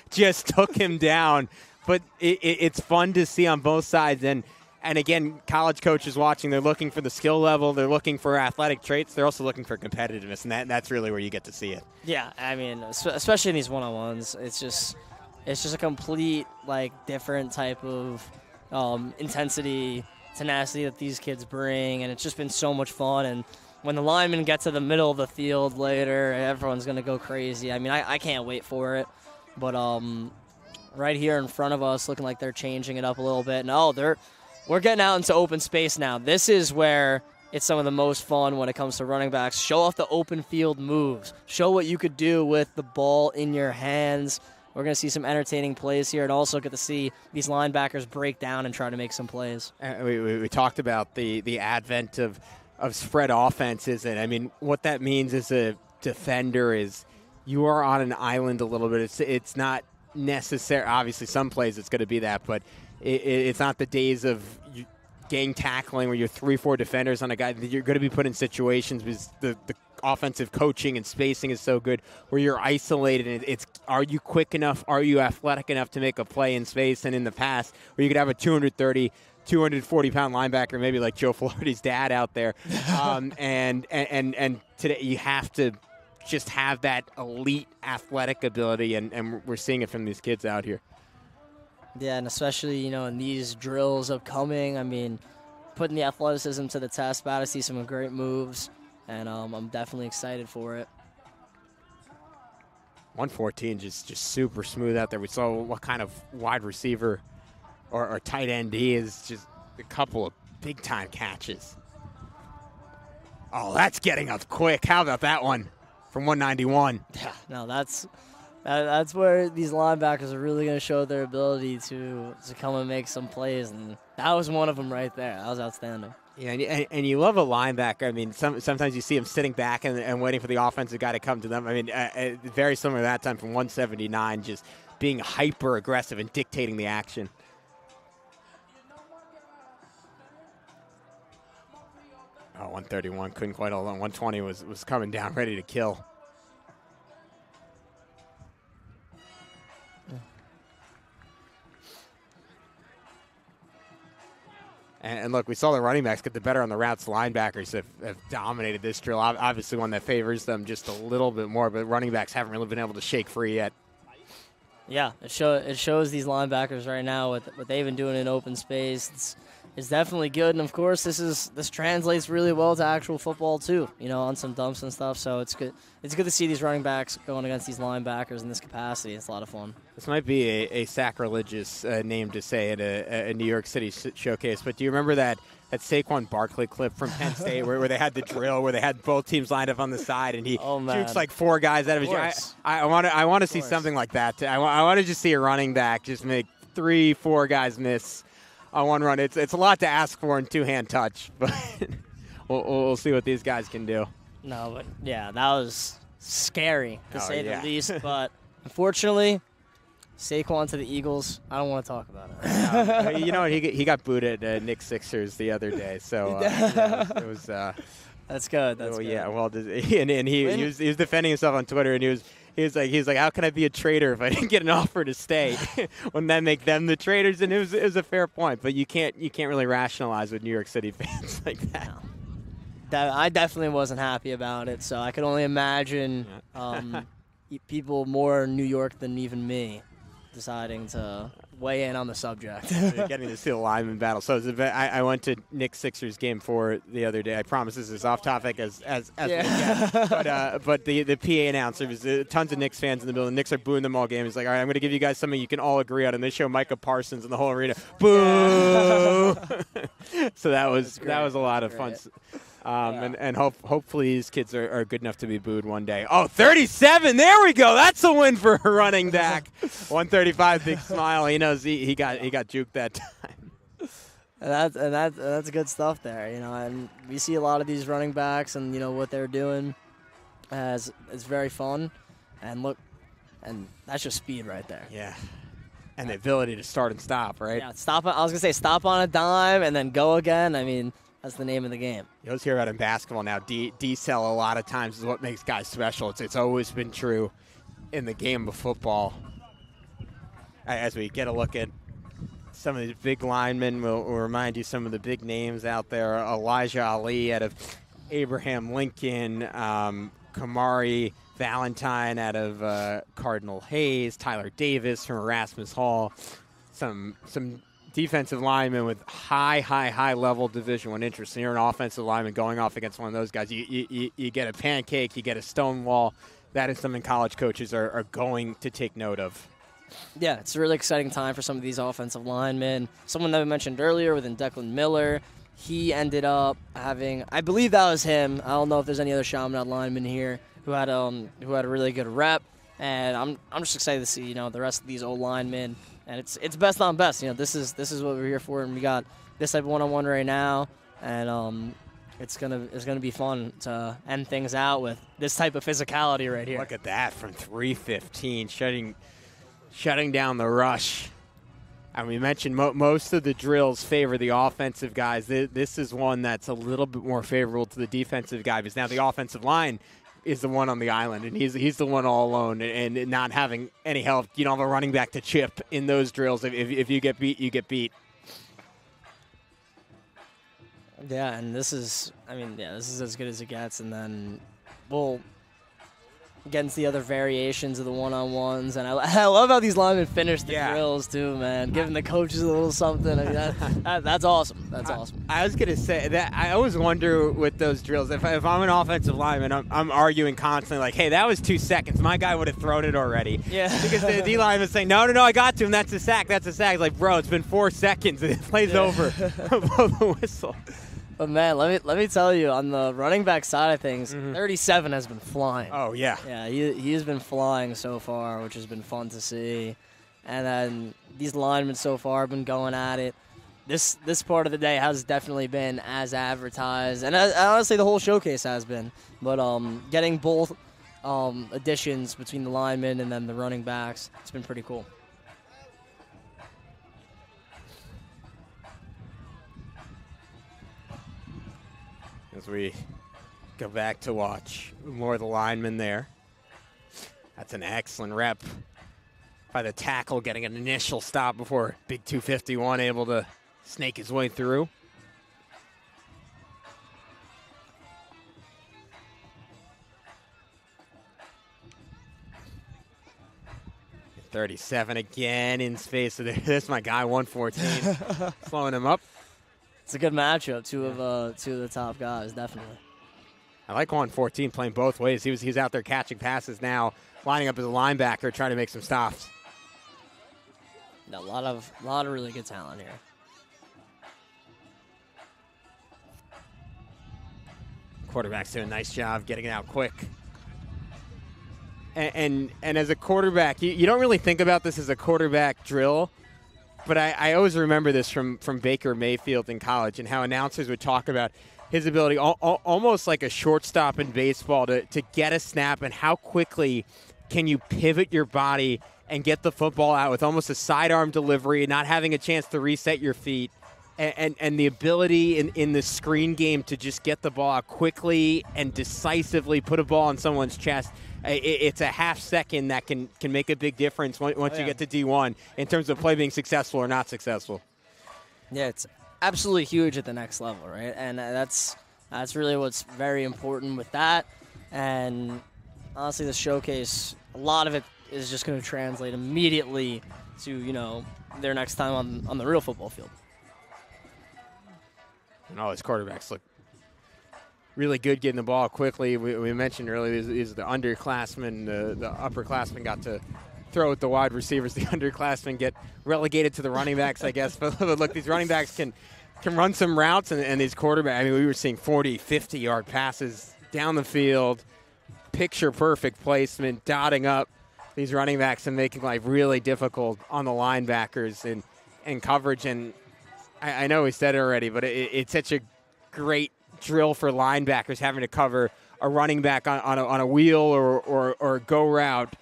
just took him down. But it's fun to see on both sides. And And again, college coaches watching, they're looking for the skill level, they're looking for athletic traits, they're also looking for competitiveness, and that's really where you get to see it. Yeah, I mean, especially in these one-on-ones, it's just a complete, different type of intensity, tenacity that these kids bring, and it's just been so much fun. And when the linemen get to the middle of the field later, everyone's going to go crazy. I mean, I can't wait for it. But right here in front of us, looking like they're changing it up a little bit. And, we're getting out into open space now. This is where it's some of the most fun when it comes to running backs. Show off the open field moves. Show what you could do with the ball in your hands. We're going to see some entertaining plays here and also get to see these linebackers break down and try to make some plays. We talked about the advent of spread offenses, and, I mean, what that means as a defender is you are on an island a little bit. It's not necessary. Obviously, some plays it's going to be that, but it's not the days of gang tackling where you're 3-4 defenders on a guy. You're going to be put in situations because the offensive coaching and spacing is so good where you're isolated. And it's are you quick enough? Are you athletic enough to make a play in space? And in the past, where you could have a 240-pound linebacker, maybe like Joe Flority's dad out there, and today you have to just have that elite athletic ability, and we're seeing it from these kids out here. Yeah, and especially, in these drills upcoming, I mean, putting the athleticism to the test, about to see some great moves, and I'm definitely excited for it. 114 just super smooth out there. We saw what kind of wide receiver or tight end he is, just a couple of big-time catches. Oh, that's getting up quick. How about that one from 191? Yeah, no, that's where these linebackers are really going to show their ability to come and make some plays, and that was one of them right there. That was outstanding. Yeah, and you love a linebacker. I mean, sometimes you see him sitting back and waiting for the offensive guy to come to them. I mean, very similar to that time from 179, just being hyper-aggressive and dictating the action. Oh, 131 couldn't quite hold on. 120 was coming down, ready to kill. And look, we saw the running backs get the better on the routes. Linebackers have dominated this drill. Obviously one that favors them just a little bit more, but running backs haven't really been able to shake free yet. Yeah, it shows these linebackers right now what they've been doing in open space. It's definitely good, and of course this translates really well to actual football too. On some dumps and stuff. So it's good. It's good to see these running backs going against these linebackers in this capacity. It's a lot of fun. This might be a sacrilegious name to say at a New York City showcase, but do you remember that Saquon Barkley clip from Penn State where they had the drill where they had both teams lined up on the side and he shoots like 4 guys out of his? I want to see something like that. I want to just see a running back just make 3-4 guys miss on one run. It's a lot to ask for in two-hand touch, but we'll see what these guys can do. No, but yeah, that was scary to say the least. But unfortunately, Saquon to the Eagles, I don't want to talk about it. You know what? He got booed at Nick Sixers the other day, so it was. That's good. That's good. Yeah. Well, and he was defending himself on Twitter, and he was like, how can I be a traitor if I didn't get an offer to stay? Wouldn't that make them the traitors? And it was a fair point, but you can't really rationalize with New York City fans like that. I definitely wasn't happy about it, so I could only imagine people more New York than even me deciding to weigh in on the subject. Getting to see the lineman battle. So I went to Nick Sixers game 4 the other day. I promise this is off topic as we get. But the PA announcer, was tons of Knicks fans in the building. Knicks are booing them all game. He's like, all right, I'm going to give you guys something you can all agree on. And they show Micah Parsons in the whole arena. Boo! So that was a lot of fun. And hopefully these kids are good enough to be booed one day. Oh, 37! There we go. That's a win for a running back. 135, big smile. He knows he got juked that time. And that's good stuff there. And we see a lot of these running backs and what they're doing as it's very fun. And look, and that's just speed right there. Yeah. And the ability to start and stop, right? Yeah. I was gonna say stop on a dime and then go again. I mean, that's the name of the game. You always hear about in basketball now, decel a lot of times is what makes guys special. It's always been true in the game of football. As we get a look at some of these big linemen. We'll remind you some of the big names out there. Elijah Ali out of Abraham Lincoln, Kamari Valentine out of Cardinal Hayes, Tyler Davis from Erasmus Hall, some defensive linemen with high level Division I interest. And you're an offensive lineman going off against one of those guys. You get a pancake, you get a stonewall. That is something college coaches are going to take note of. Yeah, it's a really exciting time for some of these offensive linemen. Someone that we mentioned earlier within Declan Miller, he ended up having, I believe that was him. I don't know if there's any other Chaminade linemen here who had a really good rep. And I'm just excited to see, the rest of these old linemen. And it's best on best. This is what we're here for, and we got this type of one-on-one right now, and it's gonna be fun to end things out with this type of physicality right here. Look at that from 315, shutting down the rush. And we mentioned most of the drills favor the offensive guys. This is one that's a little bit more favorable to the defensive guy, because now the offensive line is the one on the island, and he's the one all alone, and not having any help. You don't have a running back to chip in those drills. If you get beat, you get beat. Yeah, and this is as good as it gets, and then we'll get into the other variations of the one-on-ones, and I love how these linemen finish the drills too, man. Giving the coaches a little something. I mean, that's awesome. That's awesome. I was gonna say that I always wonder with those drills, if I'm an offensive lineman, I'm arguing constantly like, hey, that was 2 seconds. My guy would have thrown it already. Yeah. Because the D lineman is saying, no, I got to him. That's a sack. That's a sack. It's like, bro, it's been 4 seconds. It plays over. Blow the whistle. But man, let me tell you, on the running back side of things, 37 has been flying. Oh yeah. Yeah, he has been flying so far, which has been fun to see. And then these linemen so far have been going at it. This part of the day has definitely been as advertised, and honestly, the whole showcase has been. But getting both additions between the linemen and then the running backs, it's been pretty cool. As we go back to watch more of the linemen there. That's an excellent rep by the tackle, getting an initial stop before big 251 able to snake his way through. .37 again in space. So there's my guy, 114, slowing him up. It's a good matchup. Two of the top guys, definitely. I like 114 playing both ways. He's out there catching passes now, lining up as a linebacker, trying to make some stops. A lot of really good talent here. Quarterback's doing a nice job getting it out quick. And as a quarterback, you don't really think about this as a quarterback drill, but I always remember this from Baker Mayfield in college, and how announcers would talk about his ability, almost like a shortstop in baseball, to get a snap, and how quickly can you pivot your body and get the football out with almost a sidearm delivery, not having a chance to reset your feet, and the ability in the screen game to just get the ball out quickly and decisively, put a ball on someone's chest. It's a half second that can make a big difference once you get to D1 in terms of play being successful or not successful. Yeah, it's absolutely huge at the next level, right? And that's really what's very important with that. And honestly, the showcase, a lot of it is just going to translate immediately to, their next time on the real football field. And all his quarterbacks look really good getting the ball quickly. We mentioned earlier, these are the underclassmen. The upperclassmen got to throw at the wide receivers. The underclassmen get relegated to the running backs, I guess. But look, these running backs can run some routes, and these quarterbacks, I mean, we were seeing 40, 50-yard passes down the field, picture-perfect placement, dotting up these running backs and making life really difficult on the linebackers and coverage. And I know we said it already, but it's such a great drill for linebackers, having to cover a running back on a wheel or a go route,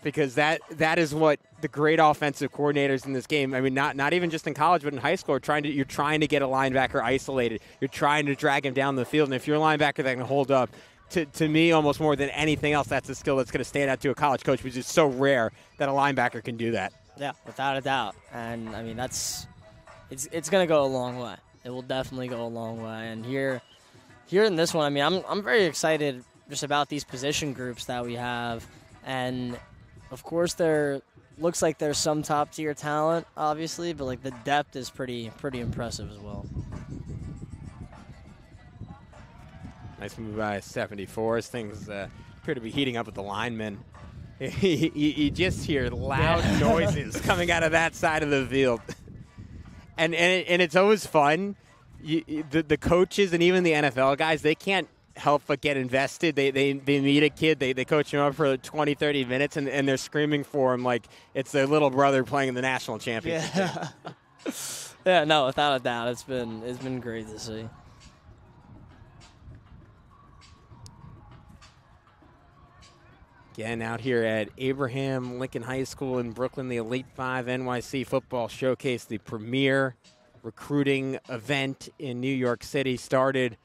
because that is what the great offensive coordinators in this game, I mean, not even just in college, but in high school, you're trying to get a linebacker isolated. You're trying to drag him down the field, and if you're a linebacker that can hold up, to me, almost more than anything else, that's a skill that's going to stand out to a college coach, because it's so rare that a linebacker can do that. Yeah, without a doubt. And, I mean, that's it's going to go a long way. It will definitely go a long way. And here in this one, I mean, I'm very excited just about these position groups that we have. And, of course, there looks like there's some top-tier talent, obviously, but, like, the depth is pretty impressive as well. Nice move by 74 as things appear to be heating up with the linemen. You just hear loud noises coming out of that side of the field. And it's always fun. The coaches and even the NFL guys, they can't help but get invested. They meet a kid, they coach him up for 20, 30 minutes, and they're screaming for him like it's their little brother playing in the national championship. Yeah. Yeah, no, without a doubt. It's been great to see. Again, out here at Abraham Lincoln High School in Brooklyn, the Elite 5 NYC Football Showcase, the premier recruiting event in New York City, started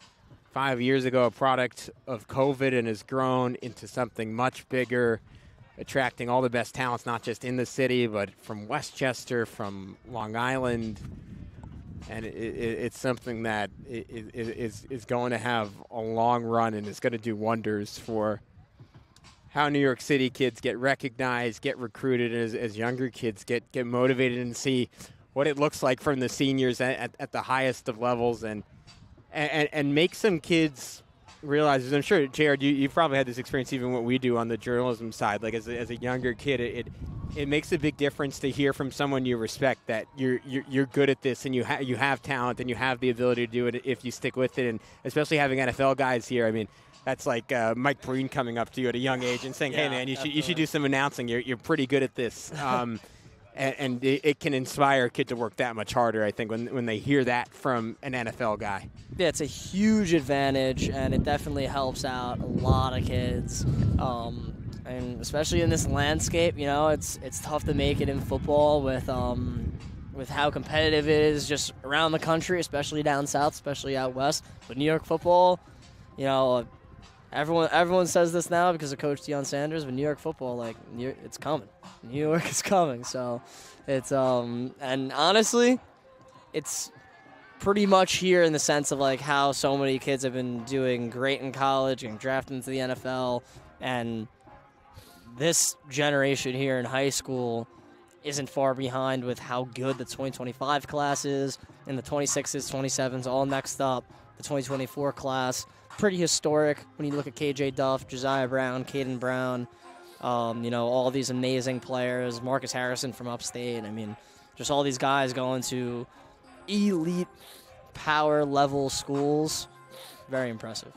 5 years ago, a product of COVID, and has grown into something much bigger, attracting all the best talents, not just in the city, but from Westchester, from Long Island. And it's something that is going to have a long run and is going to do wonders for how New York City kids get recognized, get recruited, as younger kids get motivated and see what it looks like from the seniors at the highest of levels, and make some kids realize. I'm sure, Jared, you've probably had this experience even what we do on the journalism side. Like as a younger kid, it makes a big difference to hear from someone you respect that you're good at this, and you have talent, and you have the ability to do it if you stick with it. And especially having NFL guys here, I mean, that's like Mike Breen coming up to you at a young age and saying, "Hey, man, you should do some announcing. You're pretty good at this." And it can inspire a kid to work that much harder, I think, when they hear that from an NFL guy. Yeah, it's a huge advantage, and it definitely helps out a lot of kids. And especially in this landscape, you know, it's tough to make it in football with how competitive it is just around the country, especially down south, especially out west. But New York football, you know, everyone says this now because of Coach Deion Sanders, but New York football, like, it's coming. New York is coming. So it's and honestly, it's pretty much here in the sense of like how so many kids have been doing great in college and drafted into the NFL, and this generation here in high school isn't far behind with how good the 2025 class is, and the 26s, 27s all next up. The 2024 class, pretty historic when you look at KJ Duff, Josiah Brown, Caden Brown, you know, all these amazing players, Marcus Harrison from upstate. I mean, just all these guys going to elite power level schools. Very impressive.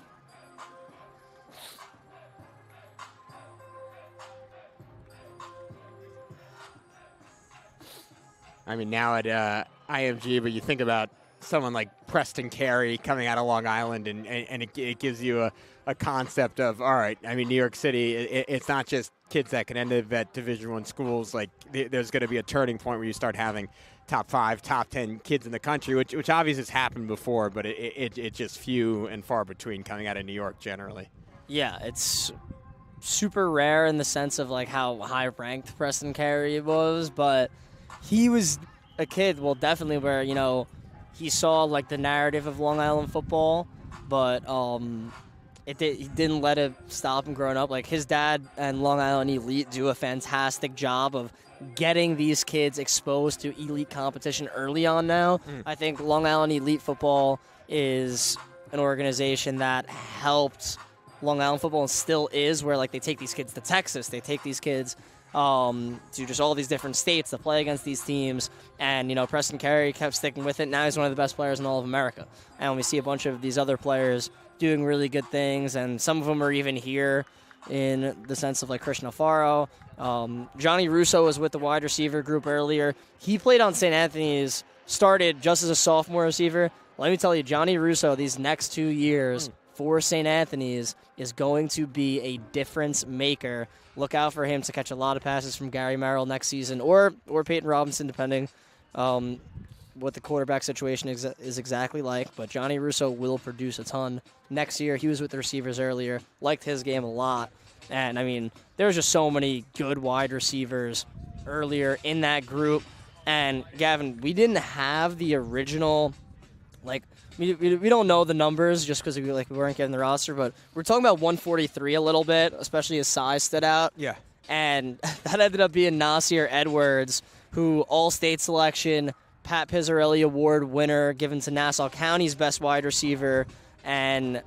I mean, now at IMG, but you think about someone like Preston Carey coming out of Long Island, and it gives you a concept of, all right, I mean, New York City, it's not just kids that can end up at Division I schools. Like, there's going to be a turning point where you start having top 5, top 10 kids in the country, which obviously has happened before, but it's just few and far between coming out of New York generally. Yeah, it's super rare in the sense of like how high-ranked Preston Carey was, but he was a kid, well, definitely where, you know, he saw like the narrative of Long Island football, but he didn't let it stop him growing up. Like, his dad and Long Island Elite do a fantastic job of getting these kids exposed to elite competition early on now. I think Long Island Elite football is an organization that helped Long Island football and still is, where like they take these kids to Texas, they take these kids to just all these different states to play against these teams. And, you know, Preston Carey kept sticking with it. Now he's one of the best players in all of America. And we see a bunch of these other players doing really good things, and some of them are even here in the sense of like Christian Alfaro. Johnny Russo was with the wide receiver group earlier. He played on St. Anthony's, started just as a sophomore receiver. Let me tell you, Johnny Russo, these next 2 years for St. Anthony's is going to be a difference maker. Look out for him to catch a lot of passes from Gary Merrill next season, or Peyton Robinson, depending what the quarterback situation is exactly like. But Johnny Russo will produce a ton next year. He was with the receivers earlier, liked his game a lot. And, I mean, there was just so many good wide receivers earlier in that group. And Gavin, we didn't have the original, like, we don't know the numbers just because we weren't getting the roster, but we're talking about 143 a little bit, especially his size stood out. Yeah. And that ended up being Nasir Edwards, who all-state selection, Pat Pizzarelli Award winner, given to Nassau County's best wide receiver, and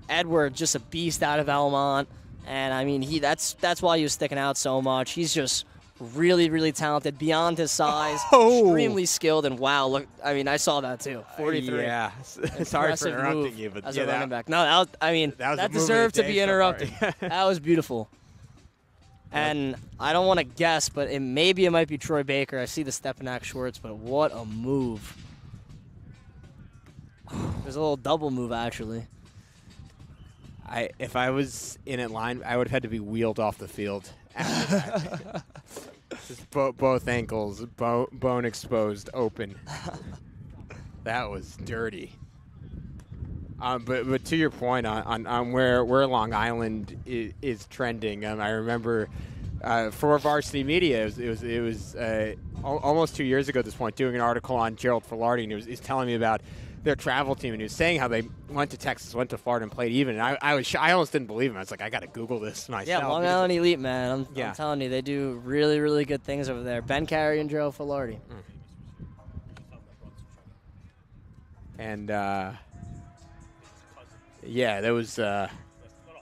Edwards just a beast out of Almont. And I mean, that's why he was sticking out so much. He's just really, really talented, beyond his size, extremely skilled, and wow, look, I mean, I saw that too. 43. Yeah. Sorry for interrupting you, but as yeah, a running back. No, that deserved to be interrupted. That was beautiful. And I don't want to guess, but maybe it might be Troy Baker. I see the Stepanak shorts, but what a move. There's a little double move, actually. If I was in Atlanta, I would have had to be wheeled off the field after that. Just both ankles, bone exposed, open. That was dirty. But to your point on where Long Island is trending, I remember for Varsity Media, it was almost 2 years ago at this point, doing an article on Gerald Filardi, and he was telling me about their travel team, and he was saying how they went to Texas, went to Florida, and played even. And I almost didn't believe him. I was like, I got to Google this myself. Yeah, Long Island Elite, man. I'm telling you, they do really, really good things over there. Ben Carey and Gerald Filardi. And yeah, that was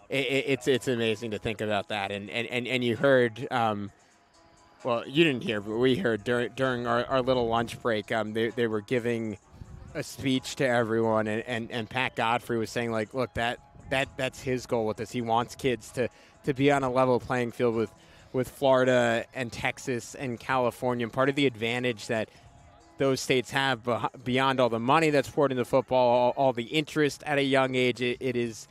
it's amazing to think about that. And you heard, well, you didn't hear, but we heard during our little lunch break, they were giving a speech to everyone, and Pat Godfrey was saying, like, look, that's his goal with this. He wants kids to be on a level playing field with Florida and Texas and California. And part of the advantage that those states have beyond all the money that's poured into football, all the interest at a young age, it is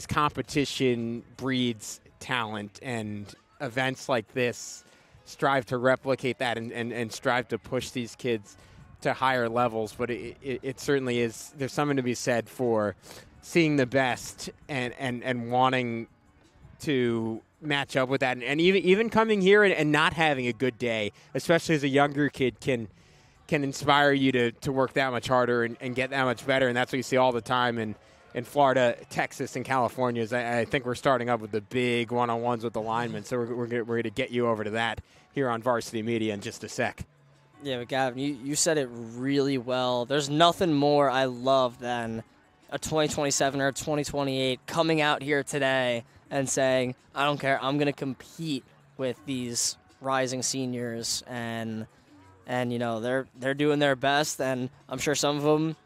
competition breeds talent, and events like this strive to replicate that and strive to push these kids to higher levels. But it certainly is, there's something to be said for seeing the best and wanting to match up with that, and even coming here and not having a good day, especially as a younger kid, can inspire you to work that much harder and get that much better. And that's what you see all the time in Florida, Texas, and California. I think we're starting up with the big one-on-ones with the linemen, so we're going to get you over to that here on Varsity Media in just a sec. Yeah, but Gavin, you said it really well. There's nothing more I love than a 2027 or a 2028 coming out here today and saying, I don't care, I'm going to compete with these rising seniors, and you know, they're doing their best, and I'm sure some of them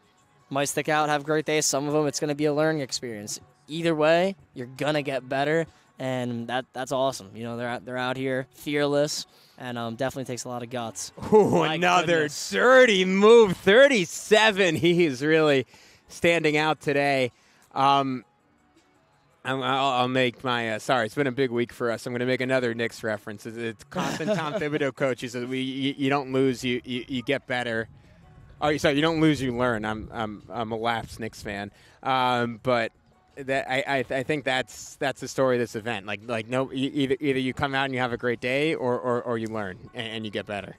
might stick out, have great days. Some of them, it's going to be a learning experience. Either way, you're going to get better, and that's awesome. You know, they're out here fearless, and definitely takes a lot of guts. Ooh, another dirty move, 37. He is really standing out today. I'll make my sorry, it's been a big week for us. I'm going to make another Knicks reference. It's constant Tom Thibodeau coach. He says you don't lose, you get better. Oh, sorry, you don't lose, you learn. I'm a lapsed Knicks fan, but that I think that's the story of this event. Like no, either you come out and you have a great day, or you learn and you get better.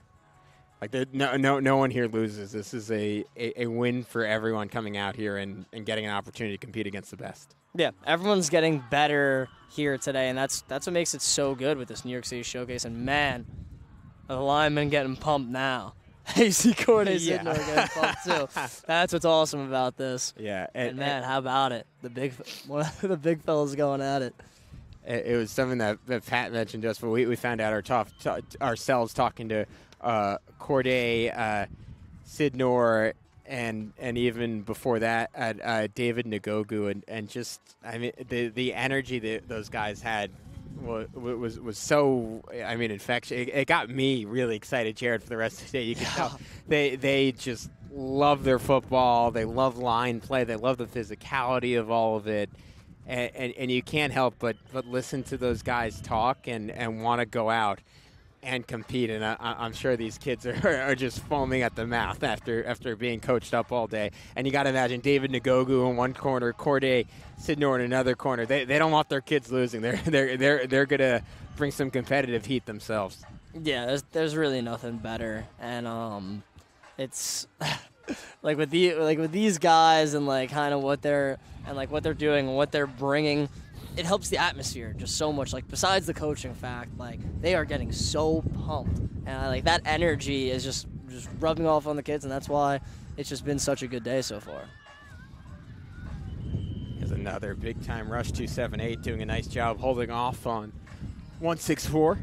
Like no one here loses. This is a win for everyone coming out here and getting an opportunity to compete against the best. Yeah, everyone's getting better here today, and that's what makes it so good with this New York City showcase. And man, the linemen getting pumped now. AC Corday Sidnor getting pumped too. That's what's awesome about this. Yeah, and man, how about it? The big fellas going at it. It was something that Pat mentioned to us, but we found out ourselves talking to Corday, Sidnor, and even before that, David Ngogu, and just, I mean, the energy that those guys had was so, I mean, infectious. It got me really excited, Jared, for the rest of the day. You can tell they just love their football. They love line play. They love the physicality of all of it. And you can't help but listen to those guys talk and want to go out and compete. And I'm sure these kids are just foaming at the mouth after being coached up all day. And you got to imagine David Ngogu in one corner, Corday Sidnor in another corner. They don't want their kids losing. They're going to bring some competitive heat themselves. Yeah, there's really nothing better, and it's like with these guys and like kind of what they're doing and what they're bringing, it helps the atmosphere just so much. Like besides the coaching fact, like they are getting so pumped, and like that energy is just rubbing off on the kids, and that's why it's just been such a good day so far. Here's another big-time rush 278, doing a nice job holding off on 164.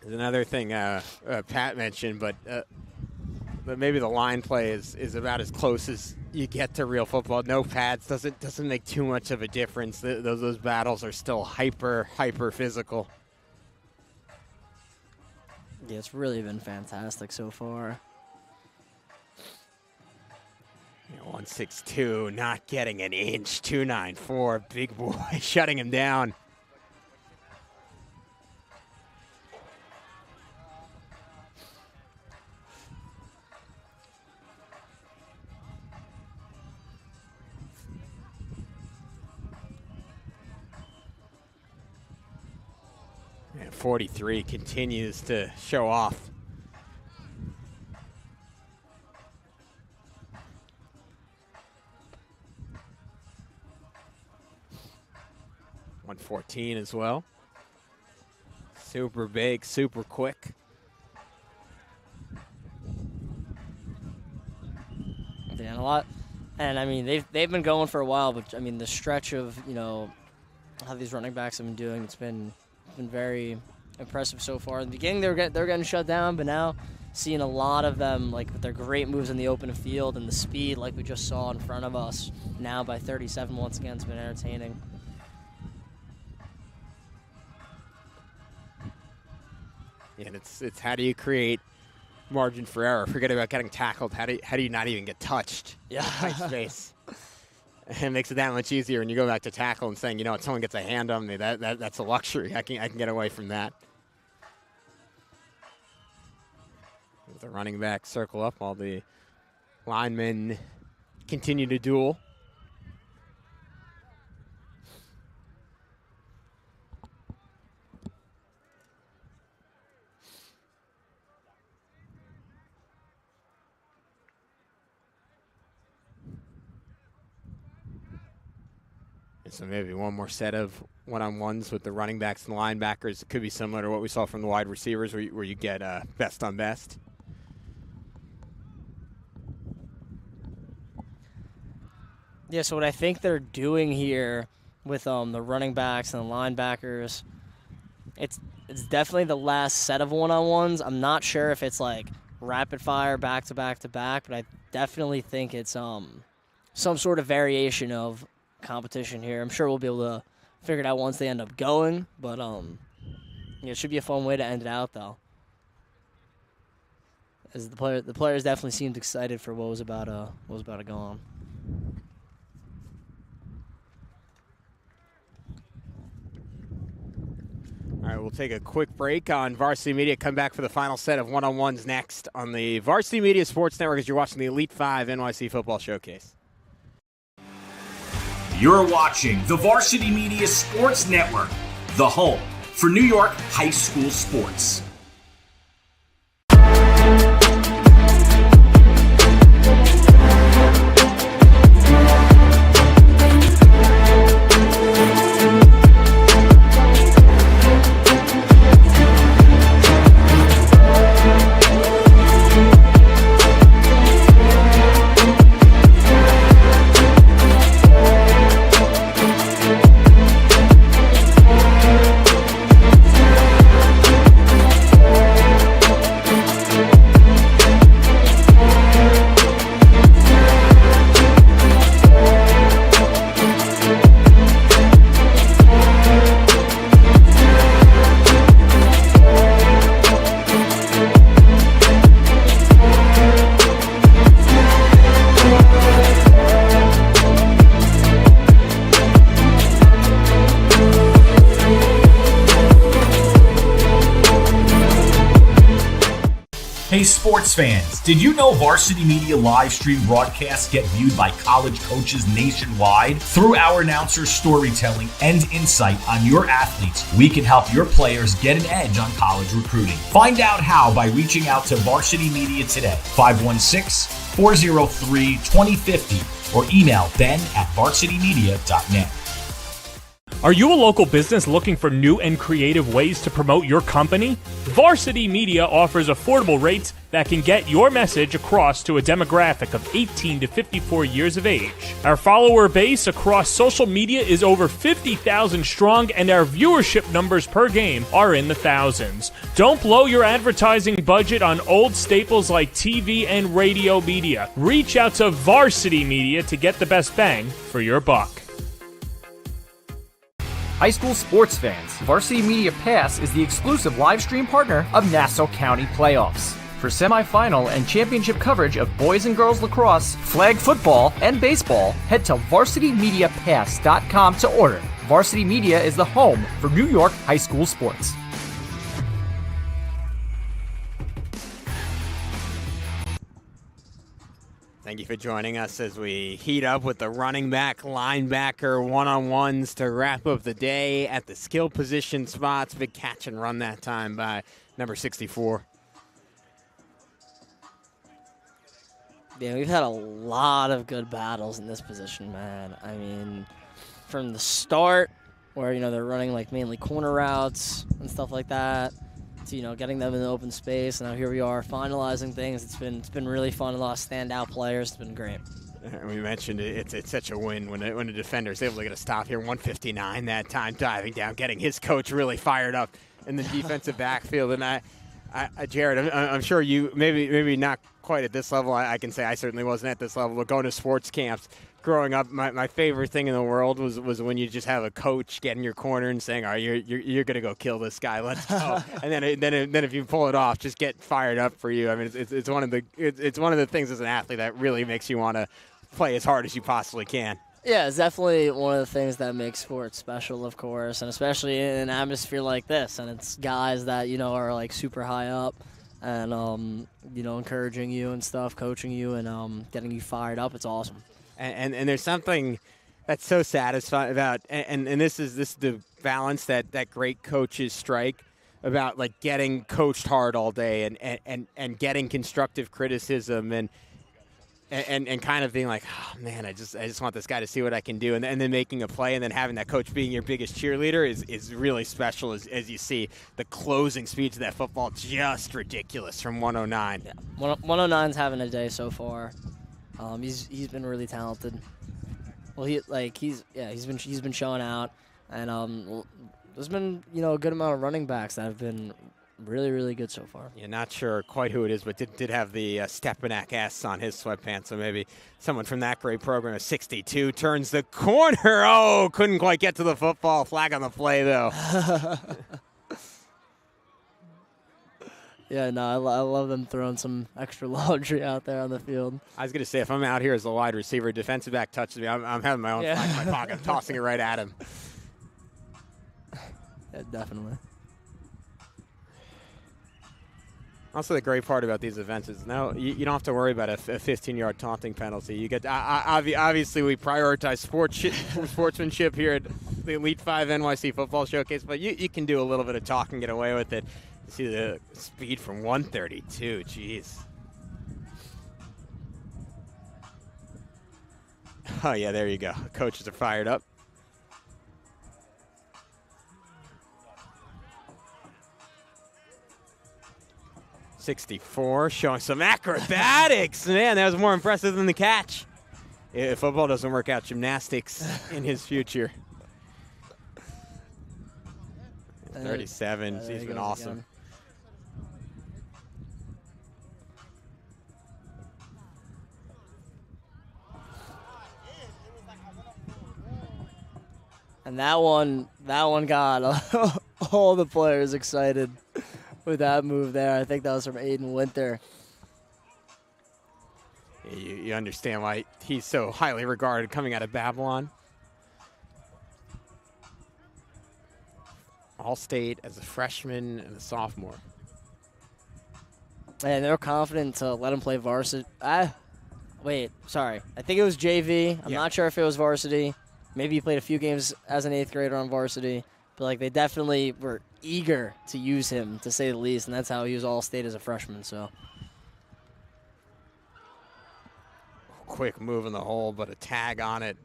There's another thing Pat mentioned, but maybe the line play is about as close as you get to real football. No pads doesn't make too much of a difference. Those battles are still hyper physical. Yeah, it's really been fantastic so far. 162, not getting an inch. 294, big boy shutting him down. And 43 continues to show off. .114 as well. Super big, super quick. Yeah, and a lot. And I mean, they've been going for a while, but I mean, the stretch of how these running backs have been doing, it's been very impressive so far. In the beginning, they're getting shut down, but now seeing a lot of them like with their great moves in the open field and the speed, like we just saw in front of us. Now by 37, once again, it's been entertaining. And it's how do you create margin for error? Forget about getting tackled. How do you not even get touched? Yeah, tight space. It makes it that much easier when you go back to tackle and saying, if someone gets a hand on me, that's a luxury. I can get away from that. With the running back circle up, while the linemen continue to duel. So maybe one more set of one-on-ones with the running backs and the linebackers. It could be similar to what we saw from the wide receivers where you get best on best. Yeah, so what I think they're doing here with the running backs and the linebackers, it's definitely the last set of one-on-ones. I'm not sure if it's like rapid fire back to back to back, but I definitely think it's some sort of variation of competition here. I'm sure we'll be able to figure it out once they end up going, but it should be a fun way to end it out though. As the players definitely seemed excited for what was about to go on. All right, we'll take a quick break on Varsity Media. Come back for the final set of one-on-ones next on the Varsity Media Sports Network as you're watching the Elite 5 NYC Football Showcase. You're watching the Varsity Media Sports Network, the home for New York high school sports. Hey sports fans, did you know Varsity Media live stream broadcasts get viewed by college coaches nationwide? Through our announcers' storytelling and insight on your athletes, we can help your players get an edge on college recruiting. Find out how by reaching out to Varsity Media today, 516-403-2050, or email ben@varsitymedia.net. Are you a local business looking for new and creative ways to promote your company? Varsity Media offers affordable rates that can get your message across to a demographic of 18 to 54 years of age. Our follower base across social media is over 50,000 strong, and our viewership numbers per game are in the thousands. Don't blow your advertising budget on old staples like TV and radio media. Reach out to Varsity Media to get the best bang for your buck. High school sports fans, Varsity Media Pass is the exclusive live stream partner of Nassau County Playoffs. For semifinal and championship coverage of boys and girls lacrosse, flag football, and baseball, head to varsitymediapass.com to order. Varsity Media is the home for New York high school sports. Thank you for joining us as we heat up with the running back, linebacker one-on-ones to wrap up the day at the skill position spots. Big catch and run that time by number 64. Yeah, we've had a lot of good battles in this position, man. I mean, from the start, where, you know, they're running like mainly corner routes and stuff like that, to, you know, getting them in the open space. And now here we are finalizing things. It's been really fun. A lot of standout players. It's been great. We mentioned it's such a win when a defender is able to get a stop here. 159 that time, diving down, getting his coach really fired up in the defensive backfield. And Jared, I'm sure you maybe not quite at this level. I can say I certainly wasn't at this level. But going to sports camps, growing up, my favorite thing in the world was when you just have a coach get in your corner and saying, "All right, you're gonna go kill this guy. Let's go." And then if you pull it off, just get fired up for you. I mean, it's one of the things as an athlete that really makes you want to play as hard as you possibly can. Yeah, it's definitely one of the things that makes sports special, of course, and especially in an atmosphere like this. And it's guys that, you know, are like super high up and, you know, encouraging you and stuff, coaching you and getting you fired up. It's awesome. And there's something that's so satisfying about, and this is the balance that great coaches strike about, like getting coached hard all day and getting constructive criticism and kind of being like, oh man, I just want this guy to see what I can do, and then making a play, and then having that coach being your biggest cheerleader is really special. As you see the closing speed to that football, just ridiculous from 109. Yeah, 109's having a day so far. He's been really talented. Well, he's been showing out, and there's been, you know, a good amount of running backs that have been really, really good so far. You're not sure quite who it is, but did have the Stepanak S on his sweatpants, so maybe someone from that great program. A 62 turns the corner. Oh, couldn't quite get to the football. Flag on the play, though. Yeah, no, I love them throwing some extra laundry out there on the field. I was going to say, if I'm out here as a wide receiver, defensive back touches me, I'm having my own flag in my pocket. I'm tossing it right at him. Yeah, definitely. Also, the great part about these events is now you don't have to worry about a 15-yard taunting penalty. You get obviously we prioritize sportsmanship here at the Elite 5 NYC Football Showcase, but you can do a little bit of talk and get away with it. You see the speed from 132. Jeez. Oh yeah, there you go. Coaches are fired up. .64, showing some acrobatics. Man, that was more impressive than the catch. If football doesn't work out, gymnastics in his future. 37, he's been awesome. Again. And that one got all the players excited with that move there. I think that was from Aiden Winter. You understand why he's so highly regarded coming out of Babylon. All-State as a freshman and a sophomore. And they're confident to let him play varsity. Wait, sorry. I think it was JV. I'm not sure if it was varsity. Maybe he played a few games as an 8th grader on varsity. But, like, they definitely were eager to use him, to say the least, and that's how he was all-state as a freshman. So Quick move in the hole, but a tag on it.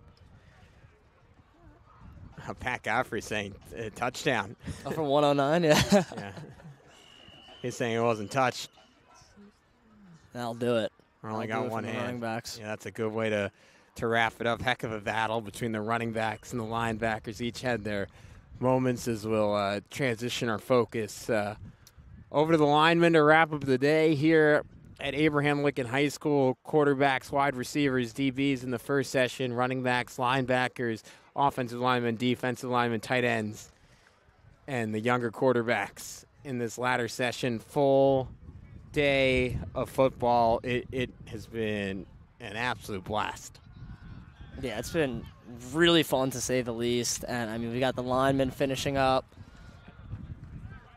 Pat Godfrey saying touchdown. Oh, for 109, yeah. Yeah. He's saying it wasn't touched. That'll do it. We're only I'll do got it one for the hand. running backs. Yeah, that's a good way to wrap it up. Heck of a battle between the running backs and the linebackers. Each had their moments as we'll transition our focus over to the linemen to wrap up the day here at Abraham Lincoln High School. Quarterbacks, wide receivers, DBs in the first session, running backs, linebackers, offensive linemen, defensive linemen, tight ends, and the younger quarterbacks in this latter session. Full day of football. It has been an absolute blast. Yeah, it's been really fun to say the least. And, I mean, we got the linemen finishing up.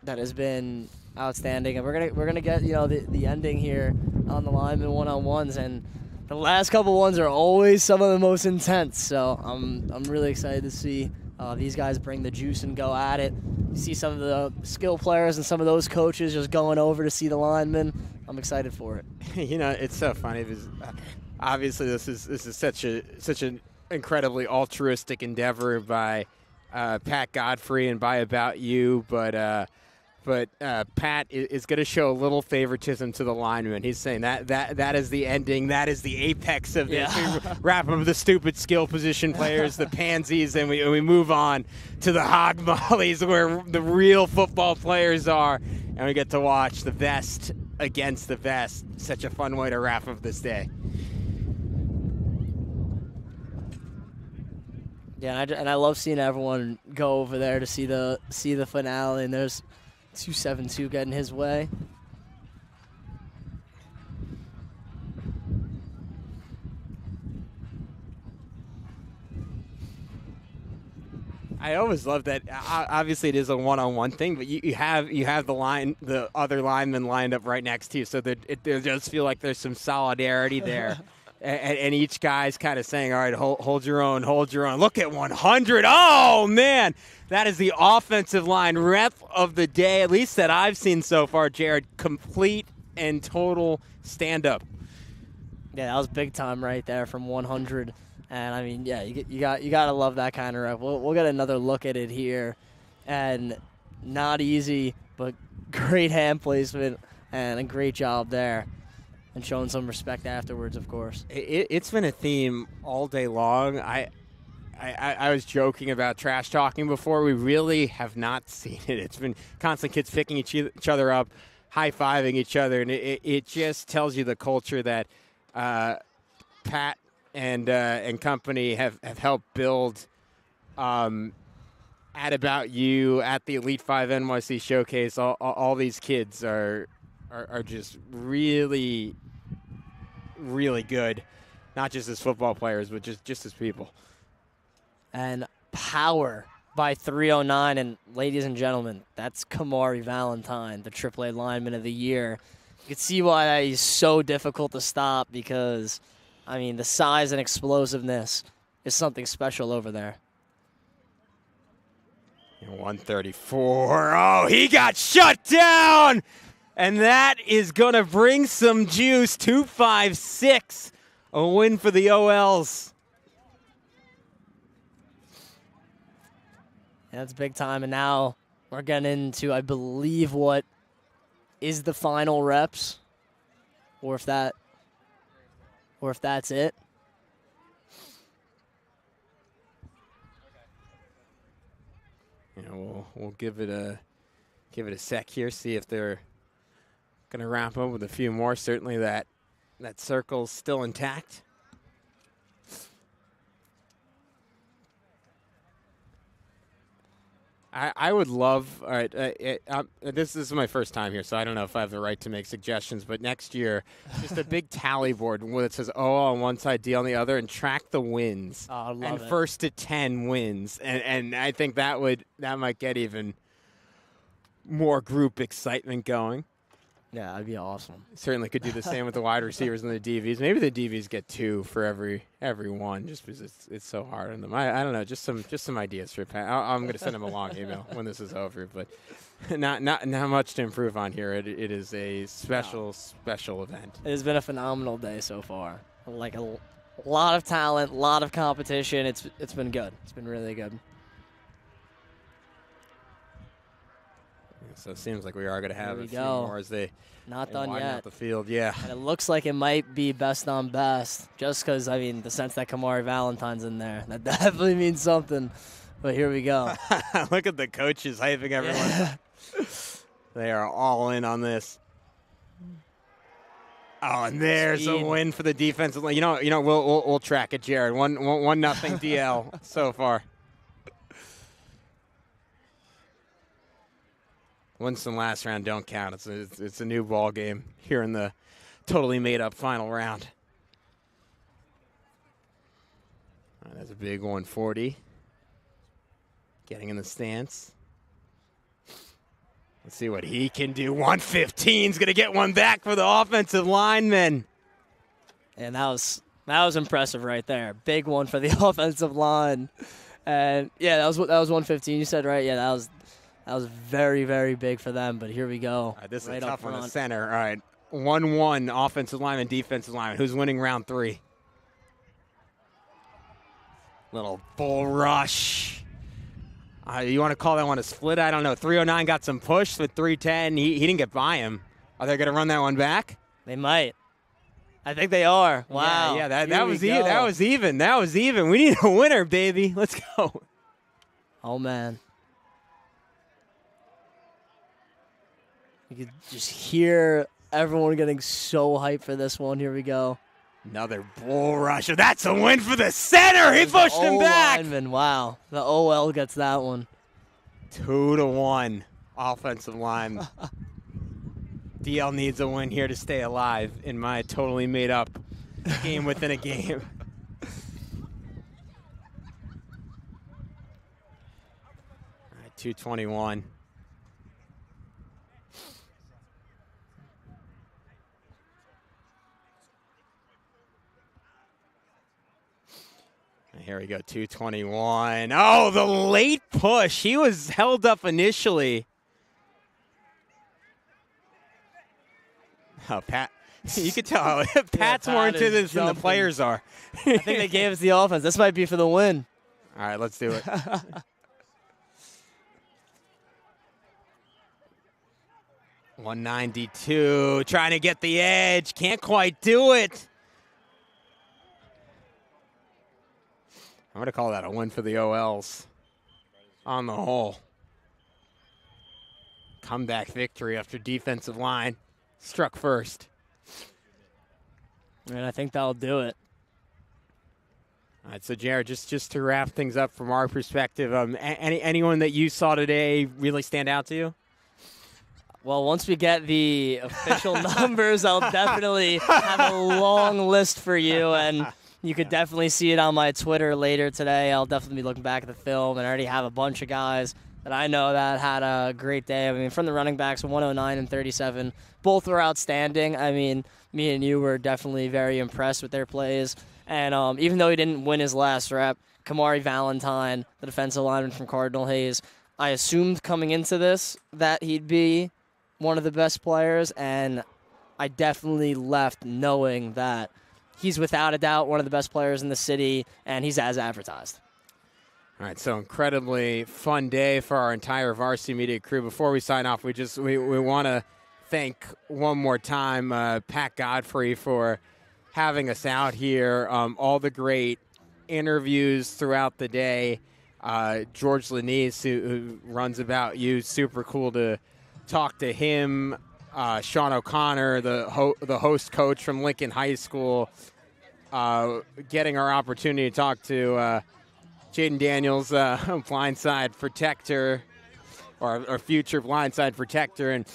That has been outstanding. And we're gonna get, the ending here on the linemen one-on-ones. And the last couple ones are always some of the most intense. So I'm really excited to see these guys bring the juice and go at it. You see some of the skill players and some of those coaches just going over to see the linemen. I'm excited for it. It's so funny because obviously this is such an incredibly altruistic endeavor by Pat Godfrey and by About You, but Pat is going to show a little favoritism to the lineman. He's saying that is the ending. That is the apex of this. We wrap up the stupid skill position players, the pansies, and we move on to the hog mollies where the real football players are, and we get to watch the best against the best. Such a fun way to wrap up this day. Yeah, and I love seeing everyone go over there to see the finale, and there's 272 getting his way. I always love that. Obviously, it is a one-on-one thing, but you have the other linemen lined up right next to you, so that it does feel like there's some solidarity there. And each guy's kind of saying, all right, hold your own, hold your own. Look at 100. Oh, man. That is the offensive line rep of the day, at least that I've seen so far, Jared. Complete and total stand-up. Yeah, that was big time right there from 100. And, I mean, yeah, you got to love that kind of rep. We'll get another look at it here. And not easy, but great hand placement and a great job there. And showing some respect afterwards, of course. It's been a theme all day long. I was joking about trash talking before. We really have not seen it. It's been constant kids picking each other up, high-fiving each other, and it just tells you the culture that Pat and company have helped build at About You, at the Elite 5 NYC Showcase. All these kids are just really, really good, not just as football players, but just as people. And power by 309. And ladies and gentlemen, that's Kamari Valentine, the AAA lineman of the year. You can see why he's so difficult to stop because, I mean, the size and explosiveness is something special over there. 134. Oh, he got shut down. And that is going to bring some juice. 256. A win for the OLs. Yeah, that's big time. And now we're getting into, I believe, what is the final reps. Or if that's it. We'll give it a sec here, see if they're going to wrap up with a few more. Certainly that circle's still intact. I would love, all right, this is my first time here, so I don't know if I have the right to make suggestions, but next year, just a big tally board where it says O on one side, D on the other, and track the wins. Oh, I love and it. first to 10 wins. And I think that might get even more group excitement going. Yeah, that'd be awesome. Certainly could do the same with the wide receivers and the DBs. Maybe the DBs get 2 for every one, just because it's so hard on them. I don't know, just some ideas for Pat. I'm going to send him a long email when this is over, but not much to improve on here. It is a special event. It has been a phenomenal day so far. Like a lot of talent, a lot of competition. It's been good. It's been really good. So it seems like we are going to have a few go. more as they Not done widen yet. out the field. Yeah. And it looks like it might be best on best, just because, I mean, the sense that Kamari Valentine's in there. That definitely means something. But here we go. Look at the coaches hyping everyone. They are all in on this. Oh, and there's a win for the defensive line. You know, we'll track it, Jared. 1-0 DL so far. Wins from last round don't count. It's a new ball game here in the totally made up final round. That's a big 140. Getting in the stance. Let's see what he can do. 115's going to get one back for the offensive lineman. And that was impressive right there. Big one for the offensive line. And yeah, that was 115 you said, right? Yeah, that was very, very big for them, but here we go. This is right a tough up one, the front. center. All right, 1-1 offensive lineman, defensive lineman. Who's winning round 3? Little bull rush. You want to call that one a split? I don't know. 309 got some push with 310. He didn't get by him. Are they going to run that one back? They might. I think they are. Wow. Yeah, that was even. That was even. That was even. We need a winner, baby. Let's go. Oh, man. You could just hear everyone getting so hyped for this one. Here we go. Another bull rusher. That's a win for the center. He pushed him back. Lineman. Wow. The OL gets that one. 2-1 offensive line. DL needs a win here to stay alive in my totally made up game within a game. All right, 221. Here we go, 221. Oh, the late push. He was held up initially. Oh, Pat. You could tell Pat's more into this than the players are. I think they gave us the offense. This might be for the win. All right, let's do it. $192, trying to get the edge. Can't quite do it. I'm going to call that a win for the OLs on the whole. Comeback victory after defensive line struck first. And I think that'll do it. All right, so Jared, just to wrap things up from our perspective, anyone that you saw today really stand out to you? Well, once we get the official numbers, I'll definitely have a long list for you, and you could definitely see it on my Twitter later today. I'll definitely be looking back at the film, and I already have a bunch of guys that I know that had a great day. I mean, from the running backs, 109 and 37, both were outstanding. I mean, me and you were definitely very impressed with their plays. And even though he didn't win his last rep, Kamari Valentine, the defensive lineman from Cardinal Hayes, I assumed coming into this that he'd be one of the best players, and I definitely left knowing that he's without a doubt one of the best players in the city, and he's as advertised. All right, so incredibly fun day for our entire Varsity Media crew. Before we sign off, we want to thank one more time Pat Godfrey for having us out here. All the great interviews throughout the day. George Lanise, who runs About You, super cool to talk to him. Sean O'Connor, the host coach from Lincoln High School, getting our opportunity to talk to Jaden Daniels, blindside protector, or future blindside protector, and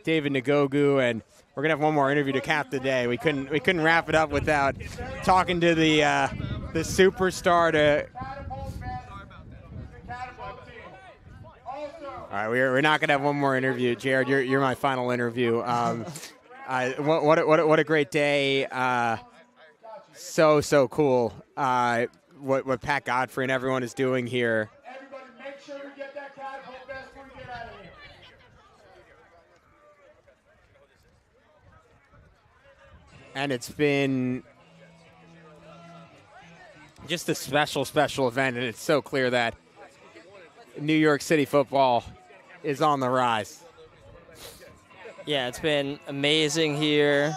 David Ngogu, and we're gonna have one more interview to cap the day. We couldn't wrap it up without talking to the superstar to. All right, we're not going to have one more interview. Jared, you're my final interview. What a great day. So cool. What Pat Godfrey and everyone is doing here. Everybody, make sure we get that catapult vest before we get out of here. And it's been just a special event, and it's so clear that New York City football is on the rise. Yeah, it's been amazing here.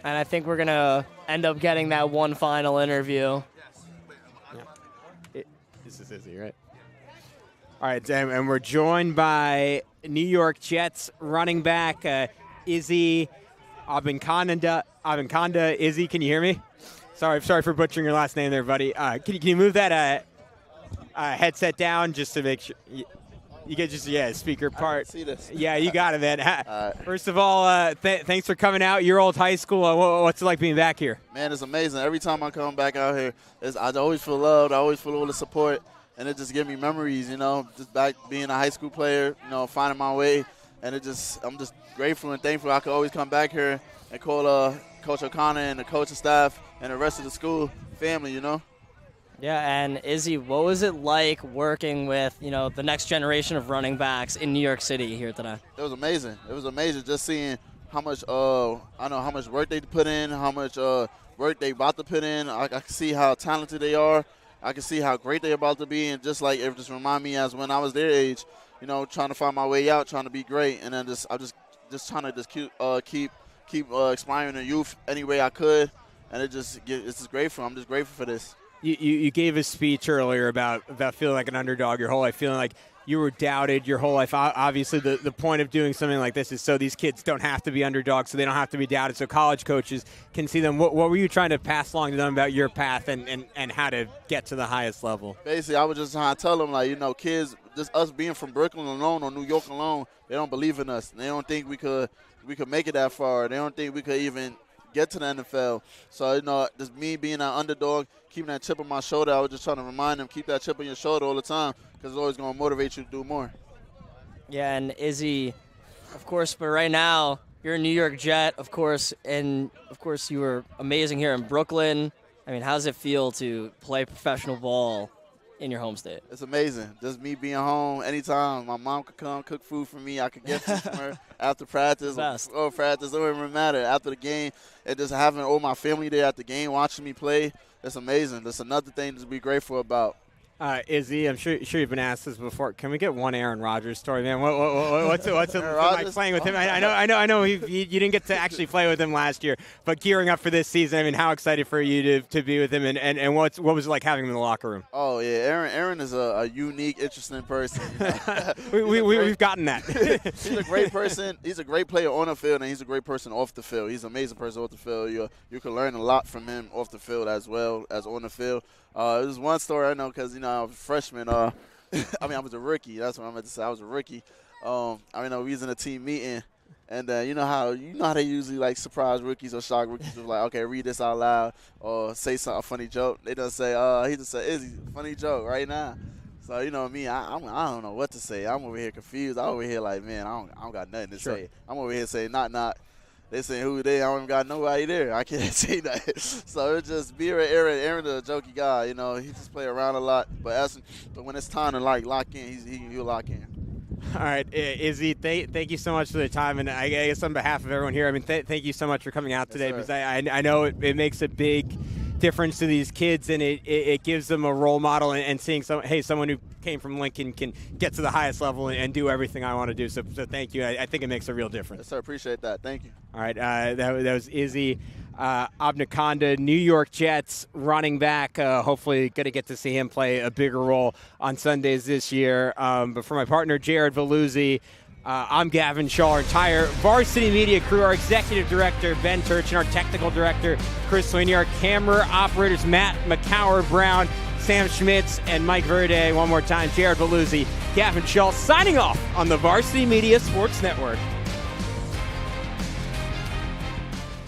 And I think we're going to end up getting that one final interview. This is Izzy, right? All right, and we're joined by New York Jets running back Izzy Abanikanda. Izzy, can you hear me? Sorry for butchering your last name there, buddy. Can you move that headset down just to make sure you get speaker part? See this. Yeah, you got it, man. First of all, thanks for coming out. Your old high school. What's it like being back here? Man, it's amazing. Every time I come back out here, I always feel loved. I always feel all the support, and it just gives me memories. Just back being a high school player. Finding my way, and I'm just grateful and thankful I could always come back here and call Coach O'Connor and the coaching staff and the rest of the school family. Yeah, and Izzy, what was it like working with, the next generation of running backs in New York City here today? It was amazing. It was amazing just seeing how much how much work they put in, how much work they about to put in. I can see how talented they are. I can see how great they're about to be, and just like it just remind me as when I was their age, trying to find my way out, trying to be great, and then I'm just trying to keep inspiring the youth any way I could, and it's just grateful. I'm just grateful for this. You gave a speech earlier about feeling like an underdog your whole life, feeling like you were doubted your whole life. Obviously, the point of doing something like this is so these kids don't have to be underdogs, so they don't have to be doubted, so college coaches can see them. What were you trying to pass along to them about your path and how to get to the highest level? Basically, I was just trying to tell them, kids, just us being from Brooklyn alone or New York alone, they don't believe in us. They don't think we could make it that far. They don't think we could even get to the NFL. So, just me being an underdog, keeping that chip on my shoulder, I was just trying to remind them, keep that chip on your shoulder all the time because it's always going to motivate you to do more. Yeah, and Izzy, of course, but right now you're a New York Jet, of course, and, of course, you were amazing here in Brooklyn. I mean, how does it feel to play professional ball in your home state? It's amazing. Just me being home anytime. My mom could come cook food for me. I could get to somewhere after practice or practice. It don't even matter. After the game, and just having all my family there at the game watching me play, it's amazing. That's another thing to be grateful about. Izzy, I'm sure you've been asked this before. Can we get one Aaron Rodgers story, man? What's it like playing with him? I know you didn't get to actually play with him last year, but gearing up for this season, I mean, how excited for you to be with him, and what was it like having him in the locker room? Oh yeah, Aaron is a unique, interesting person. We've gotten that. He's a great person. He's a great player on the field, and he's a great person off the field. He's an amazing person off the field. You can learn a lot from him off the field as well as on the field. There's one story I know because, I was a freshman. I was a rookie. That's what I meant to say. I was a rookie. We was in a team meeting, and you know how they usually surprise rookies or shock rookies with okay, read this out loud or say something, a funny joke. They just say, he just said, Izzy, funny joke right now. So me, I don't know what to say. I'm over here confused. I'm over here man, I don't got nothing to say. I'm over here saying not. They saying who they? I don't even got nobody there. I can't say that. So it's just be with Aaron. Aaron's a jokey guy. He just play around a lot. But when it's time to lock in, he'll lock in. All right, Izzy, thank you so much for the time, and I guess on behalf of everyone here, I mean, thank you so much for coming out today because I know it makes a big difference to these kids, and it gives them a role model and seeing someone who came from Lincoln can get to the highest level and do everything I want to do. So thank you. I think it makes a real difference. Yes, sir. Appreciate that. Thank you. All right, that was Izzy Abanikanda, New York Jets running back. Hopefully going to get to see him play a bigger role on Sundays this year. But for my partner, Jared Veluzzi, I'm Gavin Shaw, our entire Varsity Media crew, our executive director, Ben Turchin, our technical director, Chris Sweeney, our camera operators, Matt McCower-Brown, Sam Schmitz, and Mike Verde. One more time, Jared Veluzzi, Gavin Shaw signing off on the Varsity Media Sports Network.